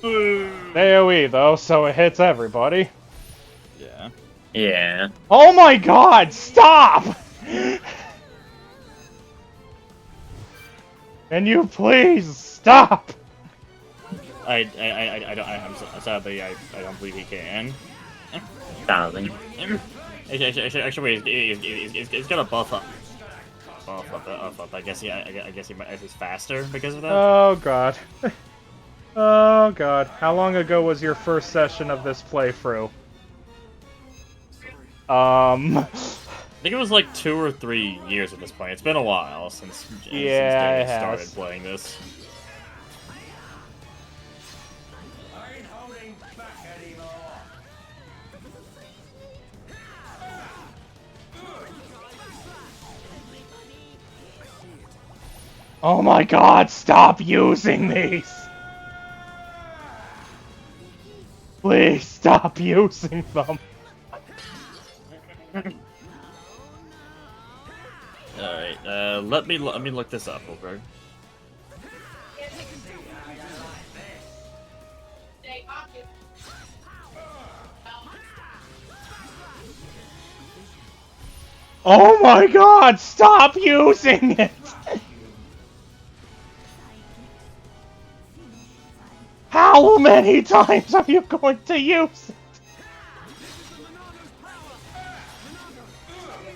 AoE though, so it hits everybody. Yeah. Yeah. Oh my God! Stop! Can you please stop? I'm sadly I don't believe he can. Darling. Actually, wait, he's got a buff up. Buff up. I guess he's faster because of that. Oh God. Oh God. How long ago was your first session of this playthrough? I think it was like 2 or 3 years at this point. It's been a while since Yeah, it Dave started has. playing this. I ain't holding back anymore. Oh my God! Stop using these! Please stop using them. Alright, let me look this up, Holberg. Oh my God! Stop using it! How many times are you going to use it?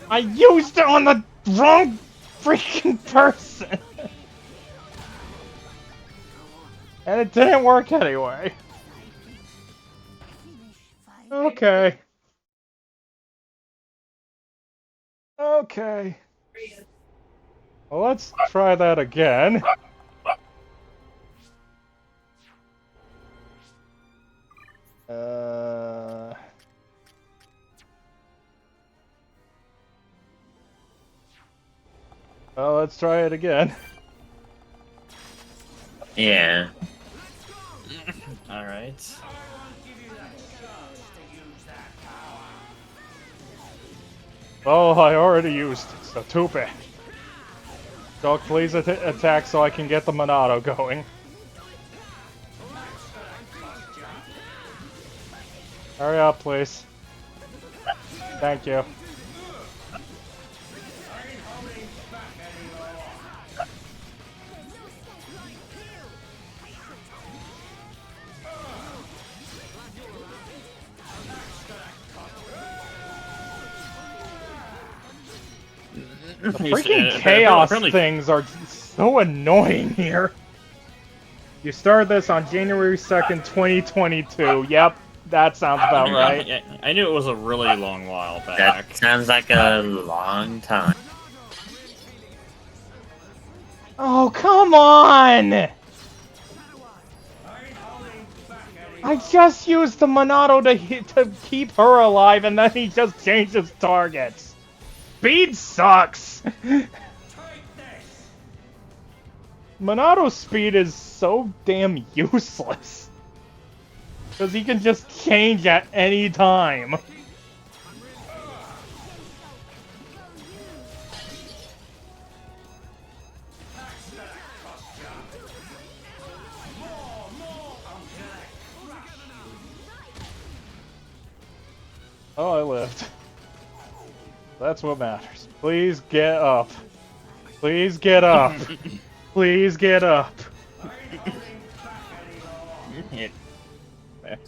I used it on the wrong freaking person! And it didn't work anyway. Okay. Okay. Well, let's try that again. Well, let's try it again. Yeah. Alright. Oh, I already used it, so too bad. Dog, please attack so I can get the Monado going. Hurry up, please. Thank you. The freaking chaos things are so annoying here. You started this on January 2nd, 2022. Yep, that sounds about right. Yeah, I knew it was a really long while back. That sounds like a long time. Oh, come on! I just used the Monado to keep her alive, and then he just changes targets. Speed sucks! Monado's speed is so damn useless. Because he can just change at any time. Oh, I lived. That's what matters. Please get up. Please get up. Please get up. It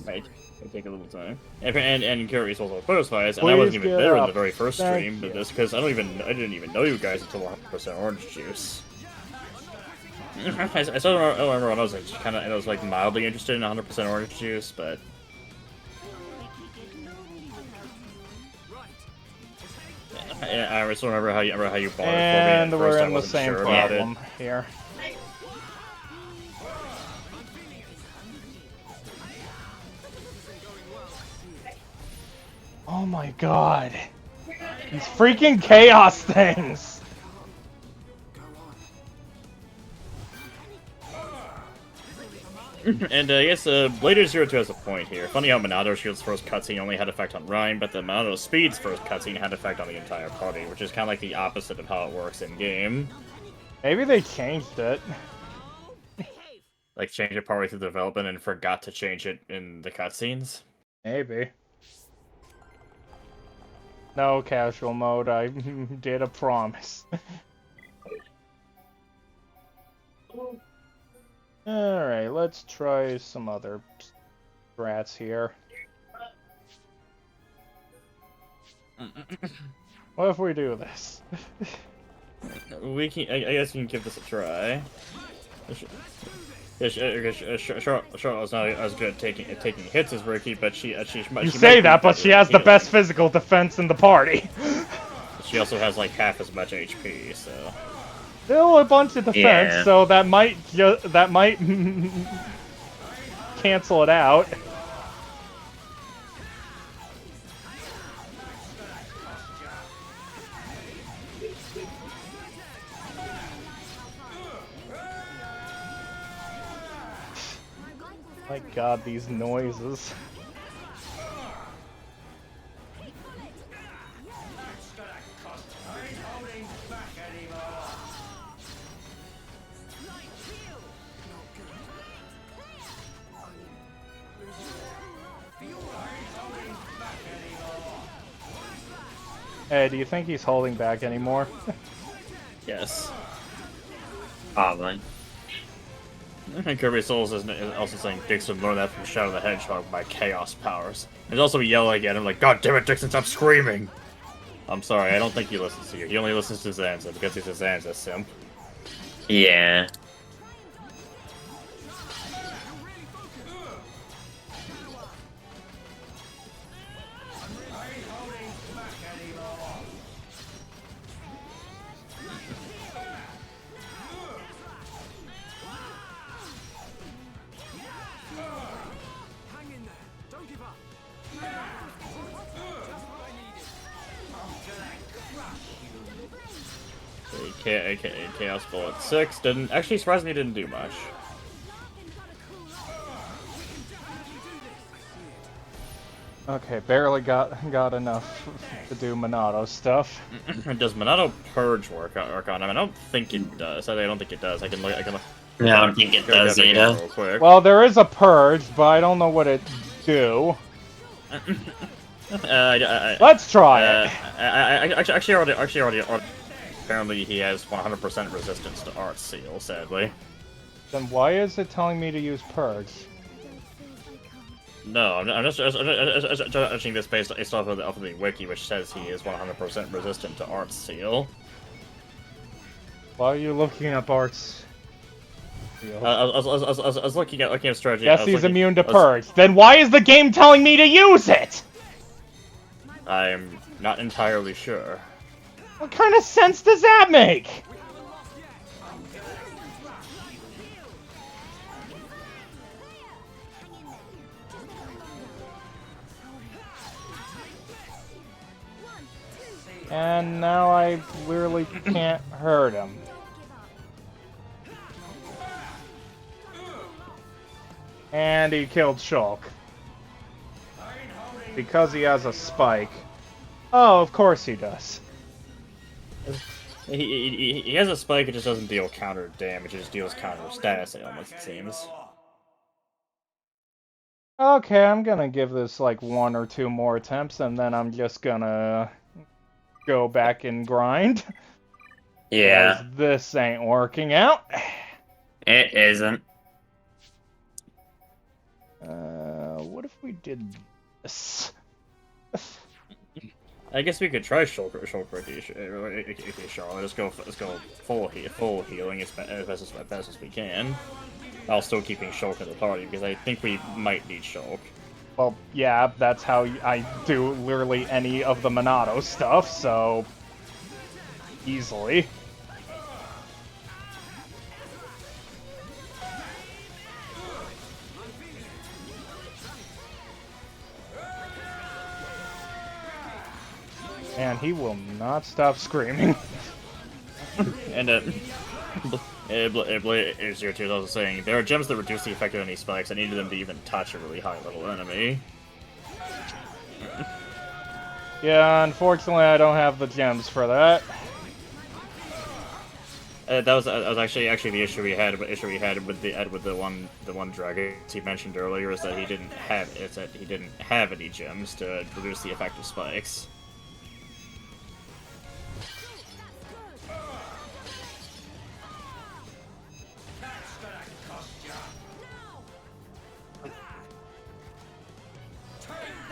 might take a little time. And Curious also opposed fights, and I wasn't even there in the very first stream of this because I didn't even know you guys until 100% orange juice. I still remember when I was like mildly interested in 100% orange juice, but. I still remember how you bought it for me. And we're in the same problem here. Oh my god. These freaking chaos things! And I guess Blader 02 has a point here. Funny how Monado Shield's first cutscene only had effect on Ryan, but the Monado Speed's first cutscene had effect on the entire party, which is kind of like the opposite of how it works in-game. Maybe they changed it. Like, changed it partway through the development and forgot to change it in the cutscenes? Maybe. No casual mode, I did a promise. Alright, let's try some other strats here. What if we do this? I guess we can give this a try. Charlotte's not as good at taking hits as Ricky, but she You say that, but she has the best physical defense in the party. She also has like half as much HP, so. Still a bunch of defense, so that might cancel it out. My god, these noises. Hey, do you think he's holding back anymore? Yes. Probably. And Kirby Souls is also saying Dixon learned that from Shadow the Hedgehog by Chaos Powers. There's also yelling at him like, God damn it, Dixon, stop screaming! I'm sorry, I don't think he listens to you. He only listens to Zanza because he's a Zanza simp. Yeah. Chaos Bullet 6 didn't actually surprisingly didn't do much. Okay, barely got enough to do Monado stuff. Does Monado Purge work on him? I don't think it does. I don't think it does. I can look. Yeah, I don't think it does either. Real quick. Well, there is a purge, but I don't know what it do. Let's try it. Actually, already. Apparently, he has 100% resistance to Art Seal. Sadly. Then why is it telling me to use purge? No, I'm just judging this based off of the wiki, which says he is 100% resistant to Art Seal. Why are you looking up arts? I was looking at strategy. Yes, he's immune to purge. Then why is the game telling me to use it? I'm not entirely sure. What kind of sense does that make? And now I literally can't hurt him. And he killed Shulk. Because he has a spike. Oh, of course he does. He has a spike, it just doesn't deal counter damage, it just deals counter status ailments, it seems. Okay, I'm gonna give this like 1 or 2 more attempts, and then I'm just gonna go back and grind. Yeah. 'Cause this ain't working out. It isn't. What if we did this? I guess we could try Shulk Charlotte. Let's go full healing as best as we can. While still keeping Shulk in the party, because I think we might need Shulk. Well, yeah, that's how I do literally any of the Monado stuff, so... easily. And he will not stop screaming. And Zero Two is also saying there are gems that reduce the effect of any spikes. I needed them to even touch a really high level enemy. Yeah, unfortunately I don't have the gems for that. That was actually the issue we had with the one dragon he mentioned earlier, is that he didn't have any gems to reduce the effect of spikes.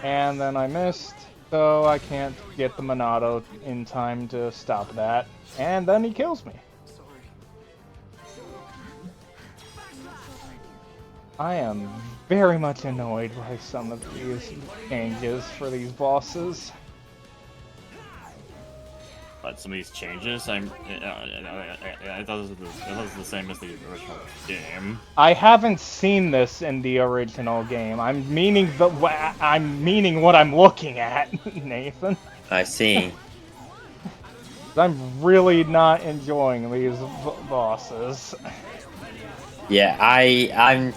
And then I missed, so I can't get the Monado in time to stop that. And then he kills me. I am very much annoyed by some of these changes for these bosses. But some of these changes, I thought it was the same as the original game. I haven't seen this in the original game. I'm meaning what I'm looking at, Nathan. I see. I'm really not enjoying these bosses. Yeah, I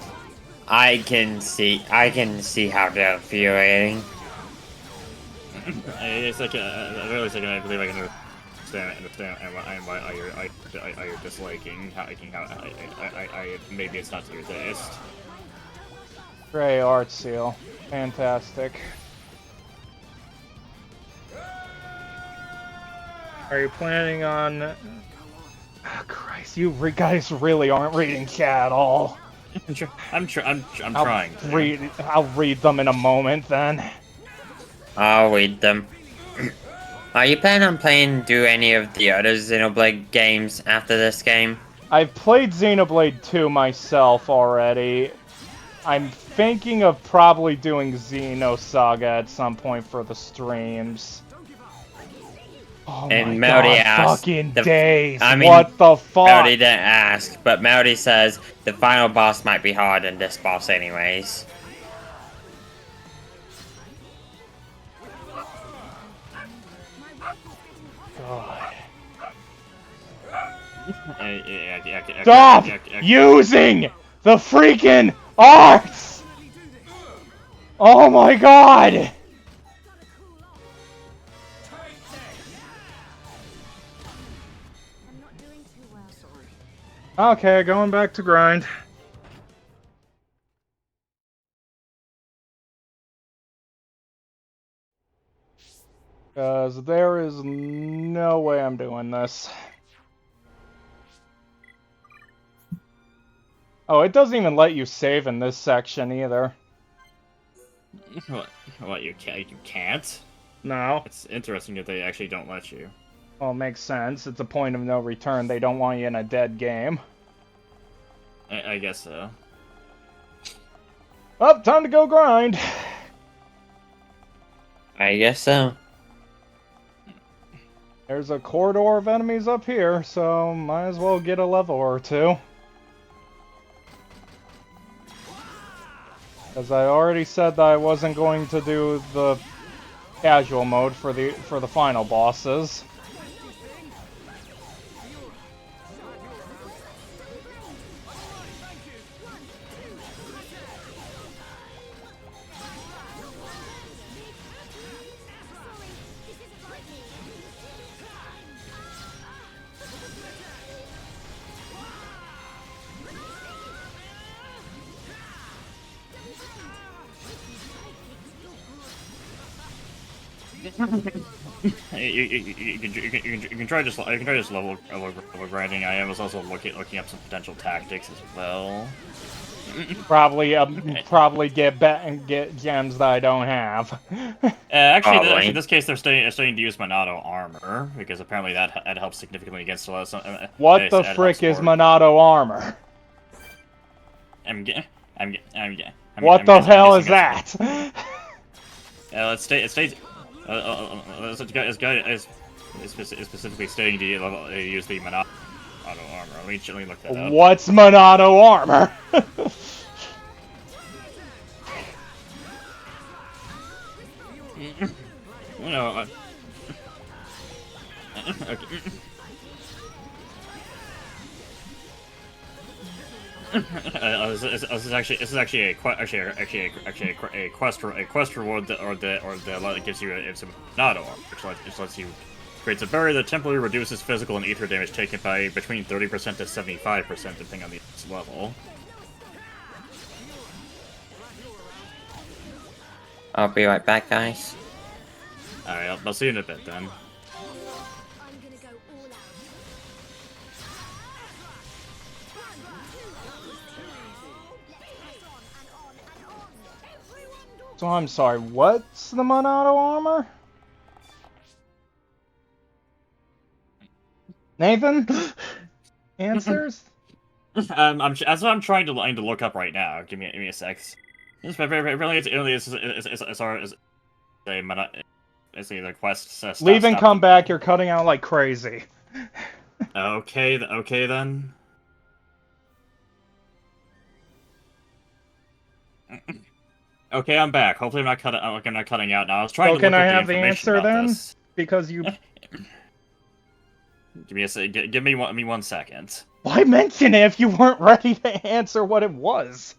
can see how they're infuriating. It's like really second. I believe I can understand why you're disliking. Maybe it's not to your taste. Gray art seal, fantastic. Are you planning on? Oh, Christ, you guys really aren't reading chat at all. I'm trying. I'll read them in a moment then. I'll read them. Are you planning on do any of the other Xenoblade games after this game? I've played Xenoblade 2 myself already. I'm thinking of probably doing Xenosaga at some point for the streams. Oh And my Melody god, asked, fucking days! I mean, what the fuck? Melody didn't ask, but Melody says the final boss might be harder than this boss anyways. God. Stop using the freaking arts! Oh my god! I'm not doing too well. Okay, going back to grind. Because there is no way I'm doing this. Oh, it doesn't even let you save in this section either. What, you can't? No. It's interesting that they actually don't let you. Well, it makes sense. It's a point of no return. They don't want you in a dead game. I guess so. Well, time to go grind. I guess so. There's a corridor of enemies up here, so might as well get a level or two. As I already said that I wasn't going to do the casual mode for the final bosses. You can try just level grinding. I was also looking up some potential tactics as well. Probably get gems that I don't have. Actually, in this case, they're starting to use Monado armor because apparently that helps significantly against What the frick is Monado armor? What the hell is that? It states. It's specifically stating to use the Monado armor. Let me look that up. What's Monado armor? No. Okay. This is actually a quest reward that gives you some Monado armor, which lets you creates a barrier that temporarily reduces physical and ether damage taken by between 30% to 75% depending on the level. I'll be right back, guys. Alright, I'll see you in a bit then. I'm gonna go all out. So I'm sorry, what's the Monado armor? Nathan? Answers? I'm trying to look up right now. Give me a sec. Really, it's the quest. Leave and come back. You're cutting out like crazy. Okay then. Okay, I'm back. Hopefully, I'm not cutting out now. I was trying to can look I up have the the information answer about then? this. Because you. Give me 1 second. Why mention it if you weren't ready to answer what it was?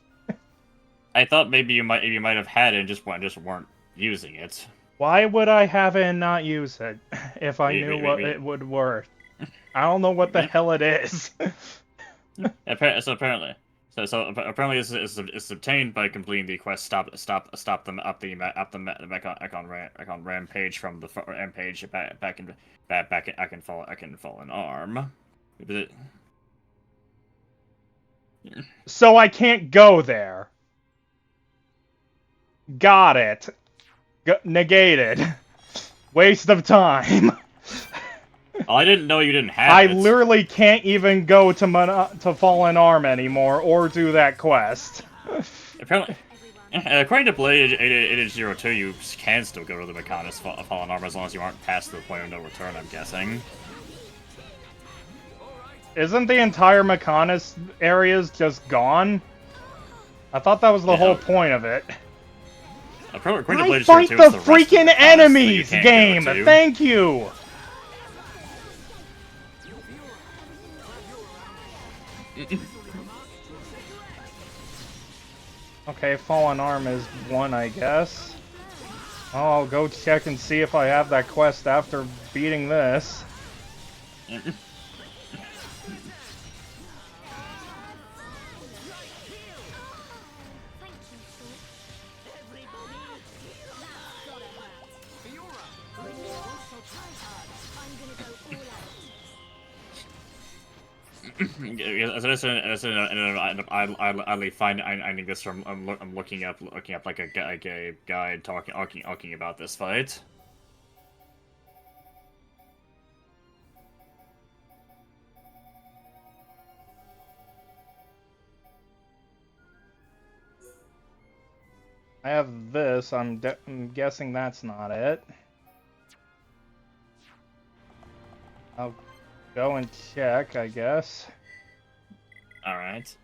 I thought maybe you might have had it and just weren't using it. Why would I have it and not use it if I knew what it would work? I don't know what the hell it is. Apparently it's obtained by completing the quest. Stop them up the Mechon rampage from the rampage back in fallen arm. So I can't go there. Got it. Negated. Waste of time. Oh, I didn't know you didn't have I it. literally can't even go to Fallen Arm anymore, or do that quest. Apparently, according to Blade 802, you can still go to the Mechanis Fallen Arm as long as you aren't past the point of no return, I'm guessing. Isn't the entire Mechanis areas just gone? I thought that was the whole point of it. I fight the freaking enemies, game! Thank you! Okay, fallen arm is 1, I guess. Oh, I'll go check and see if I have that quest after beating this. I find I think this from I'm looking up like a guide talking about this fight. I have this. I'm guessing that's not it. I'll go and check, I guess. All right.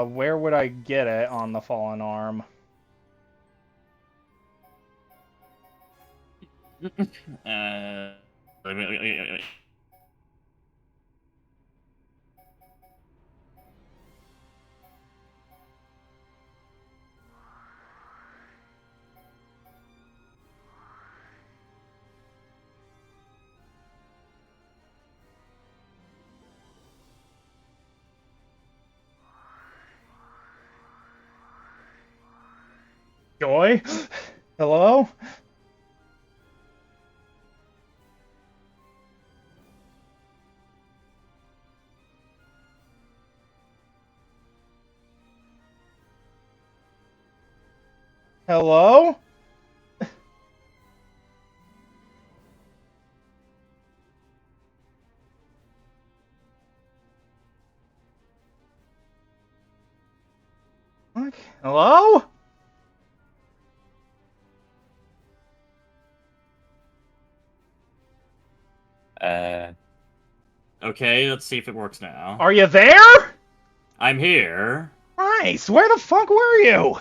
Where would I get it on the fallen arm? Joy? Hello? Hello? Okay. Hello? Okay, let's see if it works now. Are you there? I'm here. Nice. Where the fuck were you?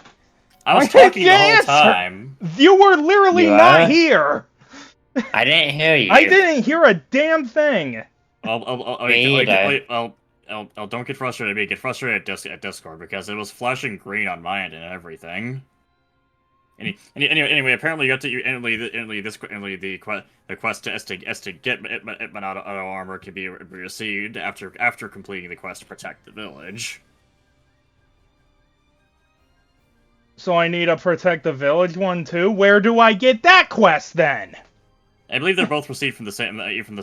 I was Why talking didn't the you whole answer? time. You were literally You not are? here. I didn't hear you. I didn't hear a damn thing. Me either. Don't get frustrated at me. Get frustrated at Discord because it was flashing green on my end and everything. Anyway, apparently you have to the quest as to get it auto armor can be received after completing the quest to protect the village. So I need to protect the village one too? Where do I get that quest then? I believe they're both received from the same Where? The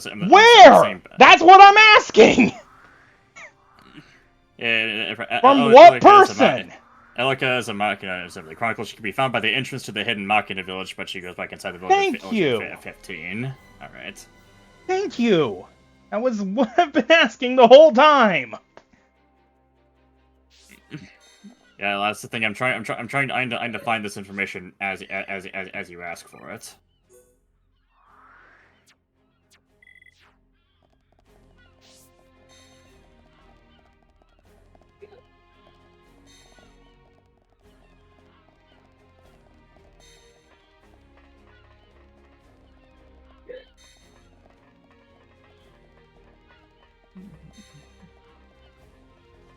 same, That's what I'm asking! From what person? Elika is a machina of the Chronicles. She can be found by the entrance to the hidden machina village, but she goes back inside the village. Thank you. At 15. Alright. Thank you. That was what I've been asking the whole time. Yeah, that's the thing. I'm trying to find this information as you ask for it.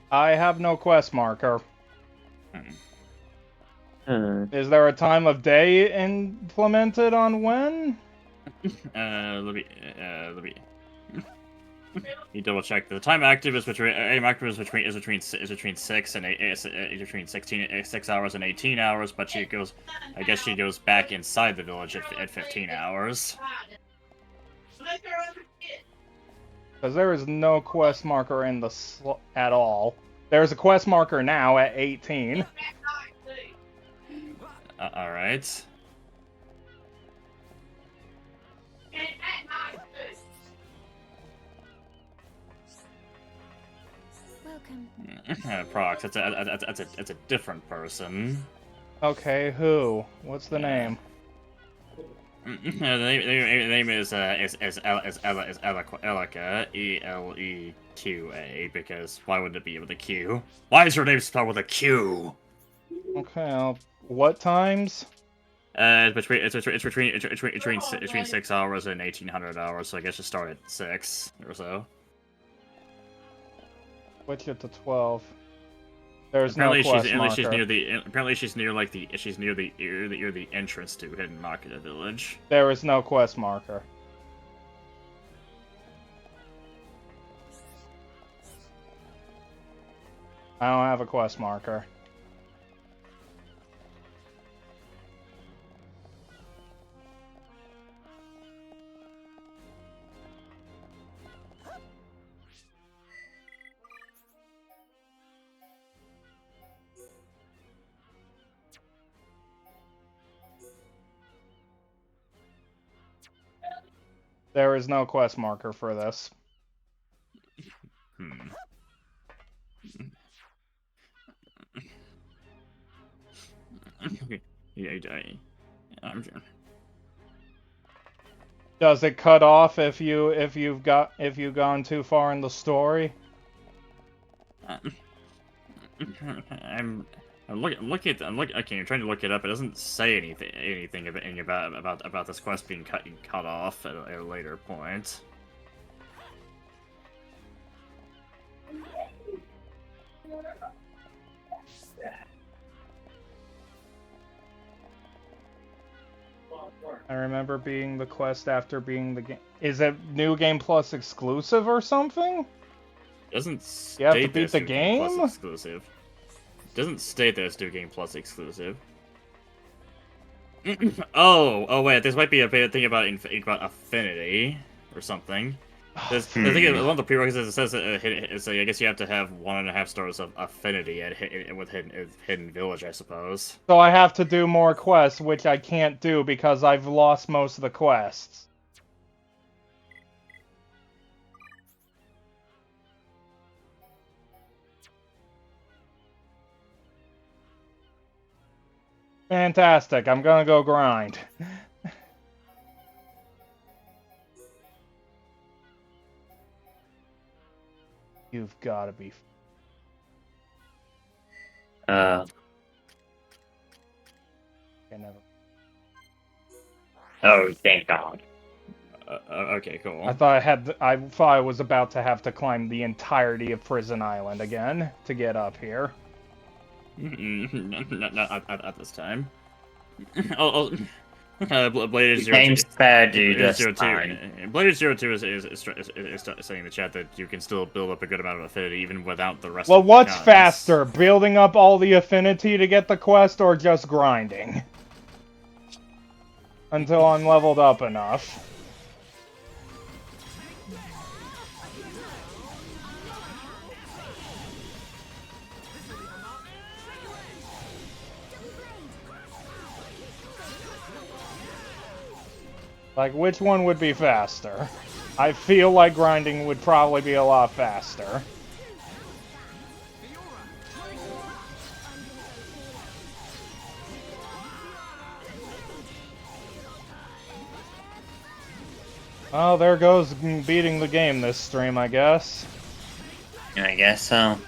I have no quest marker. Is there a time of day implemented on when? Let me double check. The time active is between between 6 and 8, between 6 hours and 18 hours, but I guess she goes back inside the village at 15 hours. Because there is no quest marker in the at all. There's a quest marker now at 18. Alright. Welcome. Prox, it's a different person. Okay, who? What's the name? The name is Elika, ELEQA, because why wouldn't it be with a Q? Why is her name spelled with a Q? Okay, what times? It's between 6 hours and 1800 hours, so I guess just start at 6 or so. Switch it to 12. There's Apparently no quest she's marker. near the. Apparently she's near like she's near the entrance to Hidden Makita Village. There is no quest marker. I don't have a quest marker. There is no quest marker for this. Hmm. I'm sure. Does it cut off if you've gone too far in the story? I'm okay. I'm trying to look it up. It doesn't say anything about this quest being cut off at a later point. I remember being the quest after being the game. Is it New Game Plus exclusive or something? It doesn't state You have to that beat it's the New Game Plus game? exclusive. It doesn't state that it's New Game Plus exclusive. Oh wait, this might be a thing about affinity or something. I think one of the prerequisites says I guess you have to have 1.5 stars of affinity with Hidden Village, I suppose. So I have to do more quests, which I can't do because I've lost most of the quests. Fantastic, I'm gonna go grind. You've gotta be... Oh, thank God. Okay, cool. I thought I was about to have to climb the entirety of Prison Island again to get up here. Not at this time. Bladed Zero Game's Two. fair, dude. Bladed That's Zero fine. Two. Bladed Zero Two is saying in the chat that you can still build up a good amount of affinity even without the rest. Well, of the what's guns. faster, building up all the affinity to get the quest or just grinding? Until I'm leveled up enough. Like, which one would be faster? I feel like grinding would probably be a lot faster. Oh, there goes beating the game this stream, I guess. I guess so.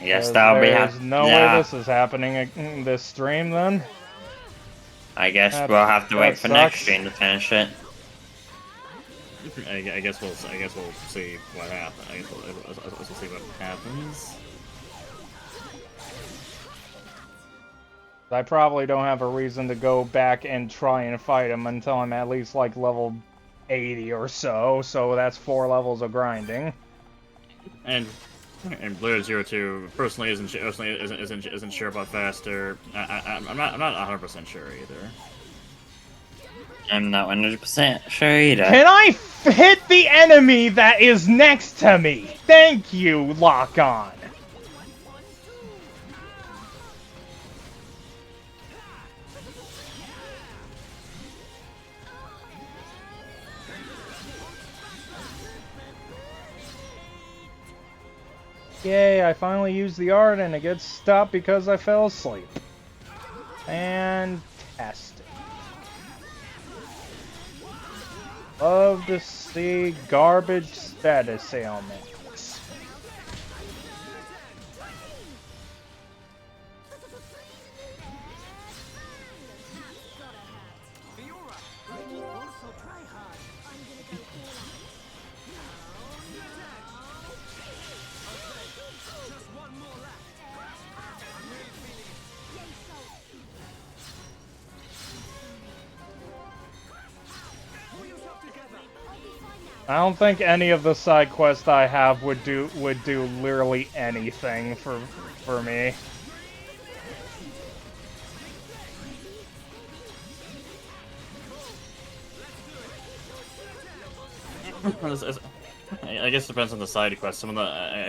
I guess that'll be There's no way this is happening in this stream, then. I guess we'll have to wait for next sucks. stream to finish it. I guess we'll see what happens. I guess we'll see what happens. I probably don't have a reason to go back and try and fight him until I'm at least like level 80 or so. So that's 4 levels of grinding. And Blue 02 personally isn't sure about faster. I'm not 100% sure either. I'm not 100% sure either. Can I hit the enemy that is next to me? Thank you, Lock On. Yay, I finally used the art and it gets stopped because I fell asleep. Fantastic. Love to see garbage status ailments. I don't think any of the side quests I have would do literally anything for me. I guess it depends on the side quests. Some of the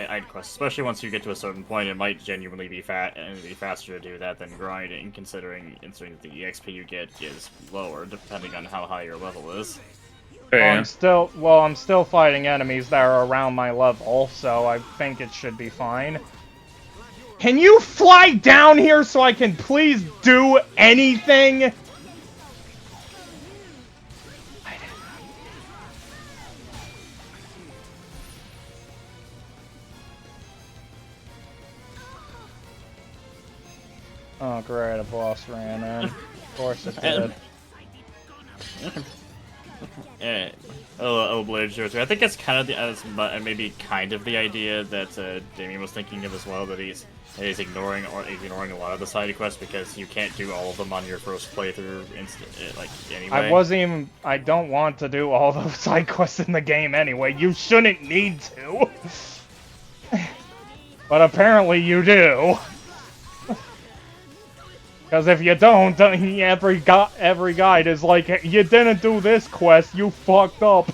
side quests, especially once you get to a certain point, it might genuinely be faster to do that than grinding, considering that the EXP you get is lower depending on how high your level is. Well, I'm still fighting enemies that are around my level, so I think it should be fine. Can you fly down here so I can please do anything? Oh great, a boss ran in. Of course it did. Xenoblade. I think it's kind of maybe kind of the idea that Damien was thinking of as well, that he's ignoring a lot of the side quests because you can't do all of them on your first playthrough anyway. I don't want to do all those side quests in the game anyway. You shouldn't need to. But apparently you do. Because if you don't, every guide is like, you didn't do this quest, you fucked up.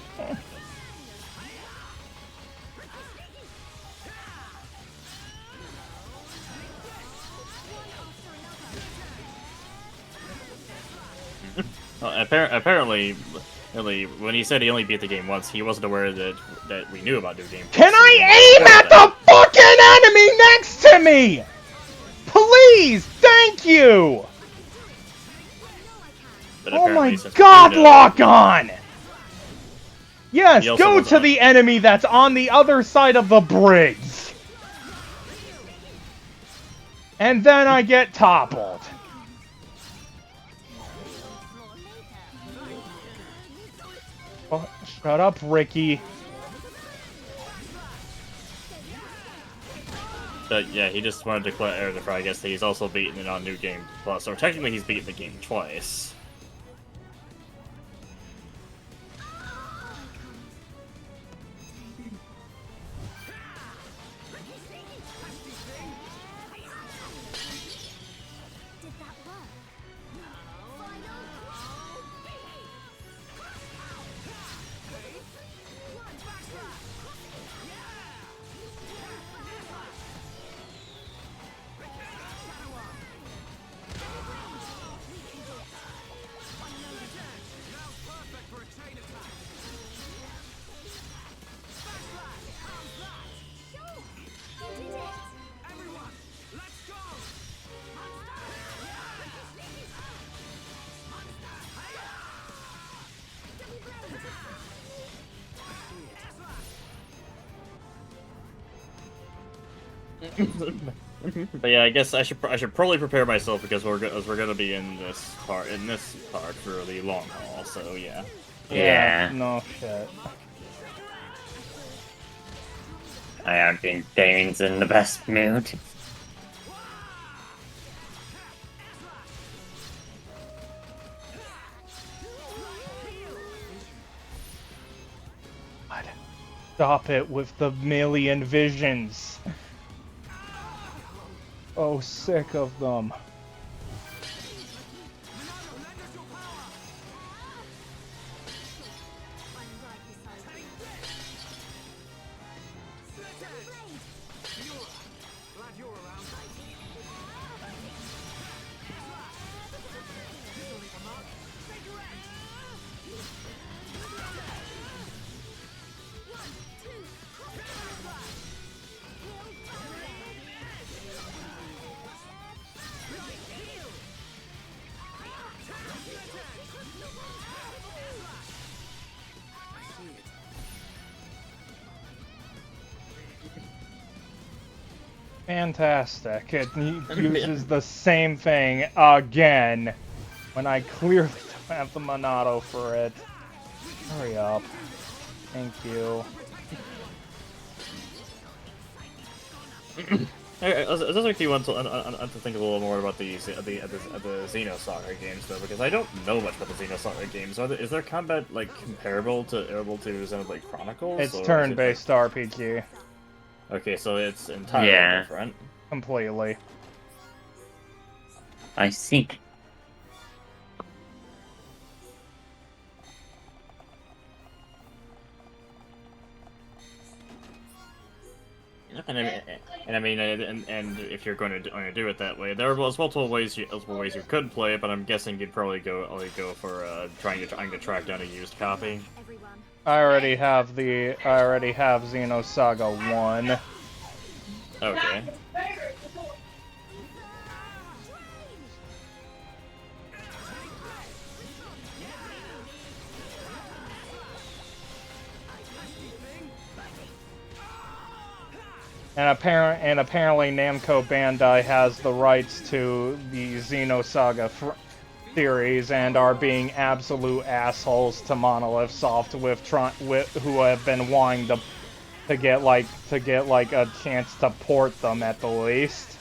Well, apparently, when he said he only beat the game once, he wasn't aware that we knew about new game. Can I aim at the fucking enemy next to me? Please, thank you! Oh my god, lock on! Yes, go to the enemy that's on the other side of the bridge! And then I get toppled. Oh, shut up, Ricky. But yeah, he just wanted to clarify, I guess, that he's also beaten it on New Game Plus, or technically he's beaten the game twice. But yeah, I guess I should probably prepare myself because we're gonna be in this part for the long haul. So yeah. Yeah. No shit. I don't think Damien's in the best mood. Stop it with the million visions. Oh, sick of them. Fantastic. It uses the same thing again when I clearly don't have the Monado for it. Hurry up. Thank you. I was like, do you want to think a little more about the Xenosaga games though, because I don't know much about the Xenosaga games. Is their combat like comparable to Xenoblade Chronicles? It's or is it, turn-based RPG. Okay, so it's entirely different. Completely. I think. And if you're going to do it that way, there was multiple ways you could play it, but I'm guessing you'd probably only go for trying to track down a used copy. I already have Xenosaga 1. Okay. And apparently Namco Bandai has the rights to the Xenosaga series and are being absolute assholes to Monolith Soft who have been wanting to get like a chance to port them at the least,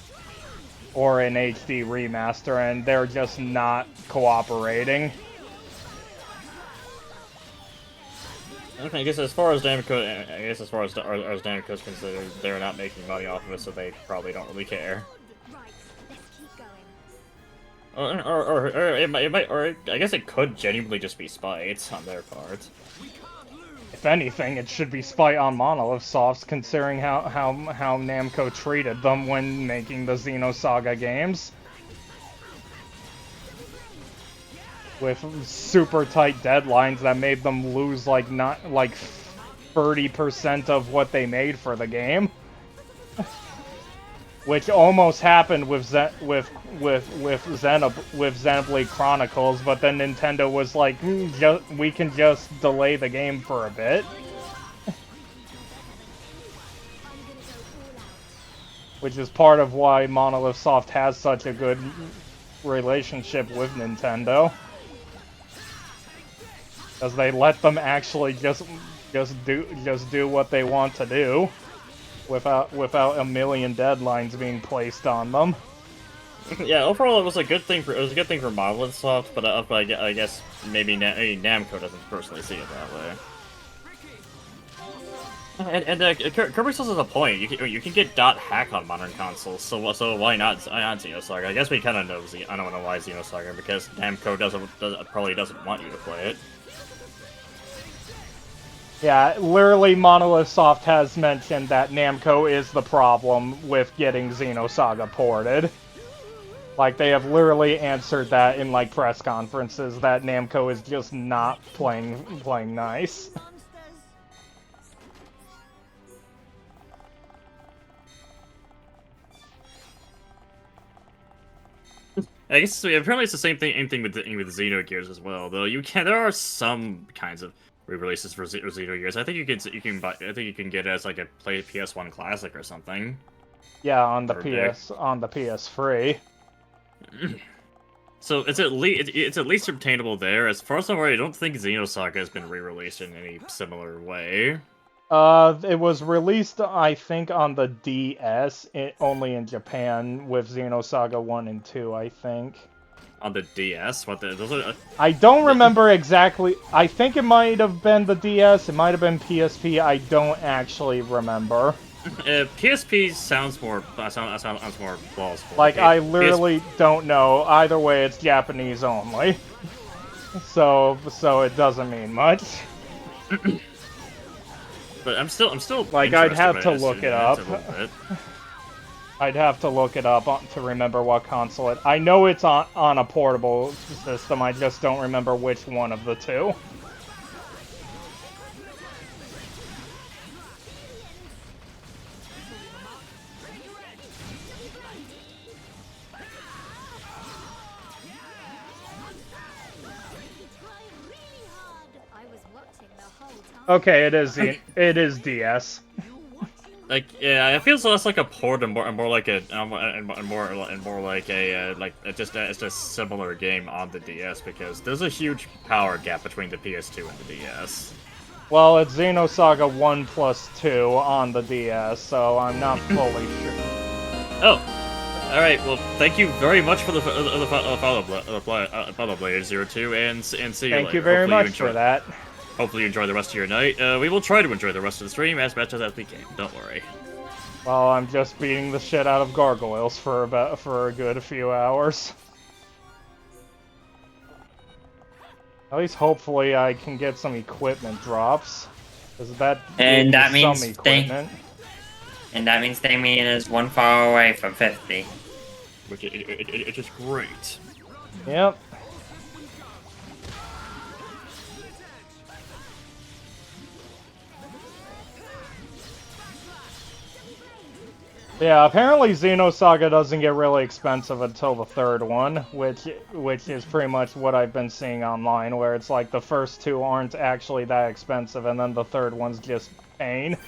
or an HD remaster, and they're just not cooperating. Okay, I guess as far as Namco, Namco's considered, they're not making money off of it, so they probably don't really care. Or I guess it could genuinely just be spite on their part. If anything, it should be spite on Monolith Soft, considering how Namco treated them when making the Xenosaga games. With super tight deadlines that made them lose like 30% of what they made for the game, which almost happened with Xenoblade Chronicles, but then Nintendo was like, we can just delay the game for a bit. Which is part of why Monolith Soft has such a good relationship with Nintendo. Because they let them actually just do what they want to do, without a million deadlines being placed on them. Yeah, overall it was a good thing for Monolith Soft, but I guess maybe Namco doesn't personally see it that way. And Kirby still has a point. You can get .hack on modern consoles, so why not Xenosaga? I guess we kind of know I don't know why Xenosaga, because Namco probably doesn't want you to play it. Yeah, literally Monolith Soft has mentioned that Namco is the problem with getting Xenosaga ported. Like, they have literally answered that in, like, press conferences, that Namco is just not playing nice. I guess apparently it's the same thing with Xenogears as well. Though there are some kinds of re-releases for Xenogears. I think you can get it as like a PS1 classic or something. Yeah, on the PS3. So it's at least obtainable there. As far as I'm aware, I don't think Xenosaga has been re-released in any similar way. It was released, I think, on the DS, only in Japan, with Xenosaga 1 and 2, I think. On the DS? Those are... I don't remember exactly. I think it might have been the DS, it might have been PSP, I don't actually remember. PSP sounds more plausible. Like, I literally don't know. Either way, it's Japanese only. So it doesn't mean much. But I'm still like, I'd have to look it up. I'd have to look it up to remember what console it... I know it's on a portable system, I just don't remember which one of the two. Okay, it is DS. Like, yeah, it feels less like a port and more like a just a similar game on the DS, because there's a huge power gap between the PS2 and the DS. Well, it's Xenosaga 1+2 on the DS, so I'm not fully sure. Oh, all right. Well, thank you very much for the follow Blade 02, and see you later. Thank you very much for that. Hopefully you enjoy the rest of your night. We will try to enjoy the rest of the stream as much as we can. Don't worry. Well, I'm just beating the shit out of gargoyles for a good few hours. At least hopefully I can get some equipment drops. Because that And that means some equipment. And that means Damien is one far away from 50. Which it's just great. Yep. Yeah, apparently Xenosaga doesn't get really expensive until the third one, which is pretty much what I've been seeing online, where it's like the first two aren't actually that expensive, and then the third one's just pain.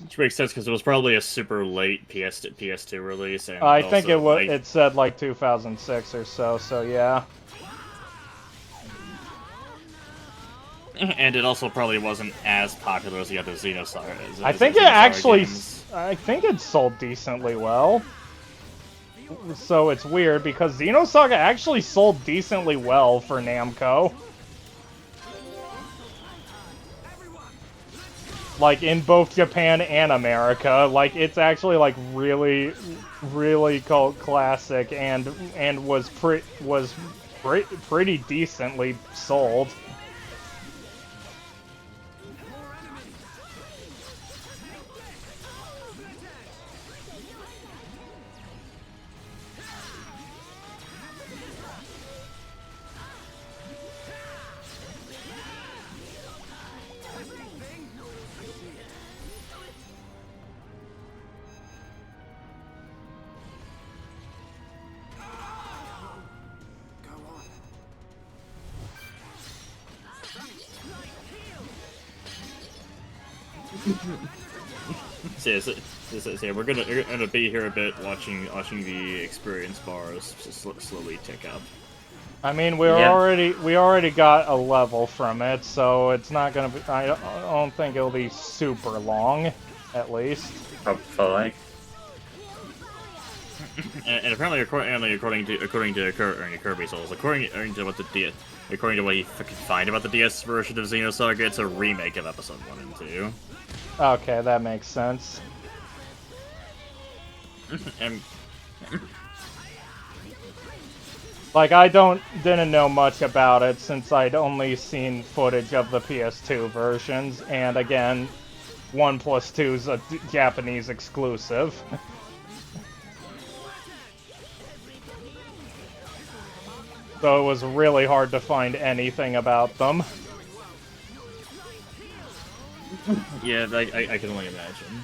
Which makes sense because it was probably a super late PS2 release, and I think it was. like, It said like 2006 or so. So yeah. And it also probably wasn't as popular as the other Xenosaga. I think it actually. I think it sold decently well. So it's weird because Xenosaga actually sold decently well for Namco. Like in both Japan and America, like it's actually like really cult classic and was pretty decently sold. So we're gonna be here a bit watching the experience bars slowly tick up. I mean, we already got a level from it, so it's not gonna be. I don't think it'll be super long, at least. Hopefully. And apparently, according to Kirby Souls, according to what you can find about the DS version of Xenosaga, it's a remake of Episode 1 and 2. Okay, that makes sense. And like, I didn't know much about it since I'd only seen footage of the PS2 versions, and again, 1+2 is a Japanese exclusive. So it was really hard to find anything about them. yeah, I can only imagine.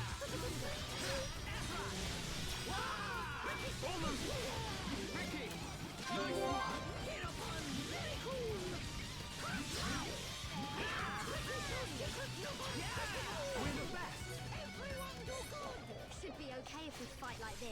Should be okay if we fight like this.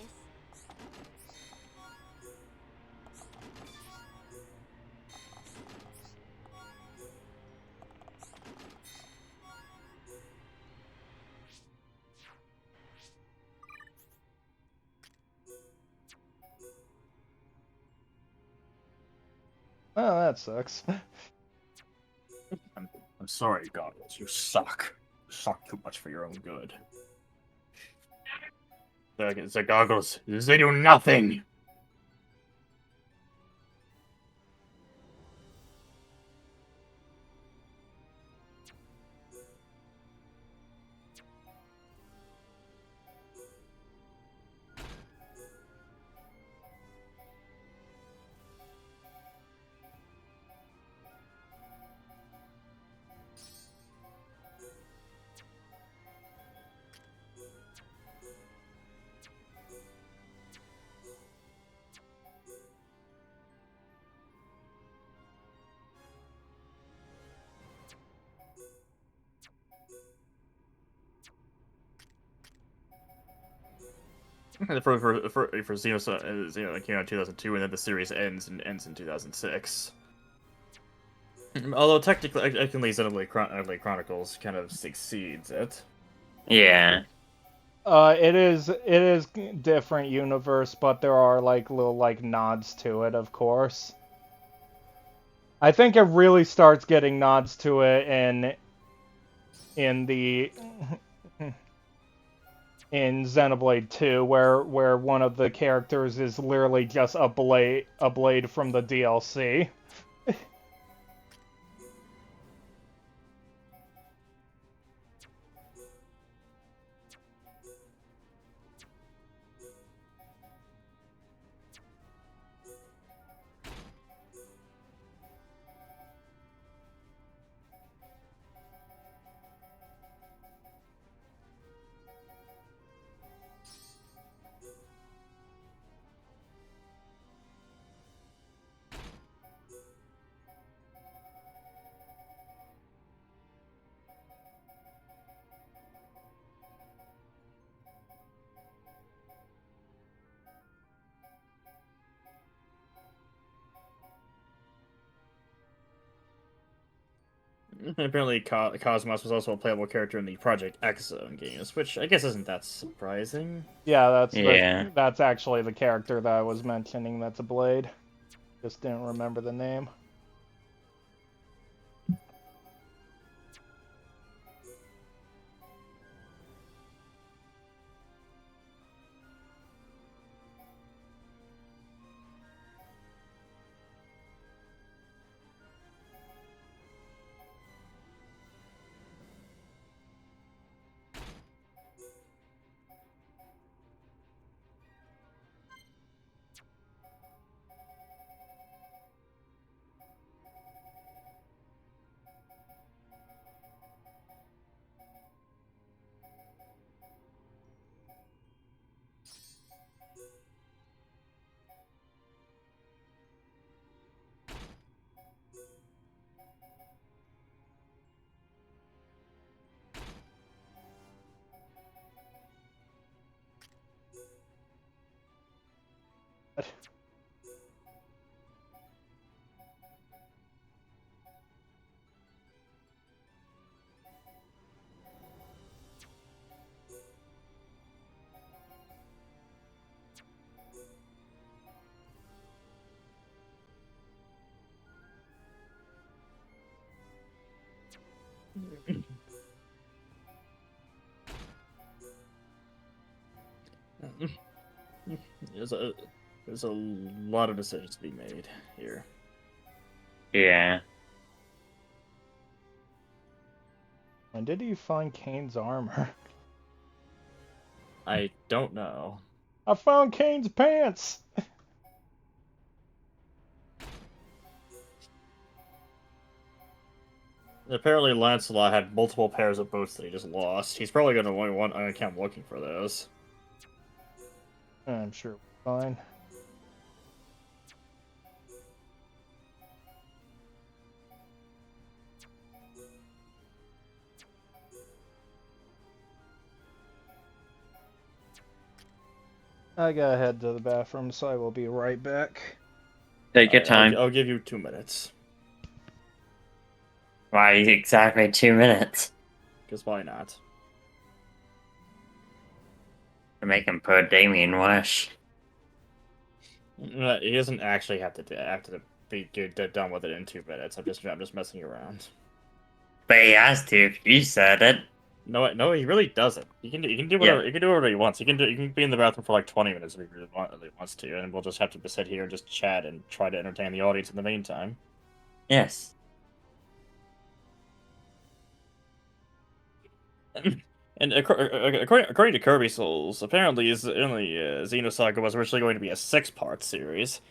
Oh, that sucks. I'm sorry, Goggles. You suck. You suck too much for your own good. The Goggles, they do nothing. For Xenosaga, it came out in 2002, and then the series ends in 2006. Although technically, Xenoblade Chronicles kind of succeeds it. Yeah. It is different universe, but there are like little like nods to it, of course. I think it really starts getting nods to it in the in Xenoblade 2, where one of the characters is literally just a blade from the DLC. Apparently, Cosmos was also a playable character in the Project X Zone games, which I guess isn't that surprising. Yeah, Yeah. that's actually the character that I was mentioning. That's a blade. Just didn't remember the name. There's a there's a lot of decisions to be made here. Yeah. When did you find Kane's armor? I don't know. I found Kane's pants! Apparently, Lancelot had multiple pairs of boots that he just lost. He's probably going to want to come looking for those. I'm sure we're fine. I gotta head to the bathroom, so I will be right back. Take your time. I'll give you 2 minutes. Why exactly 2 minutes? Because why not? To make him poor Damien wish. He doesn't actually have to be done with it in 2 minutes. I'm just messing around. But he has to if you said it. No, he really doesn't. He can do whatever he can do whatever he wants. He can be in the bathroom for like 20 minutes if he really wants to, and we'll just have to sit here and just chat and try to entertain the audience in the meantime. Yes. And according to Kirby Souls, apparently Xenosaga was originally going to be a 6-part series.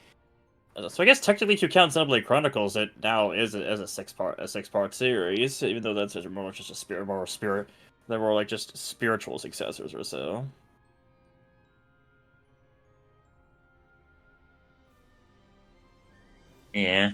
So I guess technically, if you count Xenoblade Chronicles, it now is a 6-part series, even though that's more just a spirit. They're more like just spiritual successors or so. Yeah.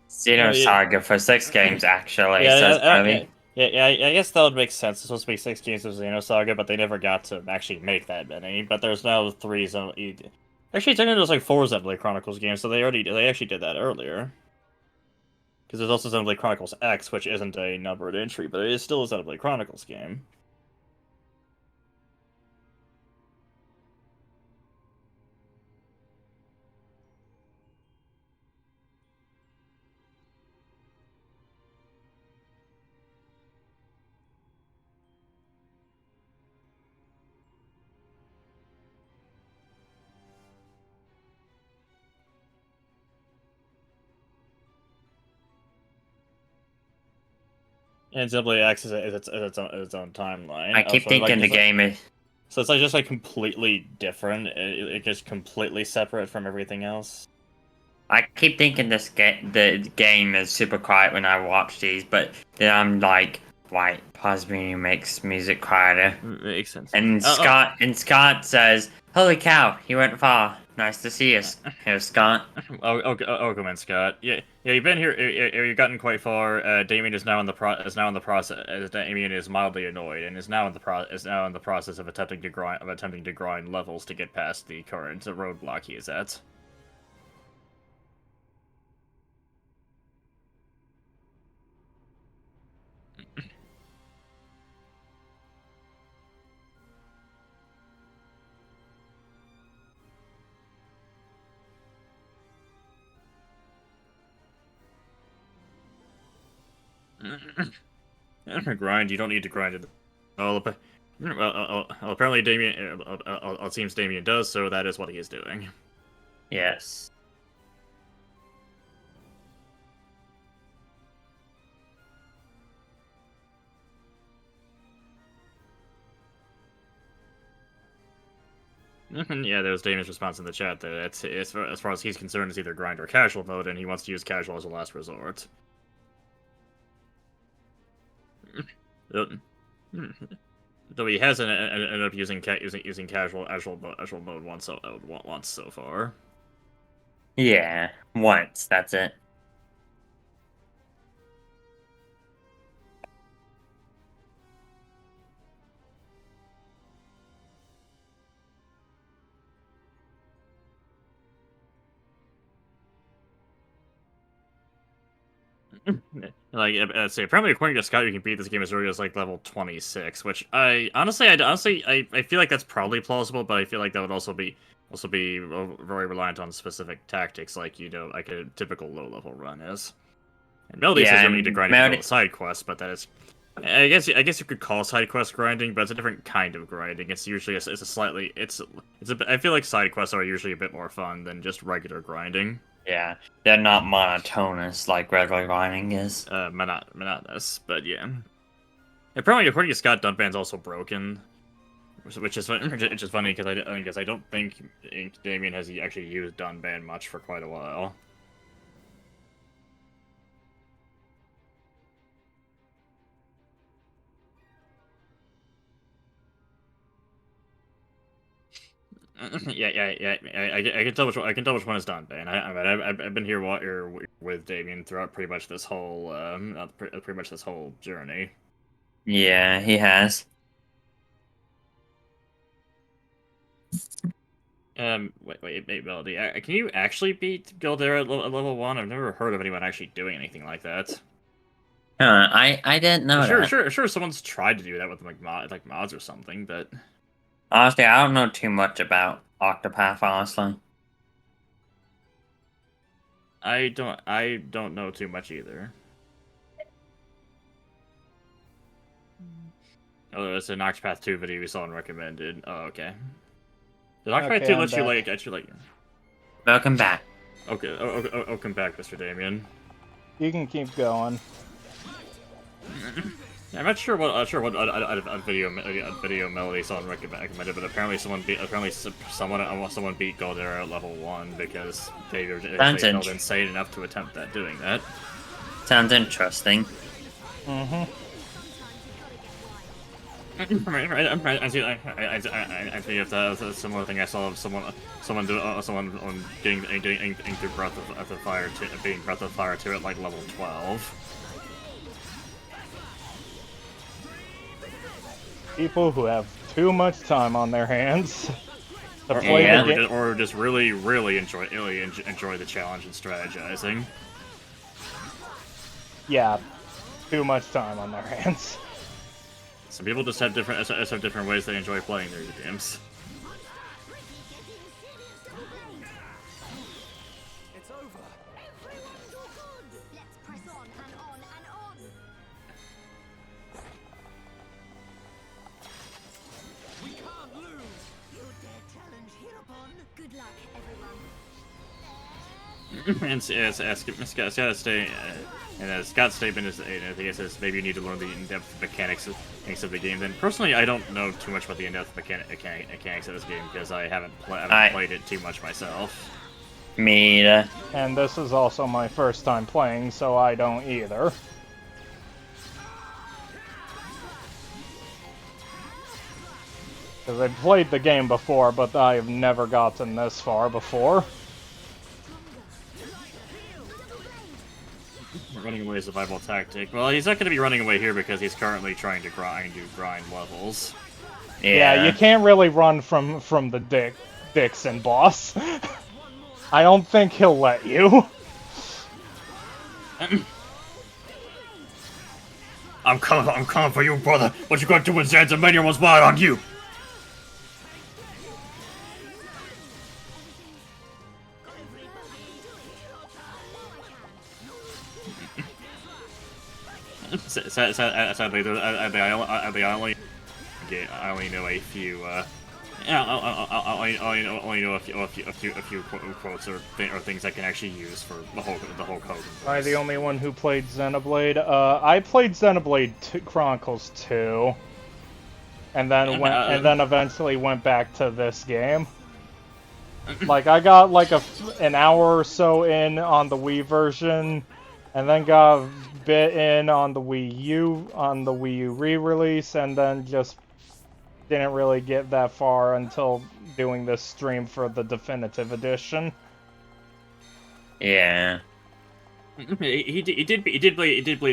Xenosaga for 6 games, actually, says Kirby. I guess that would make sense. It's supposed to be 6 games of Xenosaga, but they never got to actually make that many. But there's now 3 Xenoblade. Actually, technically, there's like 4 Xenoblade Chronicles games, so they actually did that earlier. Because there's also Xenoblade Chronicles X, which isn't a numbered entry, but it is still a Xenoblade Chronicles game. And Xenoblade X is its own timeline. I keep thinking the game is. So it's like just like completely different. It gets completely separate from everything else. I keep thinking the game is super quiet when I watch these, but then I'm like, why pause menu makes music quieter? Makes sense. And Scott says, "Holy cow, he went far. Nice to see you, here, Scott." Come on, Scott. Yeah, you've been here. You've gotten quite far. Damien is now in the process. Damien is mildly annoyed and is now in the process of attempting to grind levels to get past the current roadblock he is at. Grind? You don't need to grind it. Well, apparently Damien. It seems Damien does, so that is what he is doing. Yes. Yeah, there's Damien's response in the chat there. It's as far as he's concerned, it's either grind or casual mode, and he wants to use casual as a last resort. Though he hasn't ended up using casual mode once so far. Yeah, once. That's it. Like, say, apparently according to Scott, you can beat this game as early as like level 26, which I feel like that's probably plausible, but I feel like that would also be very reliant on specific tactics, like like a typical low level run is. And Melody says you don't need to grind all the side quests, but that is, I guess you could call side quest grinding, but it's a different kind of grinding. It's usually I feel like side quests are usually a bit more fun than just regular grinding. Yeah, they're not monotonous like regular grinding is. Monotonous, but yeah. Apparently, according to Scott, Dunban's also broken, which is funny because I don't think Damien has actually used Dunban much for quite a while. Yeah. I can tell which one is Dunban. I've been here with Damien throughout pretty much this whole journey. Yeah, he has. Wait, Melody. Can you actually beat Gildera at level 1? I've never heard of anyone actually doing anything like that. I didn't know that. Sure, someone's tried to do that with like mods or something, but honestly, I don't know too much about Octopath, honestly. I don't know too much either. Oh, it's an Octopath 2 video we saw and recommended. Oh, okay. Did Octopath 2 let you like Welcome back. Okay, welcome back, Mr. Damien. You can keep going. I'm not sure what video Melody saw and recommended, but apparently someone beat Galdera at level 1 because they felt insane enough to attempt doing that. Sounds interesting. I see if that's a similar thing I saw of someone on getting through Breath of Fire 2 at like level 12. People who have too much time on their hands to Or, play Yeah. the game. or just really enjoy the challenge and strategizing. Yeah, too much time on their hands. Some people just have different ways they enjoy playing their games. It's over. Let's press on and on and on. We can't lose. You dare challenge hereupon? Good luck, everyone. And Scott's statement is, I think it says maybe you need to learn the in-depth mechanics of the game. Then personally, I don't know too much about the in-depth mechanics of this game because I haven't played it too much myself. Me either. And this is also my first time playing, so I don't either. Because I've played the game before, but I have never gotten this far before. Running away survival tactic. Well, he's not going to be running away here because he's currently trying to grind levels. Yeah, you can't really run from the Dixon boss. I don't think he'll let you. I'm coming for you, brother. What you gonna do when Zan's minion was wild on you? Sadly, I only know a few. I only know a few quotes or things I can actually use for the whole code. Am I the only one who played Xenoblade? I played Xenoblade Chronicles 2, and then eventually went back to this game. Like I got like an hour or so in on the Wii version, and then got a bit in on the Wii U re-release, and then just didn't really get that far until doing this stream for the definitive edition. Yeah. He did play Xenoblade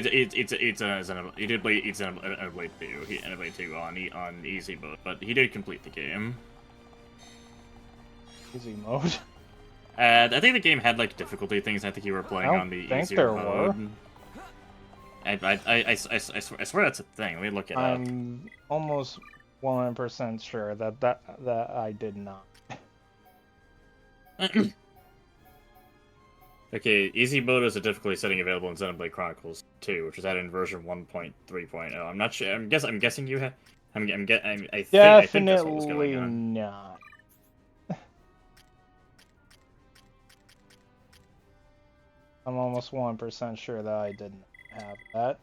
2 on easy mode, but he did complete the game. Easy mode. I think the game had like difficulty things. I think you were playing on the easier mode. I swear that's a thing. Let me look it up. I'm almost 100% sure that I did not. Okay, easy mode is a difficulty setting available in Xenoblade Chronicles 2, which is added in version 1.3.0. I'm not sure. I'm guessing you have. I think that's what was going on. Not. I'm almost 1% sure that I didn't have that.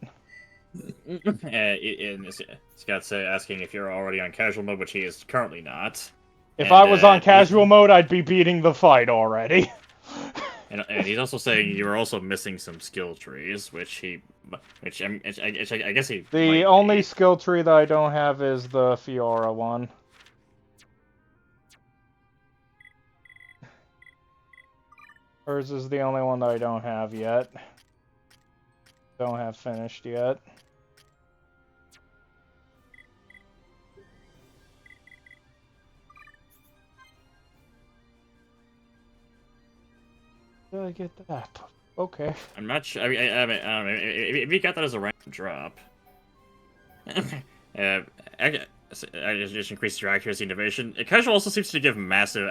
And Scott's asking if you're already on casual mode, which he is currently not. If I was on casual mode, I'd be beating the fight already. And he's also saying you were also missing some skill trees, which I guess he. The only skill tree that I don't have is the Fiora one. Hers is the only one that I don't have yet. Don't have finished yet. Did I get that? Okay. I'm not sure. I mean, if you got that as a random drop, just increases your accuracy and evasion. Casual also seems to give massive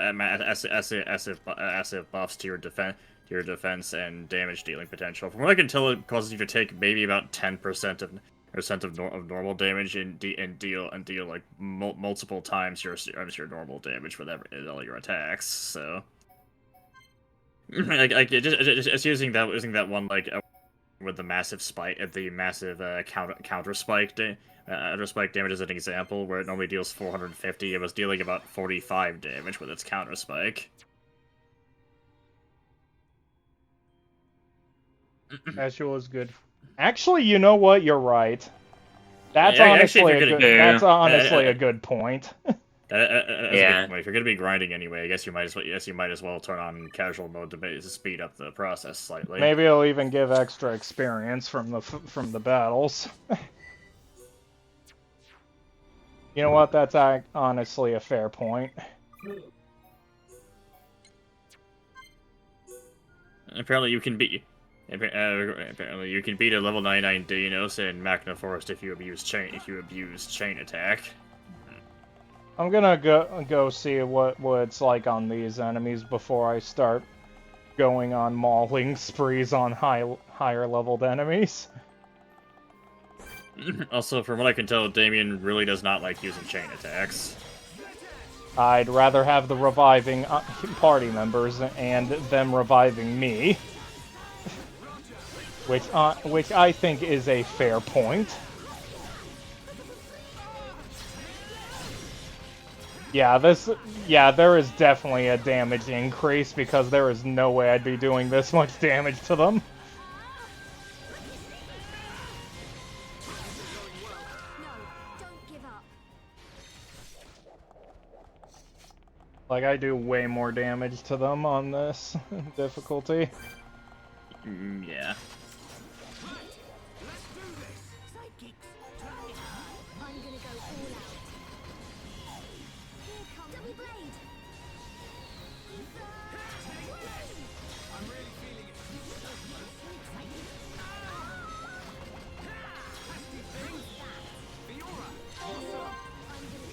buffs to your defense and damage dealing potential. From what I can tell, it causes you to take maybe about 10% of normal damage and deal like multiple times your normal damage with all your attacks. So. Just using that one with the massive spike counter spike damage as an example, where it normally deals 450, it was dealing about 45 damage with its counter spike. Casual is good. Actually, you know what? You're right. That's Yeah, honestly actually, a good point. Yeah. If you're gonna be grinding anyway, I guess you might as well turn on casual mode to speed up the process slightly. Maybe it'll even give extra experience from the battles. You know what? That's honestly a fair point. Apparently you can beat. Apparently you can beat a level 99 Dinos in Magna Forest if you abuse chain attack. I'm gonna go see what it's like on these enemies before I start going on mauling sprees on higher leveled enemies. Also, from what I can tell, Damien really does not like using chain attacks. I'd rather have the reviving party members and them reviving me, which I think is a fair point. Yeah, there is definitely a damage increase because there is no way I'd be doing this much damage to them. Like, I do way more damage to them on this difficulty. Yeah.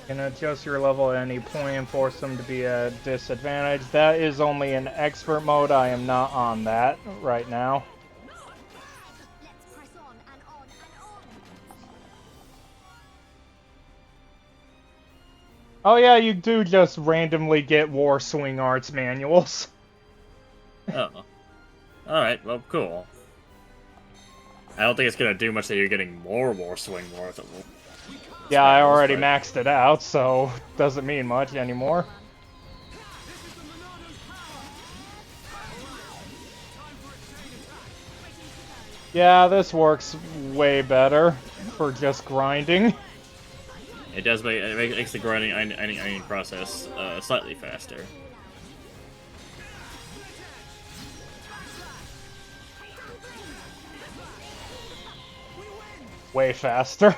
You can adjust your level at any point and force them to be at a disadvantage. That is only in expert mode. I am not on that right now. Oh yeah, you do just randomly get War Swing Arts manuals. Oh. Alright, well, cool. I don't think it's gonna do much that you're getting more War Swing Arts. Yeah, I already maxed it out, so doesn't mean much anymore. Yeah, this works way better for just grinding. It does make it makes the grinding process slightly faster. Way faster.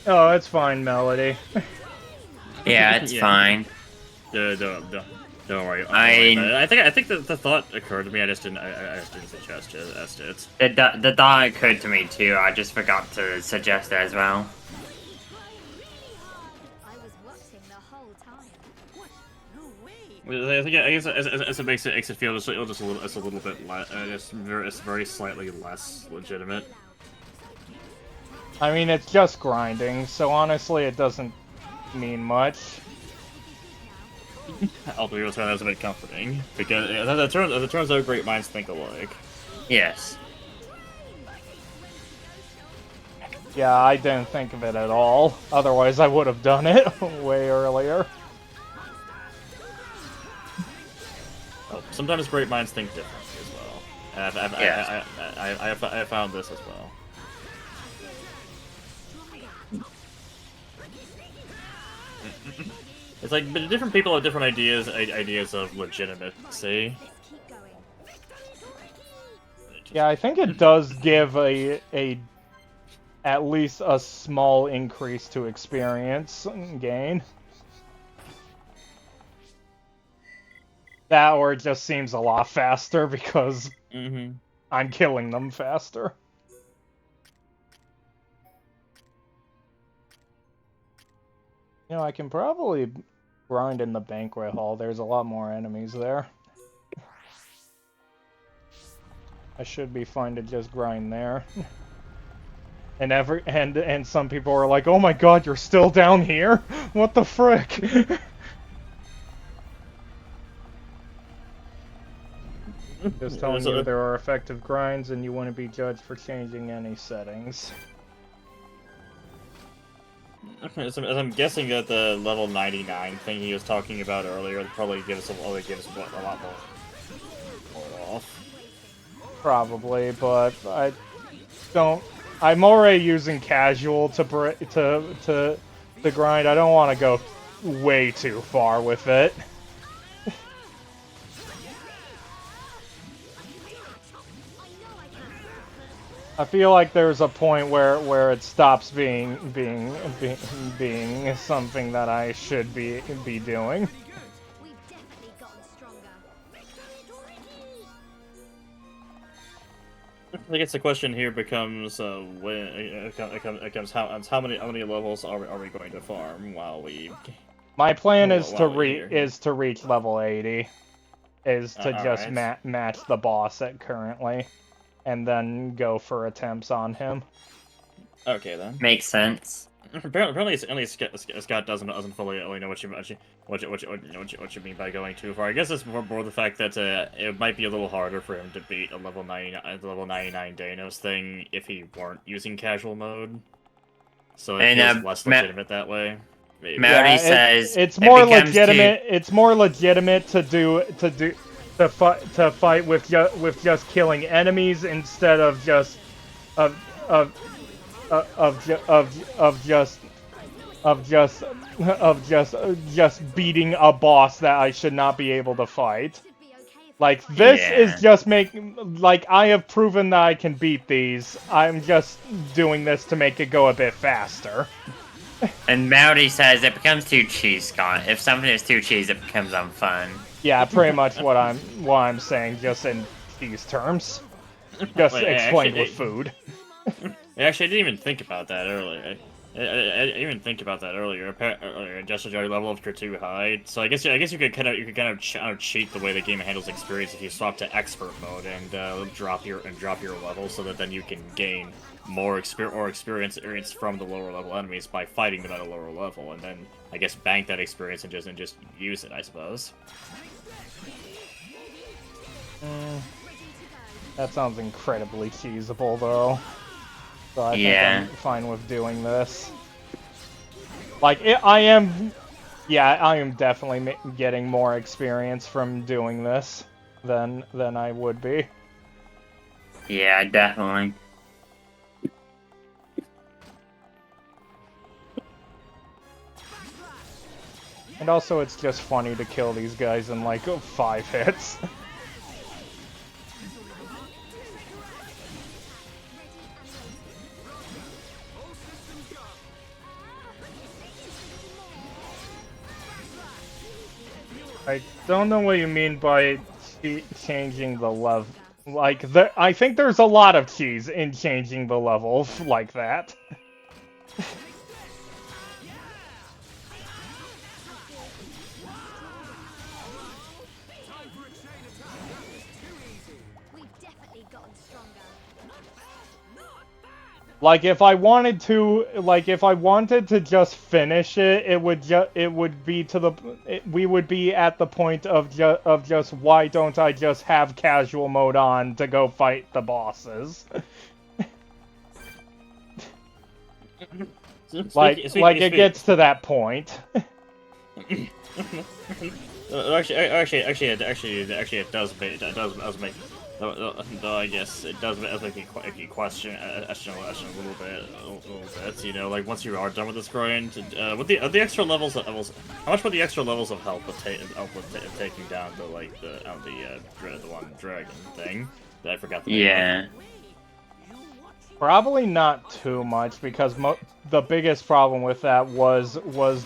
Oh, it's fine, Melody. Yeah, it's fine. Don't worry. I think the thought occurred to me. I just didn't suggest it. The thought occurred to me too. I just forgot to suggest it as well. I guess it makes it feel just a little bit less, it's very slightly less legitimate. I mean, it's just grinding, so honestly, it doesn't mean much. I'll be honest, that's a bit comforting because it turns out great minds think alike. Yes. Yeah, I didn't think of it at all. Otherwise, I would have done it way earlier. Oh, sometimes great minds think differently as well. And I found this as well. It's like different people have different ideas of legitimacy. Yeah, I think it does give at least a small increase to experience gain. That or it just seems a lot faster because I'm killing them faster. You know, I can probably grind in the banquet hall. There's a lot more enemies there. I should be fine to just grind there. And some people are like, "Oh my god, you're still down here? What the frick?" Just telling you there are effective grinds and you wouldn't be judged for changing any settings. Okay, so I'm guessing that the level 99 thing he was talking about earlier probably gives a lot more off. Probably, but don't. I'm already using casual to grind. I don't want to go way too far with it. I feel like there's a point where it stops being something that I should be doing. We've definitely gotten stronger. I guess the question here becomes when it comes how many levels are we going to farm while we. My plan is While we're here. to reach level 80, is to just alright. match the boss at currently, and then go for attempts on him. Okay then. Makes sense. Apparently Scott doesn't fully know what you mean by going too far. I guess it's more the fact that it might be a little harder for him to beat a level 99 Danos thing if he weren't using casual mode. So it feels less legitimate that way. Maybe. Melody says it's more becomes legitimate. It's more legitimate to fight with just killing enemies instead of just just beating a boss that I should not be able to fight. Like, this is just like, I have proven that I can beat these. I'm just doing this to make it go a bit faster. And Melody says it becomes too cheese, Scott. If something is too cheese, it becomes unfun. Yeah, pretty much what I'm saying, just in these terms. Just explained with food. Actually, I didn't even think about that earlier. I didn't even think about that earlier. Just as your level ups are too high, so I guess you could kind of cheat the way the game handles experience if you swap to expert mode and drop your level, so that then you can gain more experience from the lower level enemies by fighting them at a lower level, and then I guess bank that experience and just use it, I suppose. That sounds incredibly feasible, though. So I think I'm fine with doing this. Like, I am definitely getting more experience from doing this than I would be. Yeah, definitely. And also, it's just funny to kill these guys in, like, 5 hits. I don't know what you mean by changing the level. Like, I think there's a lot of cheese in changing the level like that. Like, if I wanted to just finish it, we would be at the point of just why don't I just have casual mode on to go fight the bosses? It gets to that point. Actually, it does make. Though I guess it does make you question a little bit. You know, like once you are done with this grind, with the extra levels, how much would the extra levels of help with taking down the the one dragon thing that I forgot the name of? Probably not too much, because the biggest problem with that was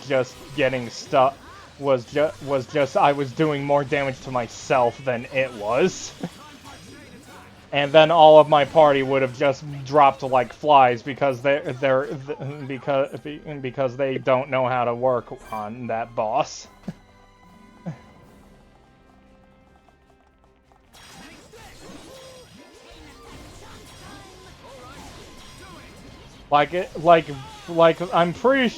just getting stuck. Was just I was doing more damage to myself than it was. And then all of my party would have just dropped like flies because they don't know how to work on that boss. I'm pretty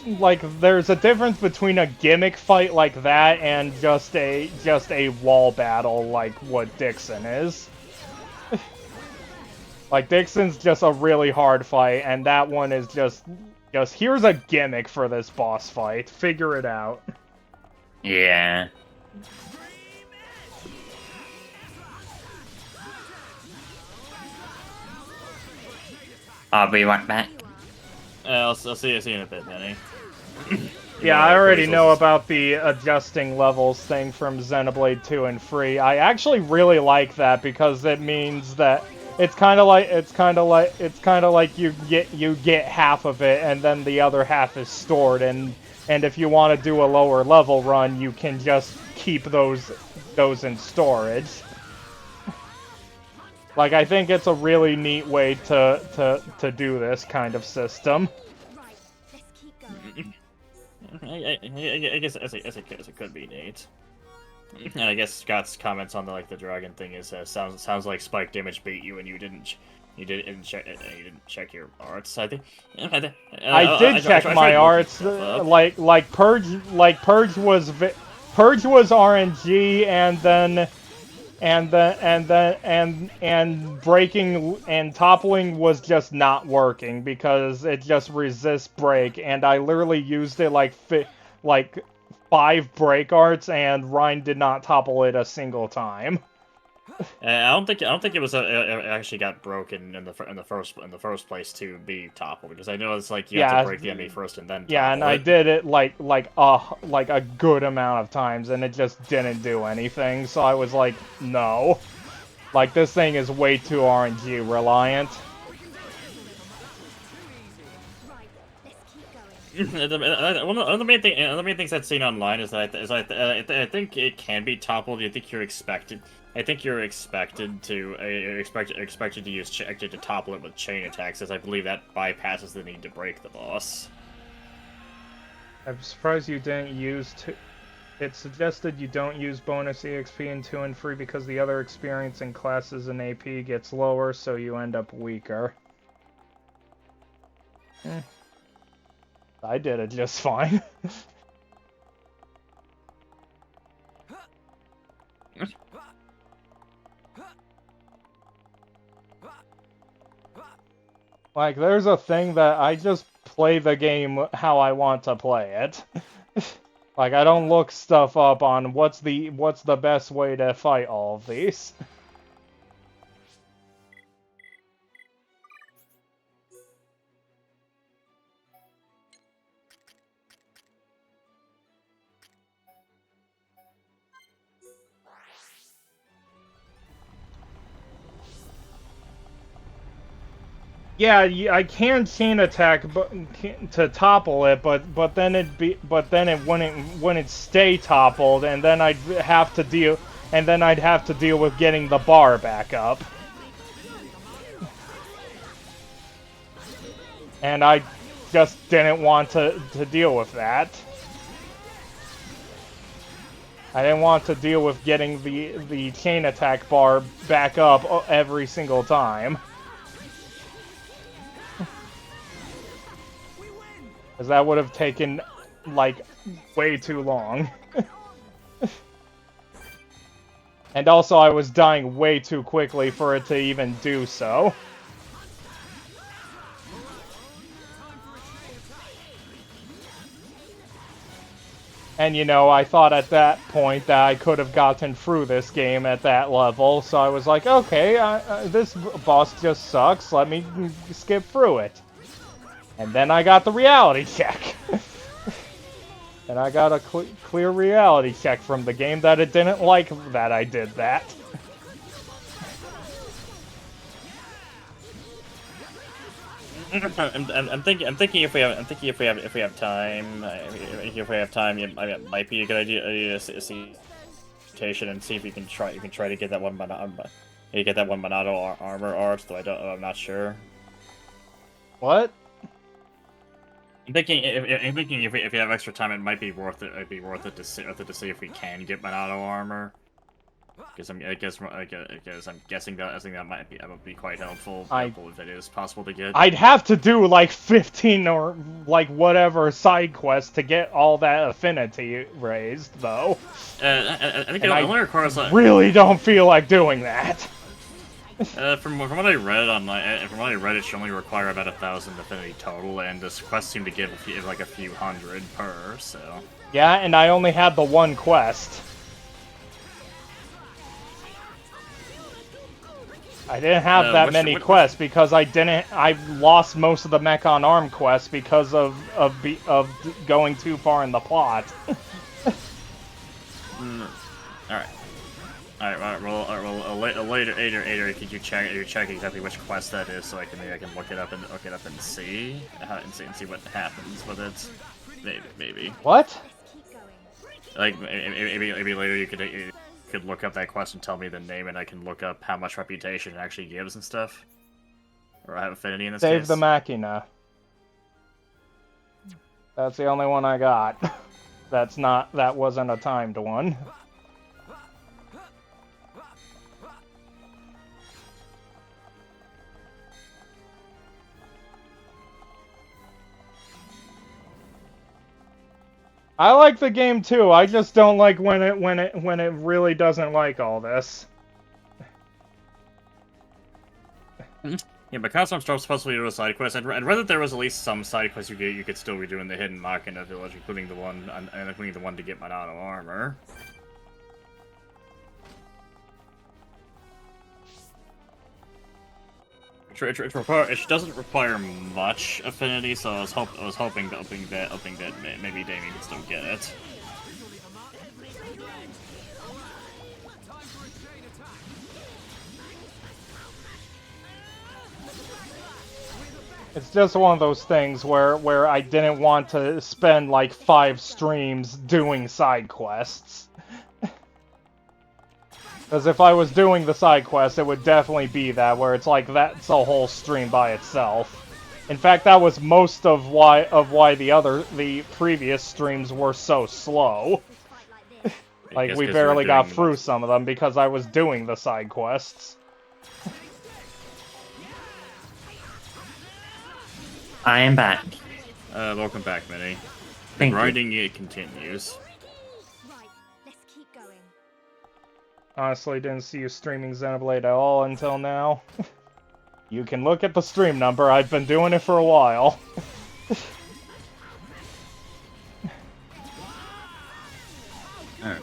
there's a difference between a gimmick fight like that and just a wall battle like what Dixon is. Like, Dixon's just a really hard fight, and that one is just here's a gimmick for this boss fight. Figure it out. Yeah. I'll be right back. I'll see you in a bit, Benny. Yeah, I already know about the adjusting levels thing from Xenoblade 2 and 3. I actually really like that because it means that it's kind of like you get half of it and then the other half is stored, and if you want to do a lower level run, you can just keep those in storage. Like, I think it's a really neat way to do this kind of system. Right, let's keep going. I guess it could be neat. And I guess Scott's comments on the dragon thing is sounds like spike damage beat you and you didn't check your arts. I think I did check my arts. Like Purge was RNG, and breaking and toppling was just not working because it just resists break, and I literally used it like 5 break arts, and Ryan did not topple it a single time. I don't think it was it actually got broken in the first place to be toppled, because I know it's like you have to break the enemy first and then topple and I did it like a good amount of times, and it just didn't do anything. So I was like, no, like this thing is way too RNG reliant. One of the main things I've seen online is that I think it can be toppled. I think you're expected to use to topple it with chain attacks, as I believe that bypasses the need to break the boss. I'm surprised you didn't use It suggested you don't use bonus EXP in 2 and 3 because the other experience in classes and AP gets lower, so you end up weaker. I did it just fine. Like, there's a thing that I just play the game how I want to play it. Like, I don't look stuff up on what's the best way to fight all of these. Yeah, I can chain attack, but to topple it, but then it wouldn't stay toppled, and then I'd have to deal with getting the bar back up. And I just didn't want to deal with that. I didn't want to deal with getting the chain attack bar back up every single time. Because that would have taken, like, way too long. And also, I was dying way too quickly for it to even do so. And, you know, I thought at that point that I could have gotten through this game at that level, so I was like, okay, this boss just sucks, let me skip through it. And then I got the reality check. And I got a clear reality check from the game that it didn't like that I did that. I'm thinking if we have time, it might be a good idea to see mutation and see if you can try to get that one Monado armor art. Though I'm not sure. What? I'm thinking if you have extra time, it might be worth it. It'd be worth it to see if we can get Monado armor. Because I'm guessing that would be quite helpful. If it is possible to get. I'd have to do like 15 or like whatever side quests to get all that affinity raised, though. I think it only requires. Really don't feel like doing that. From what I read it should only require about 1,000 affinity total, and this quest seemed to give like a few hundred per. So. Yeah, and I only had the one quest. I didn't have that many quests because I lost most of the mech on arm quests because of going too far in the plot. Alright, well, later, could you check exactly which quest that is, so maybe I can look it up and see what happens with it. Maybe. What? Like maybe later you could look up that quest and tell me the name, and I can look up how much reputation it actually gives and stuff, or have affinity in this case. Save the Machina. That's the only one I got. That wasn't a timed one. I like the game too. I just don't like when it really doesn't like all this. Yeah, because I'm supposed to do a side quest, I'd rather there was at least some side quests you could still be doing the hidden Machina village, including the one to get Monado armor. It doesn't require much affinity, so I was hoping that maybe Damien could still get it. It's just one of those things where I didn't want to spend like 5 streams doing side quests. Because if I was doing the side quest, it would definitely be that, where it's like that's a whole stream by itself. In fact, that was most of why the previous streams were so slow. Like we barely got through some of them because I was doing the side quests. I am back. Welcome back, Minnie. Thank you. Grinding it continues. Right, let's keep going. Honestly, didn't see you streaming Xenoblade at all until now. You can look at the stream number, I've been doing it for a while. Alright.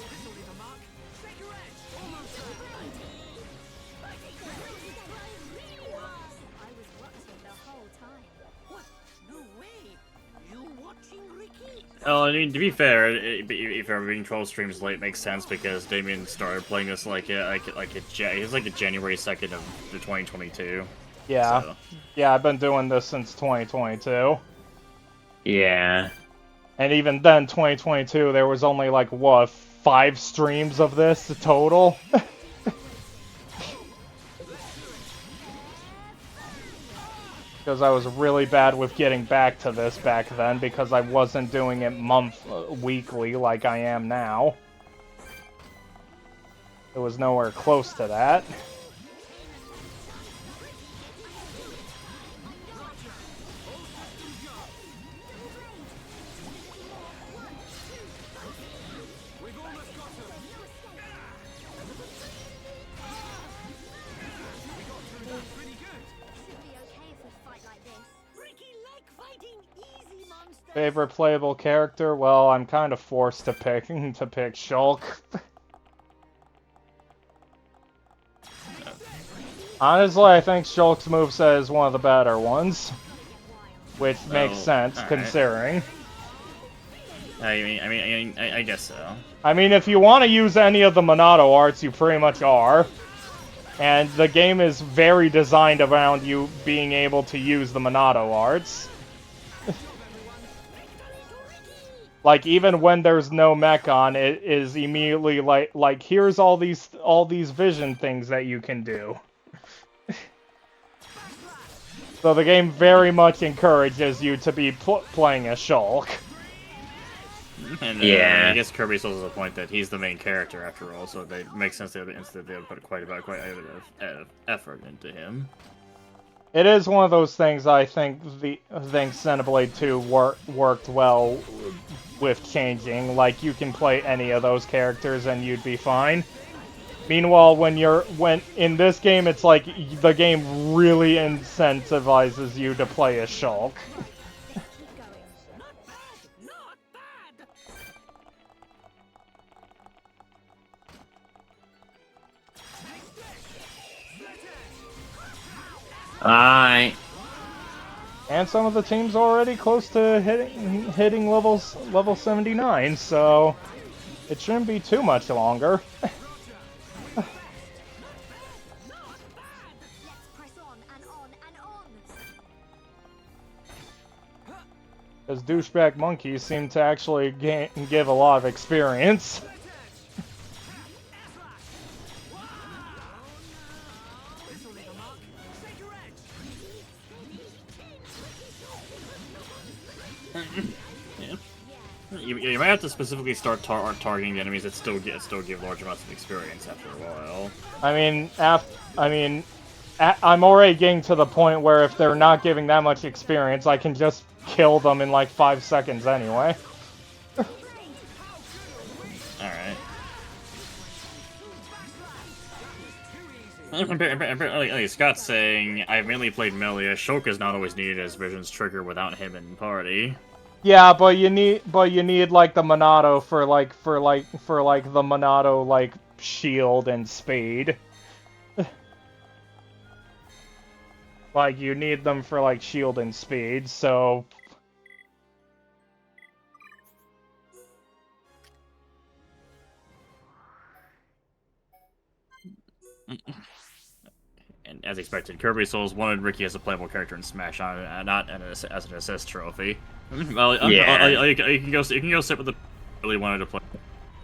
Well, I mean, to be fair, if everything 12 streams late makes sense because Damien started playing this it was like the January 2nd of the 2022. Yeah. So. Yeah, I've been doing this since 2022. Yeah. And even then, 2022, there was only like, what, 5 streams of this total? Because I was really bad with getting back to this back then, because I wasn't doing it weekly like I am now. It was nowhere close to that. Favorite playable character? Well, I'm kind of forced to pick Shulk. Honestly, I think Shulk's moveset is one of the better ones, which makes sense considering. I guess so. I mean, if you want to use any of the Monado arts, you pretty much are. And the game is very designed around you being able to use the Monado arts. Like, even when there's no mech on, it is immediately like here's all these vision things that you can do. So the game very much encourages you to be playing as Shulk. And yeah. I guess Kirby still has a point that he's the main character after all, so it makes sense that they would put quite a bit of effort into him. It is one of those things I think Xenoblade 2 worked well with changing. Like, you can play any of those characters and you'd be fine. Meanwhile, when in this game, it's like the game really incentivizes you to play as Shulk. Alright. And some of the teams already close to hitting level 79, so it shouldn't be too much longer. Let's press on and on and on. Because douchebag monkeys seem to actually give a lot of experience. You might have to specifically start targeting the enemies that still give large amounts of experience after a while. I'm already getting to the point where if they're not giving that much experience, I can just kill them in like 5 seconds anyway. Alright. Apparently, Scott's saying, I've mainly played melee. Shulk is not always needed as Vision's trigger without him in party. Yeah, but you need like the Monado for the Monado like shield and speed. Like you need them for like shield and speed, so And as expected, Kirby Souls wanted Ricky as a playable character in Smash, not as an assist trophy. Well, Yeah. you can go sit with the really wanted to play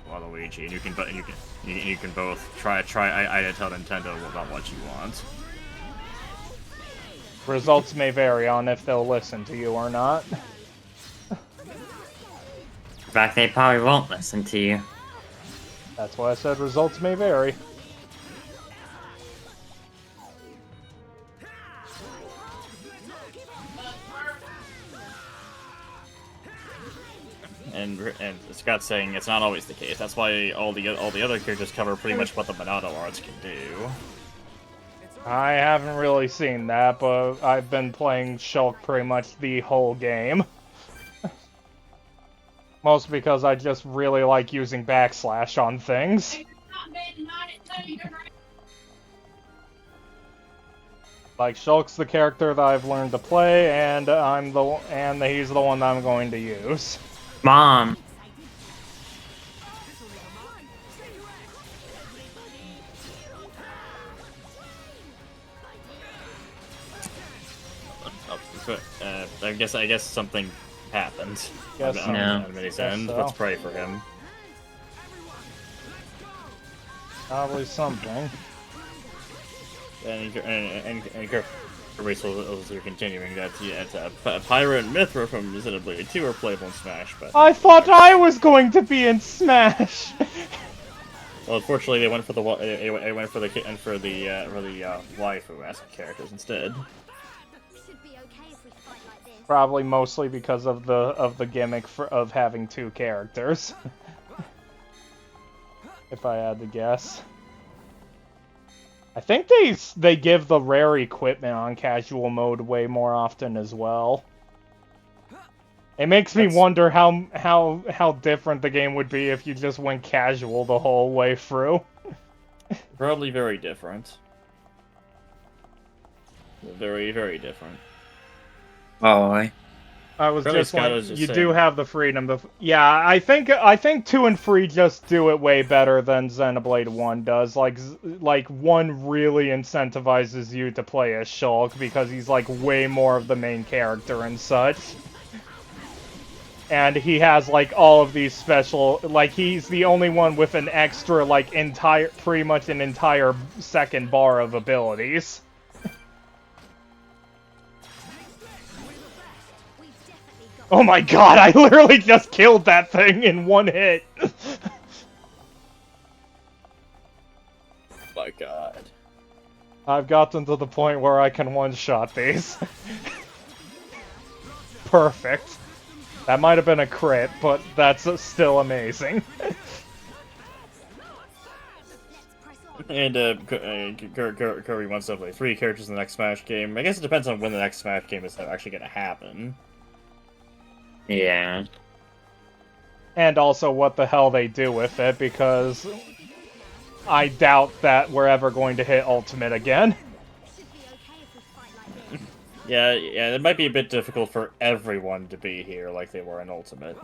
Waluigi, and you can both try. I tell Nintendo about what you want. results may vary on if they'll listen to you or not. In fact, they probably won't listen to you. That's why I said results may vary. And Scott's saying it's not always the case. That's why all the other characters cover pretty much what the Monado arts can do. I haven't really seen that, but I've been playing Shulk pretty much the whole game. Most because I just really like using backslash on things. Like Shulk's the character that I've learned to play, and he's the one that I'm going to use. Mom. I guess something happened. Guess so. On Minnie's end. so. Let's pray for him. Probably something. And Kirby Souls are continuing that. Yeah, Pyra and Mithra from Xenoblade 2 are playable in Smash, but I thought I was going to be in Smash. well, unfortunately, they went for the waifu-esque characters instead. Should be okay if we fight like this. Probably mostly because of the gimmick of having 2 characters. If I had to guess. I think they give the rare equipment on casual mode way more often as well. It makes me wonder how different the game would be if you just went casual the whole way through. Probably very different. Very, very different. Oh, I was Probably just Scott like, was just you saying. do have the freedom to... Yeah, I think 2 and 3 just do it way better than Xenoblade 1 does. Like 1 really incentivizes you to play as Shulk because he's like way more of the main character and such. And he has like all of these special... Like he's the only one with an extra like pretty much an entire second bar of abilities. Oh my god, I literally just killed that thing in 1 hit! My god. I've gotten to the point where I can one-shot these. Perfect. That might have been a crit, but that's still amazing. And Kirby wants to play 3 characters in the next Smash game. I guess it depends on when the next Smash game is actually going to happen. yeah. And also what the hell they do with it, because I doubt that we're ever going to hit Ultimate again. Yeah, it might be a bit difficult for everyone to be here like they were in Ultimate.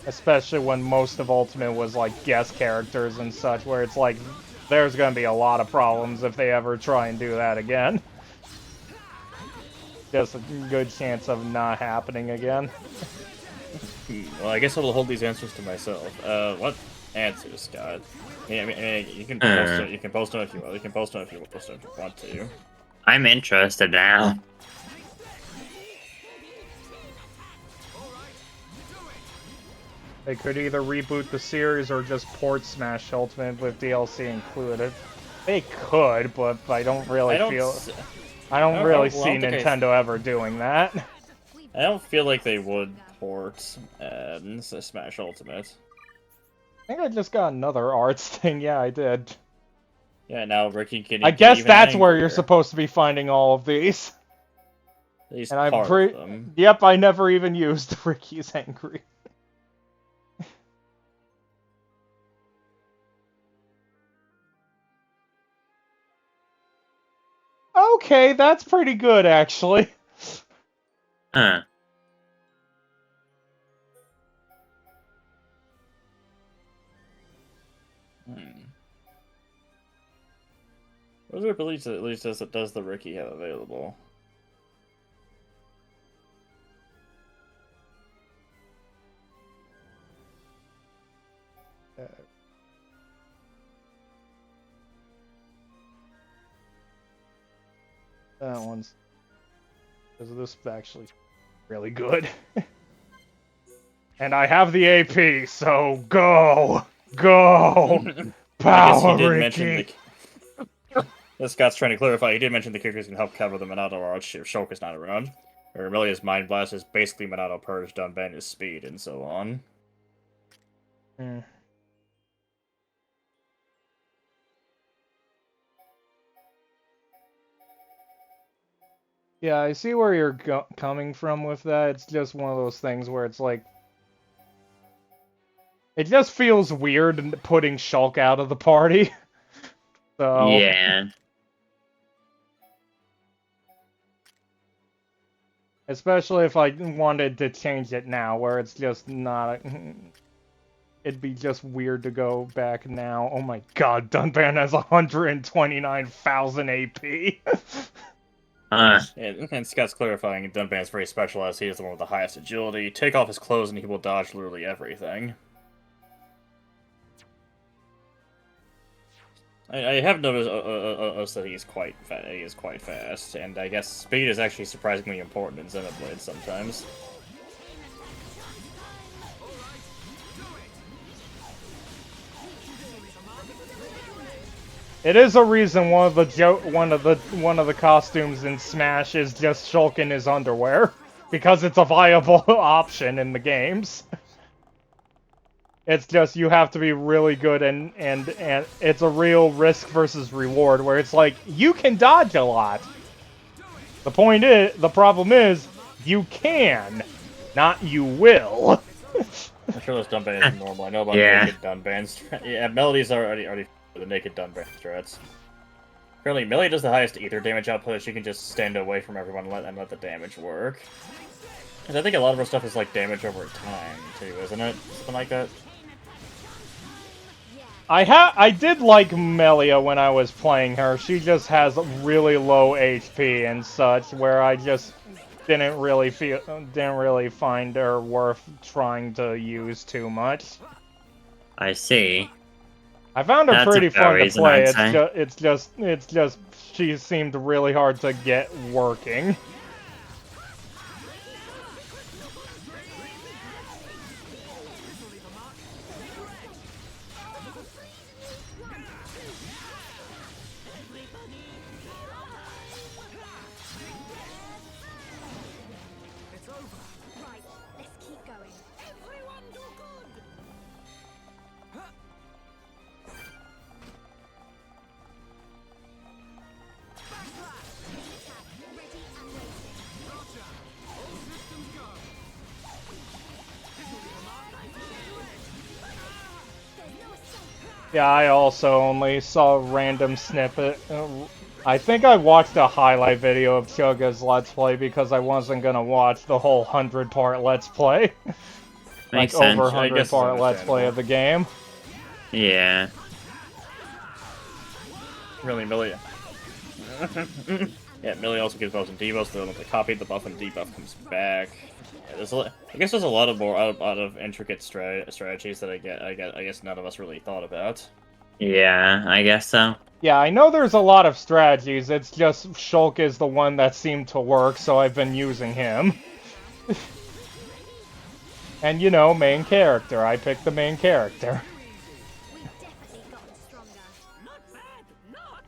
Especially when most of Ultimate was like guest characters and such, where it's like, there's gonna be a lot of problems if they ever try and do that again. Just a good chance of not happening again. Well, I guess I'll hold these answers to myself. What answers, Scott? Yeah, I mean, you can post it. You can post them if you want. You can post them if you want to. I'm interested now. They could either reboot the series or just port Smash Ultimate with DLC included. They could, but I don't really feel. I don't really see Nintendo ever doing that. I don't feel like they would port Smash Ultimate. I think I just got another arts thing. Yeah, I did. Yeah, now Ricky can. I guess that's where you're supposed to be finding all of these. At least and I'm part of them. Yep, I never even used Ricky's Angry. Okay, that's pretty good, actually. Huh. What are the abilities at least does the Ricky have available? That one's... Because this is actually really good. And I have the AP, so go! Go! Power, Ricky! As Scott's trying to clarify, he did mention the characters can help cover the Minato arch if Shulk is not around. Or Amelia's Mind Blast is basically Minato Purge done ban his speed and so on. Yeah, I see where you're coming from with that. It's just one of those things where it's like... It just feels weird putting Shulk out of the party. So... Yeah. Especially if I wanted to change it now, where it's just not... It'd be just weird to go back now. Oh my god, Dunban has 129,000 AP! And Scott's clarifying, Dunban's very specialized. He is the one with the highest agility. Take off his clothes and he will dodge literally everything. I have noticed that he is quite fast, and I guess speed is actually surprisingly important in Xenoblade sometimes. It is a reason one of the costumes in Smash is just Shulk in his underwear, because it's a viable option in the games. It's just you have to be really good and it's a real risk versus reward where it's like you can dodge a lot. The problem is you can, not you will. I'm sure those Dunban is normal. I know about naked Dunbans. Yeah, Melody's already the naked Dunban strats. Currently, Melee does the highest ether damage output. She can just stand away from everyone and let the damage work. Because I think a lot of her stuff is like damage over time too, isn't it? Something like that. I did like Melia when I was playing her. She just has really low HP and such, where I just didn't really find her worth trying to use too much. I see. I found her pretty fun to play. It's just she seemed really hard to get working. Yeah, I also only saw a random snippet. I think I watched a highlight video of Chugga's Let's Play because I wasn't gonna watch the whole 100-part Let's Play. Makes Like, over sense. I guess it's 100-part Let's Play understandable. of the game. Yeah. Really, Millie. Yeah, Millie also gives buffs and debuffs. So once I copy the buff and debuff comes back. Yeah, I guess there's a lot of more out of intricate strategies that I guess none of us really thought about. Yeah, I guess so. Yeah, I know there's a lot of strategies, it's just Shulk is the one that seemed to work, so I've been using him. And you know, main character. I picked the main character. We've definitely gotten stronger. Not bad, not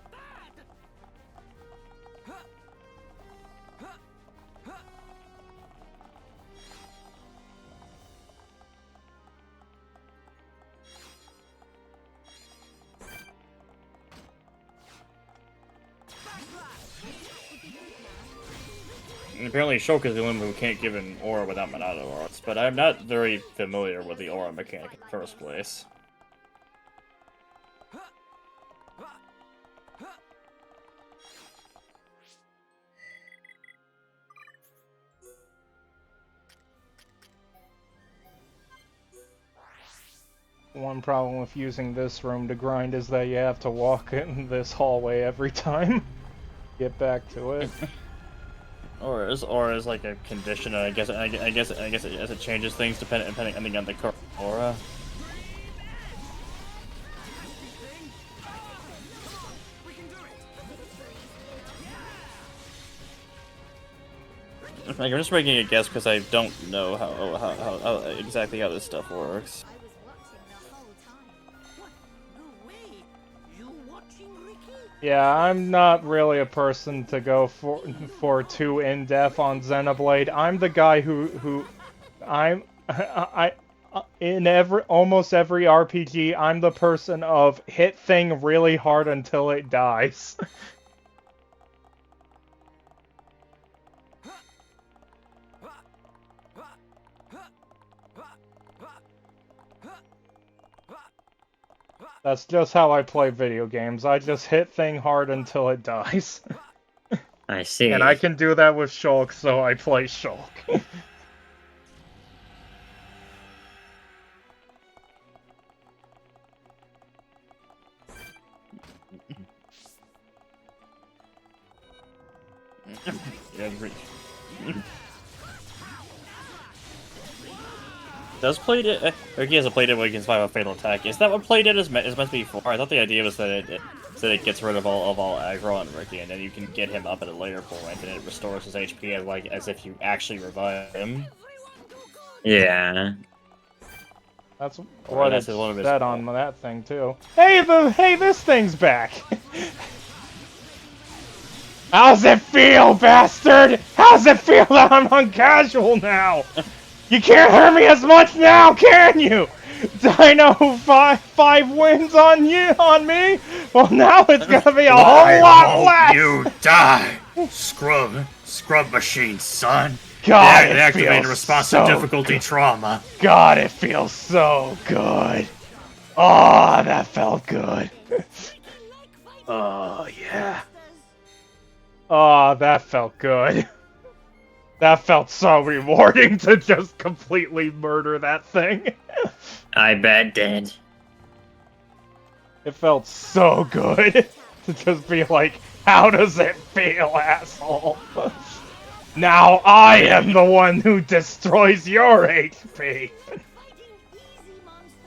bad. And apparently Shulk is the only one who can't give an aura without Monado arts, but I'm not very familiar with the aura mechanic in the first place. One problem with using this room to grind is that you have to walk in this hallway every time. Get back to it. Or is like a condition. I guess it changes things depending on the current aura. Like, I'm just making a guess because I don't know how exactly how this stuff works. I was watching the whole time. What? No way. You watching, Ricky? Yeah, I'm not really a person to go for too in-depth on Xenoblade. I'm the guy who in almost every RPG, I'm the person of hit thing really hard until it dies. That's just how I play video games. I just hit thing hard until it dies. I see. And I can do that with Shulk, so I play Shulk. Yeah, does play it? He hasn't played it when he can survive a fatal attack. Is that what play dead is meant to be for? I thought the idea was that it gets rid of all aggro on Ricky, and then you can get him up at a later point, and it restores his HP as if you actually revive him. Yeah. That's what it one of his said on that thing too. Hey, this thing's back. How's it feel, bastard? How's it feel that I'm on casual now? You can't hurt me as much now, can you? Dino 5 wins on me? Well, now it's gonna be a whole lot less! You die! Scrub machine, son! God, They it activate feels a response so to difficulty trauma. God, it feels so good. Oh, that felt good. Oh, yeah. Oh, that felt good. That felt so rewarding to just completely murder that thing. I bet it did. It felt so good to just be like, how does it feel, asshole? Now I am the one who destroys your HP. Fighting easy monsters.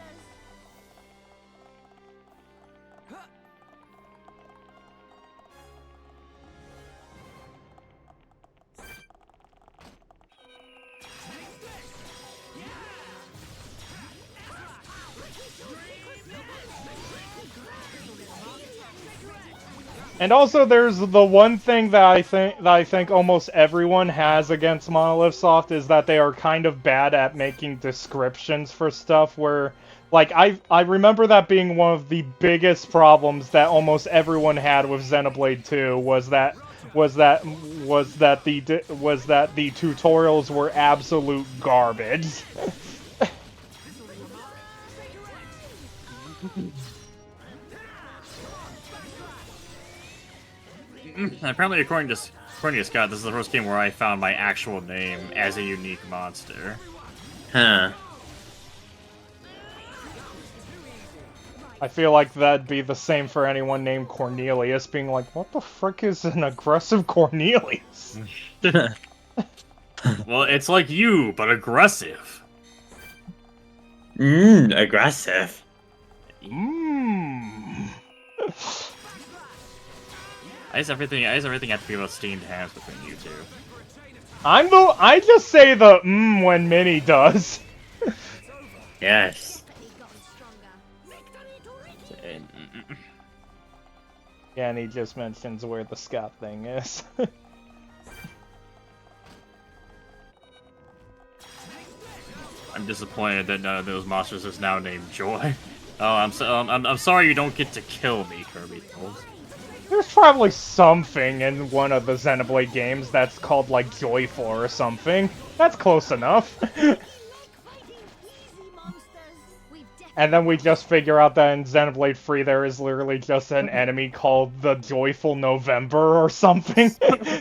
And also, there's the one thing that I think almost everyone has against Monolith Soft is that they are kind of bad at making descriptions for stuff. Where, like, I remember that being one of the biggest problems that almost everyone had with Xenoblade 2 was that the tutorials were absolute garbage. Apparently, according to Scott, this is the first game where I found my actual name as a unique monster. Huh. I feel like that'd be the same for anyone named Cornelius, being like, what the frick is an aggressive Cornelius? Well, it's like you, but aggressive. Aggressive. Mmm. I guess everything has to be about steamed hams between you two. I just say the when Minnie does. Yes. Yeah, and he just mentions where the Scott thing is. I'm disappointed that none of those monsters is now named Joy. Oh, I'm sorry you don't get to kill me, Kirby. There's probably something in one of the Xenoblade games that's called, like, Joyful or something. That's close enough. And then we just figure out that in Xenoblade 3 there is literally just an enemy called the Joyful November or something. Don't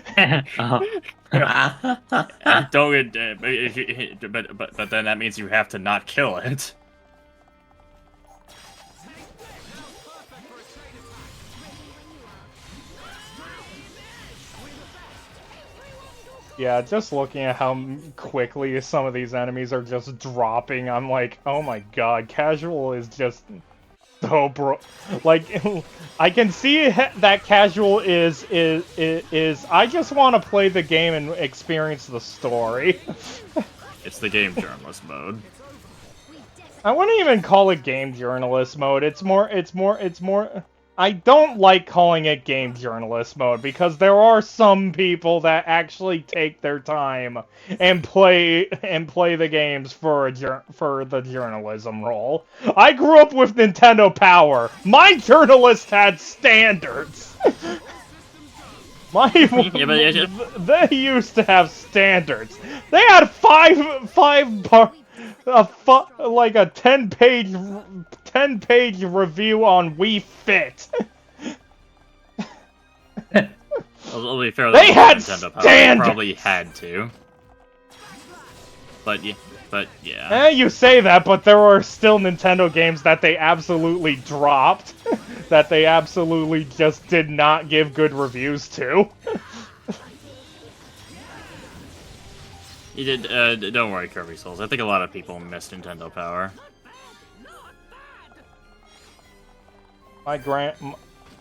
but then that means you have to not kill it. Yeah, just looking at how quickly some of these enemies are just dropping, I'm like, oh my god, casual is just so like, I can see that casual is I just want to play the game and experience the story. It's the game journalist mode. I wouldn't even call it game journalist mode. It's more I don't like calling it game journalist mode because there are some people that actually take their time and play the games for the journalism role. I grew up with Nintendo Power. My journalist had standards. They used to have standards. They had like a 10-page review on Wii Fit. I'll be fair, they had Nintendo Power. Standards. They probably had to. But yeah. You say that, but there were still Nintendo games that they absolutely dropped. That they absolutely just did not give good reviews to. You did. Don't worry, Kirby Souls. I think a lot of people miss Nintendo Power. My grandma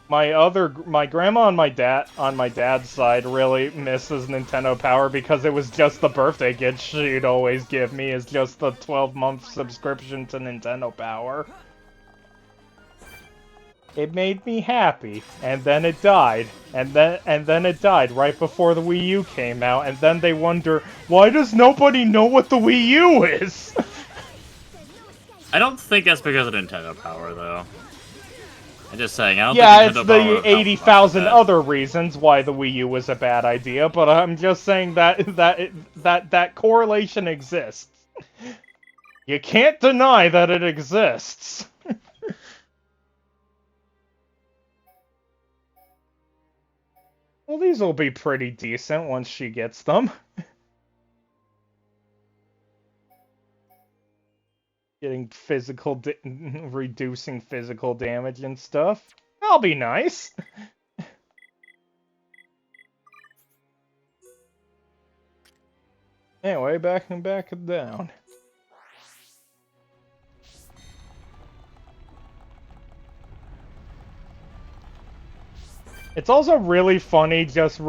on my dad's side really misses Nintendo Power because it was just the birthday gift she'd always give me is just the 12-month subscription to Nintendo Power. It made me happy, and then it died, and then it died right before the Wii U came out, and then they wonder, why does nobody know what the Wii U is? I don't think that's because of Nintendo Power, though. I'm just saying, I don't think it's Nintendo the 80,000 other reasons why the Wii U was a bad idea, but I'm just saying that correlation exists. You can't deny that it exists. Well, these will be pretty decent once she gets them. Getting reducing physical damage and stuff. That'll be nice. Anyway, back and down. It's also really funny just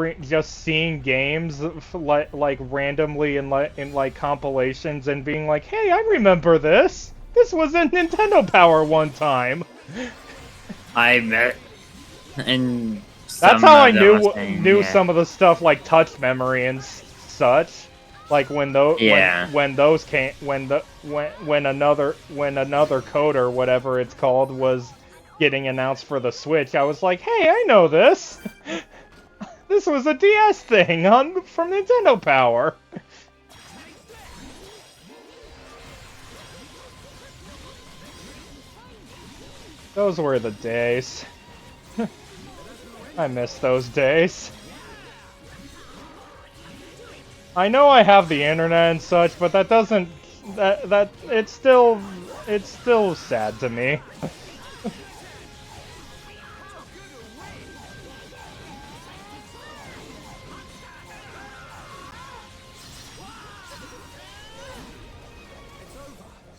seeing games like randomly in compilations and being like, "Hey, I remember this. This was in Nintendo Power one time." I met and that's how I knew some of the stuff like touch memory and such. Like when another code or whatever it's called was getting announced for the Switch, I was like, hey, I know this! This was a DS thing from Nintendo Power! Those were the days. I miss those days. I know I have the internet and such, but that doesn't... it's still sad to me.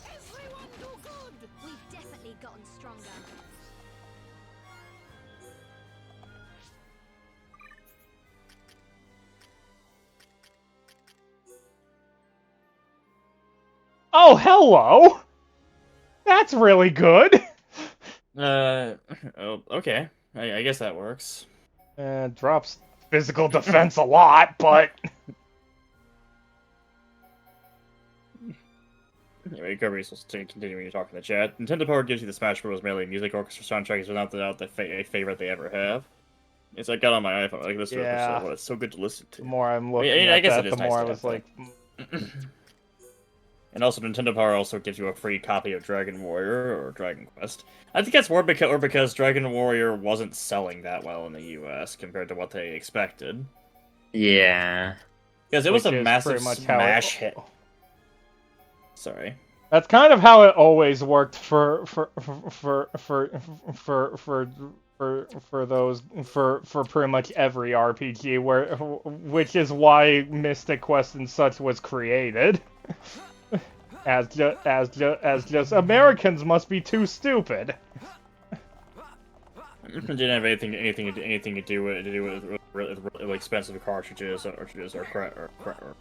Everyone do good! We've definitely gotten stronger. Oh, hello! That's really good! Oh, okay. I guess that works. Drops physical defense a lot, but... Anyway, Kirby's will continuing to talk in the chat. Nintendo Power gives you the Smash Bros. Melee music orchestra soundtracks without doubt a favorite they ever have. It's like got on my iPhone. Like this, Yeah. it's so good to listen to. The more I'm looking I at guess that, it is the nice more I to was have like... And also, Nintendo Power also gives you a free copy of Dragon Warrior or Dragon Quest. I think that's more because Dragon Warrior wasn't selling that well in the U.S. compared to what they expected. Yeah. Because it was Which a is massive pretty much how smash hit. Sorry. That's kind of how it always worked for pretty much every RPG, which is why Mystic Quest and such was created. As just Americans must be too stupid. It didn't have anything to do with really expensive cartridges or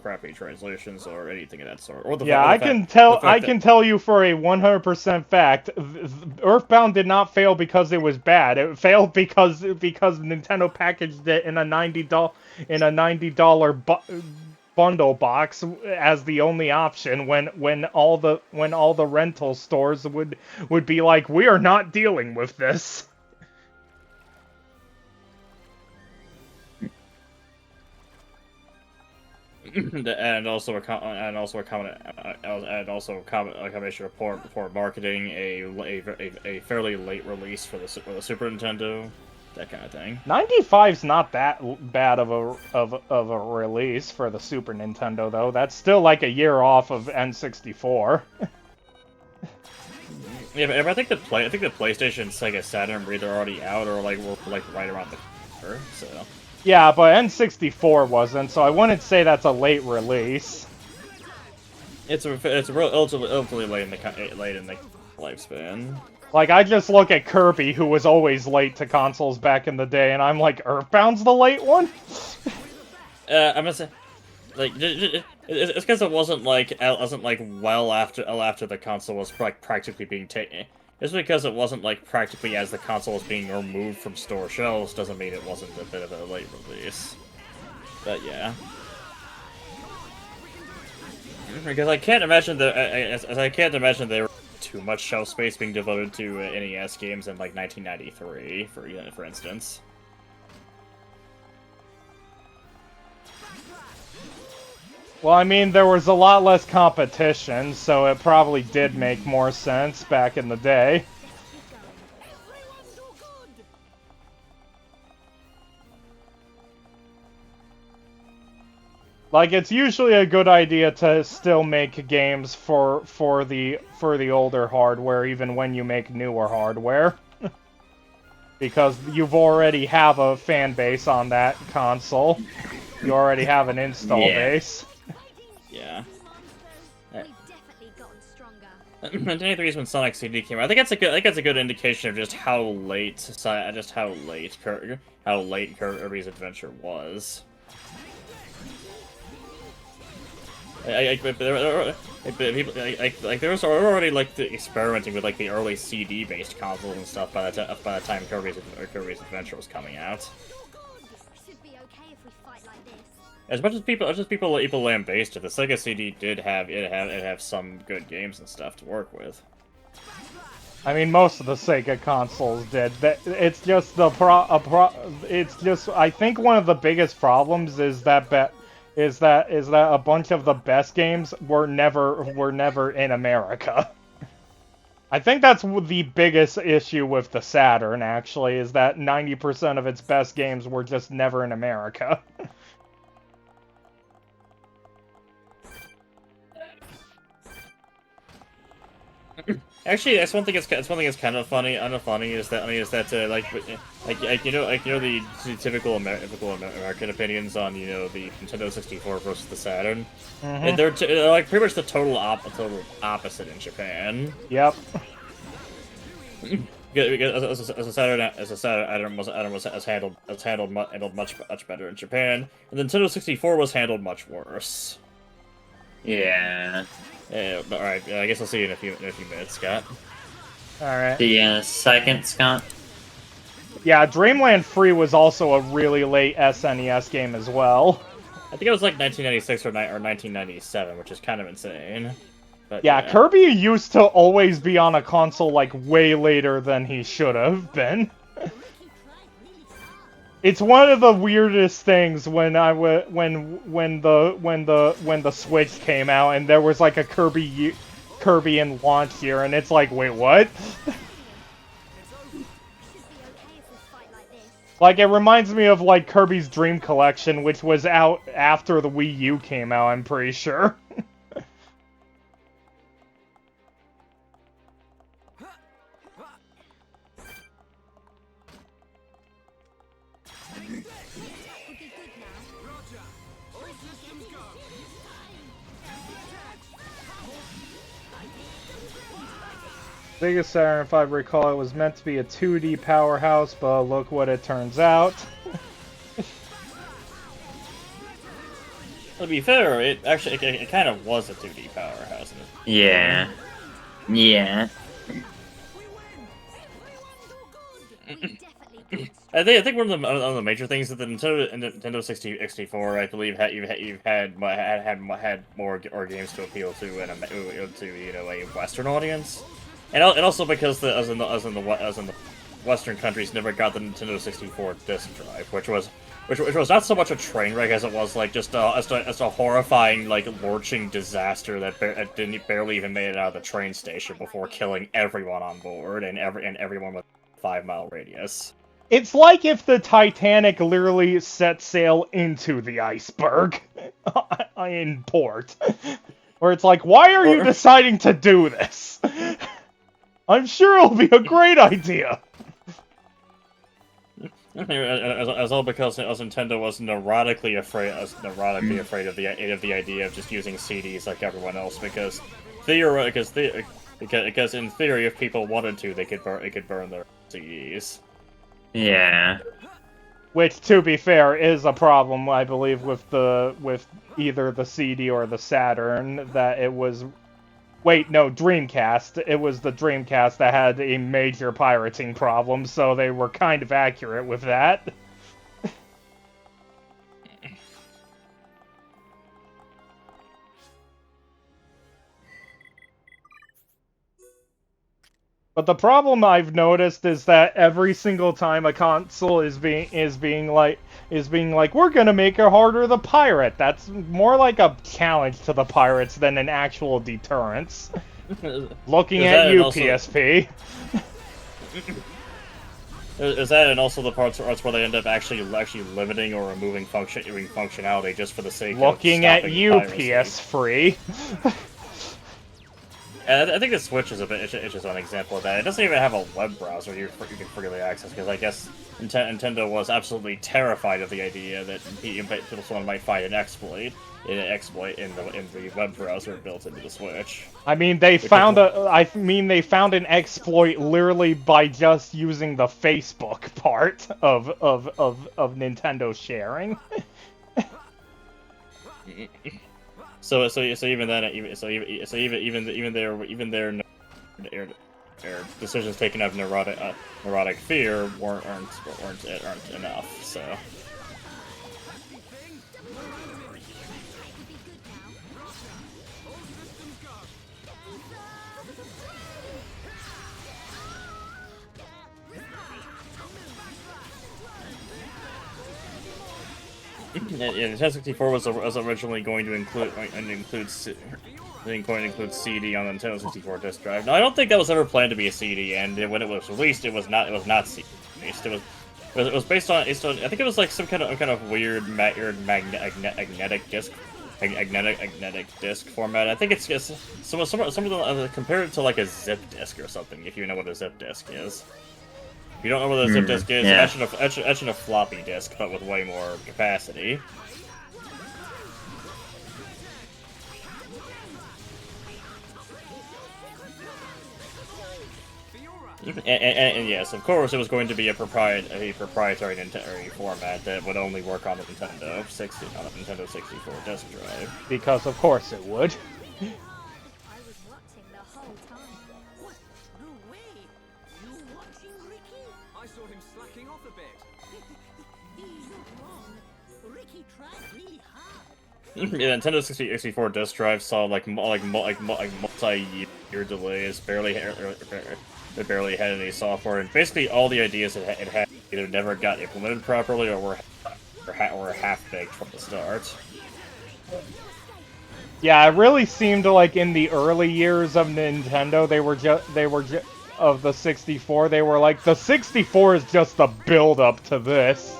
crappy translations or anything of that sort. Or the I can tell you for a 100% fact, Earthbound did not fail because it was bad. It failed because Nintendo packaged it in a $90 bundle box as the only option when all the rental stores would be like, we are not dealing with this. and also a combination of poor marketing, a fairly late release for the Super Nintendo, that kind of thing. 95's not that bad of a release for the Super Nintendo though. That's still like a year off of N64. Yeah, but I think the PlayStation and Sega Saturn were either already out or were right around the corner, so. Yeah, but N64 wasn't, so I wouldn't say that's a late release. It's relatively late in the lifespan. Like, I just look at Kirby, who was always late to consoles back in the day, and I'm like, Earthbound's the late one? I'm gonna say, it's because it wasn't well after the console was practically being taken. Just because it wasn't practically as the console was being removed from store shelves doesn't mean it wasn't a bit of a late release. But yeah. Because I can't imagine there were too much shelf space being devoted to NES games in 1993, for instance. Well, I mean, there was a lot less competition, so it probably did make more sense back in the day. Like, it's usually a good idea to still make games for the older hardware, even when you make newer hardware. Because you've already have a fan base on that console. You already have an install base. Yeah. We've definitely gotten stronger. In 93 is when Sonic CD came out. I think that's a good indication of just how late Kirby's Adventure was. There was already experimenting with the early CD-based consoles and stuff by the time Kirby's Adventure was coming out. Should be okay if we fight like this. As much as people lambasted, the Sega CD did have some good games and stuff to work with. I mean, most of the Sega consoles did. It's just it's just, I think one of the biggest problems is that a bunch of the best games were never in America. I think that's the biggest issue with the Saturn, actually, is that 90% of its best games were just never in America. Actually, that's one thing. It's one thing that's kind of funny. Funny is that the typical American opinions on the Nintendo 64 versus the Saturn. And they're like pretty much the total opposite in Japan. Yep. Because as a Saturn was handled much better in Japan, and the Nintendo 64 was handled much worse. Yeah. All right. I guess I'll see you in a few minutes, Scott. All right. The second, Scott. Yeah, Dreamland Free was also a really late SNES game as well. I think it was like 1996 or 1997, which is kind of insane. But, yeah, Kirby used to always be on a console like way later than he should have been. It's one of the weirdest things when the Switch came out and there was like a Kirby in launch year, and it's like, wait, what? Like, it reminds me of like Kirby's Dream Collection, which was out after the Wii U came out, I'm pretty sure. Sega Saturn, if I recall, it was meant to be a 2D powerhouse, but look what it turns out. To be fair, it kind of was a 2D powerhouse. Yeah. Yeah. I think one of the major things that the Nintendo 64, I believe, had more games to appeal to a Western audience, and also because as in the Western countries never got the Nintendo 64 disc drive, which was not so much a train wreck as it was like just a horrifying like lurching disaster that barely even made it out of the train station before killing everyone on board and everyone with a 5-mile radius. It's like if the Titanic literally set sail into the iceberg in port. Where it's like, why are you deciding to do this? I'm sure it'll be a great idea. As all because Nintendo was neurotically afraid of the idea of just using CDs like everyone else, because in theory, if people wanted to, they could burn their CDs. Yeah. Which, to be fair, is a problem, I believe, with either the CD or the Saturn, that it was... Wait, no, Dreamcast. It was the Dreamcast that had a major pirating problem, so they were kind of accurate with that. But the problem I've noticed is that every single time a console is being like, we're gonna make it harder to pirate. That's more like a challenge to the pirates than an actual deterrence. Looking at you, PSP. Is that and also the parts where they end up actually limiting or removing functionality just for the sake of looking at you, piracy. PS Free. I think the Switch is just an example of that. It doesn't even have a web browser you can freely access, because I guess Nintendo was absolutely terrified of the idea that someone might find an exploit in the web browser built into the Switch. I mean, they found an exploit literally by just using the Facebook part of Nintendo sharing. So even then, even their decisions taken out of neurotic fear aren't enough. So. Nintendo 64 was originally going to include It includes CD on the Nintendo 64 disc drive. Now, I don't think that was ever planned to be a CD, and when it was released, it was not CD based. It was based on. I think it was like some kind of weird magnetic disc. Magnetic disc format. I think it's just some of them compared it to like a zip disk or something. If you know what a zip disk is, if you don't know what a zip disk is, yeah. etching a floppy disk, but with way more capacity. And yes, of course, it was going to be a proprietary format that would only work on the Nintendo 64 disc drive. Because of course it would. I was watching the whole time. What? No way! You watching Ricky? I saw him slacking off a bit. You're wrong. Ricky tried really hard. Yeah, Nintendo 64 disc drive saw multi-year delays, it barely had any software, and basically all the ideas it had either never got implemented properly or were half-baked from the start. Yeah, it really seemed like in the early years of Nintendo, they were of the 64, they were like, the 64 is just the build-up to this.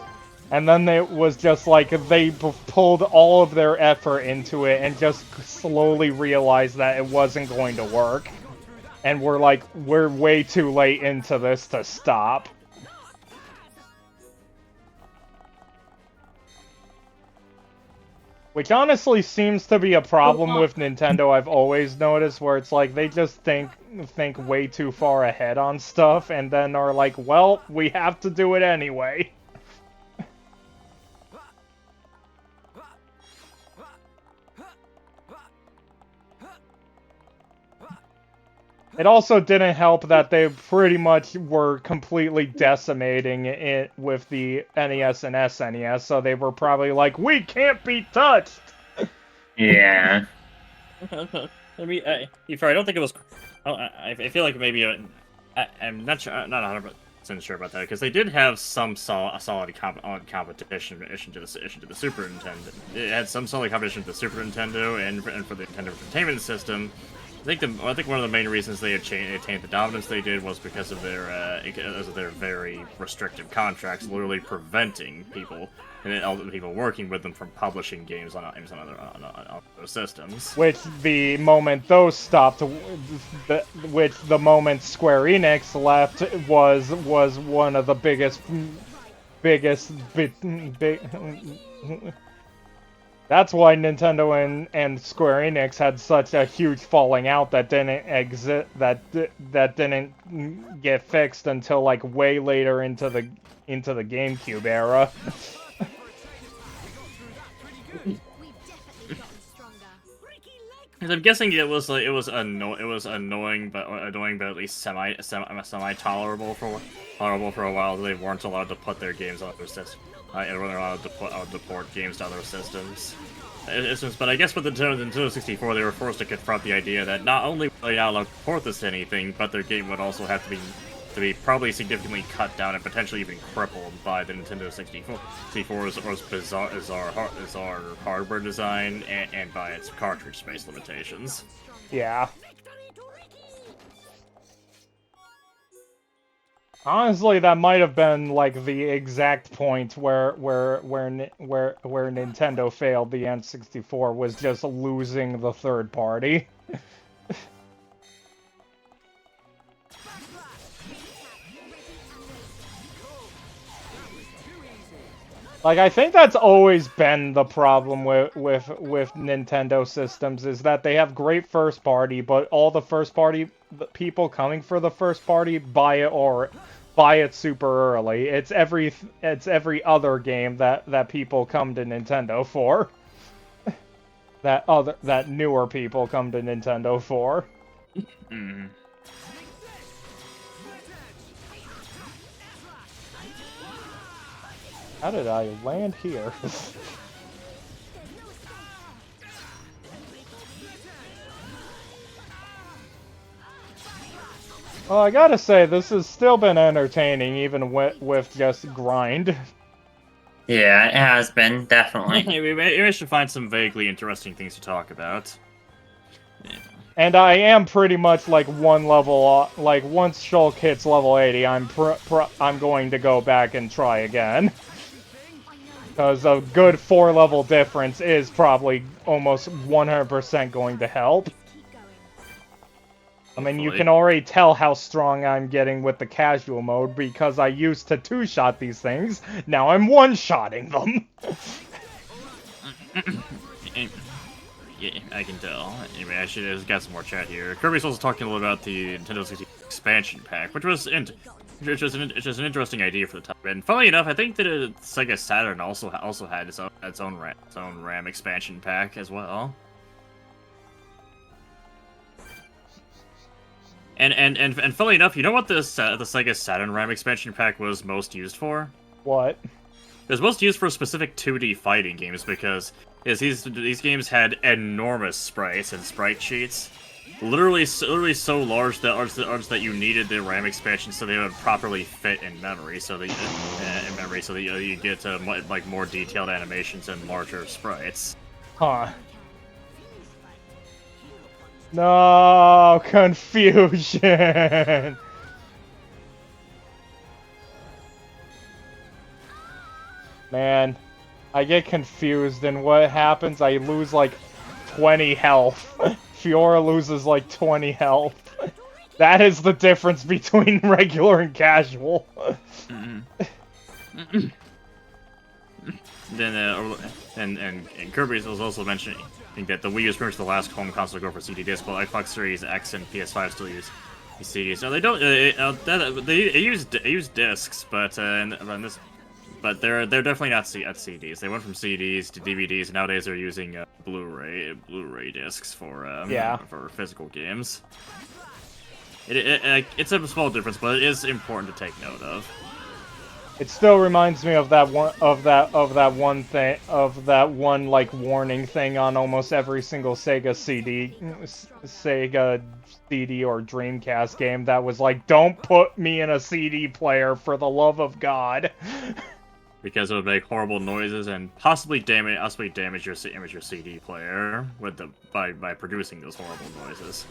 And then it was just like, they pulled all of their effort into it and just slowly realized that it wasn't going to work. And we're like, we're way too late into this to stop. Which honestly seems to be a problem with Nintendo, I've always noticed, where it's like, they just think way too far ahead on stuff, and then are like, well, we have to do it anyway. It also didn't help that they pretty much were completely decimating it with the NES and SNES, so they were probably like, we can't be touched! Yeah. I mean, I don't think it was... I feel like maybe... I'm not sure, not 100% sure about that, because they did have some solid competition in addition to the Super Nintendo. It had some solid competition with the Super Nintendo and for the Nintendo Entertainment System. I think one of the main reasons they attained the dominance they did was because of their very restrictive contracts, literally preventing people and people working with them from publishing games on those systems. Which the moment those stopped, which the moment Square Enix left was one of the biggest. That's why Nintendo and Square Enix had such a huge falling out that didn't that didn't get fixed until like way later into the GameCube era. We've definitely gotten stronger. Because I'm guessing it was annoying, but at least semi tolerable for a while. They weren't allowed to put their games on other systems. And weren't allowed to port games to other systems. But I guess with the Nintendo 64, they were forced to confront the idea that not only were they not allowed to port this to anything, but their game would also have to be probably significantly cut down and potentially even crippled by the Nintendo 64's bizarre hardware design and by its cartridge space limitations. Yeah. Honestly, that might have been like the exact point where Nintendo failed the N64, was just losing the third party. Like, I think that's always been the problem with Nintendo systems, is that they have great first party, but all the first party people coming for the first party buy it super early. It's every other game that people come to Nintendo for. that newer people come to Nintendo for. Mm. How did I land here? Well, I gotta say, this has still been entertaining, even with just grind. Yeah, it has been, definitely. Maybe we should find some vaguely interesting things to talk about. And I am pretty much like one level, like once Shulk hits level 80, I'm going to go back and try again. Because a good 4-level difference is probably almost 100% going to help. I mean, you can already tell how strong I'm getting with the casual mode because I used to 2-shot these things. Now I'm 1-shotting them. Yeah, I can tell. Anyway, I should have got some more chat here. Kirby's also talking a little about the Nintendo 60 expansion pack, which was an interesting idea for the time. And funnily enough, I think that Sega Saturn also had its own RAM expansion pack as well. And funnily enough, you know what the Sega Saturn RAM expansion pack was most used for? What? It was most used for specific 2D fighting games because these games had enormous sprites and sprite sheets, literally so large that you needed the RAM expansion so they would properly fit in memory, so that you get like more detailed animations and larger sprites. Huh. No, confusion. Man, I get confused, and what happens, I lose like 20 health. Fiora loses like 20 health. That is the difference between regular and casual. Then, and Kirby was also mentioning that the Wii is pretty much the last home console to go for CD disc, while Xbox Series X and PS5 still use CDs. No, they don't. They use discs, but they're definitely not at CDs. They went from CDs to DVDs. Nowadays they're using Blu-ray discs for physical games. It's a small difference, but it is important to take note of. It still reminds me of that one like warning thing on almost every single Sega CD or Dreamcast game that was like, "Don't put me in a CD player for the love of God." Because it would make horrible noises and possibly damage your CD player by producing those horrible noises.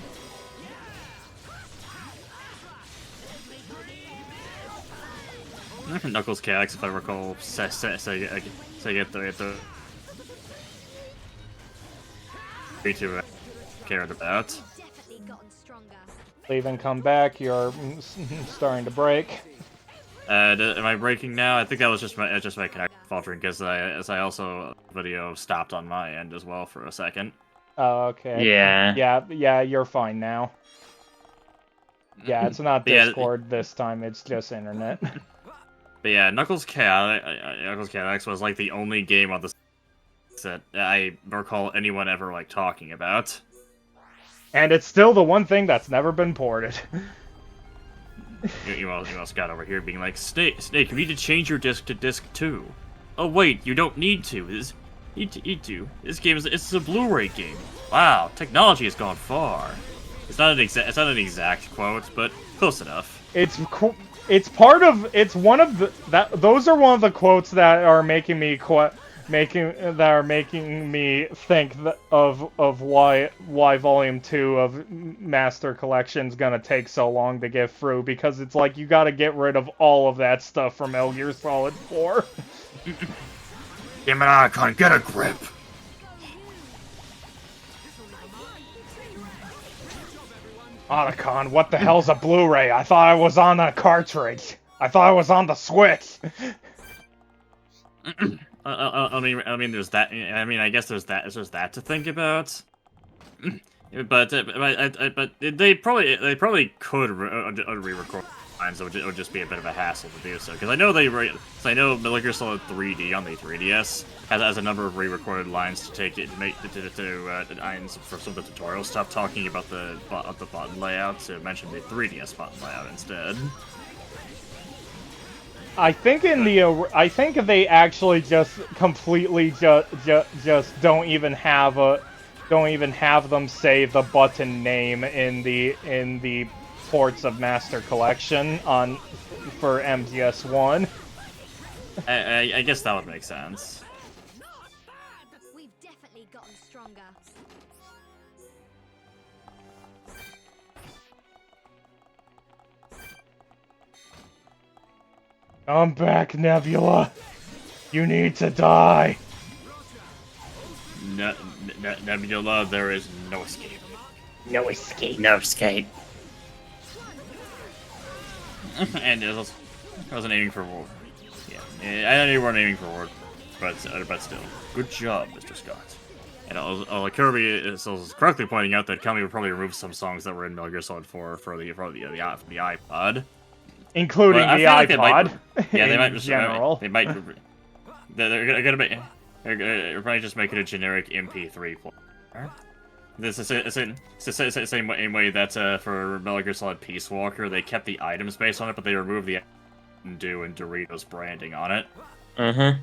Knuckles Calyx, if I recall, Sega to cared about. Leave and come back. You're starting to break. Am I breaking now? I think that was just my connection faltering because I also video stopped on my end as well for a second. Oh, okay. Yeah. Yeah. You're fine now. Yeah, it's not Discord this time. It's just internet. But yeah, Knuckles Calyx was like the only game on the that I recall anyone ever like talking about. And it's still the one thing that's never been ported. You also got over here being like, Snake, you need to change your disc to disc 2. Oh wait, you don't need to. This game is a Blu-ray game. Wow, technology has gone far. It's not an exact quote, but close enough. It's one of the those are one of the quotes that are making me think of why Volume 2 of Master Collection's gonna take so long to get through, because it's like you gotta get rid of all of that stuff from Metal Gear Solid 4. Damn it, Icon, get a grip! Otacon, what the hell's a Blu-ray? I thought I was on a cartridge. I thought I was on the Switch. I mean, there's that. I mean, I guess there's that to think about. But they probably could re-record lines. It would just be a bit of a hassle to do so, because I know Metal Gear Solid 3D on the 3DS has a number of re-recorded lines to for some of the tutorial stuff, talking about the button layout, to mention the 3DS button layout instead. I think they actually just completely just don't even have them say the button name in the ports of Master Collection for MGS1. I guess that would make sense. We've definitely gotten stronger. I'm back, Nebula. You need to die. Nebula, there is no escape. No escape. No escape. And I wasn't aiming for war. Yeah, I know you weren't aiming for war, but still, good job, Mr. Scott. And Kirby is correctly pointing out that Kami would probably remove some songs that were in Metal Gear Solid 4 for the iPod, Including the like iPod. Yeah, they might in just general. they might. They're gonna make. They're probably just make it a generic MP3 player. This is the same way that for Metal Gear Solid Peace Walker, they kept the items based on it, but they removed the Dew and Doritos branding on it. Mm-hmm.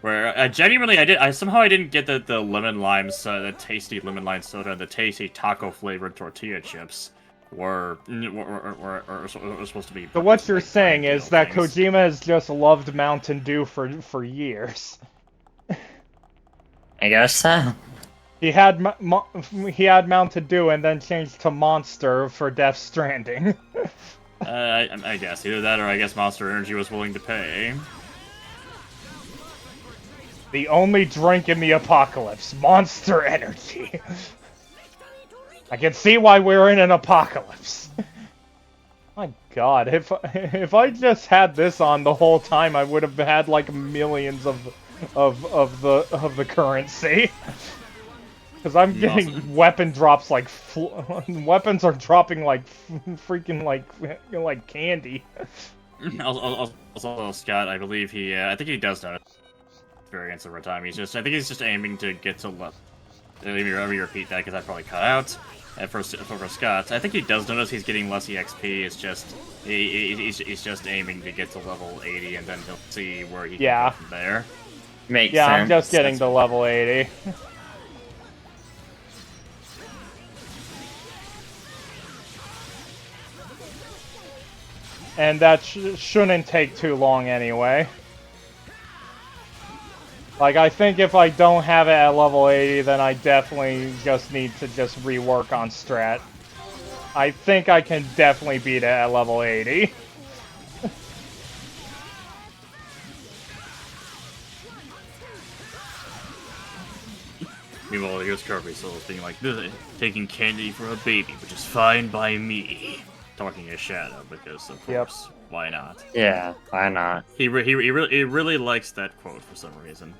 Where I somehow I didn't get the lemon lime the tasty lemon lime soda and the tasty taco flavored tortilla chips were supposed to be. So what you're saying is that Kojima has just loved Mountain Dew for years. I guess so. He had Mountain Dew and then changed to Monster for Death Stranding. I guess either that or I guess Monster Energy was willing to pay. The only drink in the apocalypse, Monster Energy. I can see why we're in an apocalypse. My God, if I just had this on the whole time, I would have had like millions of the currency. Because I'm getting weapon drops like weapons are dropping like freaking like candy. Also, Scott, I believe I think he does know experience over time. I think he's just aiming to get to left. Let me repeat that because I probably cut out. For Scott, I think he does notice he's getting less EXP. It's just he's just aiming to get to level 80, and then he'll see where he can go from there. Makes sense. I'm just getting to level 80. And that shouldn't take too long anyway. Like, I think if I don't have it at level 80, then I definitely just need to just rework on strat. I think I can definitely beat it at level 80. Meanwhile, here's Kirby Souls being like, taking candy for a baby, which is fine by me. Talking as Shadow, because of course, why not? Yeah, why not? He really likes that quote for some reason.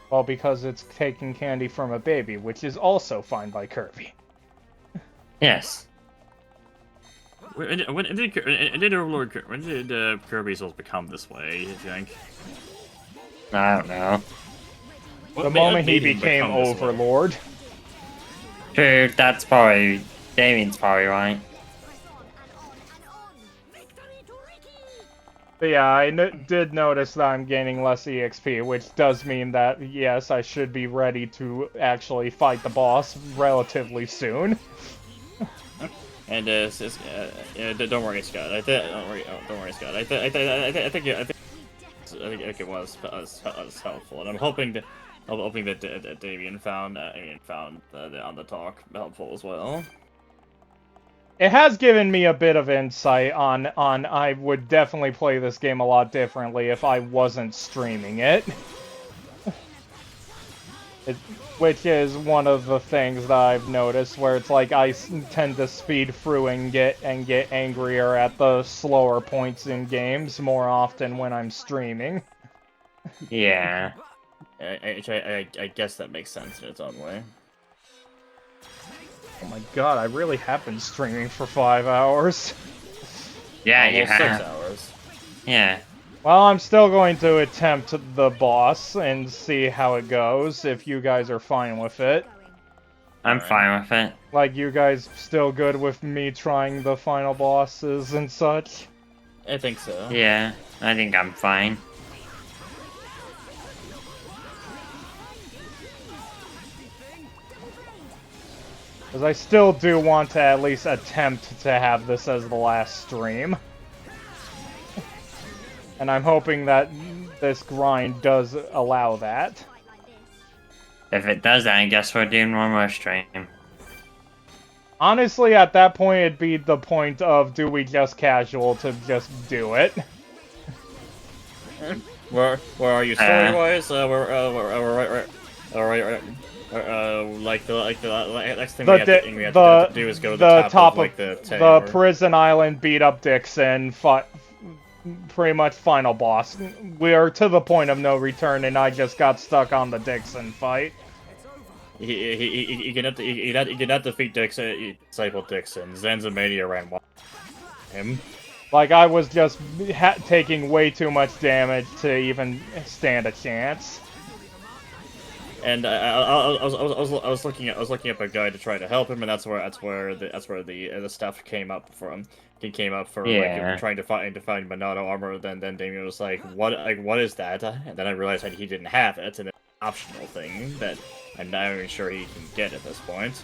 Well, because it's taking candy from a baby, which is also fine by Kirby. Yes. When did Kirby Souls become this way, you think? I don't know. The moment he became Overlord. True, that's probably... Damien's probably right. But yeah, I did notice that I'm gaining less EXP, which does mean that, yes, I should be ready to actually fight the boss relatively soon. And don't worry, Scott. Don't worry, Scott. I think it was helpful, and I'm hoping that Damien found on the talk helpful as well. It has given me a bit of insight on I would definitely play this game a lot differently if I wasn't streaming it. Which is one of the things that I've noticed, where it's like I tend to speed through and get angrier at the slower points in games more often when I'm streaming. Yeah. I guess that makes sense in its own way. Oh my God, I really have been streaming for 5 hours. Yeah, almost 6 hours. Yeah. Well, I'm still going to attempt the boss and see how it goes, if you guys are fine with it. I'm fine with it. Like, you guys still good with me trying the final bosses and such? I think so. Yeah, I think I'm fine. Because I still do want to at least attempt to have this as the last stream. And I'm hoping that this grind does allow that. If it does that, I guess we're doing one more stream. Honestly, at that point, it'd be the point of do we just casual to just do it. Where are you story wise? Like the next thing we have to do is go to the top of like the the tower. prison island, beat up Dixon, pretty much final boss. We are to the point of no return, and I just got stuck on the Dixon fight. He cannot defeat Dixon, Disciple Dixon. Zanzamania ran wild him. Like, I was just taking way too much damage to even stand a chance. And I was looking up a guide to try to help him, and that's where the stuff came up from. He came up for like trying to find Monado armor. Then Damien was like, what is that? And then I realized that he didn't have it, and it's an optional thing that I'm not even sure he can get at this point.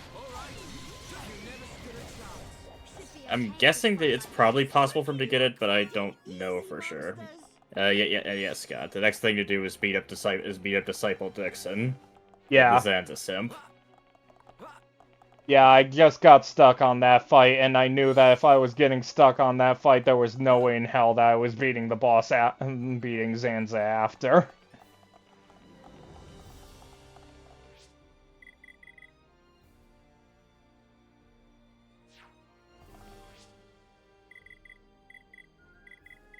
I'm guessing that it's probably possible for him to get it, but I don't know for sure. Yeah, Scott. The next thing to do is beat up Disciple Dixon. Yeah. The Xanta simp. Yeah, I just got stuck on that fight, and I knew that if I was getting stuck on that fight, there was no way in hell that I was beating the boss beating Zanza after.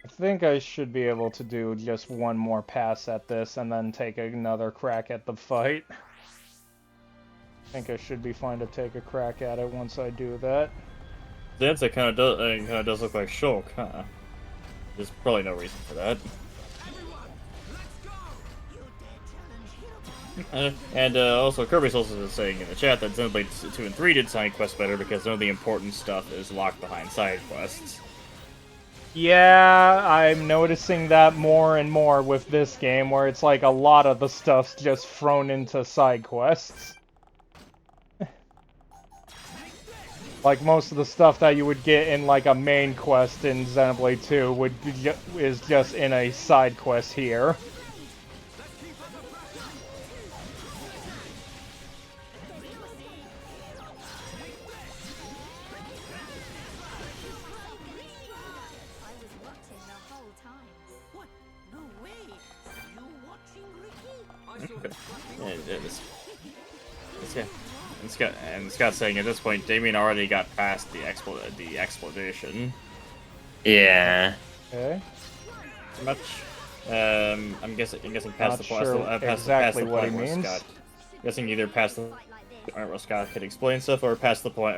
I think I should be able to do just one more pass at this and then take another crack at the fight. I think I should be fine to take a crack at it once I do that. Zanza kind of does look like Shulk, huh? There's probably no reason for that. And also, Kirby's also saying in the chat that Xenoblade 2 and 3 did side quests better because none of the important stuff is locked behind side quests. Yeah, I'm noticing that more and more with this game, where it's like a lot of the stuff's just thrown into side quests. Like, most of the stuff that you would get in, like, a main quest in Xenoblade 2 is just in a side quest here. And Scott's saying at this point, Damien already got past the explosion. Yeah. Okay. Much. I'm guessing past the point. Sure exactly what he means. Scott. Guessing either past the point where Scott could explain stuff, or past the point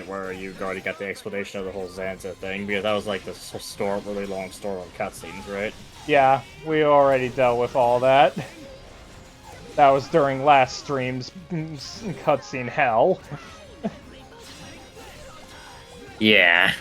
where you already got the explanation of the whole Zanza thing, because that was like the really long story on cutscenes, right? Yeah, we already dealt with all that. That was during last stream's cutscene hell. Yeah.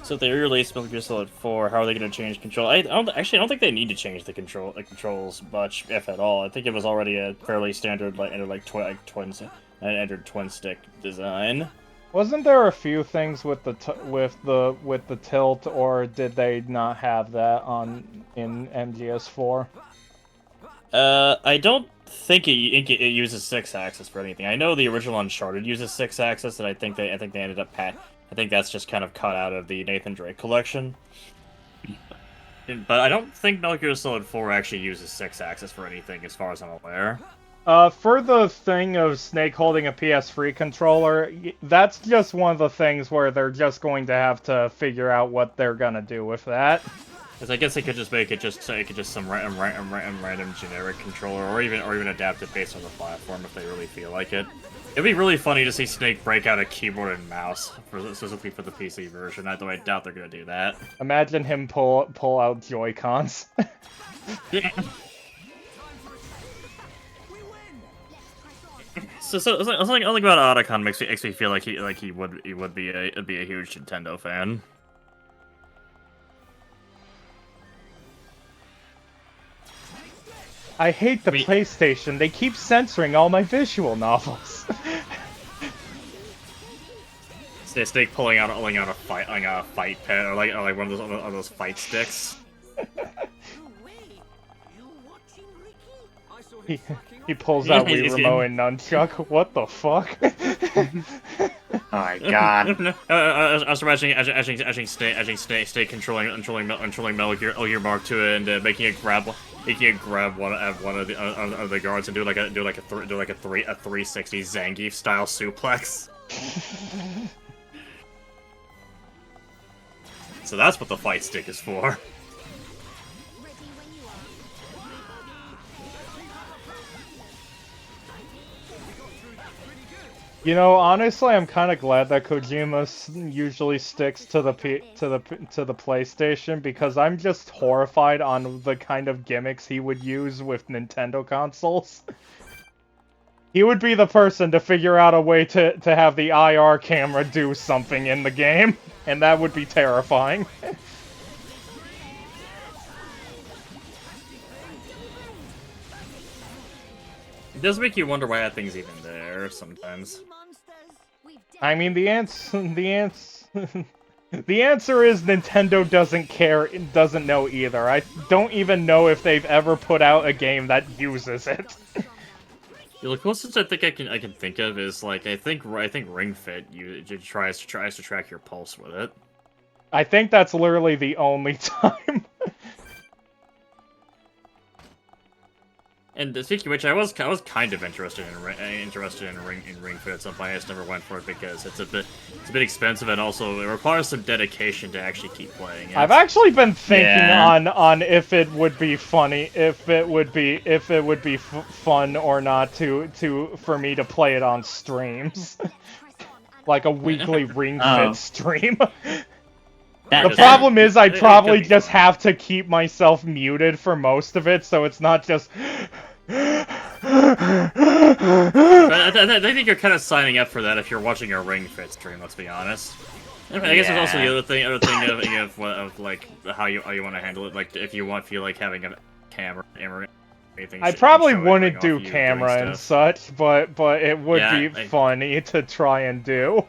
So if they re-release Metal Gear Solid 4, how are they going to change control? I don't think they need to change the controls much, if at all. I think it was already a fairly standard twin stick design. Wasn't there a few things with the tilt, or did they not have that in MGS4? I don't think it uses 6-axis for anything. I know the original Uncharted uses 6-axis, and I think they ended up I think that's just kind of cut out of the Nathan Drake collection. But I don't think Metal Gear Solid 4 actually uses 6-axis for anything, as far as I'm aware. For the thing of Snake holding a PS3 controller, that's just one of the things where they're just going to have to figure out what they're gonna do with that. Because I guess they could just make it just some random generic controller, or even adapt it based on the platform if they really feel like it. It'd be really funny to see Snake break out a keyboard and mouse, specifically for the PC version, although I doubt they're gonna do that. Imagine him pull out Joy-Cons. So something about Otacon makes me feel like he would be a huge Nintendo fan. I hate the PlayStation. They keep censoring all my visual novels. Snake pulling out a fight pet or like one of those fight sticks. He pulls out Wii Remote and Nunchuck. What the fuck? Oh my god. I was imagining Snake controlling Metal Gear Mark II and making it grab one of the guards and do like a 360 Zangief style suplex. So that's what the fight stick is for. You know, honestly, I'm kind of glad that Kojima usually sticks to the PlayStation, because I'm just horrified on the kind of gimmicks he would use with Nintendo consoles. He would be the person to figure out a way to have the IR camera do something in the game, and that would be terrifying. It does make you wonder why that thing's even there sometimes. I mean, the answer is Nintendo doesn't care, doesn't know either. I don't even know if they've ever put out a game that uses it. The closest I think I can think of is like I think Ring Fit tries to track your pulse with it. I think that's literally the only time. And speaking of which, I was kind of interested in Ring Fit at some point. I just never went for it because it's a bit expensive, and also it requires some dedication to actually keep playing it. I've actually been thinking on if it would be funny, if it would be fun or not for me to play it on streams, like a weekly Ring Fit stream. The problem is I'd probably just have to keep myself muted for most of it, so it's not just... I think you're kind of signing up for that if you're watching a Ring Fit stream, let's be honest. I guess there's also the other thing of like how you want to handle it, like if you feel like having a camera or anything. I probably wouldn't do camera and such, but it would be funny to try and do.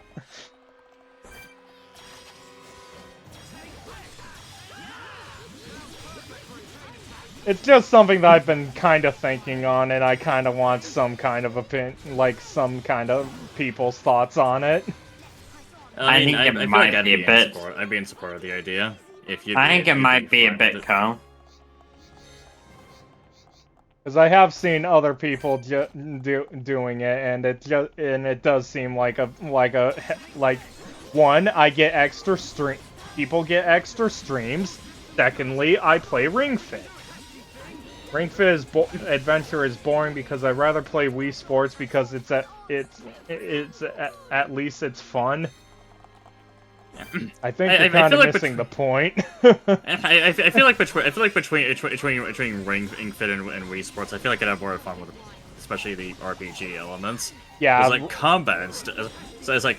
It's just something that I've been kind of thinking on, and I kind of want some kind of opinion, like some kind of people's thoughts on it. I think it might be a bit. I'd be in support of the idea. I think it might be a bit cool. Because I have seen other people doing it, and it does seem like one, I get extra people get extra streams. Secondly, I play Ring Fit. Ring Fit Adventure is boring because I'd rather play Wii Sports because at least it's fun. I think you're kind of missing the point. I feel like between Ring Fit and Wii Sports, I feel like I'd have more fun with, especially the RPG elements. Yeah, it's like combat and stuff that I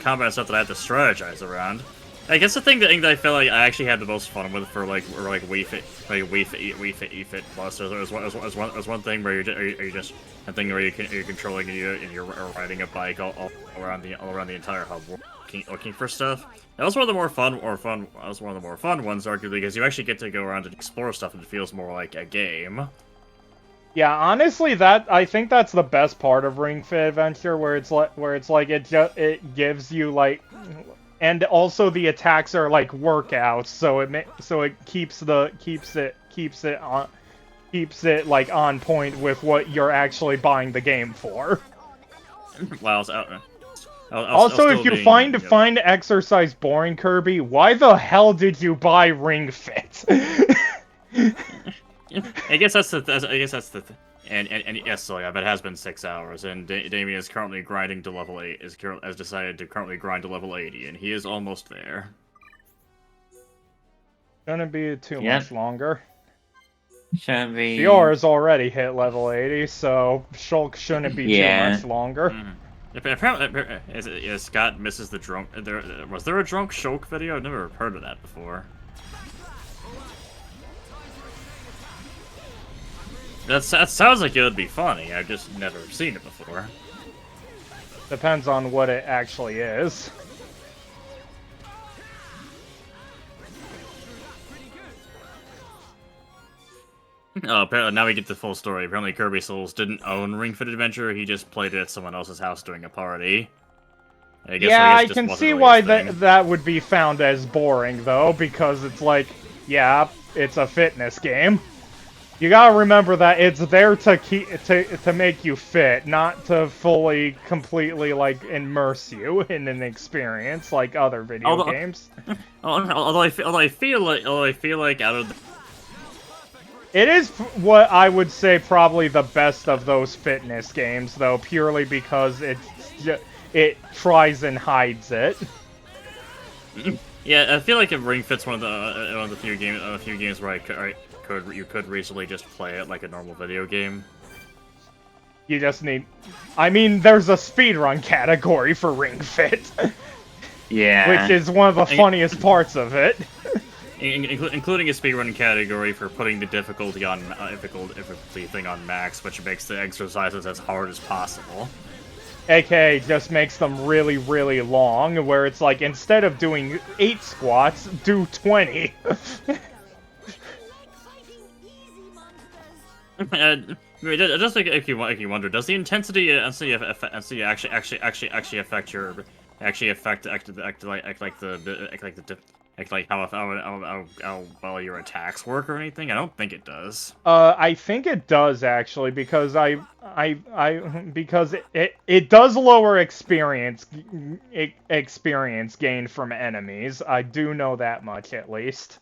have to strategize around. I guess the thing that I feel like I actually had the most fun with for Wii Fit Fit Plus was one thing where you're controlling and you're riding a bike all around the entire hub looking for stuff. That was one of the more fun ones, arguably, because you actually get to go around and explore stuff, and it feels more like a game. Yeah, honestly, I think that's the best part of Ring Fit Adventure, where it's like it gives you like. And also the attacks are like workouts, so it keeps it like on point with what you're actually buying the game for. Wow. Also, if you find exercise boring, Kirby, why the hell did you buy Ring Fit? I guess that's the And yes, so yeah, but it has been 6 hours, and Damien is currently grinding to level 8. Has decided to currently grind to level 80, and he is almost there. Gonna be too much longer. Shouldn't be. Fior's already hit level 80, so Shulk shouldn't be too much longer. Apparently, Scott misses the drunk. Was there a drunk Shulk video? I've never heard of that before. That sounds like it would be funny. I've just never seen it before. Depends on what it actually is. Oh, apparently now we get the full story. Apparently Kirby Souls didn't own Ring Fit Adventure. He just played it at someone else's house during a party. I can see why that would be found as boring, though, because it's like, yeah, it's a fitness game. You gotta remember that it's there to make you fit, not to fully, completely, like, immerse you in an experience like other video games. Although I feel like out of the... It is what I would say probably the best of those fitness games, though, purely because it tries and hides it. Yeah, I feel like Ring Fit's one of the few games where you could reasonably just play it like a normal video game. You just need... I mean, there's a speedrun category for Ring Fit. Yeah. Which is one of the funniest parts of it. Including a speedrun category for putting the difficulty thing on max, which makes the exercises as hard as possible. AKA just makes them really, really long, where it's like, instead of doing 8 squats, do 20. Just like if you wonder, does the intensity actually affect your how well your attacks work or anything? I don't think it does. I think it does actually, because because it does lower experience gain from enemies. I do know that much at least.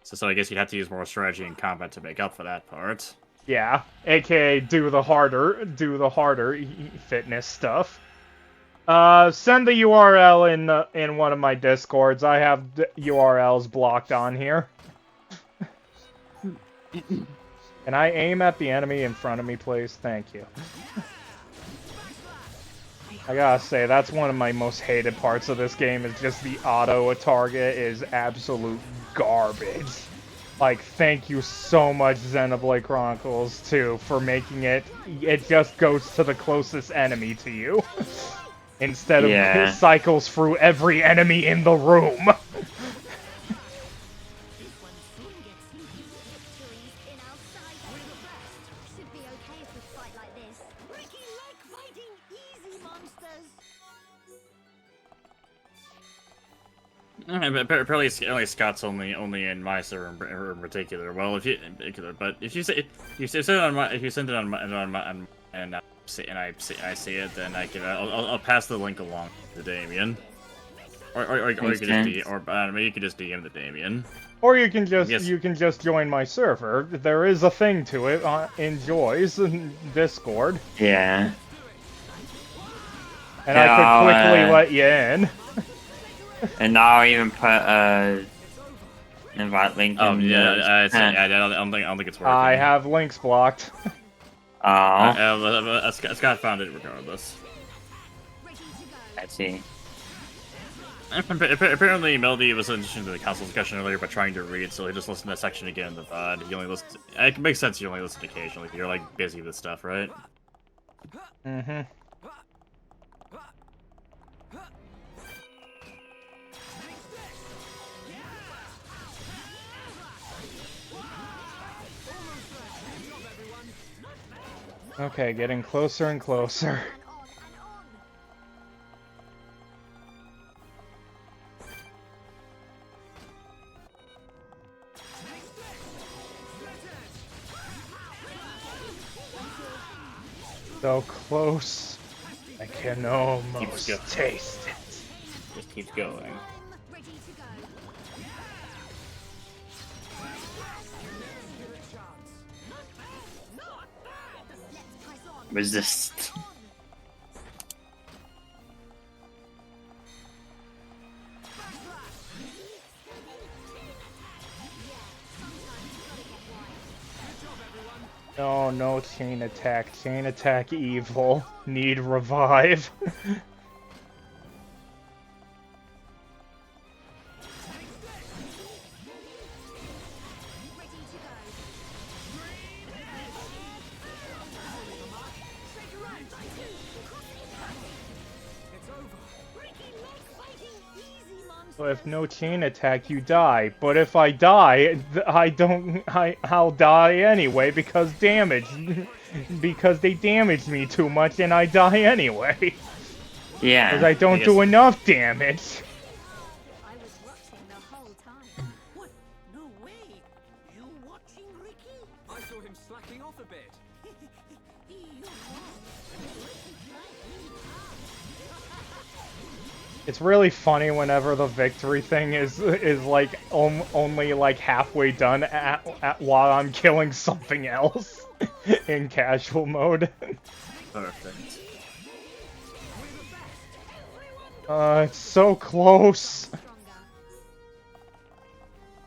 So I guess you'd have to use more strategy in combat to make up for that part. Yeah, aka do the harder fitness stuff. Send the URL in one of my discords. I have URLs blocked on here. Can I aim at the enemy in front of me, please? Thank you. I gotta say, that's one of my most hated parts of this game, is just the auto-target is absolute garbage. Like, thank you so much, Xenoblade Chronicles 2, for making it just goes to the closest enemy to you. Instead of it cycles through every enemy in the room. Apparently Scott's only in my server in particular. Well, if you send it on my and I see it, then I'll pass the link along to Damien. Or you could just DM the Damien. Or you can just join my server. There is a thing to it in Joy's Discord. Yeah. And I could quickly let you in. And now I'll even put invite link. I don't think it's working. I have links blocked. Scott found it regardless. I see. Apparently, Melody was interested in the council discussion earlier, but trying to read, so he just listened to that section again in the VOD. He only listened. It makes sense. You only listen occasionally. You're like busy with stuff, right? Mm-hmm. Okay, getting closer and closer. So close, I can almost taste it. Just keeps going. Resist. No, no chain attack. Chain attack evil. Need revive. So if no chain attack, you die. But if I die, I'll die anyway because damage. Because they damage me too much and I die anyway. Yeah. Because I don't do enough damage. I was watching the whole time. What? No way! You watching Ricky? I saw him slacking off a bit. You It's really funny whenever the victory thing is like only like halfway done while I'm killing something else in casual mode. Perfect. It's so close.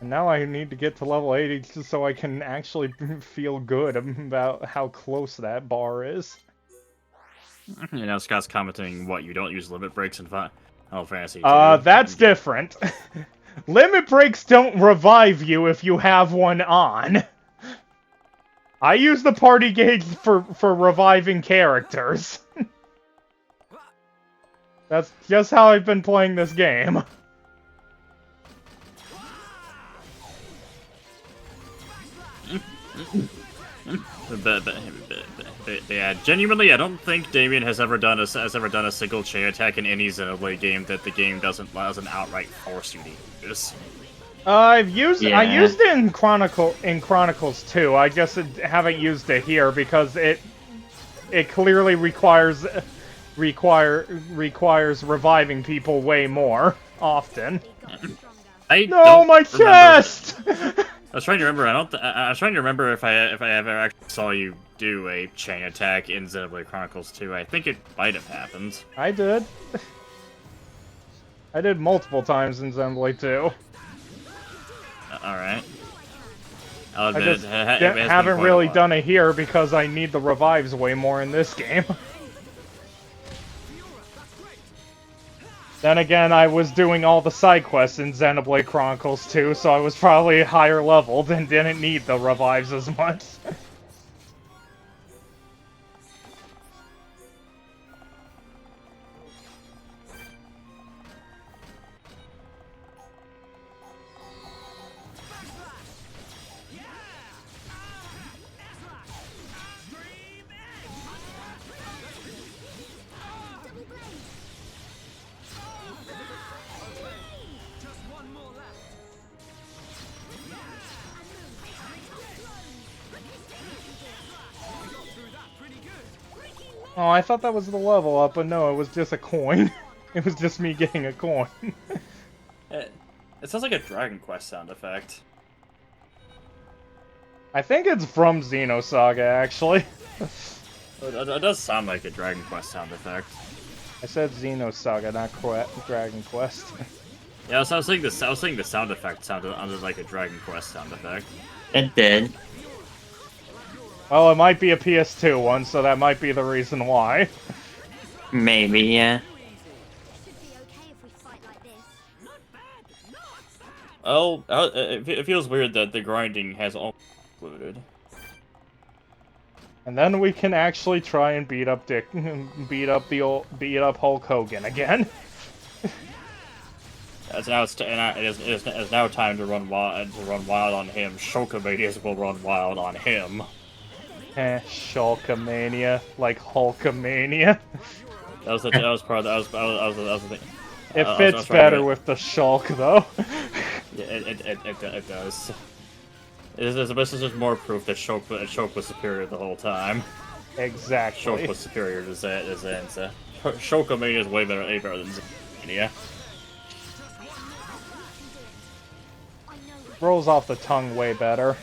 And now I need to get to level 80 just so I can actually feel good about how close that bar is. You know, Scott's commenting, what, you don't use limit breaks in Final Fantasy 2? That's different. Limit breaks don't revive you if you have one on. I use the party gauge for reviving characters. That's just how I've been playing this game. Yeah, genuinely, I don't think Damien has ever done a single chain attack in any Xenoblade game that the game doesn't outright force you to use. I used it in Chronicles too. I just haven't used it here because it clearly requires reviving people way more often. My chest! I was trying to remember. I was trying to remember if I ever actually saw you do a chain attack in Xenoblade Chronicles 2. I think it might have happened. I did. I did multiple times in Xenoblade 2. Alright. I just haven't really done it here because I need the revives way more in this game. Then again, I was doing all the side quests in Xenoblade Chronicles 2, so I was probably higher leveled and didn't need the revives as much. Oh, I thought that was the level up, but no, it was just a coin. It was just me getting a coin. It sounds like a Dragon Quest sound effect. I think it's from Xenosaga, actually. It does sound like a Dragon Quest sound effect. I said Xenosaga, not Dragon Quest. Yeah, so I was saying the sound effect sounded like a Dragon Quest sound effect. It did. Well, it might be a PS2 one, so that might be the reason why. Maybe, yeah. Oh, it feels weird that the grinding has all included. And then we can actually try and beat up Hulk Hogan again. It is now time to run wild on him. Shulkamanias will run wild on him. Shulkamania, like Hulkamania. That was the thing. It fits better with the Shulk, though. Yeah, it does. This is just more proof that Shulk was superior the whole time. Exactly. Shulk was superior to Zanza. Shulkamania is way better than Xania. Rolls off the tongue way better.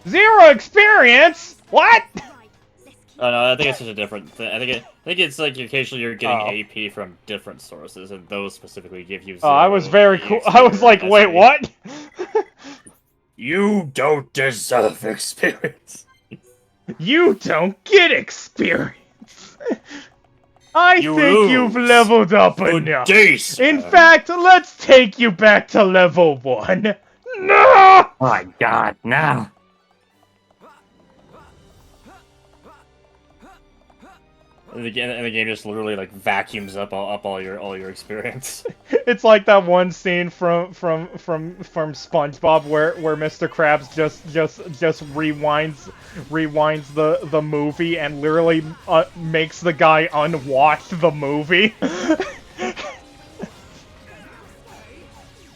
0 experience? What? Oh no, I think it's just a different thing. I think it's like occasionally you're getting Oh. AP from different sources, and those specifically give you. Oh, I was 0 very cool. I was like, wait, SP. what? You don't deserve experience. You don't get experience. I You think you've lose. leveled up Good enough. day, In sir. fact, let's take you back to level 1. No! Oh my god, no. And the game just literally like vacuums up all your experience. It's like that one scene from SpongeBob where Mr. Krabs just rewinds the movie and literally makes the guy unwatch the movie.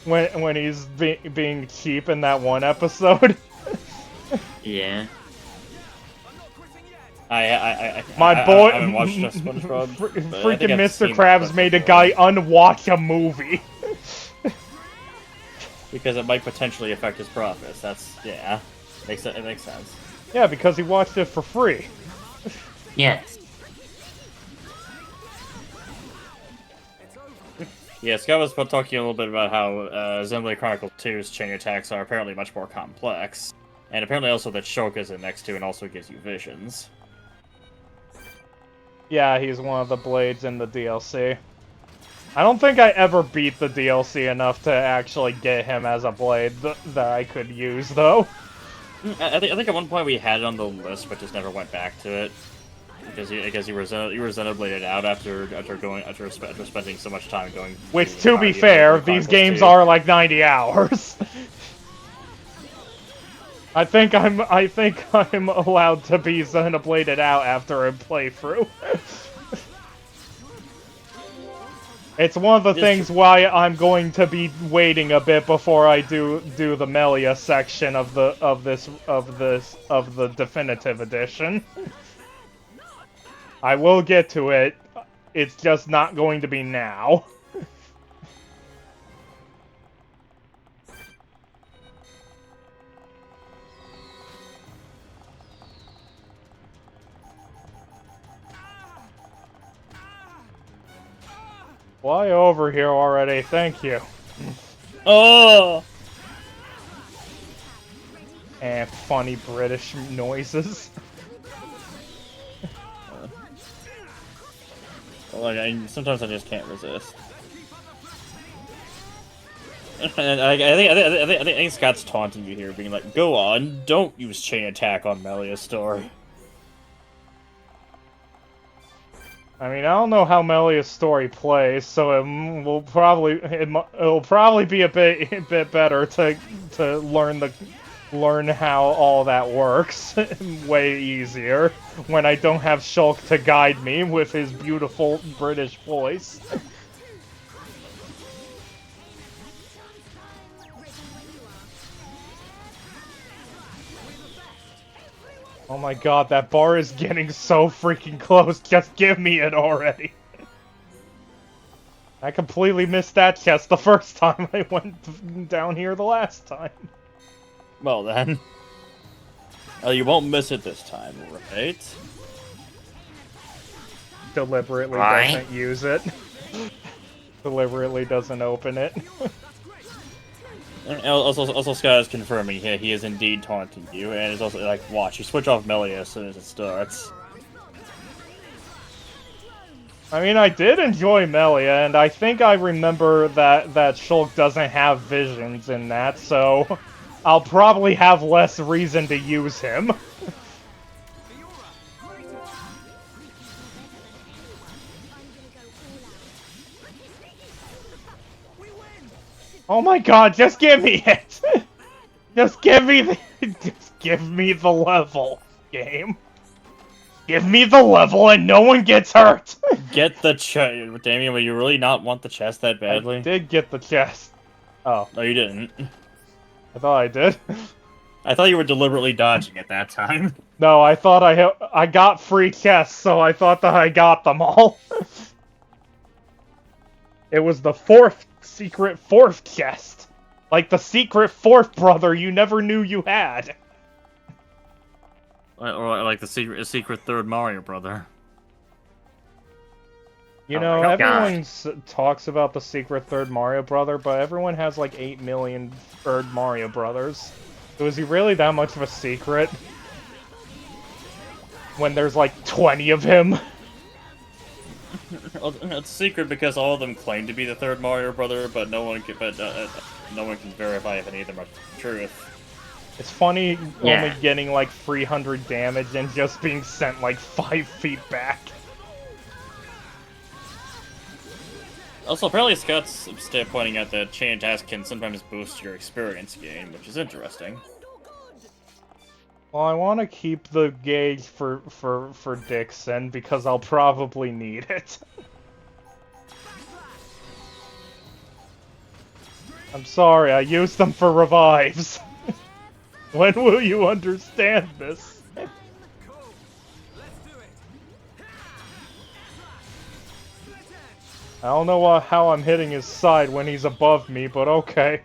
when he's being cheap in that one episode. Yeah. My boy, I haven't watched SpongeBob. freaking Mr. Krabs made a guy unwatch a movie. Because it might potentially affect his profits. It makes sense. Yeah, because he watched it for free. Yes. Yeah, Scott was talking a little bit about how Xenoblade Chronicles 2's chain attacks are apparently much more complex. And apparently also that Shulk is in next to and also gives you visions. Yeah, he's one of the blades in the DLC. I don't think I ever beat the DLC enough to actually get him as a blade that I could use, though. I think at one point we had it on the list, but just never went back to it. Because you were Xenobladed out after spending so much time going. Which, to be fair, these games are like 90 hours. I think I'm allowed to be Xenobladed out after a playthrough. It's one of the things why I'm going to be waiting a bit before I do the Melia section of the definitive edition. I will get to it. It's just not going to be now. Fly over here already, thank you. Oh! And funny British noises. Sometimes I just can't resist. And I think Scott's taunting you here, being like, "Go on, don't use chain attack on Melia's story." I mean, I don't know how Melia's story plays, so it'll probably be a bit better to learn how all that works. Way easier when I don't have Shulk to guide me with his beautiful British voice. Oh my god, that bar is getting so freaking close. Just give me it already. I completely missed that chest the first time I went down here the last time. Well then. You won't miss it this time, right? Deliberately doesn't use it. Deliberately doesn't open it. Also, Scott is confirming he is indeed taunting you, and it's also like, watch, you switch off Melia as soon as it starts. I mean, I did enjoy Melia, and I think I remember that Shulk doesn't have visions in that, so I'll probably have less reason to use him. Oh my god, just give me it! Just give me the level, game. Give me the level and no one gets hurt! Get the chest. Damien, would you really not want the chest that badly? I did get the chest. Oh. No, you didn't. I thought I did. I thought you were deliberately dodging at that time. No, I thought I got free chests, so I thought that I got them all. It was the secret fourth chest. Like the secret fourth brother you never knew you had. Or like the secret third Mario brother. You Oh know, my everyone God. talks about the secret third Mario brother, but everyone has like 8 million third Mario brothers. So is he really that much of a secret? When there's like 20 of him? It's a secret because all of them claim to be the third Mario brother, but no one can verify if any of them are truth. It's funny Yeah. only getting like 300 damage and just being sent like 5 feet back. Also, apparently Scott's pointing out that chain attacks can sometimes boost your experience gain, which is interesting. Well, I want to keep the gauge for Dixon because I'll probably need it. I'm sorry, I used them for revives. When will you understand this? I don't know how I'm hitting his side when he's above me, but okay.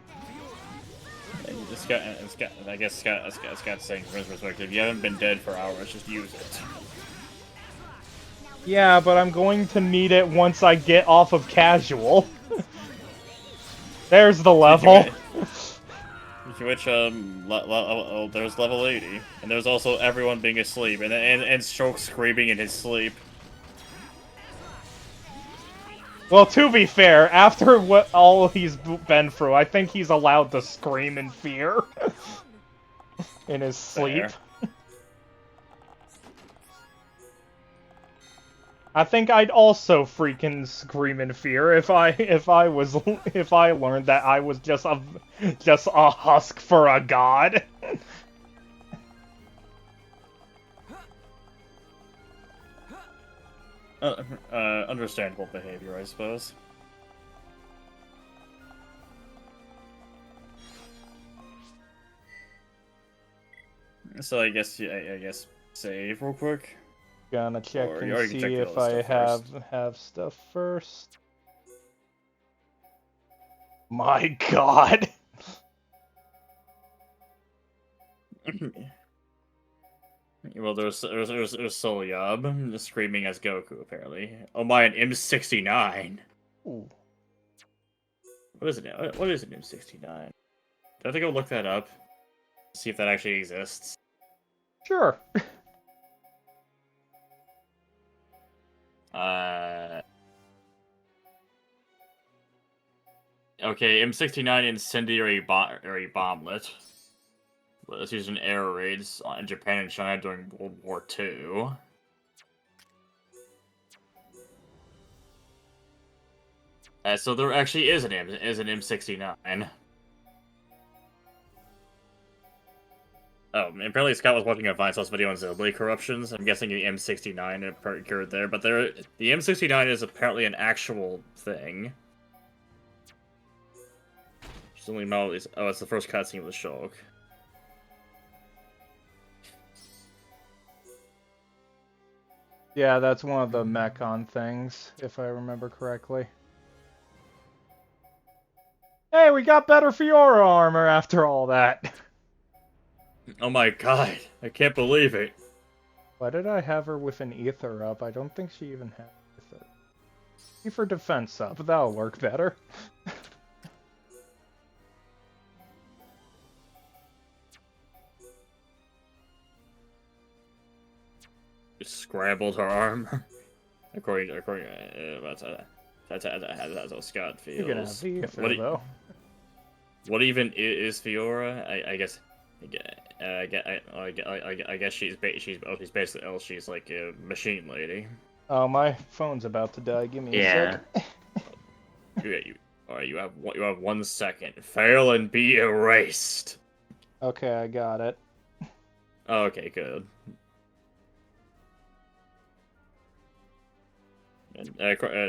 I guess Scott's saying from his perspective, you haven't been dead for hours, just use it. Yeah, but I'm going to need it once I get off of casual. There's the level. Which, there's level 80. And there's also everyone being asleep, and Stroke screaming in his sleep. Well, to be fair, after what all he's been through, I think he's allowed to scream in fear. In his sleep. Fair. I think I'd also freaking scream in fear if I learned that I was just a husk for a god. Understandable behavior, I suppose. So I guess save real quick. Gonna check Or and you can check see the if other I stuff first. have stuff first. My god. Well, there's Solyab screaming as Goku apparently. Oh my, an M69. Ooh. What is it? What is an M69? Do I have to go look that up? See if that actually exists. Sure. Okay, M69 incendiary bomblet. Was used in air raids in Japan and China during World War II. So there actually is an M69. Oh, and apparently Scott was watching a Vinesauce video on Xenoblade corruptions. I'm guessing the M69 occurred there, but the M69 is apparently an actual thing. It's only melodies. Oh, it's the first cutscene with Shulk. Yeah, that's one of the Mechon things, if I remember correctly. Hey, we got better Fiora armor after all that. Oh my god, I can't believe it. Why did I have her with an ether up? I don't think she even had ether. Keep her defense up, that'll work better. Scrambled her armor. according that's how Scott feels. You're gonna have the ether, though. What even is Fiora? I guess. I guess she's basically she's like a machine lady. Oh, my phone's about to die. Give me a sec. You have 1 second. Fail and be erased. Okay, I got it. Okay, good. And,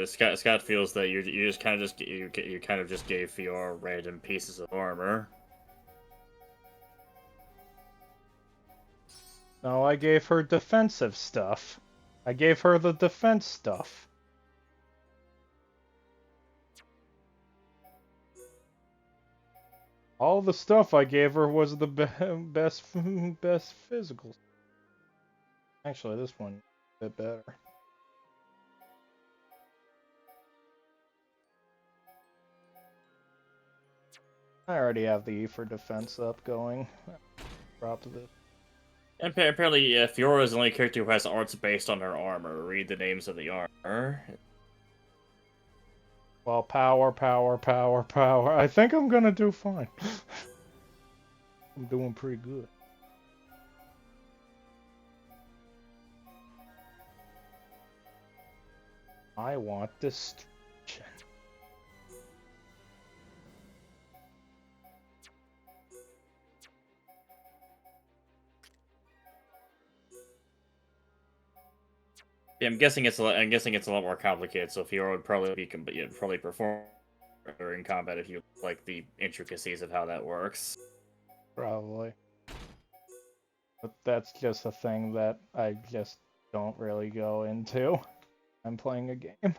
Scott feels that you kind of just gave Fiora random pieces of armor. No, I gave her defensive stuff. I gave her the defense stuff. All the stuff I gave her was the best physical. Actually, this one a bit better. I already have the E for defense up going. Drop this. And apparently, Fiora is the only character who has arts based on her armor. Read the names of the armor. Well, power, power, power, power. I think I'm gonna do fine. I'm doing pretty good. I want destruction. Yeah, I'm guessing it's a lot more complicated. So Fiora would probably probably perform better in combat if you like the intricacies of how that works. Probably. But that's just a thing that I just don't really go into. I'm playing a game.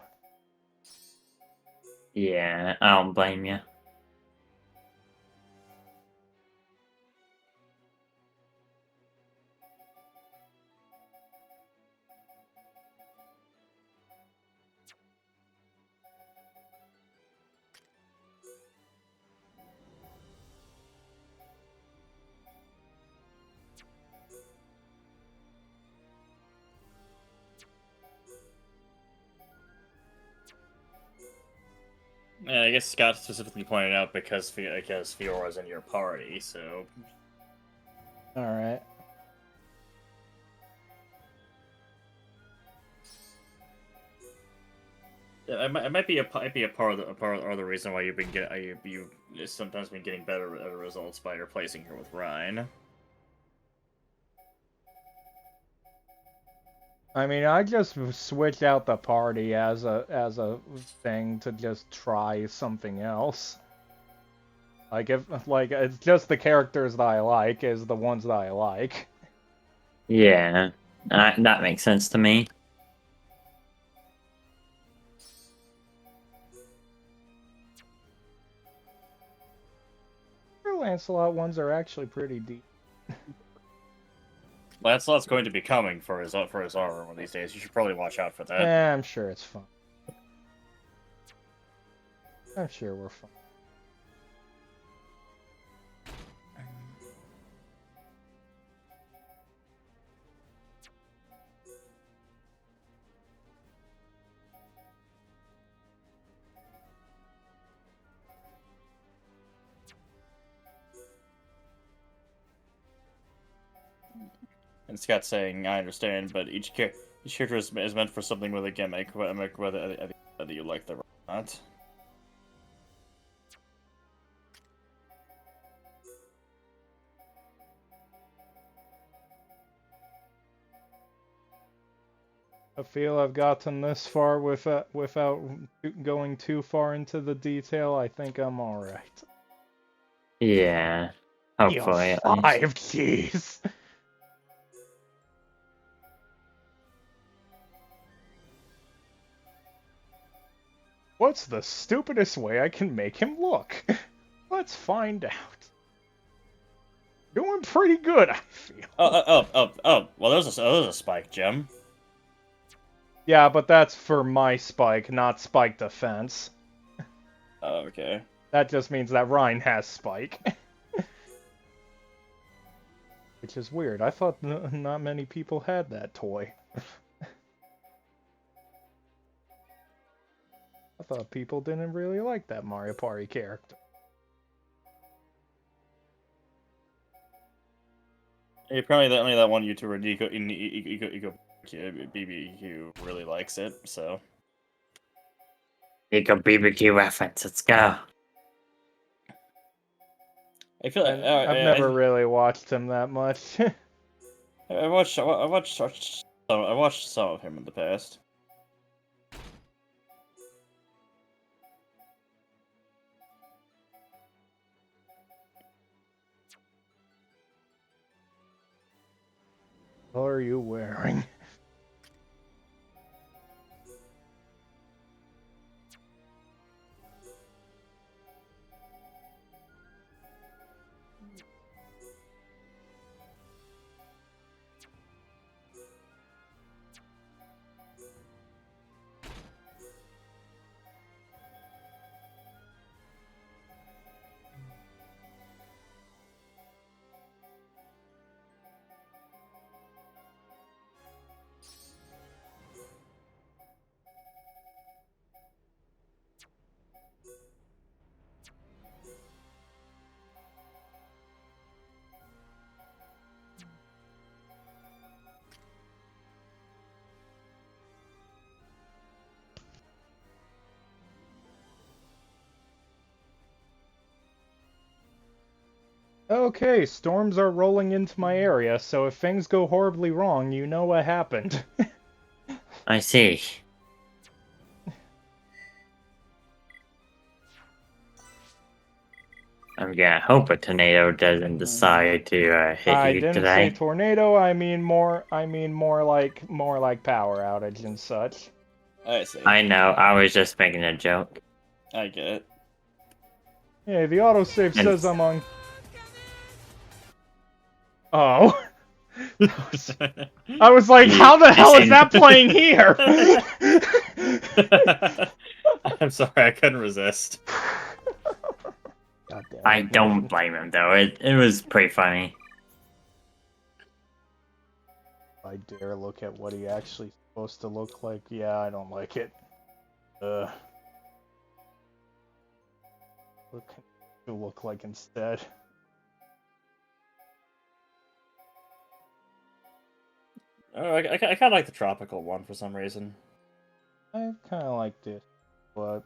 Yeah, I don't blame you. Yeah, I guess Scott specifically pointed out because Fiora's in your party, so Alright. yeah, it might be a part of the reason why you've been you sometimes been getting better results by replacing her with Rhine. I mean, I just switch out the party as a thing to just try something else. Like it's just the characters that I like is the ones that I like. Yeah, that makes sense to me. The Lancelot ones are actually pretty deep. Lancelot's going to be coming for his armor one of these days. You should probably watch out for that. Yeah, I'm sure it's fun. I'm sure we're fine. And Scott's saying, "I understand, but each character is meant for something with a gimmick, whether you like them or not." I feel I've gotten this far without going too far into the detail. I think I'm alright. Yeah, hopefully. At least. 5 keys! What's the stupidest way I can make him look? Let's find out. Doing pretty good, I feel. Oh. Well, there's a spike gem. Yeah, but that's for my spike, not spike defense. Oh, okay. That just means that Rhine has spike. Which is weird. I thought not many people had that toy. I thought people didn't really like that Mario Party character. Apparently, only that one YouTuber, Eco BBQ, really likes it. So. Big BBQ reference. Let's go. I feel like I've never really watched him that much. I watched some of him in the past. What are you wearing? Okay, storms are rolling into my area, so if things go horribly wrong, you know what happened. I see. I'm gonna hope a tornado doesn't decide to hit I you didn't say today. tornado. I mean more like power outage and such. I see. I know, I was just making a joke. I get it. Hey, the autosave And- says I'm on. Oh. I was like, how the hell is that playing here? I'm sorry, I couldn't resist. God damn it, I don't blame him though. It was pretty funny. I dare look at what he actually supposed to look like. Yeah, I don't like it. What can it look like instead? Oh, I kind of like the tropical one for some reason. I kind of liked it, but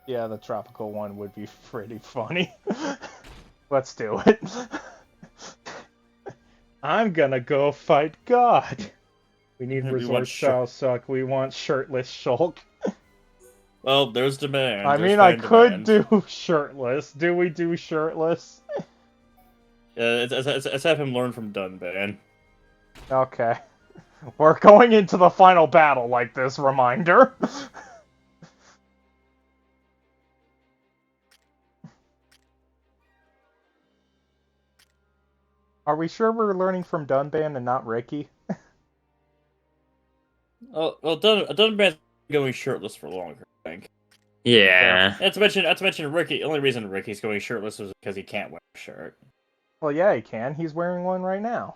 yeah, the tropical one would be pretty funny. Let's do it. I'm gonna go fight God. We need We resort want style suck. We want shirtless Shulk. Well, there's demand. I There's mean, I fan could demand. do shirtless. Do we do shirtless? Let's have him learn from Dunban. Okay. We're going into the final battle like this, reminder. Are we sure we're learning from Dunban and not Ricky? Well, Dunban's going shirtless for longer, I think. Yeah. Not to mention Ricky. The only reason Ricky's going shirtless is because he can't wear a shirt. Well, yeah, he can. He's wearing one right now.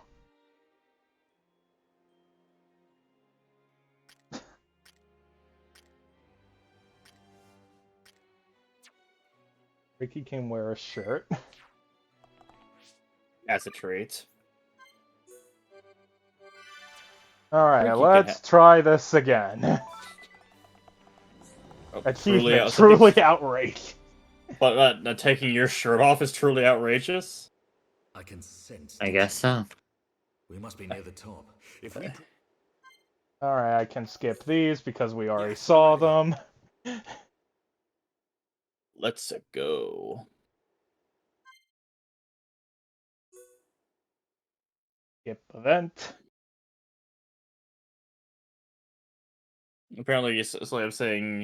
Ricky can wear a shirt. As a treat. Alright, Ricky let's try this again. Oh, Achievement, truly outrageous. But taking your shirt off is truly outrageous? I can sense. I guess so. We must be near the top. If we. Alright, I can skip these because we already saw them. Let's go. Skip event. Apparently, I'm saying,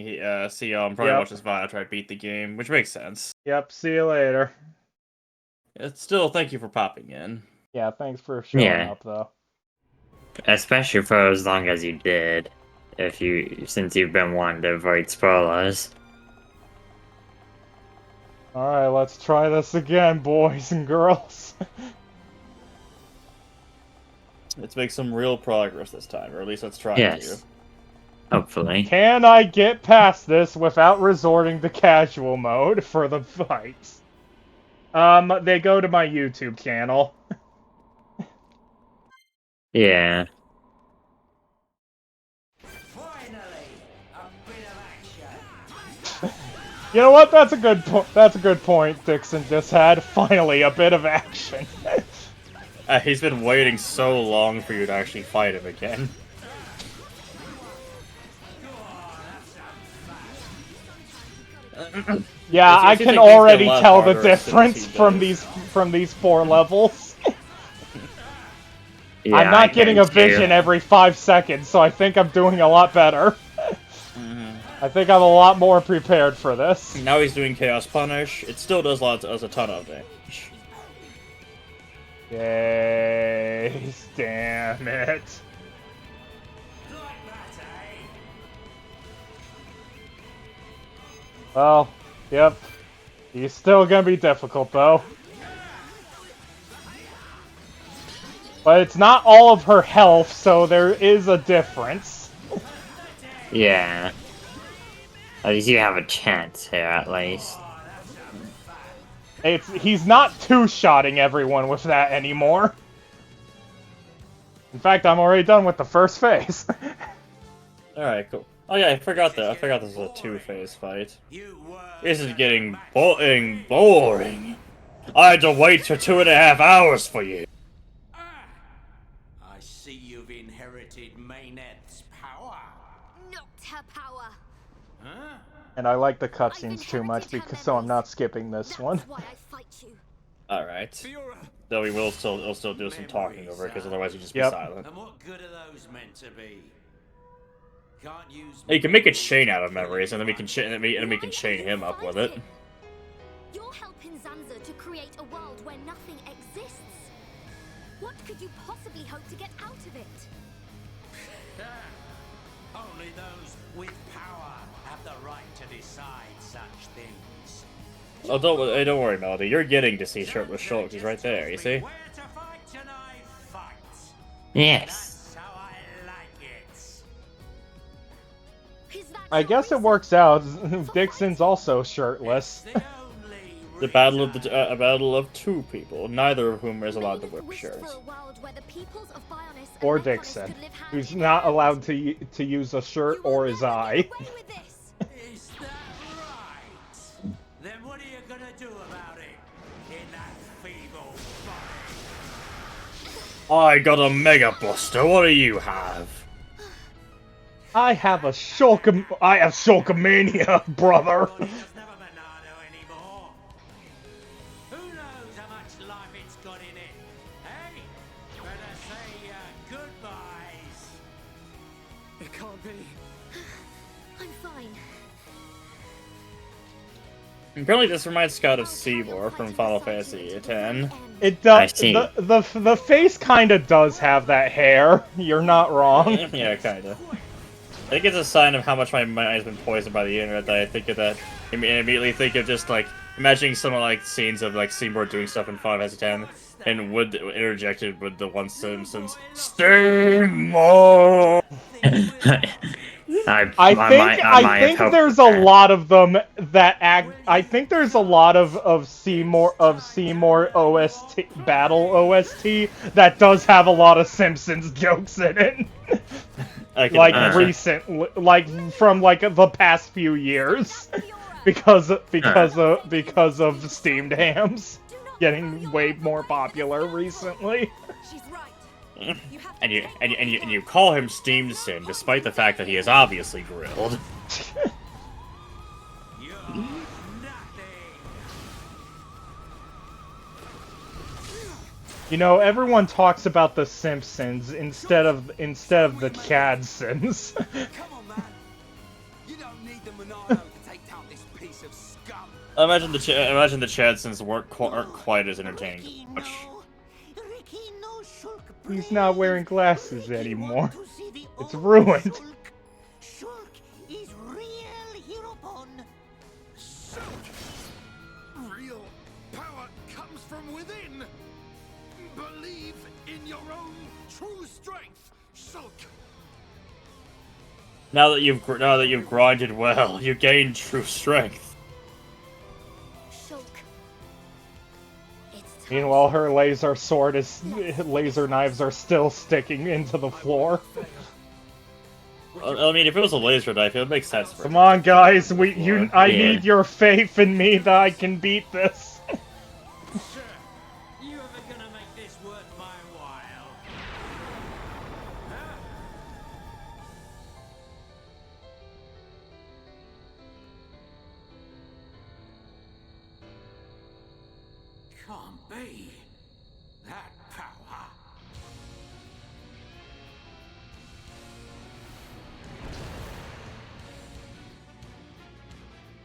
Sion probably Yep. watches Vi try to beat the game, which makes sense. Yep, see you later. Still, thank you for popping in. Yeah, thanks for showing Yeah. up, though. Especially for as long as you did. Since you've been wanting to avoid spoilers. Alright, let's try this again, boys and girls. Let's make some real progress this time, or at least let's try Yes. to. Hopefully. Can I get past this without resorting to casual mode for the fights? They go to my YouTube channel. Yeah. You know what? That's a good point Dixon just had. Finally, a bit of action. He's been waiting so long for you to actually fight him again. Yeah, I It seems can like things get a already lot tell the harder as soon as difference he from these 4 levels. Yeah, I'm I not getting can a vision too. every 5 seconds, so I think I'm doing a lot better. I think I'm a lot more prepared for this. Now he's doing Chaos Punish. It still does a ton of damage. Yay, damn it. Well, yep. He's still gonna be difficult, though. But it's not all of her health, so there is a difference. Yeah. At least you have a chance here, at least. He's not two-shotting everyone with that anymore. In fact, I'm already done with the first phase. Alright, cool. Oh yeah, I forgot this was a 2-phase fight. This is getting boring. I had to wait for 2.5 hours for you. I see you've inherited Mayneth's power. Not her power. Huh? And I like the I've cutscenes too much, inherited her because so I'm not memories. skipping this That's one. why I fight you. Alright. Fiora. Though we will still do some talking over it, because otherwise you just be Yep. silent. And what good are those meant to be? Can't use. You can make a chain out of memories, and then we can and we can chain him up with it. You're helping Zanza to create a world where nothing exists. What could you possibly hope to get out of it? Only those with power have the right to decide such things. Oh, don't worry, Melody. You're getting to see Shirtless Shulk. He's right there. You see? Where to fight and I fight. Yes. That's how I like it. Is that I your guess it reason? works out. Dixon's also shirtless. The only The battle of a battle of two people, neither of whom is allowed to Mayneth wear wished shirts. for a world where the peoples of Bionis and Or Metronis Dixon, could live hand who's in not hand. allowed to use a shirt You will or his never eye. get away with this. Is that right? Then what are you gonna do about it? In that feeble body? I got a Mega Buster. What do you have? I have Shulkamania, brother. Body doesn't have a Monado anymore. Who knows how much life it's got in it? Hey, better say goodbyes. It can't be. I'm fine. Apparently, this reminds Scott of Seymour from Final Fantasy X. It I does. see. The face kind of does have that hair. You're not wrong. Yeah, kinda. I think it's a sign of how much my mind has been poisoned by the internet that I think of that. I immediately think of just like imagining some like scenes of like Seymour doing stuff in Final Fantasy X, and Wood interjected with the one Simpsons Seymour. I think there's a lot of them that act. I think there's a lot of Seymour OST battle OST that does have a lot of Simpsons jokes in it. Like recent, like from like the past few years, because of steamed hams getting way more popular recently. She's right. And you call him Steamed Sin, despite the fact that he is obviously grilled. You're nothing. You know, everyone talks about the Simpsons instead of the Chadsons. Come on, man. You don't need the Monado to take down this piece of scum. Imagine the Chadsons aren't quite as entertaining. Much. Ricky, no Shulk He's not wearing glasses Ricky anymore. want to see the It's old ruined. Shulk. Shulk is real Heropon. Real power comes from within. Believe in your own true strength, Shulk. Now that you've grinded well, you gain true strength. Shulk. It's time. Meanwhile, her laser knives are still sticking into the floor. I mean, if it was a laser knife, it would make sense for Come on, guys, I Yeah. need your faith in me that I can beat this. Sir, you ever gonna make this worth my while? Huh? Can't be. That power.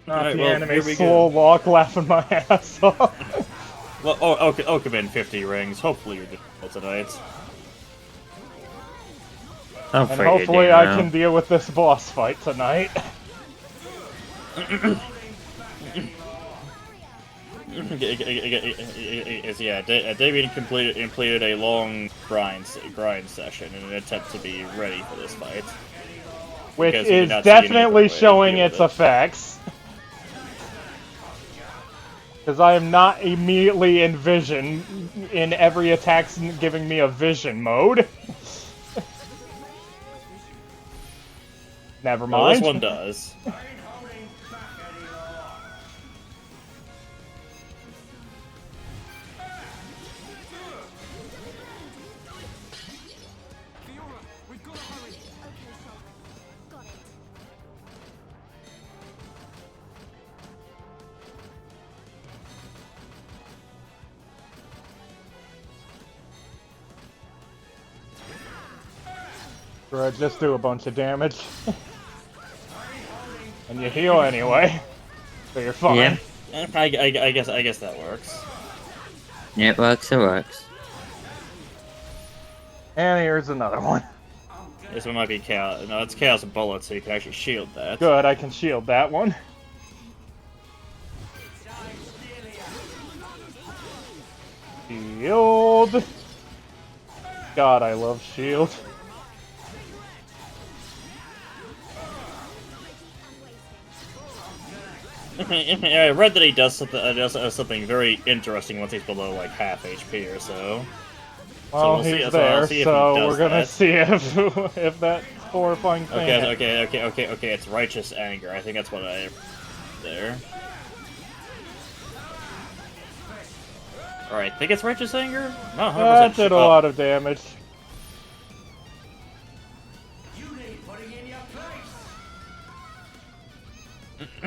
Alright, The well, anime here we slow go. walk laughing my ass off. Well, okay, Okaman 50 rings. Hopefully you're doing well tonight. And hopefully I can deal with this boss fight tonight. Yeah, David completed a long grind session in an attempt to be ready for this fight. Which Because he did is not see any other definitely way to showing deal with its it. effects. Because I am not immediately in vision, in every attack's giving me a vision mode. Never Well, mind. this one does. Right, just do a bunch of damage. And you heal anyway. So you're fine. Yep. I guess that works. Yeah, it works, it works. And here's another one. This one might be chaos. No, it's chaos bullet, so you can actually shield that. Good, I can shield that one. Shield! God, I love shield. I read that he does something very interesting once he's below like half HP or so. Well, we'll see- he's so I'll there, see if he so does we're gonna that. see if that horrifying thing. Okay. It's righteous anger. I think that's what I there. All right, think it's righteous anger. Not 100% That did a sure. lot of damage.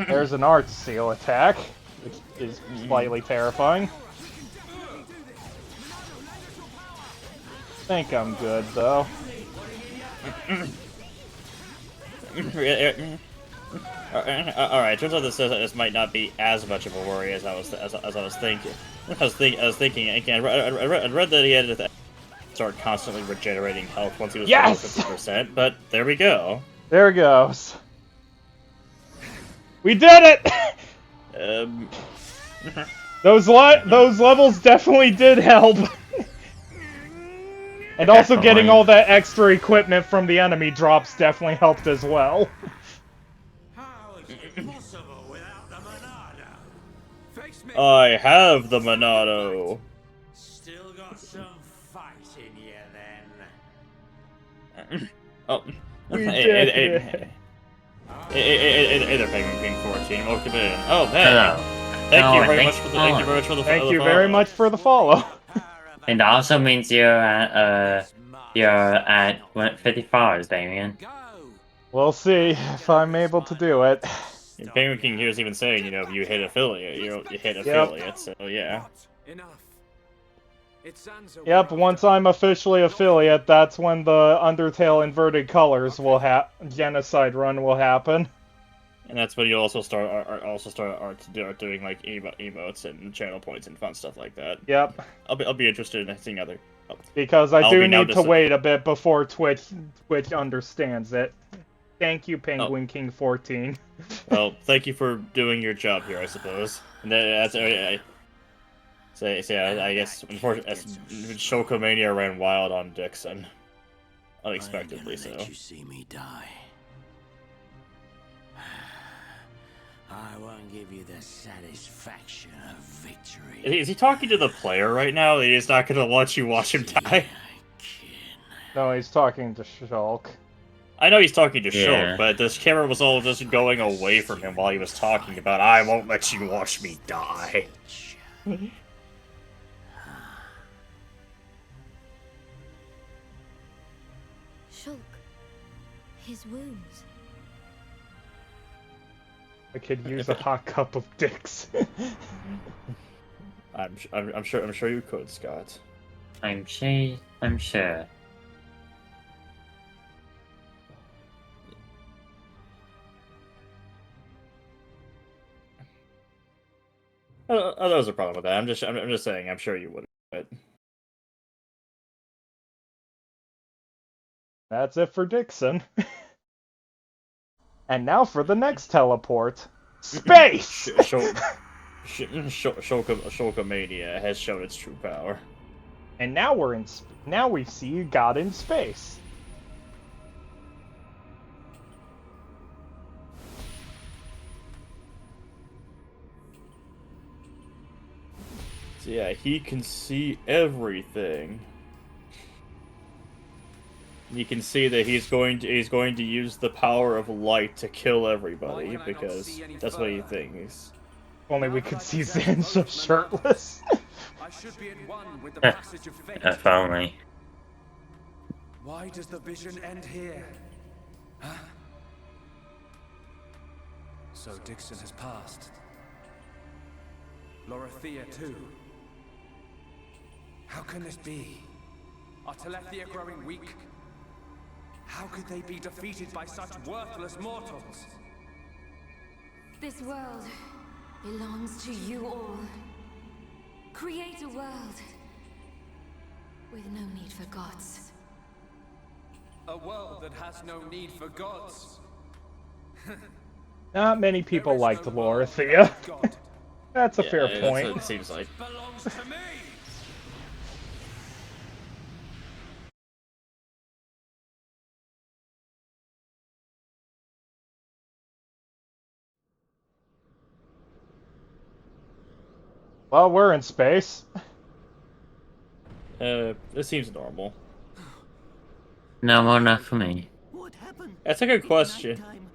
There's an art seal attack, which is slightly terrifying. I think I'm good though. Alright, turns out this might not be as much of a worry as I was thinking. I read that he had to start constantly regenerating health once he was below 50%, but there we go. There it goes. We did it! Those levels definitely did help. And also getting all that extra equipment from the enemy drops definitely helped as well. How is it possible without the Monado? Face me. I have the Monado. Still got some fight in you then. Oh. We Hey, did hey, it. hey there, Penguin King 14. Welcome in. Oh, hey. Hello. Thank you Oh, very thanks much for for the thank you following. very much for the Thank for you the very follow. much for the follow. It also means you're at 55, Damien. We'll see if I'm able to do it. Penguin King here is even saying, you know, if you hit affiliate, you hit affiliate, so yeah. Enough. It's Zanza Yep, we're once after. I'm officially affiliate, that's when the Undertale Inverted Colors will Genocide run will happen. And that's when you also start doing like emotes and channel points and fun stuff like that. Yep, I'll be interested in seeing other. because I I'll do be now need to wait a bit before Twitch understands it. Thank you, Penguin King 14. Well, thank you for doing your job here, I suppose. And that's I guess unfortunately, Shokomania ran wild on Dixon, unexpectedly so. Let you see me die. I won't give you the satisfaction of victory. Is he talking to the player right now? He's not gonna let you watch him die. No, he's talking to Shulk. I know he's talking to Yeah. Shulk, but this camera was all just going away from him while he was talking about, I won't let you watch me die. Shulk. His wounds. I could use a hot cup of dicks. I'm sure you could, Scott. I'm sure. Oh, that was a problem with that. I'm just saying. I'm sure you would. But That's it for Dixon. And now for the next teleport. Space! Shulkamania has shown its true power. And now now we see God in space. So yeah, he can see everything. You can see that he's going to use the power of light to kill everybody because that's what he thinks. If only we could see Zanza shirtless. I should be at one with the passage of fate. If only. Why does the vision end here? Huh? So Dixon has passed. Lorothea too. How can this be? Are Telethia growing weak? How could they be defeated by such worthless mortals? This world belongs to you all. Create a world with no need for gods. A world that has no need for gods. Not many people There is liked no world Lorithia. without God. That's a Yeah, fair that's point. what it seems like. Belongs to me. Well, we're in space. It seems normal. No, enough for me. What happened? That's a good It's question. nighttime.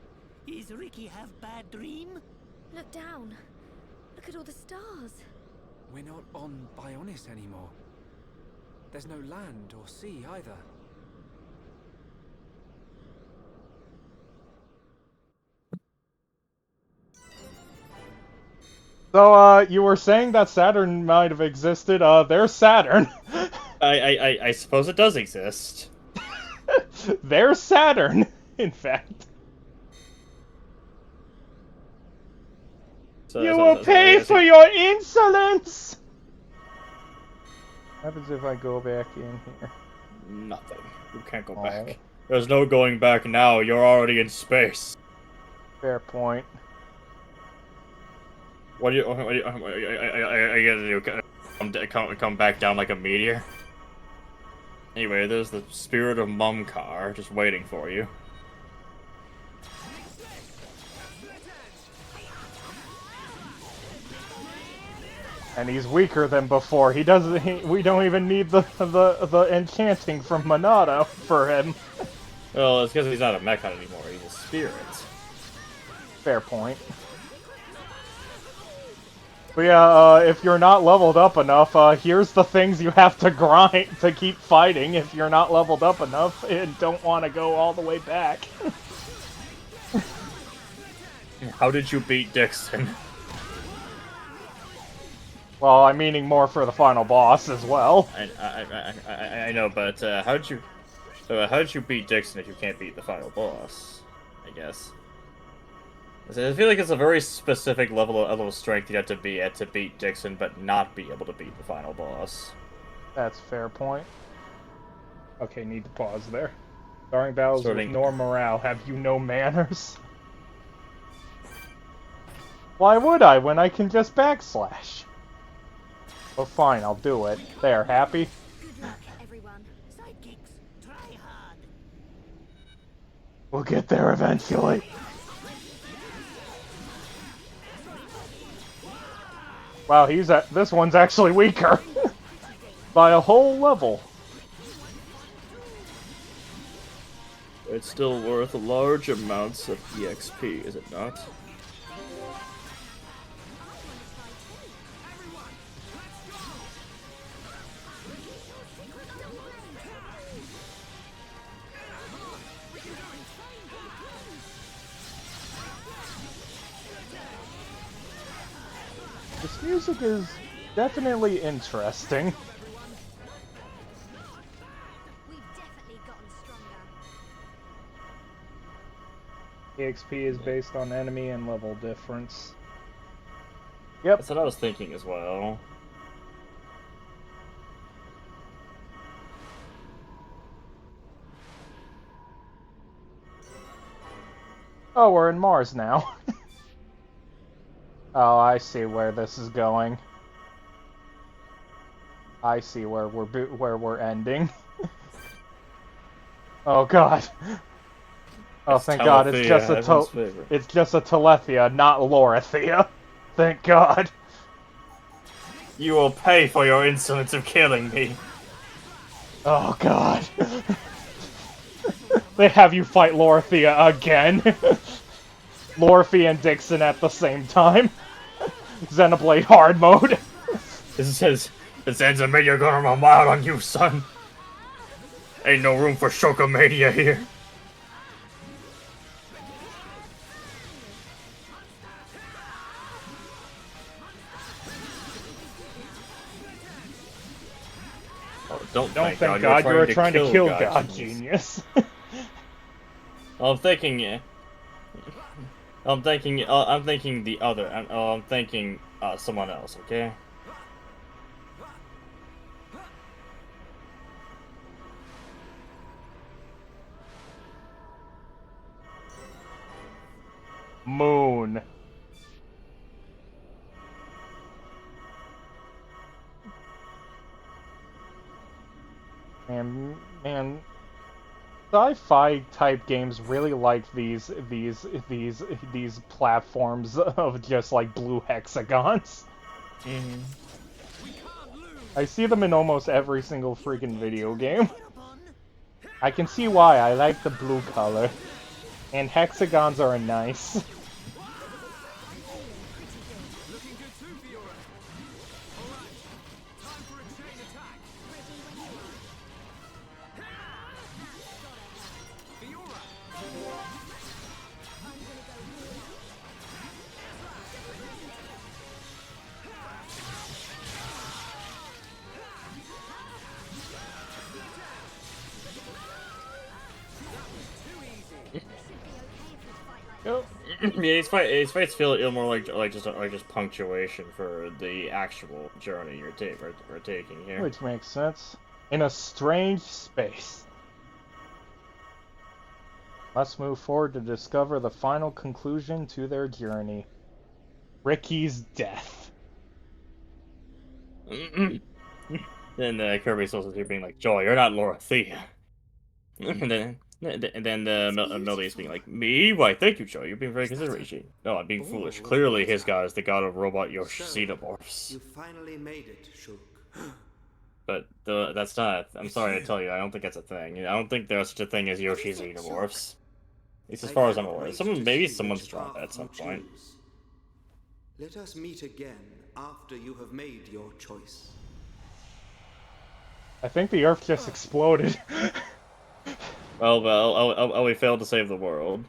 Is Ricky have bad dream? Look down. Look at all the stars. We're not on Bionis anymore. There's no land or sea either. So, you were saying that Saturn might have existed. There's Saturn. I suppose it does exist. There's Saturn, in fact. You will pay for your insolence! What happens if I go back in here? Nothing. You can't go Oh. back. There's no going back now. You're already in space. Fair point. What do you gonna do? Come back down like a meteor? Anyway, there's the spirit of Mumkar just waiting for you. And he's weaker than before. He doesn't. We don't even need the enchanting from Monado for him. Well, it's because he's not a mecha anymore. He's a spirit. Fair point. But yeah, if you're not leveled up enough, here's the things you have to grind to keep fighting if you're not leveled up enough and don't want to go all the way back. How did you beat Dixon? Well, I'm meaning more for the final boss as well. I know, but how did you beat Dixon if you can't beat the final boss? I guess. I feel like it's a very specific level of strength you have to be at to beat Dixon, but not be able to beat the final boss. That's a fair point. Okay, need to pause there. Starting battles with no morale. Have you no manners? Why would I when I can just backslash? Oh, fine, I'll do it. There, happy? Good luck, everyone. Sidekicks, try hard. We'll get there eventually. Wow, this one's actually weaker. By a whole level. It's still worth large amounts of EXP, is it not? This music is definitely interesting. We've definitely gotten stronger. EXP is based on enemy and level difference. Yep. That's what I was thinking as well. Oh, we're in Mars now. Oh, I see where this is going. I see where we're ending. Oh God. Oh, thank God, it's just a Telethia, not Lorithia. Thank God. You will pay for your insolence of killing me. Oh God. They have you fight Lorithia again. Lorithia and Dixon at the same time. Xenoblade hard mode. This ends a you're gonna run wild on you, son. Ain't no room for Shokomania here. Oh, don't thank God, you were trying to kill God, genius. I'm thinking. I'm thinking. I'm thinking the other. I'm thinking someone else. Okay. Moon. Man, sci-fi type games really like these platforms of just like blue hexagons. Mm-hmm. I see them in almost every single freaking video game. I can see why. I like the blue color. And hexagons are nice. Yeah, his fights feel more like just punctuation for the actual journey we're taking here. Which makes sense. In a strange space. Let's move forward to discover the final conclusion to their journey. Ricky's death. Then Kirby's also here being like, Joy, you're not Lorothea. And then Melody's being like, me? Why, thank you, Joy. You're being very considerate. No, I'm being foolish. Clearly, his god is the god of robot Yoshi Xenomorphs. You finally made it, Shulk. But that's not. I'm sorry to tell you, I don't think that's a thing. I don't think there's such a thing as Yoshi Xenomorphs. At least as far as I'm aware. Maybe someone's drawn that at some point. Let us meet again after you have made your choice. I think the Earth just exploded. Well, we failed to save the world.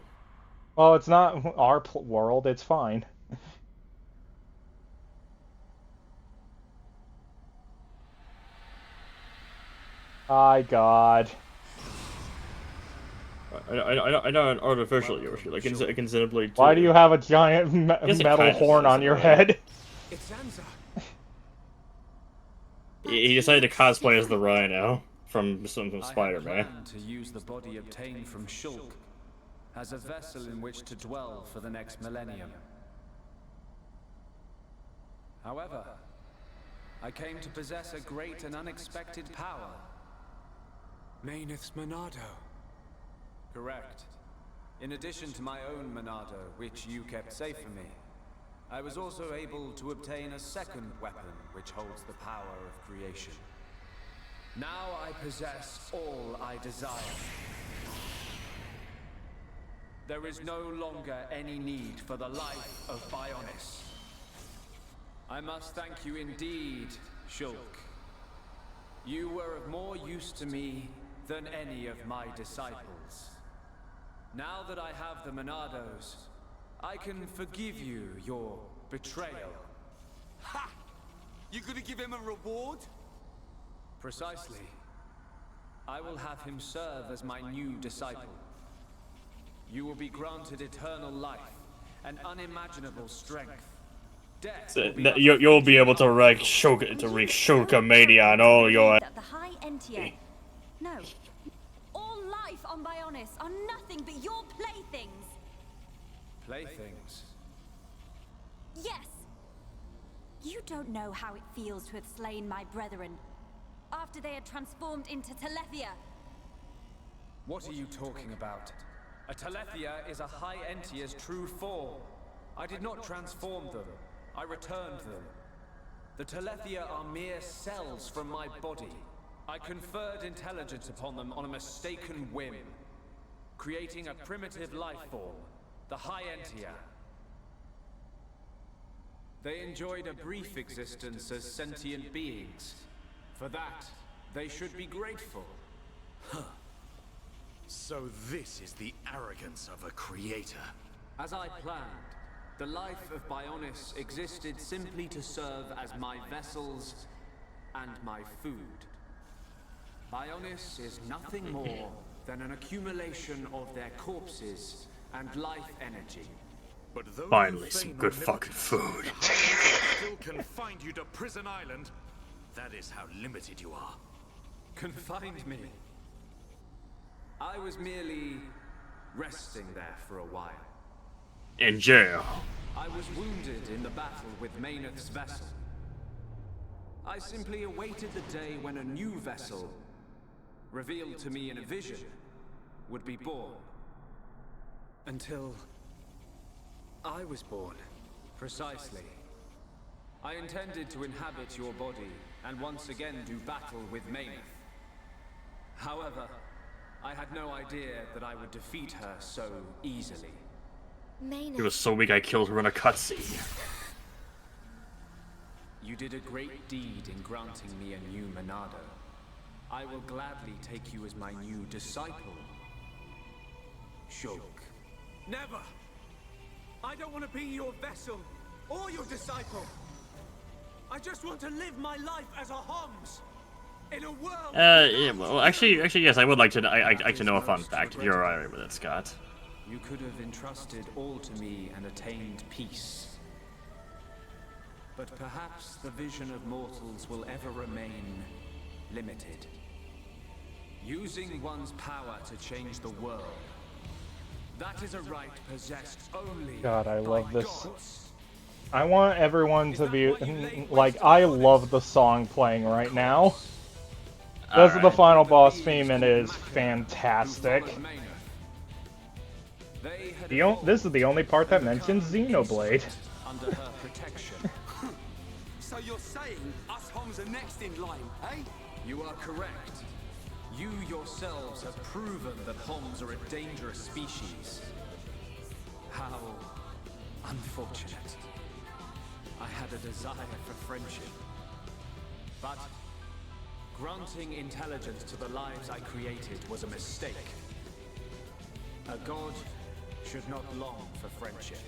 Well, it's not our world, it's fine. My god. I know an artificial Yoshi, like in Xenoblade 2. Why do you have a giant metal horn on your head? It's Zanza. He decided to cosplay as the Rhino from Spider-Man. I had planned to use the body obtained from Shulk as a vessel in which to dwell for the next millennium. However, I came to possess a great and unexpected power. Maineth's Monado. Correct. In addition to my own Monado, which you kept safe for me, I was also able to obtain a second weapon which holds the power of creation. Now I possess all I desire. There is no longer any need for the life of Bionis. I must thank you indeed, Shulk. You were of more use to me than any of my disciples. Now that I have the Monados, I can forgive you your betrayal. Ha! You gonna give him a reward? Precisely. I will have him serve as my new disciple. You will be granted eternal life and unimaginable strength. Death You'll be able to wreak Shulka Mania on all your... That the high Entia... No. All life on Bionis are nothing but your playthings. Playthings? Yes. You don't know how it feels to have slain my brethren after they had transformed into Telethia. What are you talking about? A Telethia is a high Entia's true form. I did not transform them. I returned them. The Telethia are mere cells from my body. I conferred intelligence upon them on a mistaken whim, creating a primitive life form, the High Entia. They enjoyed a brief existence as sentient beings. For that, they should be grateful. Huh. So this is the arrogance of a creator. As I planned, the life of Bionis existed simply to serve as my vessels and my food. Bionis is nothing more than an accumulation of their corpses and life energy. But though Finally, you some feign good omnipotence, fucking food. the High still confined you to Prison Island. That is how limited you are. Confined me? I was merely resting there for a while. In jail. I was wounded in the battle with Maynard's vessel. I simply awaited the day when a new vessel, revealed to me in a vision, would be born. Until I was born. Precisely. I intended to inhabit your body and once again do battle with Maynard. However, I had no idea that I would defeat her so easily. She was so weak I killed her in a cutscene. You did a great deed in granting me a new Monado. I will gladly take you as my new disciple. Shulk. Never! I don't want to be your vessel, or your disciple. I just want to live my life as a Homs. In a world... Yeah, well, actually, yes, I would like to, I like to know a fun fact, if you're alright with it, Scott. You could have entrusted all to me and attained peace. But perhaps the vision of mortals will ever remain limited. Using one's power to change the world. That is a right possessed only God, I love by this. gods. I want everyone to be like, I love the song playing right now. This is the final boss theme and it is fantastic. This is the only part that mentions Xenoblade. Under her protection. So you're saying us Homs are next in line, eh? You are correct. You yourselves have proven that Homs are a dangerous species. How unfortunate. I had a desire for friendship. But granting intelligence to the lives I created was a mistake. A god should not long for friendship.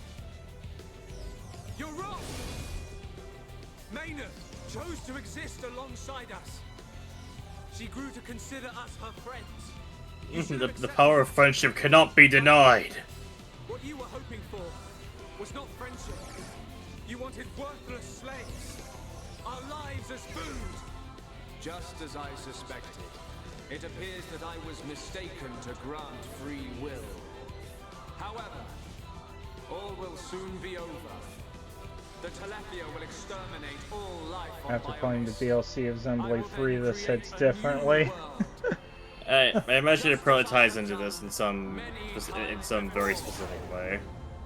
You're wrong! Maynard chose to exist alongside us. She grew to consider us her friends. The power of friendship cannot be denied. What you were hoping for was not friendship. You wanted worthless slaves. Our lives as food. Just as I suspected, it appears that I was mistaken to grant free will. However, all will soon be over. The Telethia will exterminate all life on After my playing the race. DLC of Xenoblade 3, this hits differently. I imagine it probably ties into this in some very specific way.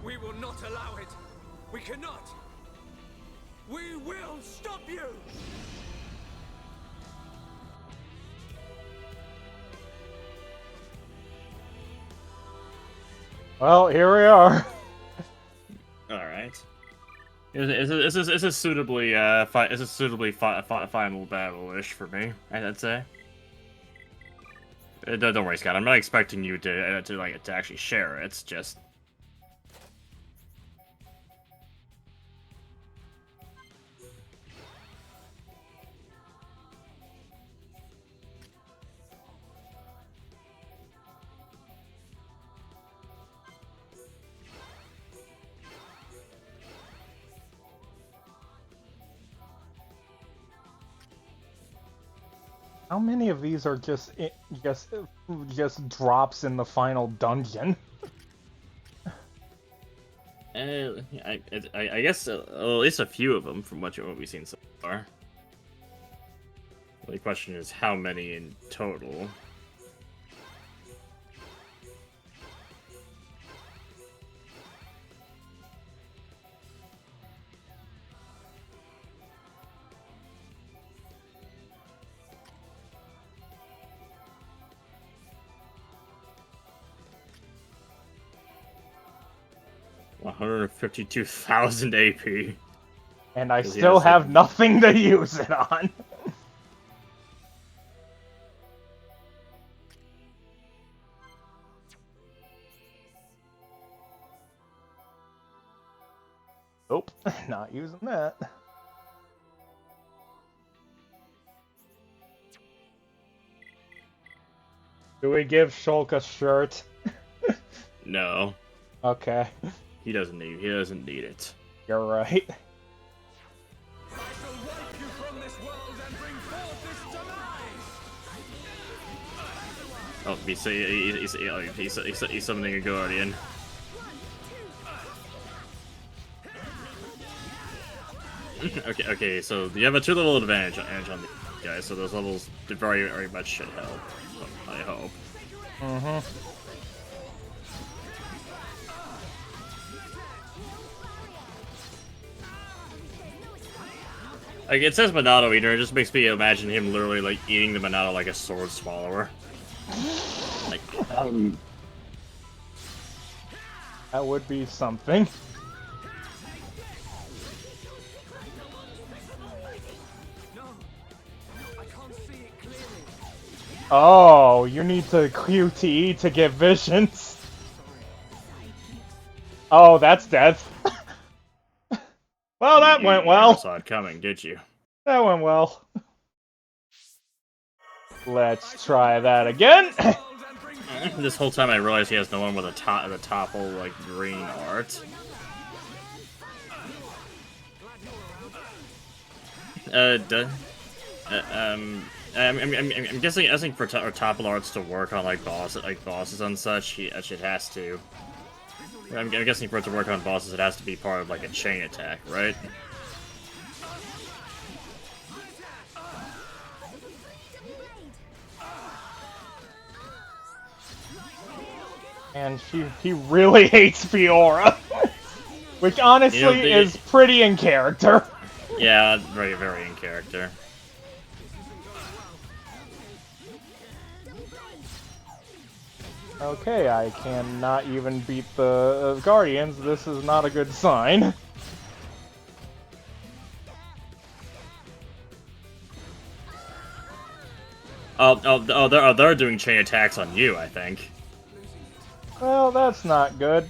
We will not allow it. We cannot. We will stop you. Well, here we are. Alright. This is suitably final battle-ish for me, I'd say. Don't worry, Scott. I'm not expecting you to actually share it. It's just. How many of these are just drops in the final dungeon? I guess at least a few of them from what we've seen so far. The question is how many in total. $152,000 AP. And I still have nothing to use it on. Nope, not using that. Do we give Shulk a shirt? No, Okay, he doesn't need it. you're right. I shall wipe you from this world and bring forth this demise! Oh, he's summoning a guardian. Okay, so you have a 2-level advantage on the guys, so those levels very, very much should help. I hope. Like, it says Monado Eater, it just makes me imagine him literally, like, eating the Monado like a sword swallower. Like, That would be something. Oh, you need to QTE to get visions. Oh, that's death. Well, that went you well. never saw it coming, did you? That went well. Let's try that again. This whole time I realized he has no one with a topple, like, green art. I'm guessing for topple arts to work on like bosses and such, it has to. I'm guessing for it to work on bosses, it has to be part of like a chain attack, right? And he really hates Fiora, which honestly is pretty in character. Yeah, very, very in character. Okay, I cannot even beat the Guardians. This is not a good sign. They're doing chain attacks on you, I think. Well, that's not good.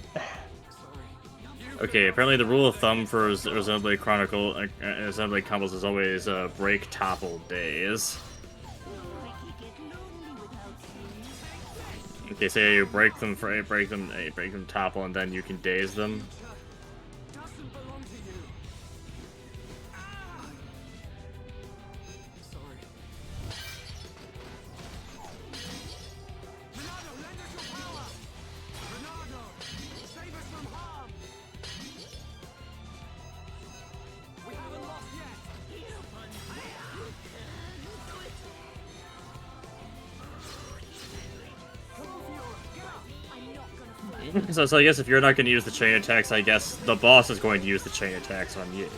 Okay, apparently the rule of thumb for Xenoblade Xenoblade combos is always break topple days. Okay, so you break them topple, and then you can daze them. So I guess if you're not going to use the chain attacks, I guess the boss is going to use the chain attacks on you.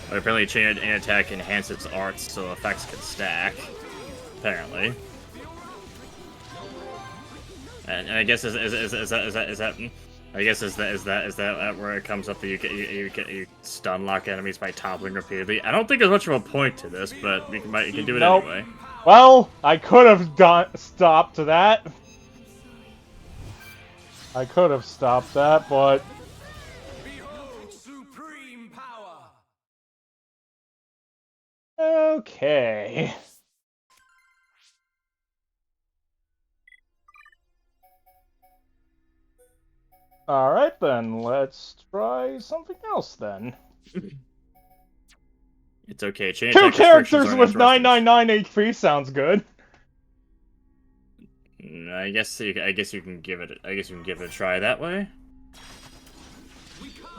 But apparently chain attack enhances arts, so effects can stack. Apparently. And I guess is that where it comes up that you stun lock enemies by toppling repeatedly? I don't think there's much of a point to this, but you can do it anyway. Well, I could have stopped that. I could have stopped that, but... Behold supreme power! Okay. Alright then, let's try something else then. It's okay. Chain Two attack characters with 999 HP sounds good. I guess you can give it a try that way.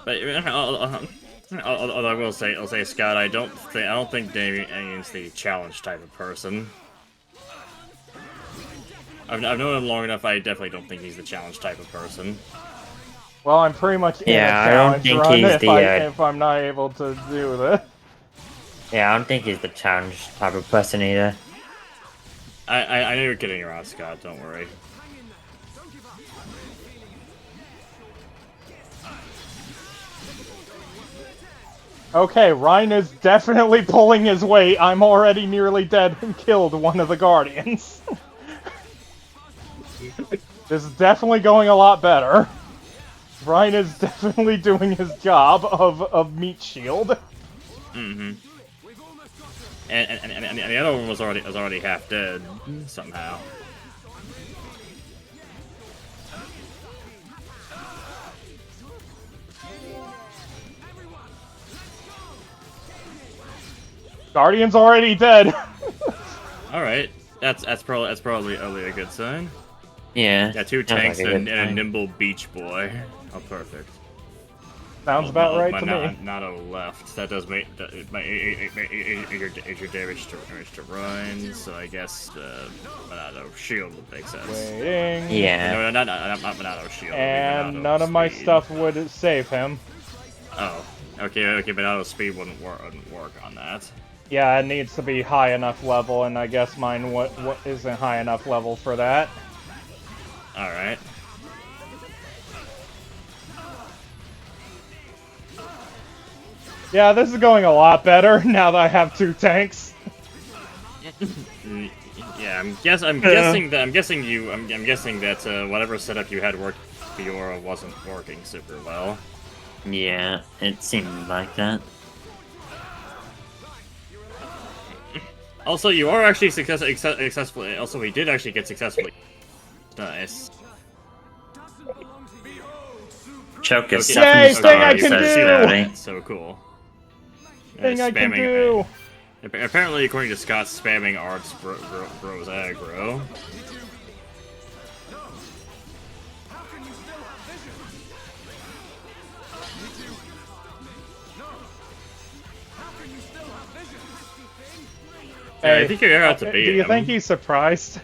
But although I'll say Scott, I don't think Damien's the challenge type of person. I've known him long enough. I definitely don't think he's the challenge type of person. Well, I'm pretty much in a challenge run if I'm not able to do this. Yeah, I don't think he's the challenge type of person either. I know you're kidding around, Scott. Don't worry. Okay, Ryan is definitely pulling his weight. I'm already nearly dead and killed one of the Guardians. This is definitely going a lot better. Ryan is definitely doing his job of meat shield. Mm-hmm. And the other one was already half dead somehow. Guardian's already dead. All right, that's probably a good sign. Yeah. Yeah, 2 sounds like tanks a and good a sign. nimble beach boy. Oh, perfect. Sounds about right to me. Monado left. That does make your damage to run. So I guess Monado shield would make sense. Waiting. Yeah. No, not Monado shield. And Monado none of my speed. stuff would save him. Oh, okay. Monado speed wouldn't work on that. Yeah, it needs to be high enough level, and I guess mine what isn't high enough level for that. All right. Yeah, this is going a lot better now that I have 2 tanks. Yeah, I'm guessing that whatever setup you had worked Fiora wasn't working super well. Yeah, it seemed like that. Also, you are actually successfully. Also, we did actually get successfully. Nice. Choke is Yay, suffering thing I stars, can says do! Cody. So cool. Thing I can do! Apparently, according to Scott, spamming arts grows aggro. Hey, I think you're out to beat do you him. think he's surprised?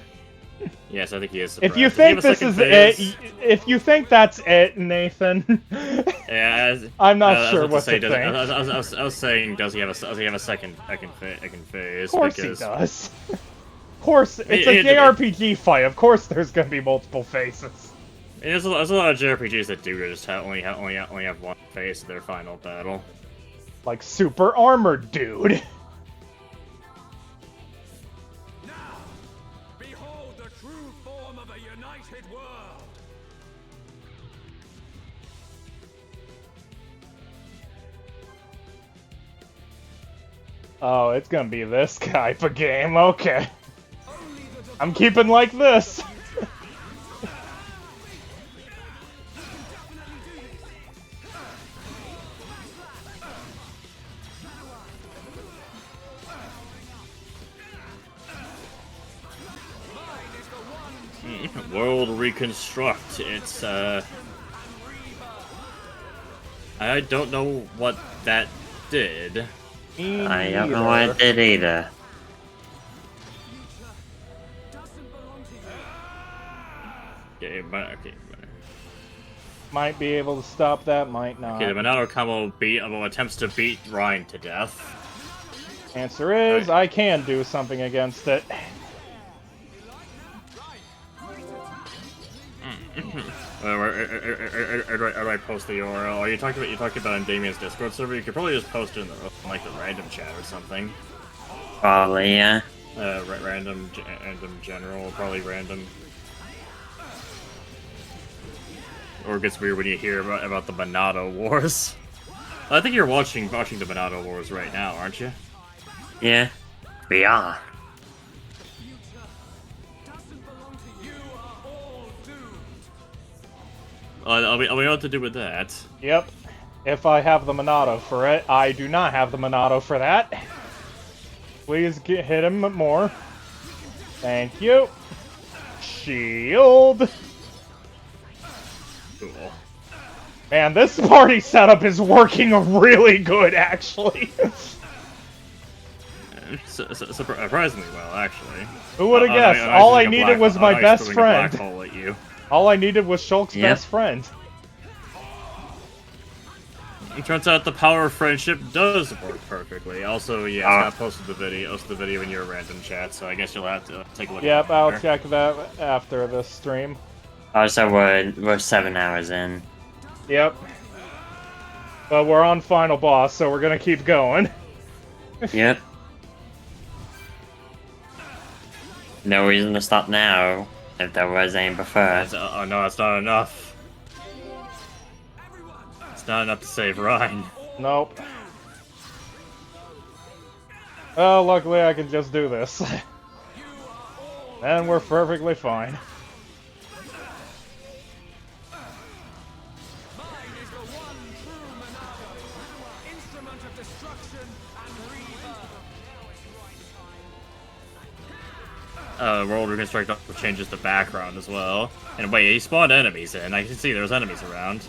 Yes, I think he is surprised. If you Does he have think a this second is phase? it, if you think that's it, Nathan, Yeah, I'm not I was sure about what say, to does- think. I was saying, does he have a second phase? Of course because he does. Of course, it's a it- JRPG fight. Of course, there's gonna be multiple phases. There's a lot of JRPGs that do just only have one phase of their final battle. Like Super Armored Dude. Behold the true form of a united world. Oh, it's gonna be this type of game. Okay. I'm keeping like this. World Reconstruct. It's I don't know what that did. I don't know what it did either. Okay, Might be able to stop that, might not. okay, the Monado combo attempts to beat Ryan to death. Answer is, I can do something against it. Or do I post the URL? Are you talking about on Damien's Discord server? You could probably just post it in like the random chat or something. Probably, yeah. Random general, probably random. Or it gets weird when you hear about the Monado Wars. I think you're watching the Monado Wars right now, aren't you? Yeah. We are. I'll be what to do with that. Yep. If I have the Monado for it, I do not have the Monado for that. Please hit him more. Thank you. Shield. Cool. Man, this party setup is working really good, actually. Surprisingly well, actually. Who would have guessed? All I needed was my best friend. Black hole at you. All I needed was Shulk's best friend. It turns out the power of friendship does work perfectly. Also, yeah, Scott posted the video in your random chat, so I guess you'll have to take a look Yep, at it. I'll check that after this stream. Also, we're 7 hours in. Yep. But we're on final boss, so we're gonna keep going. Yep. No reason to stop now, if there was any before. Oh no, that's not enough. It's not enough to save Ryan. Nope. Well, luckily I can just do this. And we're perfectly fine. World Reconstruct also changes the background as well. And wait, he spawned enemies in. I can see there's enemies around.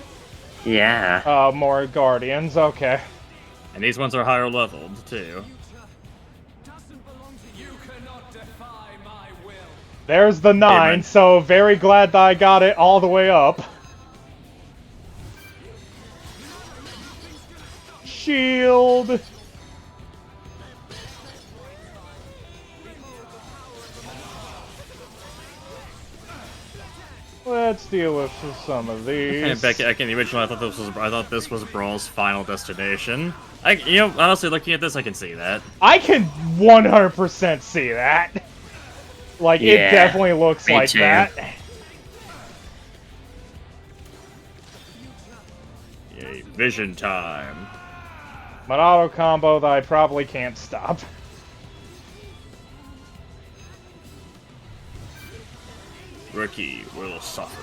Yeah. More Guardians, okay. And these ones are higher leveled, too. There's the 9, so very glad that I got it all the way up. Shield! Let's deal with some of these. Back in the original, I thought this was Brawl's final destination. You know, honestly, looking at this, I can see that. I can 100% see that. Like, Yeah, it definitely looks like too. that. Yay, vision time. An auto combo that I probably can't stop. Ricky will suffer.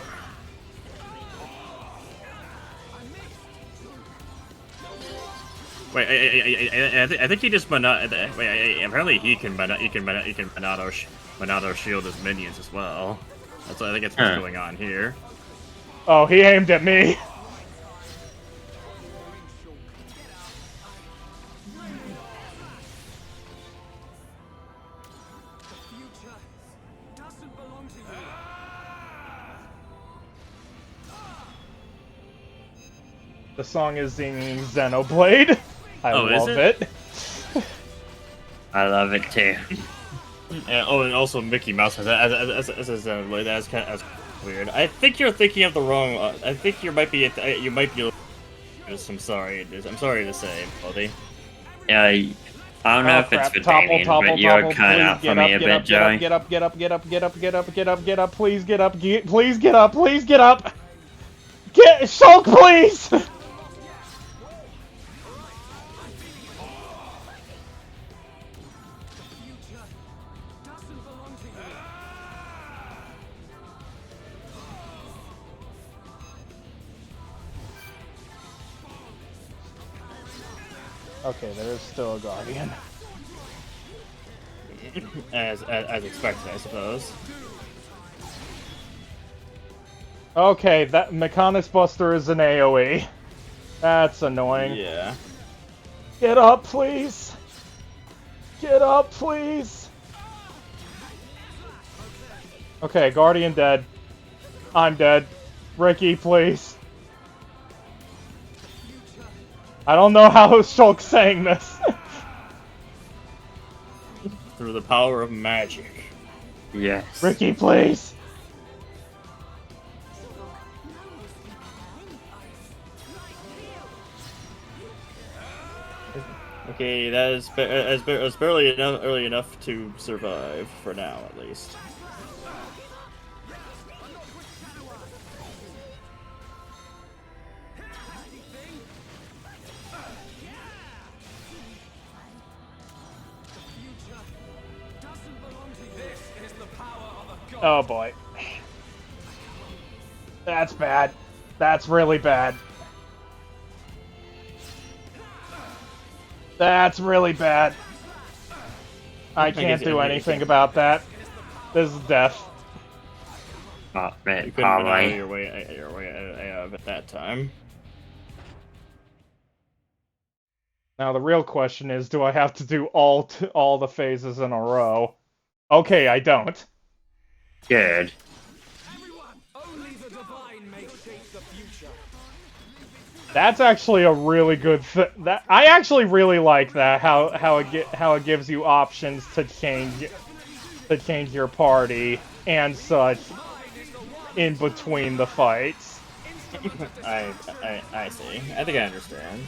Wait, I think he just apparently he can Monado shield his minions as well. I think that's what's going on here. Oh, he aimed at me. The song is singing Xenoblade. I love it. I love it too. And also Mickey Mouse has Xenoblade. That's kind of weird. I think you're thinking of the wrong. I think you might be. I'm sorry to say, buddy. Yeah, I don't know if it's for Damien, but you're cut out for me a bit, Joey. Get up, please get up, please get up, please get up! Get Shulk, please! Okay, there is still a Guardian. As expected, I suppose. Okay, that Mechanis Buster is an AoE. That's annoying. Yeah. Get up, please! Get up, please! Okay, Guardian dead. I'm dead. Ricky, please. I don't know how Shulk's saying this. Through the power of magic. Yes. Ricky, please. Okay, that is barely early enough to survive for now, at least. Oh boy. That's bad. That's really bad. That's really bad. I can't do anything about that. This is death. Oh, man, You couldn't maneuver your way out of it that time. Now the real question is, do I have to do all the phases in a row? Okay, I don't. Good. That's actually a really good that I actually really like that how it gives you options to change your party and such in between the fights. I see. I think I understand.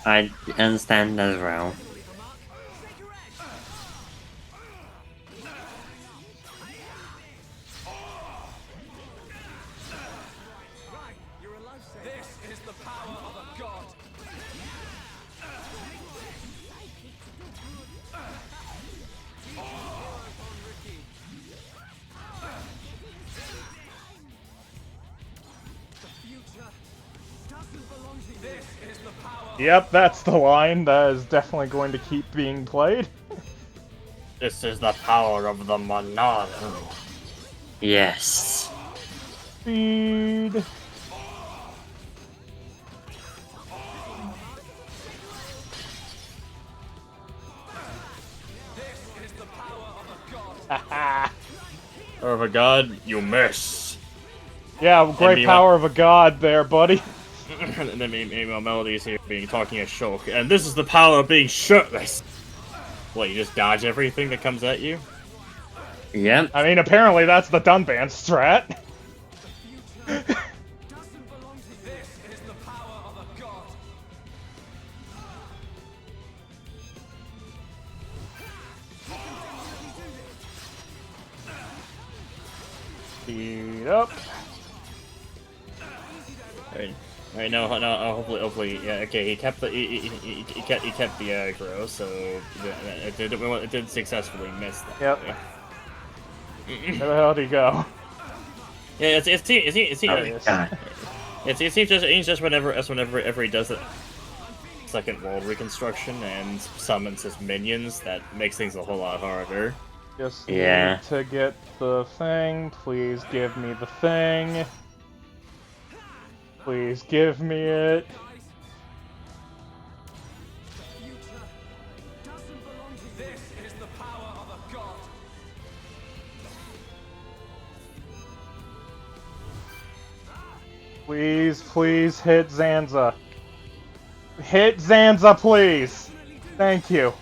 I understand as well. Yep, that's the line that is definitely going to keep being played. This is the power of the Monado. Yes. Speed. Or of a god, you miss. Yeah, great power of a god there, buddy. And then meanwhile, Melody's here talking as Shulk, and this is the power of being shirtless. What, you just dodge everything that comes at you? Yep. I mean, apparently that's the Dunban strat. Speed up. Alright, no, hopefully, yeah, okay, he kept the, he kept the aggro, so it did successfully miss that. Yep. Where the hell did he go? Yeah, it seems just whenever he does it, second world reconstruction and summons his minions, that makes things a whole lot harder. Just need to get the thing. Please give me the thing. Please give me it. Please, please hit Zanza. Hit Zanza, please. Thank you.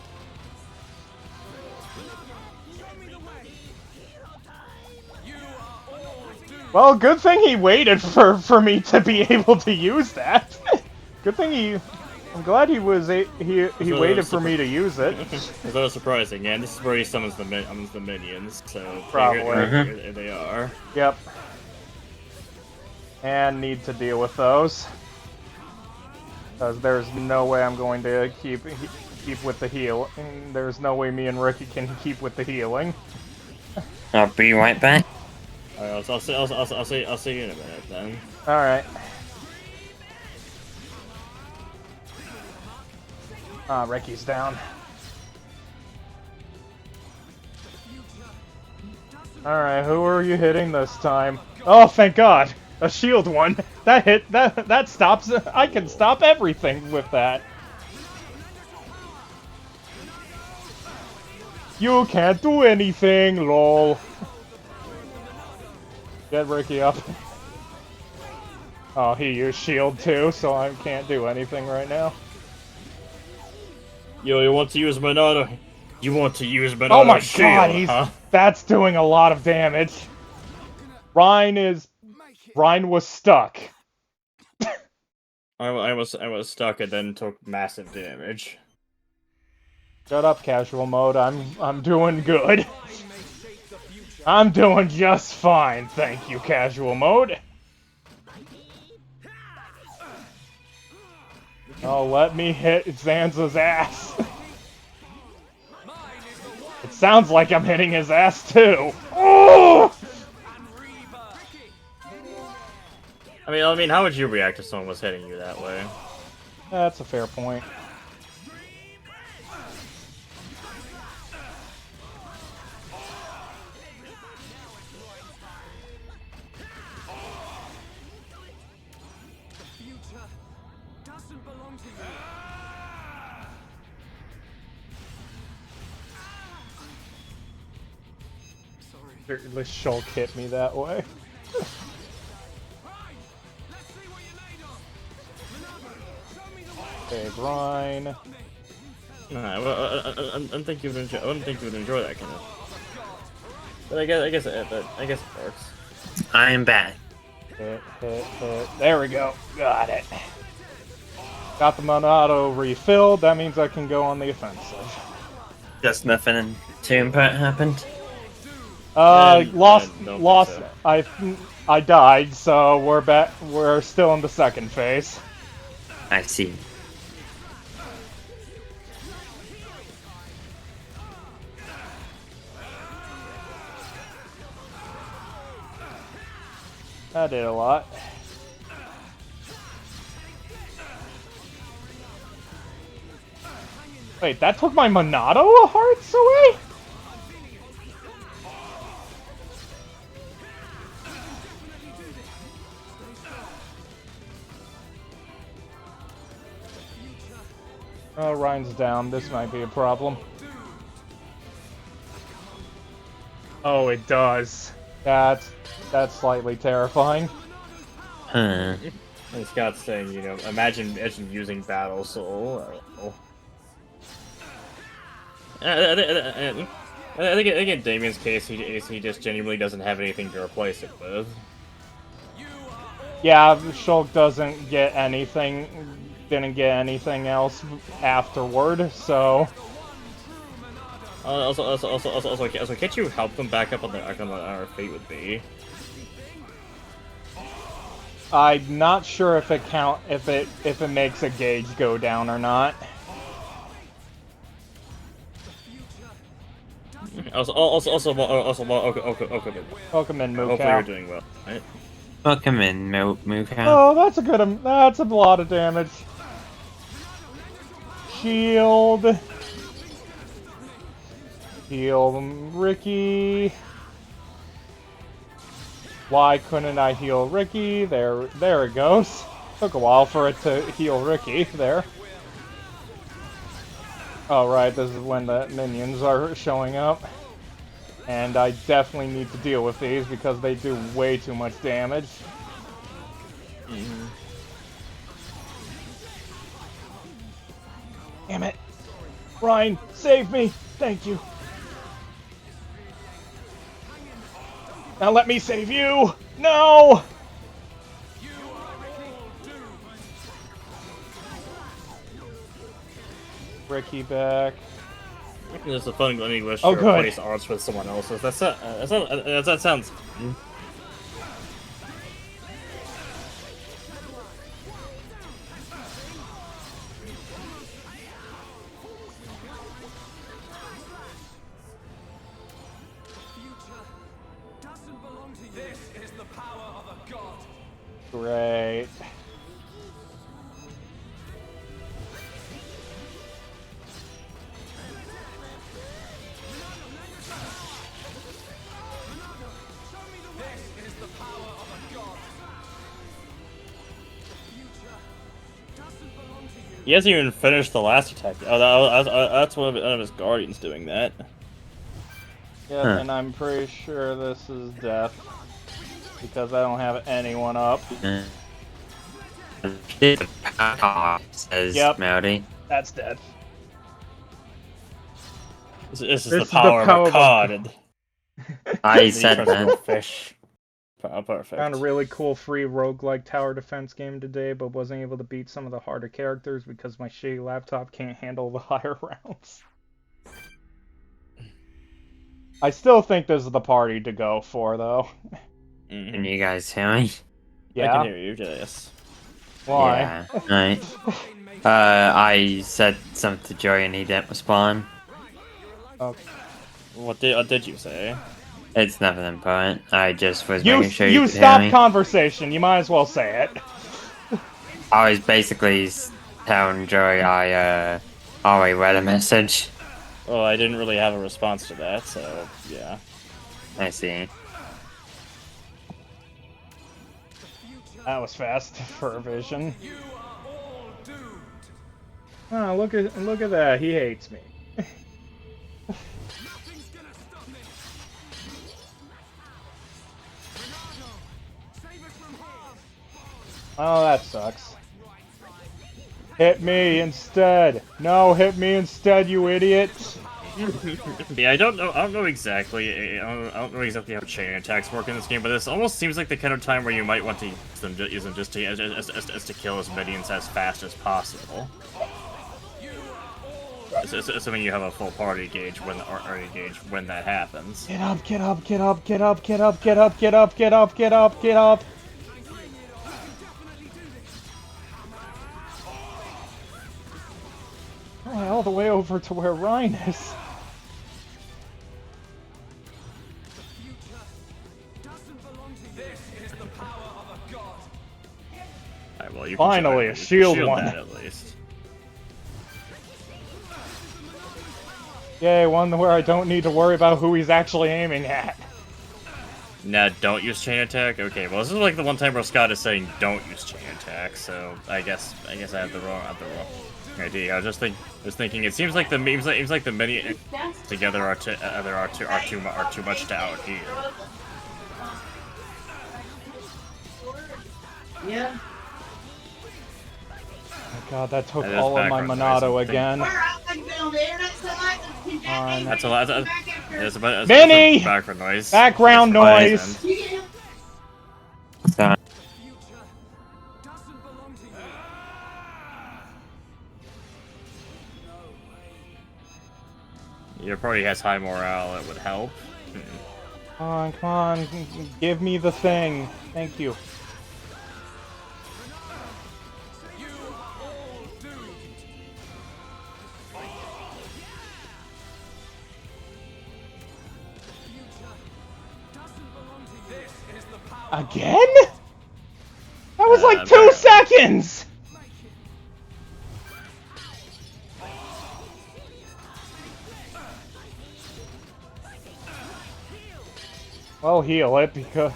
Well, good thing he waited for me to be able to use that. Good thing I'm glad he was he waited for me to use it. It's not surprising, yeah. And this is where he summons the minions. So probably here they are. Yep. And need to deal with those, because there's no way I'm going to keep with the heal. There's no way me and Ricky can keep with the healing. I'll be right back. Alright, I'll see you in a minute then. Alright. Ricky's down. Alright, who are you hitting this time? Oh, thank God! A shield one! That hit, that stops, I can stop everything with that. You can't do anything, lol. Get Ricky up. Oh, he used shield too, so I can't do anything right now. Yo, you want to use Monado? You want to use Monado Oh my shield, God, that's doing a lot of damage. Rhine was stuck. I was stuck and then took massive damage. Shut up, casual mode. I'm doing good. I'm doing just fine, thank you, casual mode. Oh, let me hit Zanza's ass. It sounds like I'm hitting his ass too. Oh! I mean, how would you react if someone was hitting you that way? That's a fair point. The Shulk hit me that way. Okay, Rhine. Nah, well, I don't think you would enjoy. I wouldn't think you would enjoy that kind of. But I guess it works. I am back. Hit. There we go. Got it. Got the Monado refilled. That means I can go on the offensive. Just nothing too important happened. Lost. So. I died, so we're back. We're still in the second phase. I see. That did a lot. Wait, that took my Monado hearts away? Ryan's down. This might be a problem. Oh, it does. That's slightly terrifying. Huh. And Scott's saying, you know, imagine using Battle Soul. I think in Damien's case, he just genuinely doesn't have anything to replace it with. Yeah, Shulk didn't get anything else afterward, so... Also, can't you help them back up on our fate would be? I'm not sure if it makes a gauge go down or not. Welcome in, Moo Hopefully Cow. you're doing well, right? Welcome in, Moo Cow. Oh, that's a lot of damage. Shield. Heal Ricky. Why couldn't I heal Ricky? There it goes. Took a while for it to heal Ricky there. Oh right, this is when the minions are showing up. And I definitely need to deal with these because they do way too much damage. Damn it. Ryan, save me! Thank you. Now let me save you! No! Ricky back. There's a fun English Oh, or good. replace arts with someone else's. That sounds. This is the power of a god. Great. This is the power of a god. He hasn't even finished the last attack. Oh, that's one of his guardians doing that. Yeah, and I'm pretty sure this is death. Because I don't have anyone up. Says Yep. Melody. That's dead. This is the power of a cod. I said that. Fish. Oh, perfect. Found a really cool free roguelike tower defense game today, but wasn't able to beat some of the harder characters because my shitty laptop can't handle the higher rounds. I still think this is the party to go for, though. Can you guys hear me? Yeah. I can hear you, yes. Why? Yeah, right. I said something to Joey and he didn't respond. Okay. What did you say? It's nothing important. I just was making sure you could hear stopped me. conversation. You might as well say it. I was basically telling Joey I already read a message. Well, I didn't really have a response to that, so yeah. I see. That was fast for a vision. Oh, look at that. He hates me. Oh, that sucks. Hit me instead. No, hit me instead, you idiot. Yeah, I don't know exactly. I don't know exactly how chain attacks work in this game, but this almost seems like the kind of time where you might want to use them just to kill as minions as fast as possible. Assuming you have a full party gauge when that happens. Get up, get up, get up, get up, get up, get up, get up, get up, get up, get up. Oh, all the way over to where Ryan is. Alright, well, you Finally, can a shield one. that at least. Yay, one where I don't need to worry about who he's actually aiming at. Nah, don't use chain attack? Okay, well this is like the one time where Scott is saying don't use chain attack, so I guess I have the wrong. idea. I was just thinking. It seems like the many together are too much to out here. Yeah. Oh god, that took all of my Monado again. That's a lot. There's a Minnie! background noise. Background noise! Your party has high morale, it would help. Come on, give me the thing. Thank you. Again? That was like 2 seconds! Well, heal it, because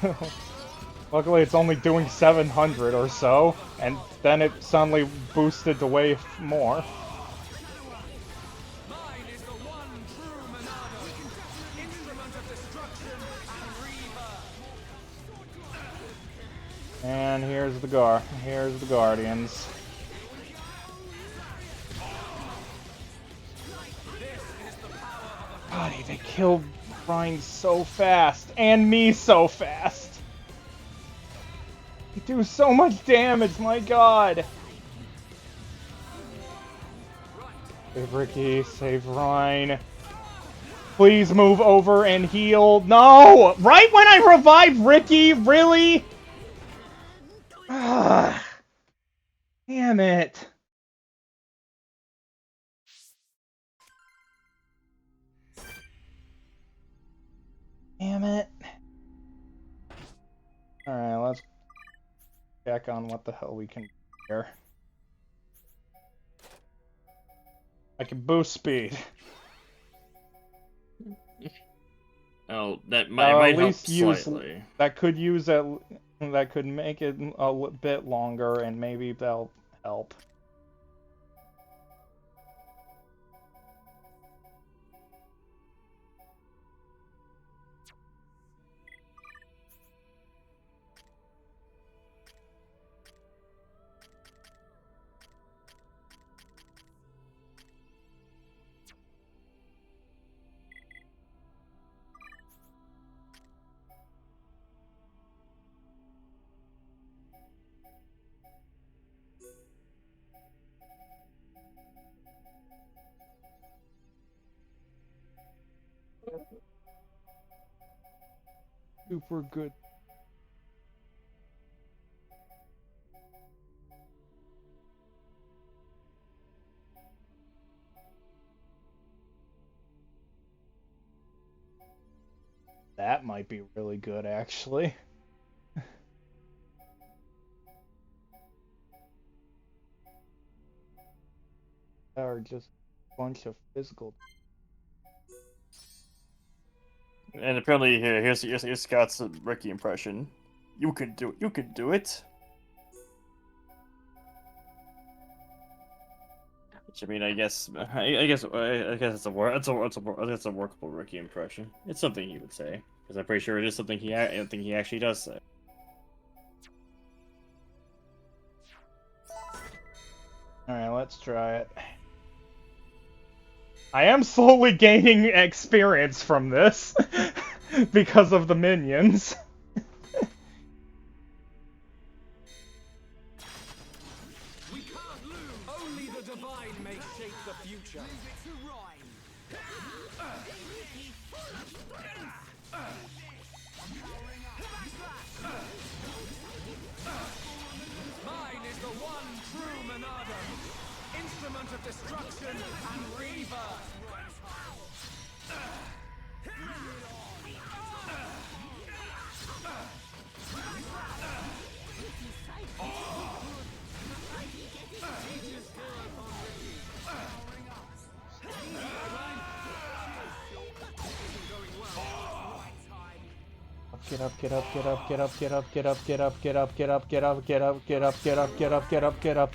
luckily it's only doing 700 or so, and then it suddenly boosted to way more. And here's the Guardians. God, they killed Ryan so fast, and me so fast. They do so much damage, my god. Save Ricky, save Ryan. Please move over and heal. No! Right when I revive Ricky? Really? Damn it. Damn it. Alright, let's check on what the hell we can do here. I can boost speed. Oh, that might help That slightly. that could make it a bit longer, and maybe that'll help. Super good. That might be really good, actually. Or just a bunch of physical. And apparently, here's Scott's Ricky impression. You can do it. Which, I mean, I guess it's a workable Ricky impression. It's something he would say, because I'm pretty sure it is something he actually does say. All right, let's try it. I am slowly gaining experience from this because of the minions. We can't lose. Only the divine may shape the future. Leave it to Rhyme. Mine is the one true Monado, instrument of destruction and rebirth. Get up, get up, get up, get up, get up, get up, get up, get up, get up, get up, get up, get up, get up, get up, get up, get up.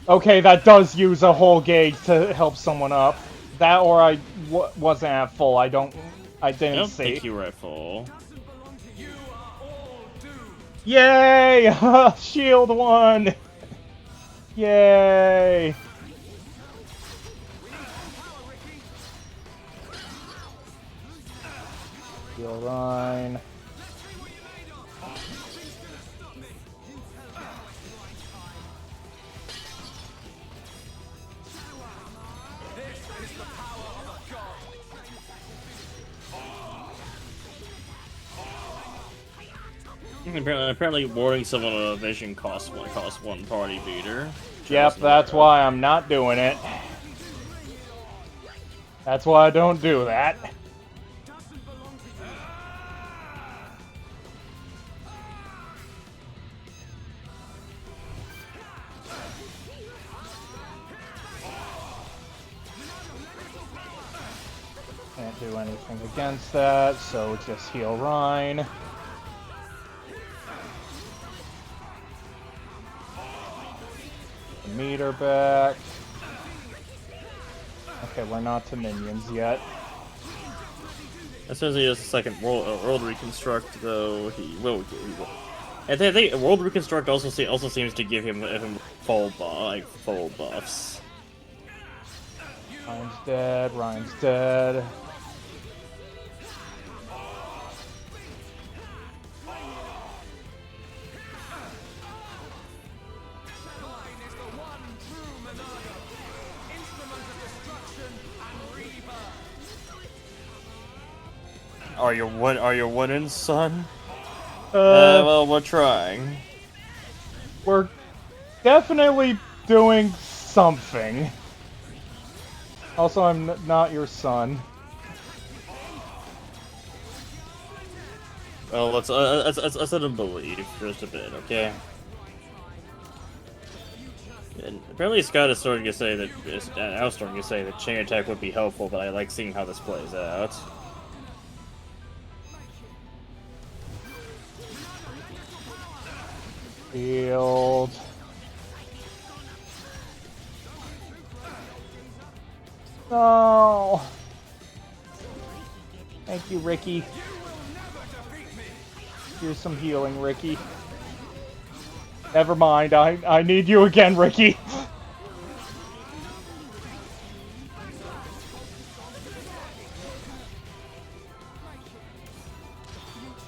Okay, that does use a whole gauge to help someone up. That or I wasn't at full. I didn't I don't see. think you were at full. Yay! Shield one! Yay! Heal Rhine. Apparently, warding someone on a vision costs one party beater. Yep, that's why I'm not doing it. That's why I don't do that. Can't do anything against that, so just heal Rhine. Meter back. Okay, we're not to minions yet. As soon as he does a second world reconstruct, though, he will. I think world reconstruct also seems to give him full buffs. Rhine's dead. Rhine's dead. Are you winning, son? Well, we're trying. We're definitely doing something. Also, I'm not your son. Well, let's let him believe just a bit, okay? And apparently, Scott is starting to say that I was starting to say that chain attack would be helpful, but I like seeing how this plays out. Shield. No. Thank you, Ricky. Here's some healing, Ricky. Never mind, I need you again, Ricky.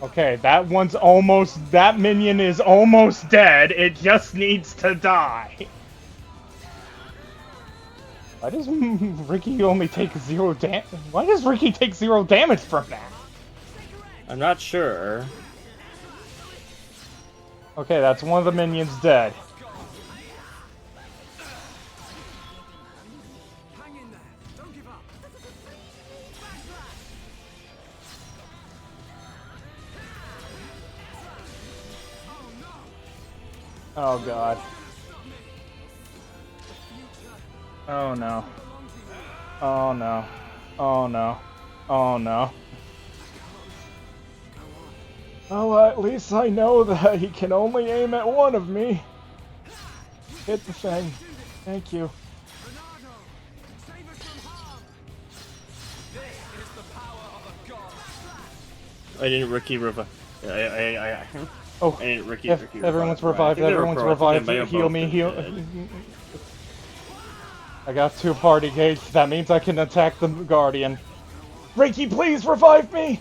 Okay, that minion is almost dead. It just needs to die. Why does Ricky only take 0 damage? Why does Ricky take 0 damage from that? I'm not sure. Okay, that's one of the minions dead. Oh god. Oh no. Oh no. Oh no. Oh no. Oh, at least I know that he can only aim at one of me. Hit the thing. Thank you. I didn't Ricky revive. Oh, I didn't Ricky. everyone's revived. Everyone's revived. Heal me. Heal. I got 2 party gauge. That means I can attack the Guardian. Ricky, please revive me!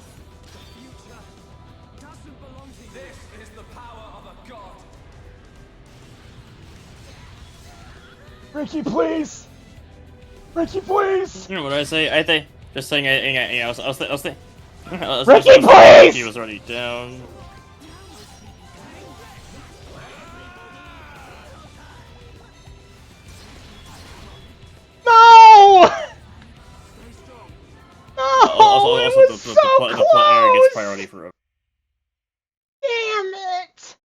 Ricky, please! Ricky, please! You know what I say? I think just saying. I was thinking. Ricky, please! He was already down. No! No! Also, It was so close! The player gets priority for. Damn it!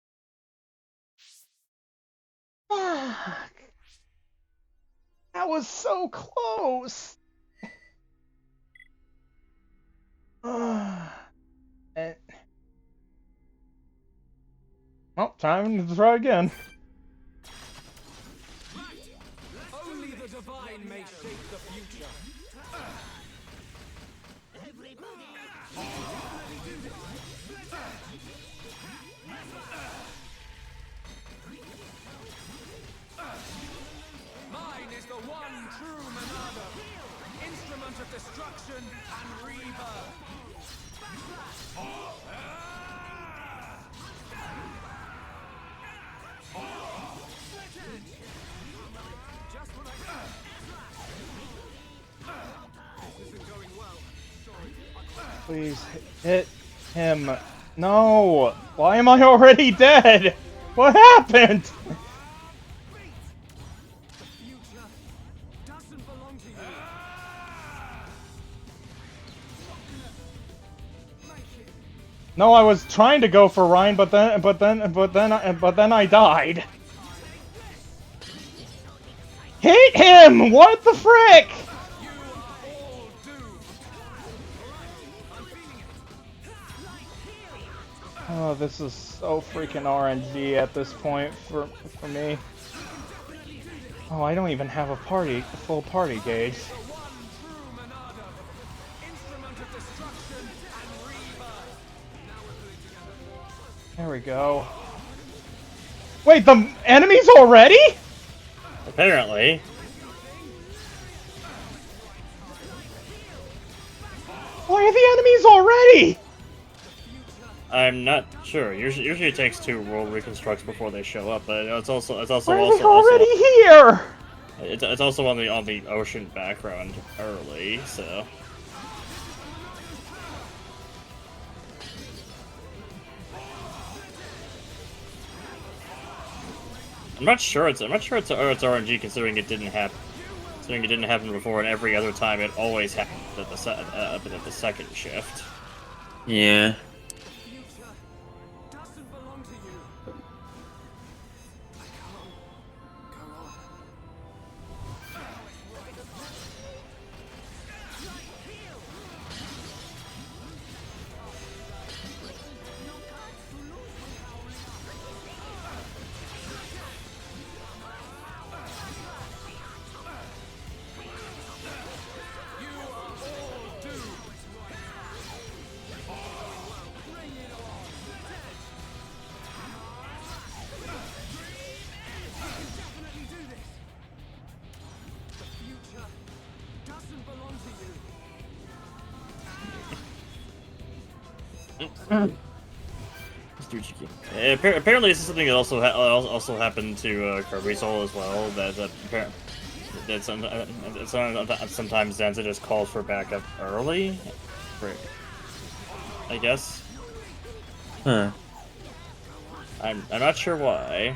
Fuck. That was so close! Well, time to try again. shape the future. Mine is the one true Monado, instrument of destruction and rebirth. Just what this isn't going well. Sorry. Please hit him. No! Why am I already dead? What happened? The future doesn't belong to you. No, I was trying to go for Ryan, but then I died. Hit him! What the frick? You are all doomed. I'm feeling it. Oh, this is so freaking RNG at this point for me. Oh, I don't even have a full party gauge. There we go. Wait, the enemies already? Apparently. Why are the enemies already? I'm not sure. Usually it takes 2 world reconstructs before they show up, but it's also Why are they already here? It's also on the ocean background early, so. I'm not sure it's RNG considering it didn't happen. Considering it didn't happen before, and every other time it always happened at the second shift. Yeah. Apparently, this is something that also happened to Kirby's Soul as well. That sometimes Zanza just calls for backup early. I guess. Huh. I'm not sure why.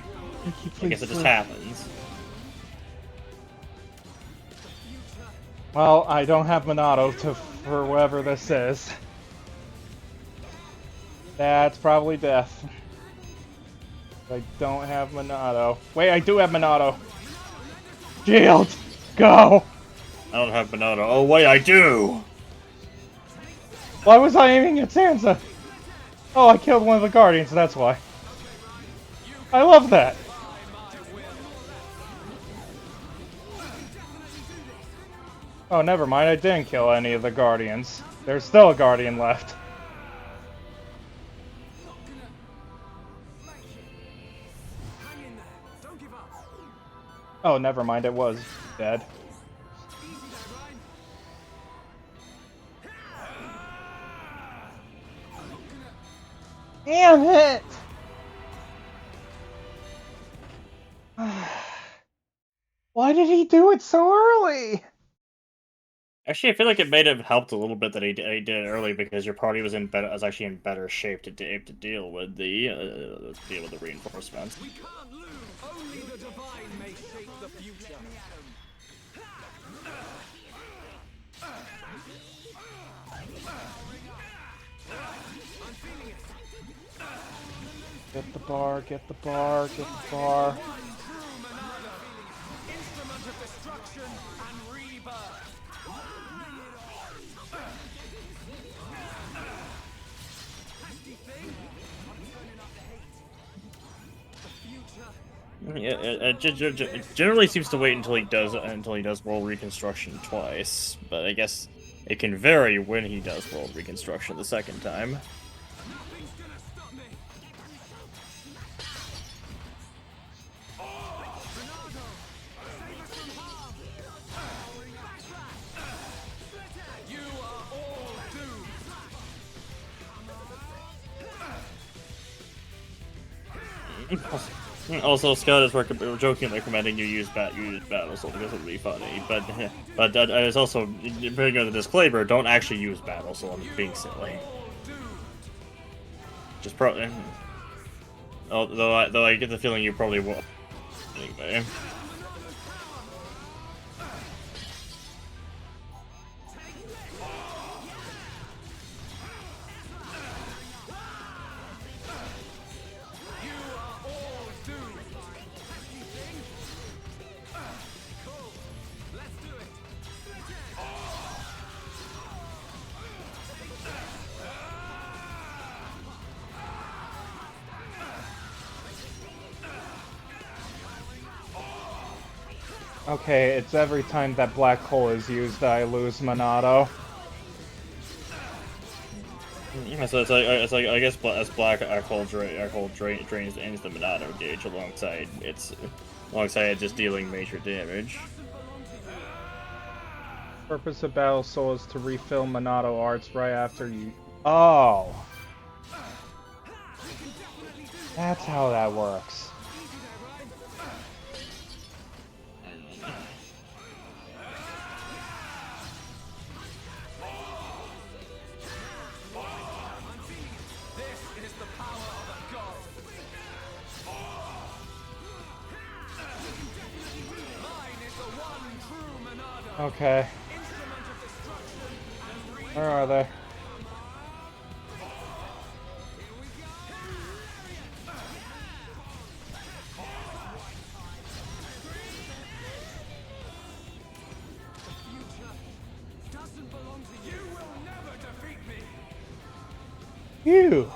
I guess it just happens. Well, I don't have Monado for whatever this is. That's probably death. I don't have Monado. Wait, I do have Monado. Shield! Go! I don't have Monado. Oh wait, I do! Why was I aiming at Sansa? Oh, I killed one of the Guardians, that's why. I love that! Oh, never mind, I didn't kill any of the Guardians. There's still a Guardian left. Oh, never mind, it was dead. Damn it! Why did he do it so early? Actually, I feel like it may have helped a little bit that he did it early because your party was actually in better shape to deal with the reinforcements. We can't lose. Only the divine may shape the future. I'm feeling it. Get the bar, get the bar, get the bar. Instrument of destruction and rebirth. Pesky thing. I'm turning up the heat. The future Yeah, it generally seems to wait until he does world reconstruction twice, but I guess it can vary when he does world reconstruction the second time. Also, Scott is jokingly recommending you use Battle Soul because it would be funny, but it's also putting on the disclaimer: don't actually use Battle Soul. I'm being silly. Just though I get the feeling you probably will. Anyway. Okay, it's every time that black hole is used that I lose Monado. Yeah, so it's like I guess as black hole drains ends the Monado gauge alongside it just dealing major damage. Purpose of Battle Soul is to refill Monado arts right after you. Oh, that's how that works. Okay. Where are they? Phew.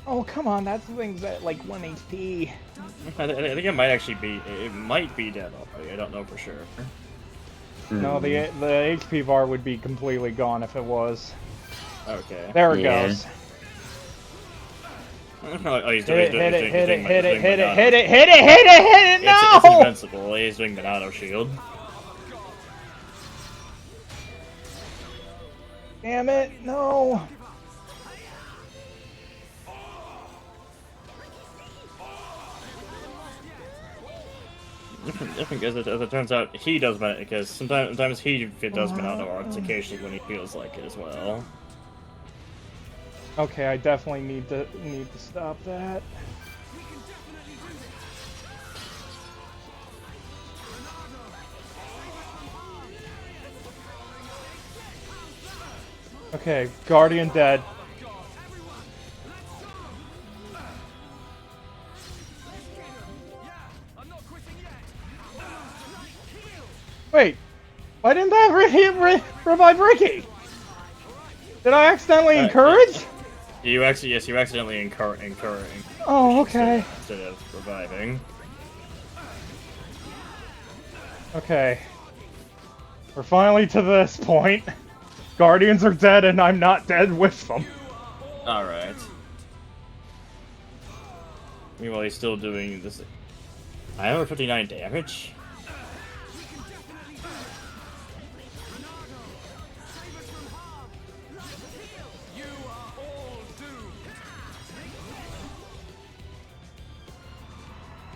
Oh, come on, that thing's at like 1 HP. I think it might actually be, it might be dead already, I don't know for sure. No, the HP bar would be completely gone if it was. Okay. There it goes. Oh, he's hit doing, it, hit it, hit it, hit it, hit hit it, hit it, hit it, hit it, no! It's invincible, he's doing Monado shield. Damn it, no! Because as it turns out, he does because sometimes he does Monado arts occasionally when he feels like it as well. Okay, I definitely need to stop that. Okay, Guardian dead. Wait, why didn't that revive Ricky? Did I accidentally encourage? You accidentally encouraging. Oh, okay. Instead of reviving. Okay. We're finally to this point. Guardians are dead and I'm not dead with them. Alright. Meanwhile, he's still doing this. 959 damage?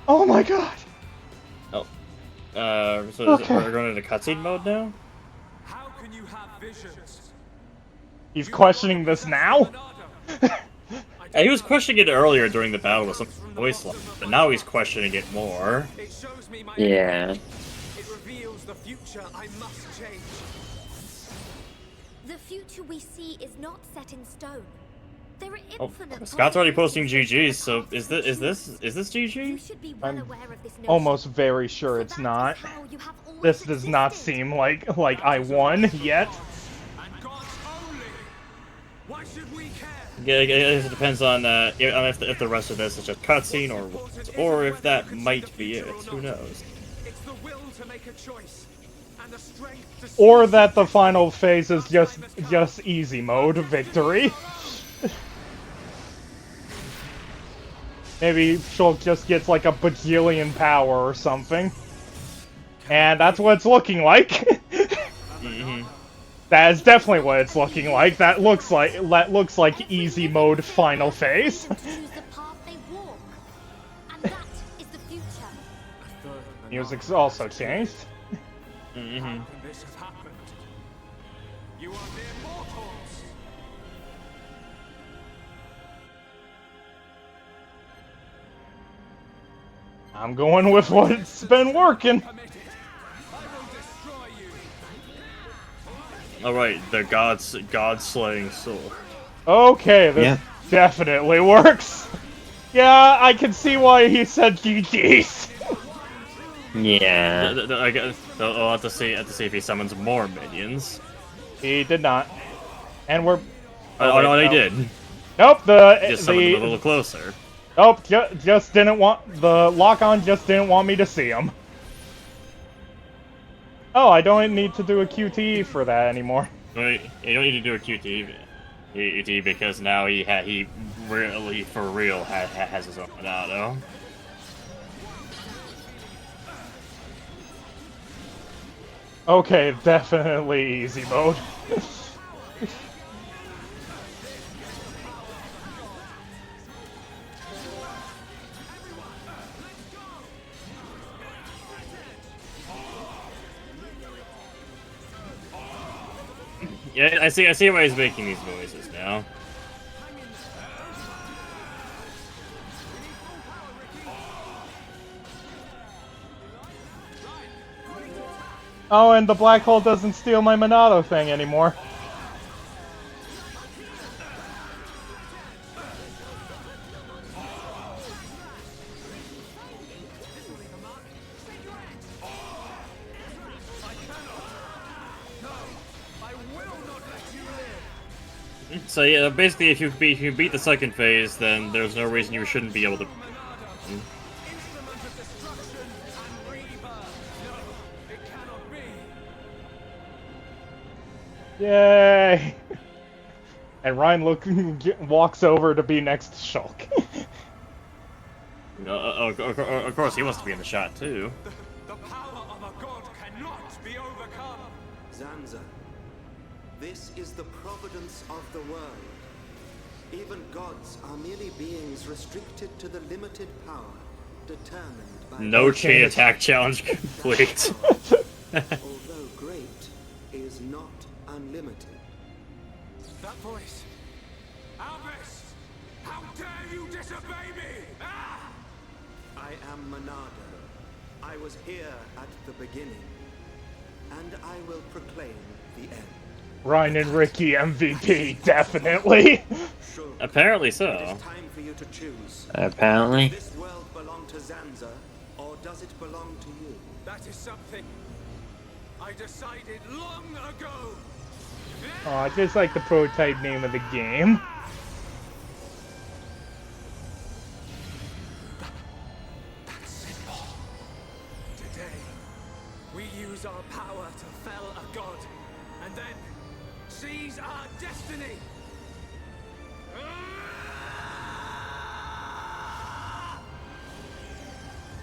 Oh my god! Oh. So okay. We're going into cutscene mode now? How can you have visions? He's questioning this now? I He was questioning it earlier during the battle with some voice line, but now he's questioning it more. It shows me my Yeah. It reveals the future I must change. The future we see is not set in stone. There are Oh, infinite Scott's already posting possibilities. GGs, so is this GG? You should be well I'm aware of this notion. almost very sure it's not. How you have always This does not existed. seem like I won yet. And God's only. Why should we care? Yeah, it depends on if the rest of this is just cutscene or if that might be it. Who knows? It's the will to make a choice and the strength to Or that the final phase is just easy mode victory. Maybe Shulk just gets like a bajillion power or something. And that's what it's looking like. Mm-hmm. That is definitely what it's looking like. That looks like easy mode final phase. Choose the path they walk. And that is the future. Music's also changed. Mm-hmm. How can this have happened? You are mere mortals. I'm going with what's been working. Alright, the god-slaying sword. Okay, this definitely works. Yeah, I can see why he said GG's. Yeah. I guess I'll have to see if he summons more minions. He did not. And we're... Oh, no, he did. Nope, Just summoned him a little closer. Nope, just didn't want... The lock-on just didn't want me to see him. Oh, I don't need to do a QTE for that anymore. Wait, you don't need to do a QT because now he really, for real, has his own auto. Okay, definitely easy mode. Yeah, I see why he's making these noises now. Oh, and the black hole doesn't steal my Monado thing anymore. So yeah, basically, if you beat the second phase, then there's no reason you shouldn't be able to. Yay! And Ryan walks over to be next to Shulk. Of course, he wants to be in the shot too. The power of a god cannot be overcome. Zanza, this is the providence of the world. Even gods are merely beings restricted to the limited power determined by... No chain attack challenge complete. Although great is not unlimited. That voice. Albus! How dare you disobey me! Ah! I am Monado. I was here at the beginning. And I will proclaim the end. Ryan and Ricky MVP, definitely. Apparently so. It is time for you to choose. Apparently. Does this world belong to Zanza, or does it belong to you? That is something I decided long ago. Oh, I just like the prototype name of the game. That's simple. Today, we use our power to fell a god, and then seize our destiny.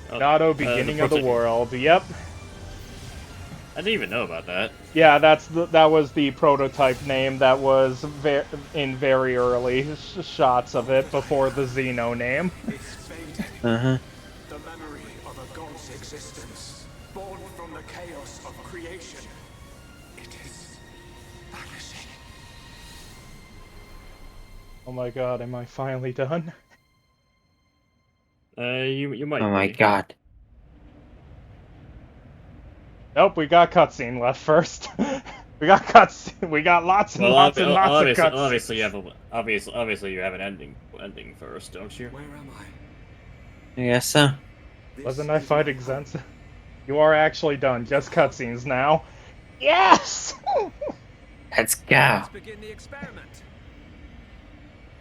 Monado, beginning of the world. Yep. I didn't even know about that. Yeah, that was the prototype name that was in very early shots of it before the Xeno name. Uh-huh. The memory of a god's existence, born from the chaos of creation. It is vanishing. Oh my god, am I finally done? You might. Oh my be. god. Nope, we got cutscene left first. we got cutscene. We got lots and lots and lots of cutscenes. Obviously, you have an ending first, don't you? Where am I? I guess so. Wasn't I fighting Zenza? You are actually done. Just cutscenes now. Yes! Let's go. Let's begin the experiment.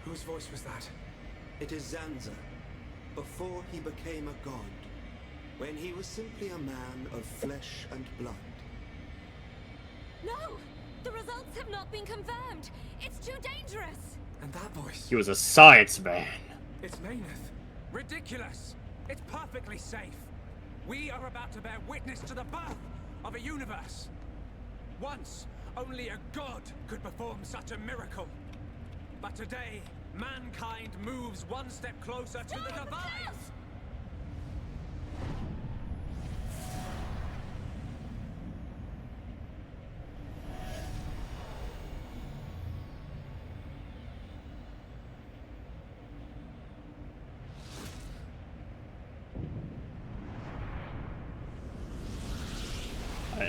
Whose voice was that? It is Zanza, before he became a god, when he was simply a man of flesh and blood. No! The results have not been confirmed! It's too dangerous! And that voice? He was a science man. It's Mayneth. Ridiculous! It's perfectly safe. We are about to bear witness to the birth of a universe. Once, only a god could perform such a miracle. But today, mankind moves one step closer to the divine.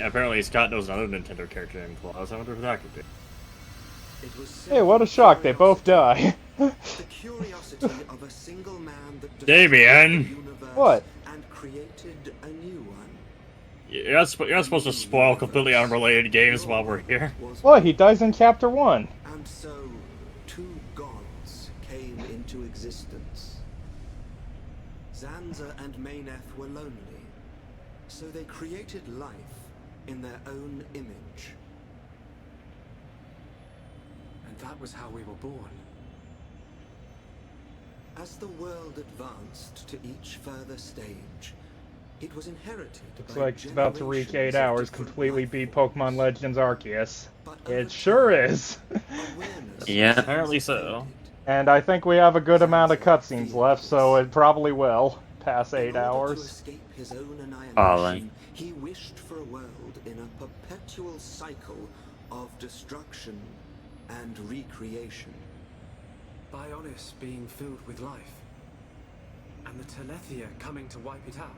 Apparently, Scott knows another Nintendo character named Claus. I wonder who that could be. Hey, what a shock! They both die. The curiosity of a single man that Damien! destroyed the universe What? and created a new one. You're not supposed to spoil completely unrelated games while we're here. What? He dies in chapter 1. And so, two gods came into existence. Zanza and Mayneth were lonely, so they created life in their own image. And that was how we were born. As the world advanced to each further stage, it was inherited Looks by like it's about to reach 8 generations of hours, different completely life beat forms. Pokemon Legends Arceus. But over It sure time, is. awareness Yeah. Apparently so. And I think we have a good amount of cutscenes left, so it probably will pass In 8 order to hours. escape his own annihilation, Fallen. he wished for a world in a perpetual cycle of destruction and recreation. Bionis being filled with life. And the Telethia coming to wipe it out.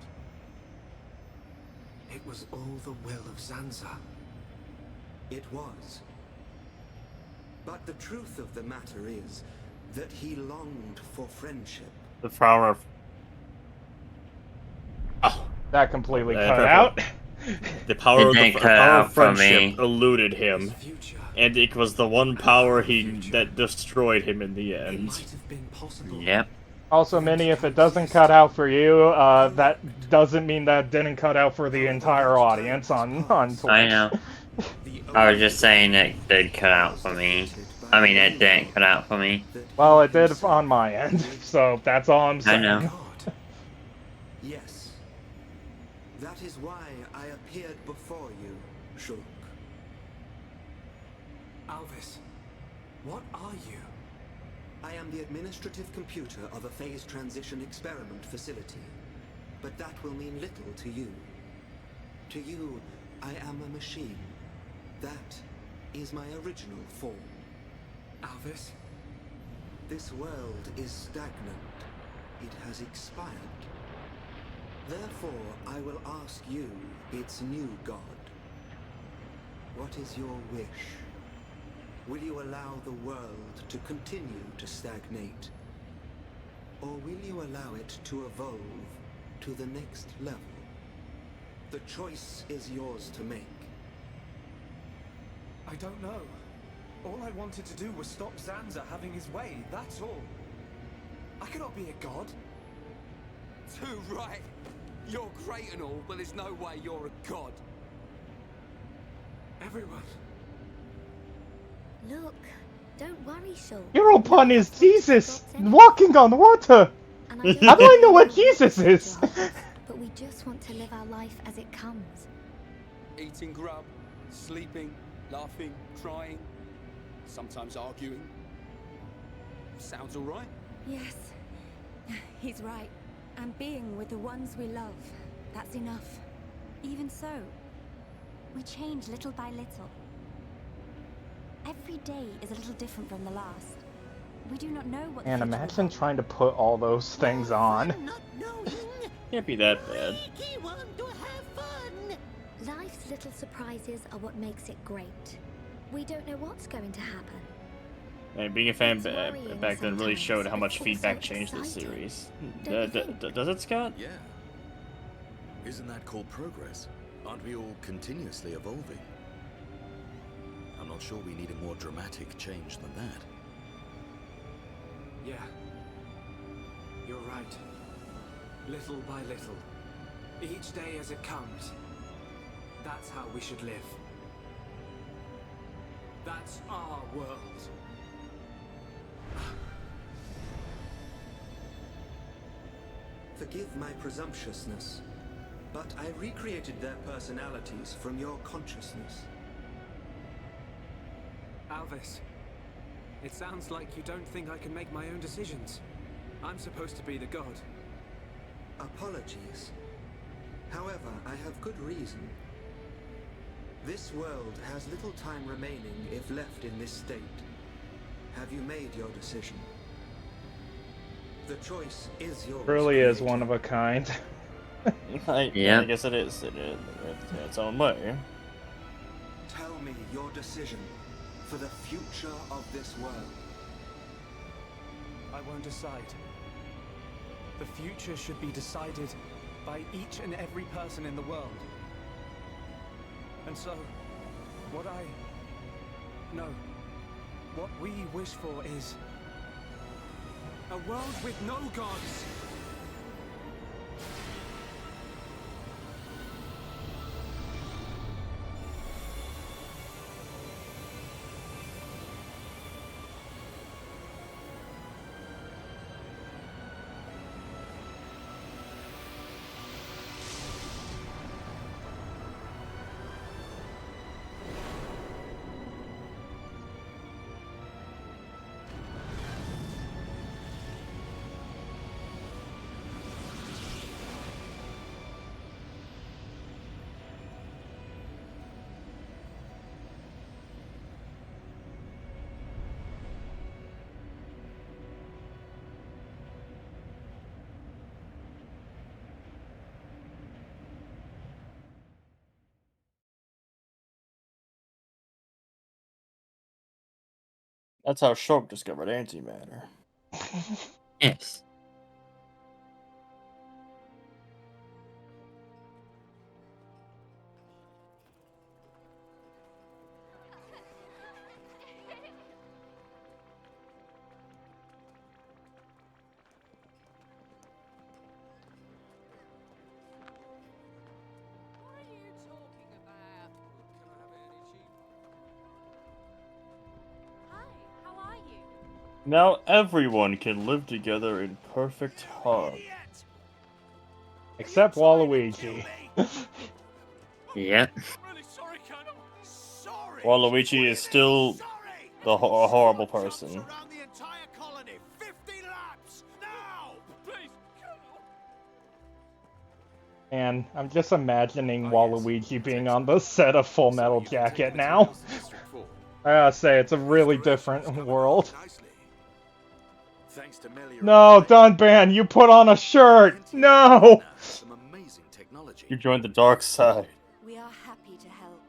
It was all the will of Zanza. It was. But the truth of the matter is that he longed for friendship. The power of... Oh. That completely cut perfect. out. The power of, didn't the cut power out of for friendship me. eluded him. Future. And it was the one power that destroyed him in the It end. might have been possible. Yep. Also, Minnie, if it doesn't cut out for you, that doesn't mean that didn't cut out for the entire audience on Twitch. I know. I was just saying it did cut out for me. I mean, it didn't cut out for me. Well, it did on my end, so that's all I'm I saying. know. God. Yes. That is why I appeared before you, Shulk. Alvis, what are you? I am the administrative computer of a phase transition experiment facility. But that will mean little to you. To you, I am a machine. That is my original form. Alvis? This world is stagnant. It has expired. Therefore, I will ask you, its new god. What is your wish? Will you allow the world to continue to stagnate? Or will you allow it to evolve to the next level? The choice is yours to make. I don't know. All I wanted to do was stop Zanza having his way, that's all. I cannot be a god. Too right. You're great and all, but there's no way you're a god. Everyone. Look, don't worry, Shulk. Your pun is Jesus walking on water. And How do I know what Jesus is? But we just want to live our life as it comes. Eating grub, sleeping, laughing, crying, sometimes arguing. Sounds all right. Yes, he's right. And being with the ones we love, that's enough. Even so, we change little by little. Every day is a little different from the last. We do not know what the And future will imagine hold. trying to put all those things on. Can't be that bad. Life's little surprises are what makes it great. We don't know what's going to happen. And being a fan It's worrying back then really showed how much sometimes, but feedback also changed this exciting. series. Don't you think? Does it, Scott? Yeah. Isn't that called progress? Aren't we all continuously evolving? I'm not sure we need a more dramatic change than that. Yeah. You're right. Little by little. Each day as it comes. That's how we should live. That's our world. Forgive my presumptuousness, but I recreated their personalities from your consciousness. Alvis, it sounds like you don't think I can make my own decisions. I'm supposed to be the god. Apologies. However, I have good reason. This world has little time remaining if left in this state. Have you made your decision? The choice is yours. Really is one of a kind. I guess it is. In its own way. Tell me your decision for the future of this world. I won't decide. The future should be decided by each and every person in the world. And so, what we wish for is a world with no gods. That's how Shulk discovered antimatter. Yes. Now everyone can live together in perfect harmony. Except Waluigi. Yep. Waluigi is still a horrible person. And I'm just imagining Waluigi being on the set of Full Metal Jacket now. I gotta say, it's a really different world. No, Dunban, you put on a shirt! No! You joined the dark side. We are happy to help.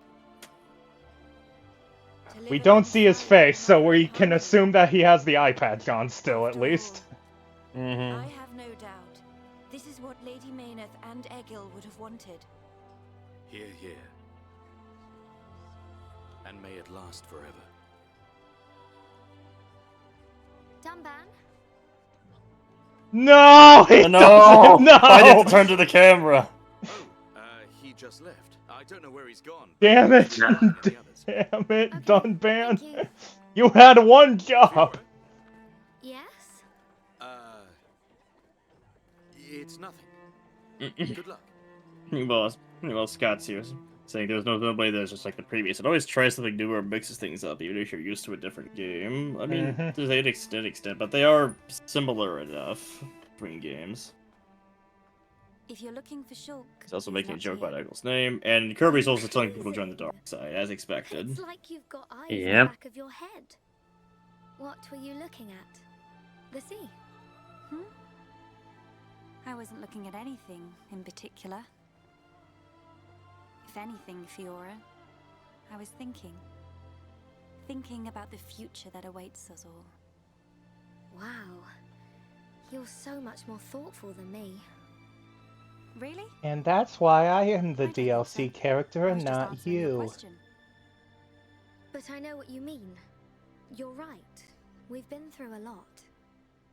We don't see his face, so we can assume that he has the iPad on still, at least. I have no doubt. This is what Lady Mayneth and Egil would have wanted. Hear, hear. And may it last forever. Dunban? No! He No! doesn't! No! I had to turn to the camera. He just left. I don't know where he's gone. Damn it! Damn it, Dunban! You had one job! Yes? It's nothing. Good luck. Well, Scott's here saying there's nobody that's just like the previous. It always tries something new or mixes things up, even if you're used to a different game. I mean, to an extent, but they are similar enough between games. If you're looking for Shulk, He's also making a joke about Eggle's name, and Kirby's also telling people to join the dark side, as expected. It's like you've got eyes in the back of your head. What were you looking at? The sea? I wasn't looking at anything in particular. If anything, Fiora, I was thinking. Thinking about the future that awaits us all. Wow. You're so much more thoughtful than me. Really? And that's why I am the I don't think DLC so. character I and was just not answering your you. question. But I know what you mean. You're right. We've been through a lot.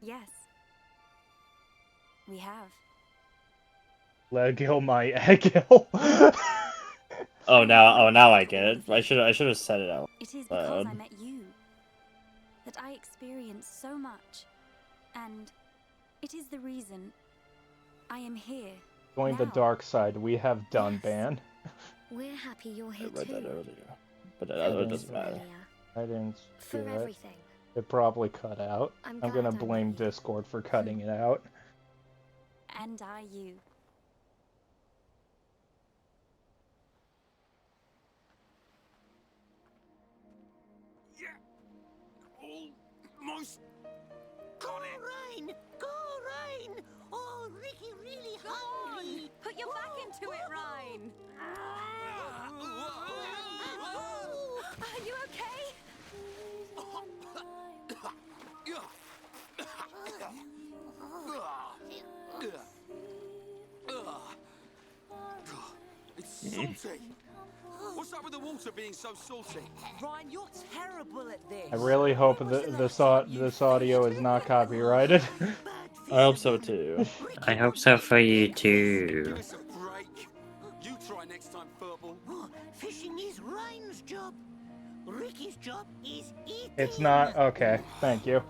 Yes. We have. Legil my Egil. Now I get it. I should have said it out. It is because I met you that I experienced so much, and it is the reason I am here. Join the now. dark side. We have Dunban. We're happy you're here I read that too. earlier, but it doesn't matter. I didn't For do it. everything. It probably cut out. I'm I'm glad gonna I'm blame with you. Discord for cutting it out. And I you. Almost got it. Rain! Go, Rain! Oh, Ricky really hungry. Put your back into it, Ryan. Are you okay? It's salty. What's up with the water being so salty? Ryan, you're terrible at this. I really hope this audio is not copyrighted. I hope so too. I hope so for you Give too. us a break. You try next time, Furball. Oh, fishing is Ryan's job. Ricky's job is eating. It's not okay. Thank you.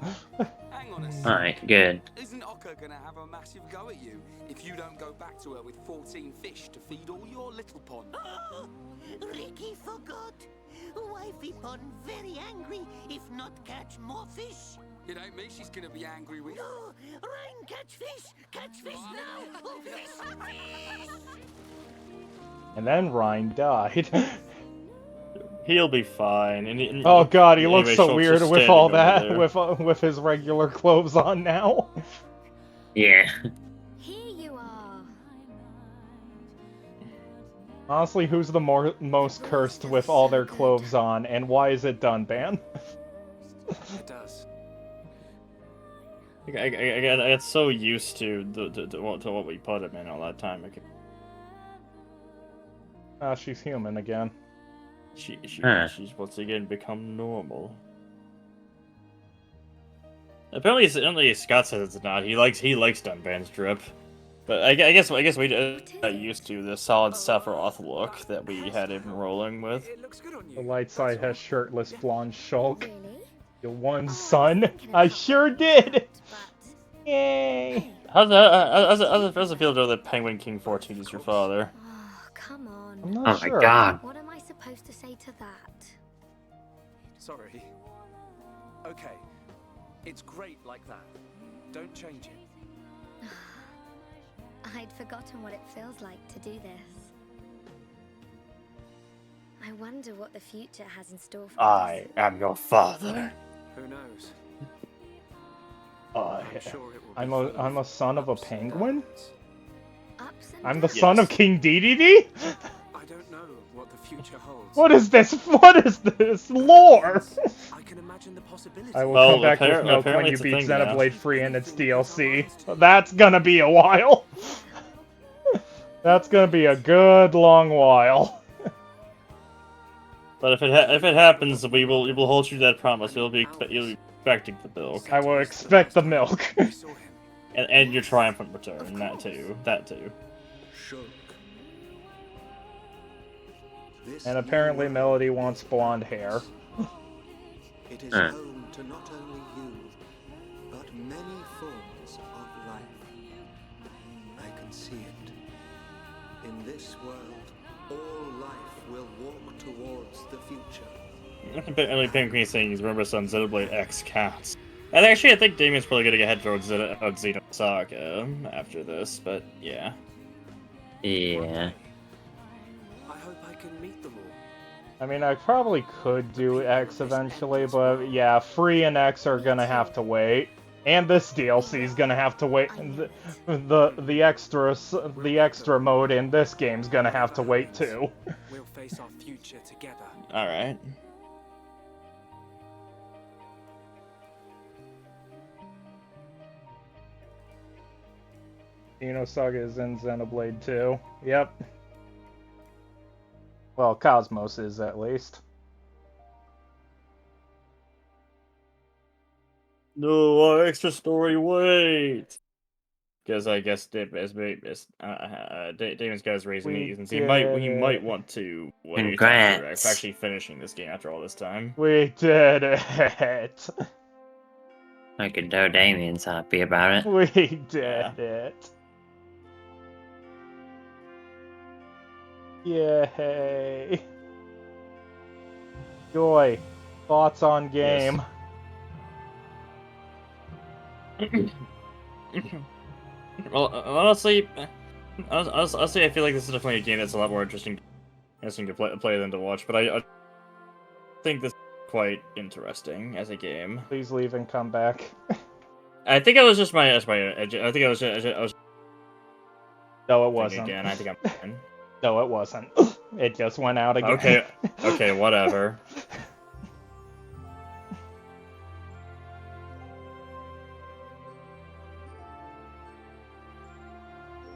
Hang on a sec. Alright, good. Isn't Okka gonna have a massive go at you if you don't go back to her with 14 fish to feed all your little pond? Oh, Ricky forgot. Wifey pond very angry if not catch more fish. It ain't me she's gonna be angry with. No, Ryan catch fish. Catch fish now. Oh, fish. And then Ryan died. He'll be fine. Oh god, he anyway, looks so Schultz weird is with all standing that, over there. with his regular clothes on now. Yeah. Here you are. Honestly, who's the most cursed with all their clothes on, and why is it Dunban? It does. I get so used to what we put him in all that time. Ah, she's human again. She's once again become normal. Apparently Scott says it's not. He likes Dunban's drip, but I guess we got used to the solid Sephiroth look that we had him rolling with. It looks good on you. The light side has shirtless blonde Shulk. Really? Your one son? I sure did! Yay! How's it feel to know that Penguin King 14 is your father? Oh, come on. I'm Oh not my sure. god. What am I supposed to say to that? Sorry. Okay. It's great like that. Don't change it. I'd forgotten what it feels like to do this. I wonder what the future has in store for us. I am your father. Who knows? I'm Sure it will be I'm a son of a penguin? Ups and I'm the downs. son of King Dedede? I don't know what the future holds. What is this? What is this? Lore! I can imagine the possibilities. I will Well, come back with milk when apparently you it's a beat thing now. Xenoblade free in its DLC. That's gonna be a while. That's gonna be a good long while. But if it happens, we will hold you to that promise. You'll be expecting the milk, I will expect the milk. I saw him. and your triumphant return. That too. Shulk. This And apparently new Melody world wants is blonde hair. It is home to not only you, but many forms of life. I can see it. In this world, all life will walk towards the future. Apparently, Penguin saying he's remember son Xenoblade X Cats. And actually, I think Damien's probably gonna get head towards Xeno Saga after this. But yeah. Yeah. I hope I can meet them all. I mean, I probably could do X eventually, but yeah, Free and X are gonna have to wait. And this DLC is gonna have to wait. The extra mode in this game's gonna have to wait too. We'll face our future together. All right. Xenosaga is in Xenoblade 2. Yep. Well, Cosmos is at least. No extra story. Wait. Because I guess Damon's got his raising reasons. He might want to Congrats. actually finishing this game after all this time. We did it. I could know Damien's happy about it. We did it. Yay. Joy, thoughts on game? Yes. Well, honestly, I feel like this is definitely a game that's a lot more interesting to play than to watch. But I think this is quite interesting as a game. Please leave and come back. I think it was just I think I was. No, it wasn't. Again, I think I'm fine. No, it wasn't. It just went out again. Okay, whatever.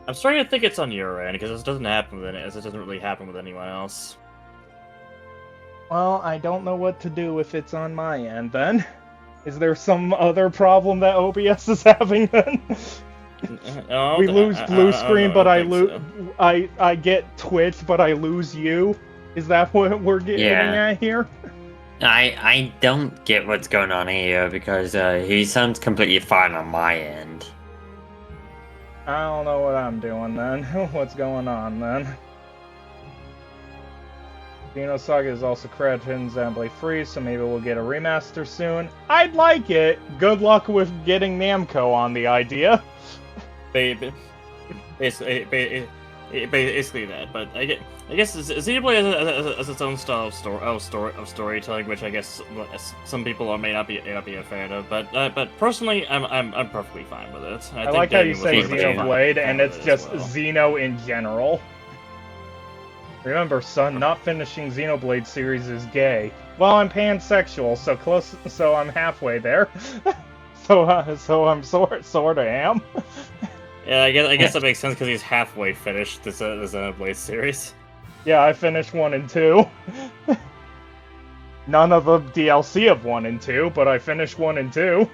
I'm starting to think it's on your end because this doesn't happen with it doesn't really happen with anyone else. Well, I don't know what to do if it's on my end then. Is there some other problem that OBS is having then? We lose blue screen, but I get Twitch, but I lose you. Is that what we're getting at here? I don't get what's going on here because he sounds completely fine on my end. I don't know what I'm doing then. What's going on then? Xenosaga is also credited in Xenoblade 3, so maybe we'll get a remaster soon. I'd like it! Good luck with getting Namco on the idea. Basically that, but I guess Xenoblade has its own style of storytelling, which I guess some people may not be a fan of. But personally, I'm perfectly fine with it. I like how you say Xenoblade, and it's just Xeno in general. Remember, son, not finishing Xenoblade series is gay. Well, I'm pansexual, so I'm halfway there. so I'm sorta am. Yeah, I guess that makes sense because he's halfway finished the Xenoblade series. Yeah, I finished 1 and 2. None of the DLC of 1 and 2, but I finished 1 and 2.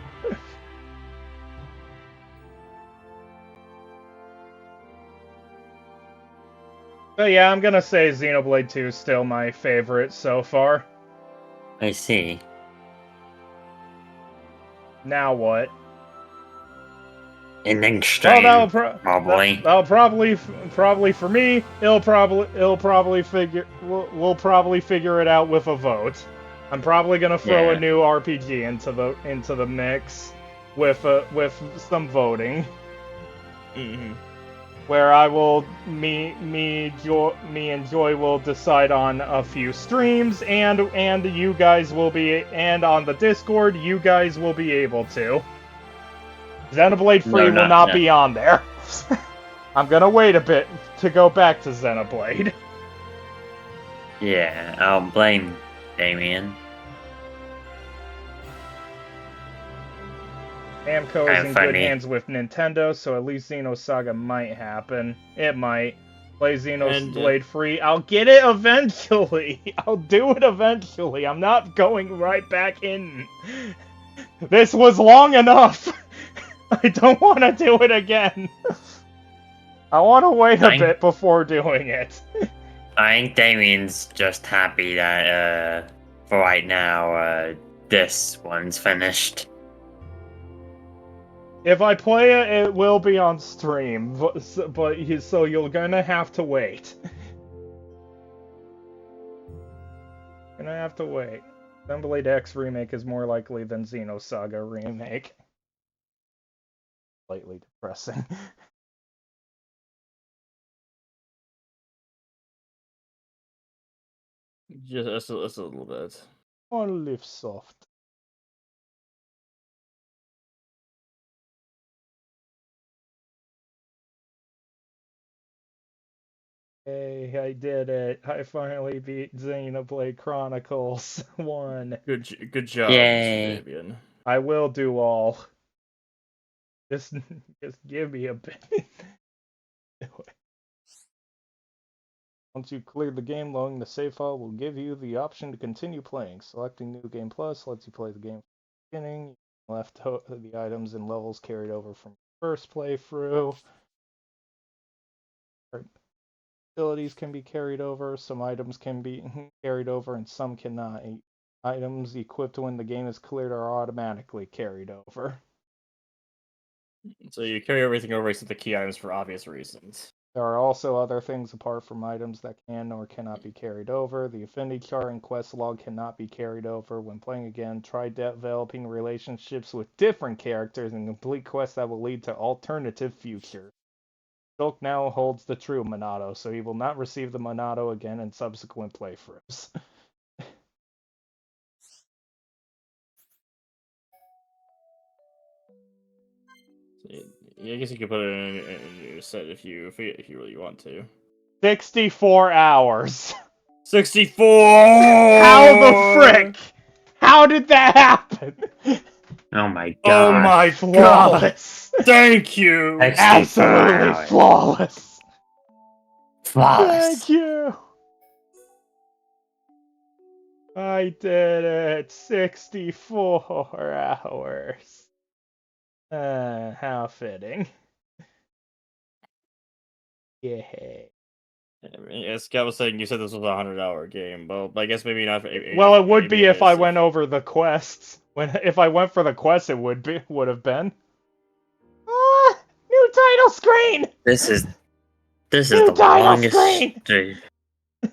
But yeah, I'm gonna say Xenoblade 2 is still my favorite so far. I see. Now what? An extreme, probably. That'll probably for me. We'll probably figure it out with a vote. I'm probably gonna throw a new RPG into the mix with some voting. Mm-hmm. Where I will me and Joy will decide on a few streams, and you guys will be, and on the Discord you guys will be able to. Xenoblade 3 will not be on there. I'm gonna wait a bit to go back to Xenoblade. Yeah, I'll blame Damien. Namco is in good hands with Nintendo, so at least Xenosaga might happen. It might. Play Xenoblade free. I'll get it eventually. I'll do it eventually. I'm not going right back in. This was long enough. I don't want to do it again. I want to wait a bit before doing it. I think Damien's just happy that, for right now, this one's finished. If I play it, it will be on stream, so you're gonna have to wait. Gonna have to wait. Xenoblade X remake is more likely than Xenosaga remake. Slightly depressing. Just a little bit. On live soft. Hey, I did it. I finally beat Xenoblade Chronicles 1. Good job, Yay. Mr. Davian. I will do all. Just give me a bit. Once you clear the game, loading the save file will give you the option to continue playing. Selecting New Game Plus lets you play the game from the beginning. Left the items and levels carried over from first playthrough. Abilities can be carried over, some items can be carried over, and some cannot. Items equipped when the game is cleared are automatically carried over. So you carry everything over except the key items for obvious reasons. There are also other things apart from items that can or cannot be carried over. The affinity chart and quest log cannot be carried over. When playing again, try developing relationships with different characters and complete quests that will lead to alternative futures. Shulk now holds the true Monado, so he will not receive the Monado again in subsequent playthroughs. Yeah, I guess you could put it in your set if you really want to. 64 hours. 64! How the frick? How did that happen? Oh my god. Oh my flawless. Thank you. Absolutely flawless. Flawless. Thank you. I did it. 64 hours. How fitting. Yeah. As Scott was saying, you said this was a 100-hour game. Well, I guess maybe not. Well, it would be if I went over the quests. If I went for the quests, it would have been. Ah, new title screen. This is new the title longest screen.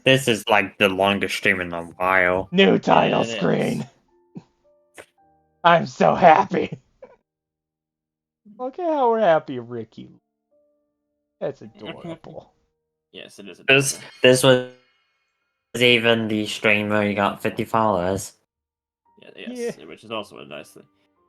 This is like the longest stream in a while. New title screen. I'm so happy. Look at how happy Ricky. That's adorable. Yes, it is adorable. This was even the stream where you got 50 followers. Yes, which is also a nice thing.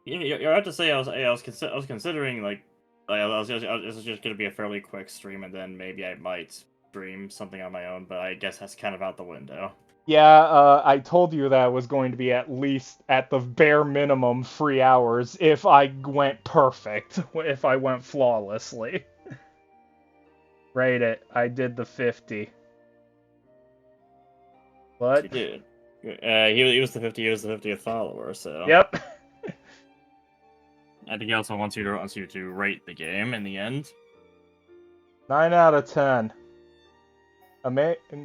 You're about to say I was considering like this is just gonna be a fairly quick stream, and then maybe I might stream something on my own. But I guess that's kind of out the window. Yeah, I told you that was going to be at least at the bare minimum 3 hours if I went perfect, if I went flawlessly. Rate it. I did the 50. What? You did. He was the 50th follower, so. Yep. I think he also wants you to rate the game in the end. 9 out of 10.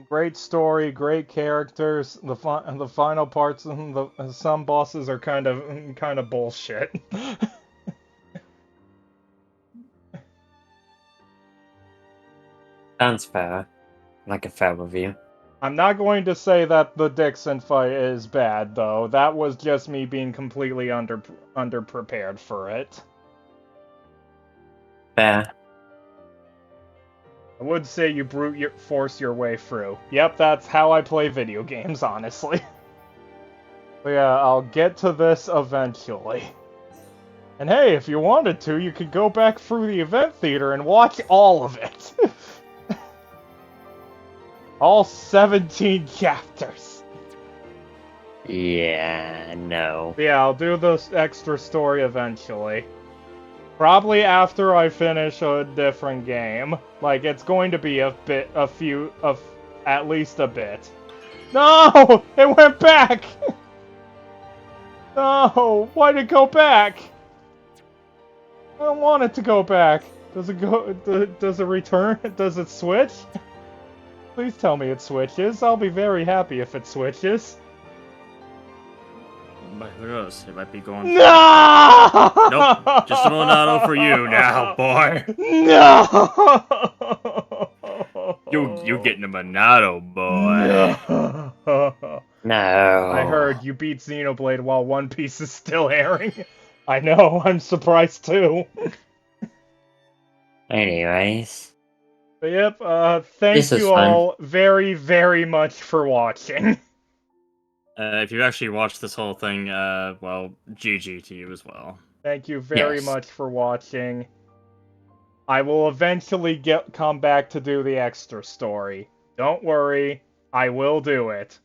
Great story, great characters. The final parts, some bosses are kind of bullshit. Sounds fair. Like a fair review. I'm not going to say that the Dixon fight is bad, though. That was just me being completely underprepared for it. Fair. I would say you force your way through. Yep, that's how I play video games, honestly. But yeah, I'll get to this eventually. And hey, if you wanted to, you could go back through the event theater and watch all of it. All 17 chapters. Yeah, no. Yeah, I'll do this extra story eventually. Probably after I finish a different game. Like, it's going to be at least a bit. No! It went back! No! Why'd it go back? I don't want it to go back. Does it go... Does it return? Does it switch? Please tell me it switches. I'll be very happy if it switches. But who knows? It might be going. No! Nope. Just a Monado for you now, boy. No! You getting a Monado, boy. No. I heard you beat Xenoblade while One Piece is still airing. I know, I'm surprised too. Anyways. But yep, thank you all very, very much for watching. If you actually watched this whole thing, well, GG to you as well. Thank you very Yes. much for watching. I will eventually come back to do the extra story. Don't worry, I will do it.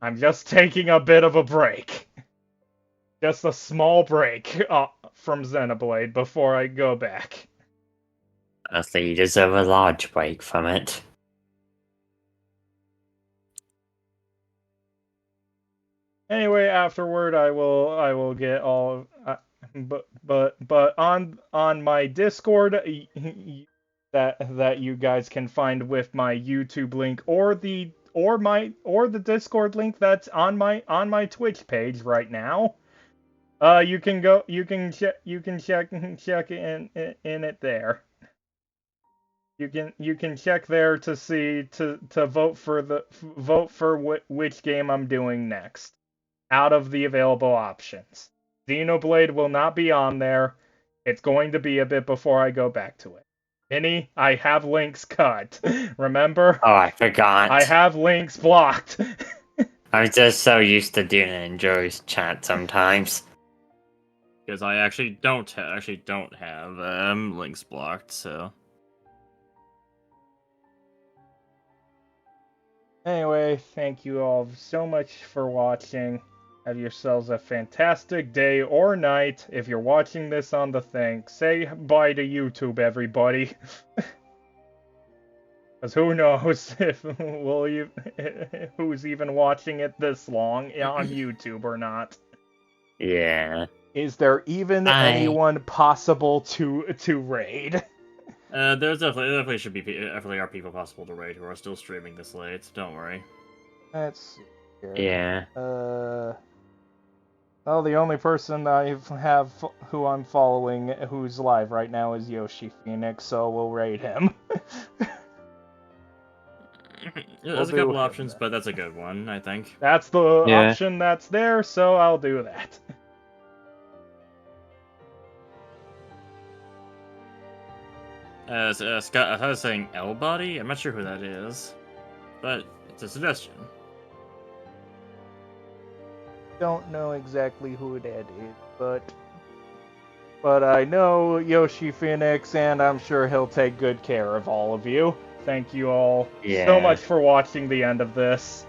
I'm just taking a bit of a break. Just a small break from Xenoblade before I go back. Honestly, you deserve a large break from it. Anyway, afterward, I will get all. But on my Discord, that you guys can find with my YouTube link or the Discord link that's on my Twitch page right now. You can check in it there. You can check there to see to vote for which game I'm doing next out of the available options. Xenoblade will not be on there. It's going to be a bit before I go back to it. Minnie, I have links cut. Remember? Oh, I forgot. I have links blocked. I'm just so used to doing it in Joey's chat sometimes. Because I actually don't have links blocked, so. Anyway, thank you all so much for watching. Have yourselves a fantastic day or night. If you're watching this on the thing, say bye to YouTube, everybody. Because who knows if who's even watching it this long on YouTube or not. Yeah. Is there even anyone possible to raid? There definitely are people possible to raid who are still streaming this late. So don't worry. Let's see here. Yeah. Well, the only person I have who I'm following who's live right now is Yoshi Phoenix, so we'll raid him. There's a couple options, but that's a good one, I think. That's the option that's there, so I'll do that. Scott, I was saying L-Body? I'm not sure who that is, but it's a suggestion. Don't know exactly who that is, but I know Yoshi Phoenix, and I'm sure he'll take good care of all of you. Thank you all so much for watching the end of this.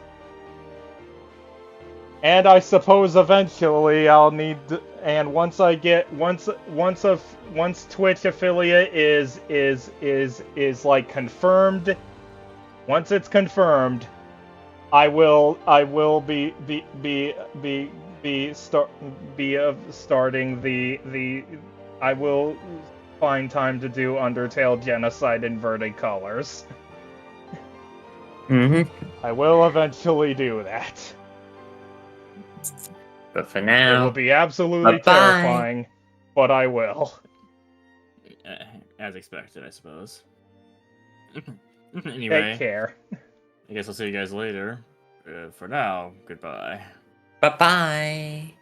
And I suppose eventually I'll need and once Twitch affiliate is like confirmed, once it's confirmed, I will starting the I will find time to do Undertale Genocide Inverted Colors. I will eventually do that. But for now, it will be absolutely terrifying, but I will. As expected, I suppose. Anyway, take care. I guess I'll see you guys later. For now, goodbye. Bye-bye.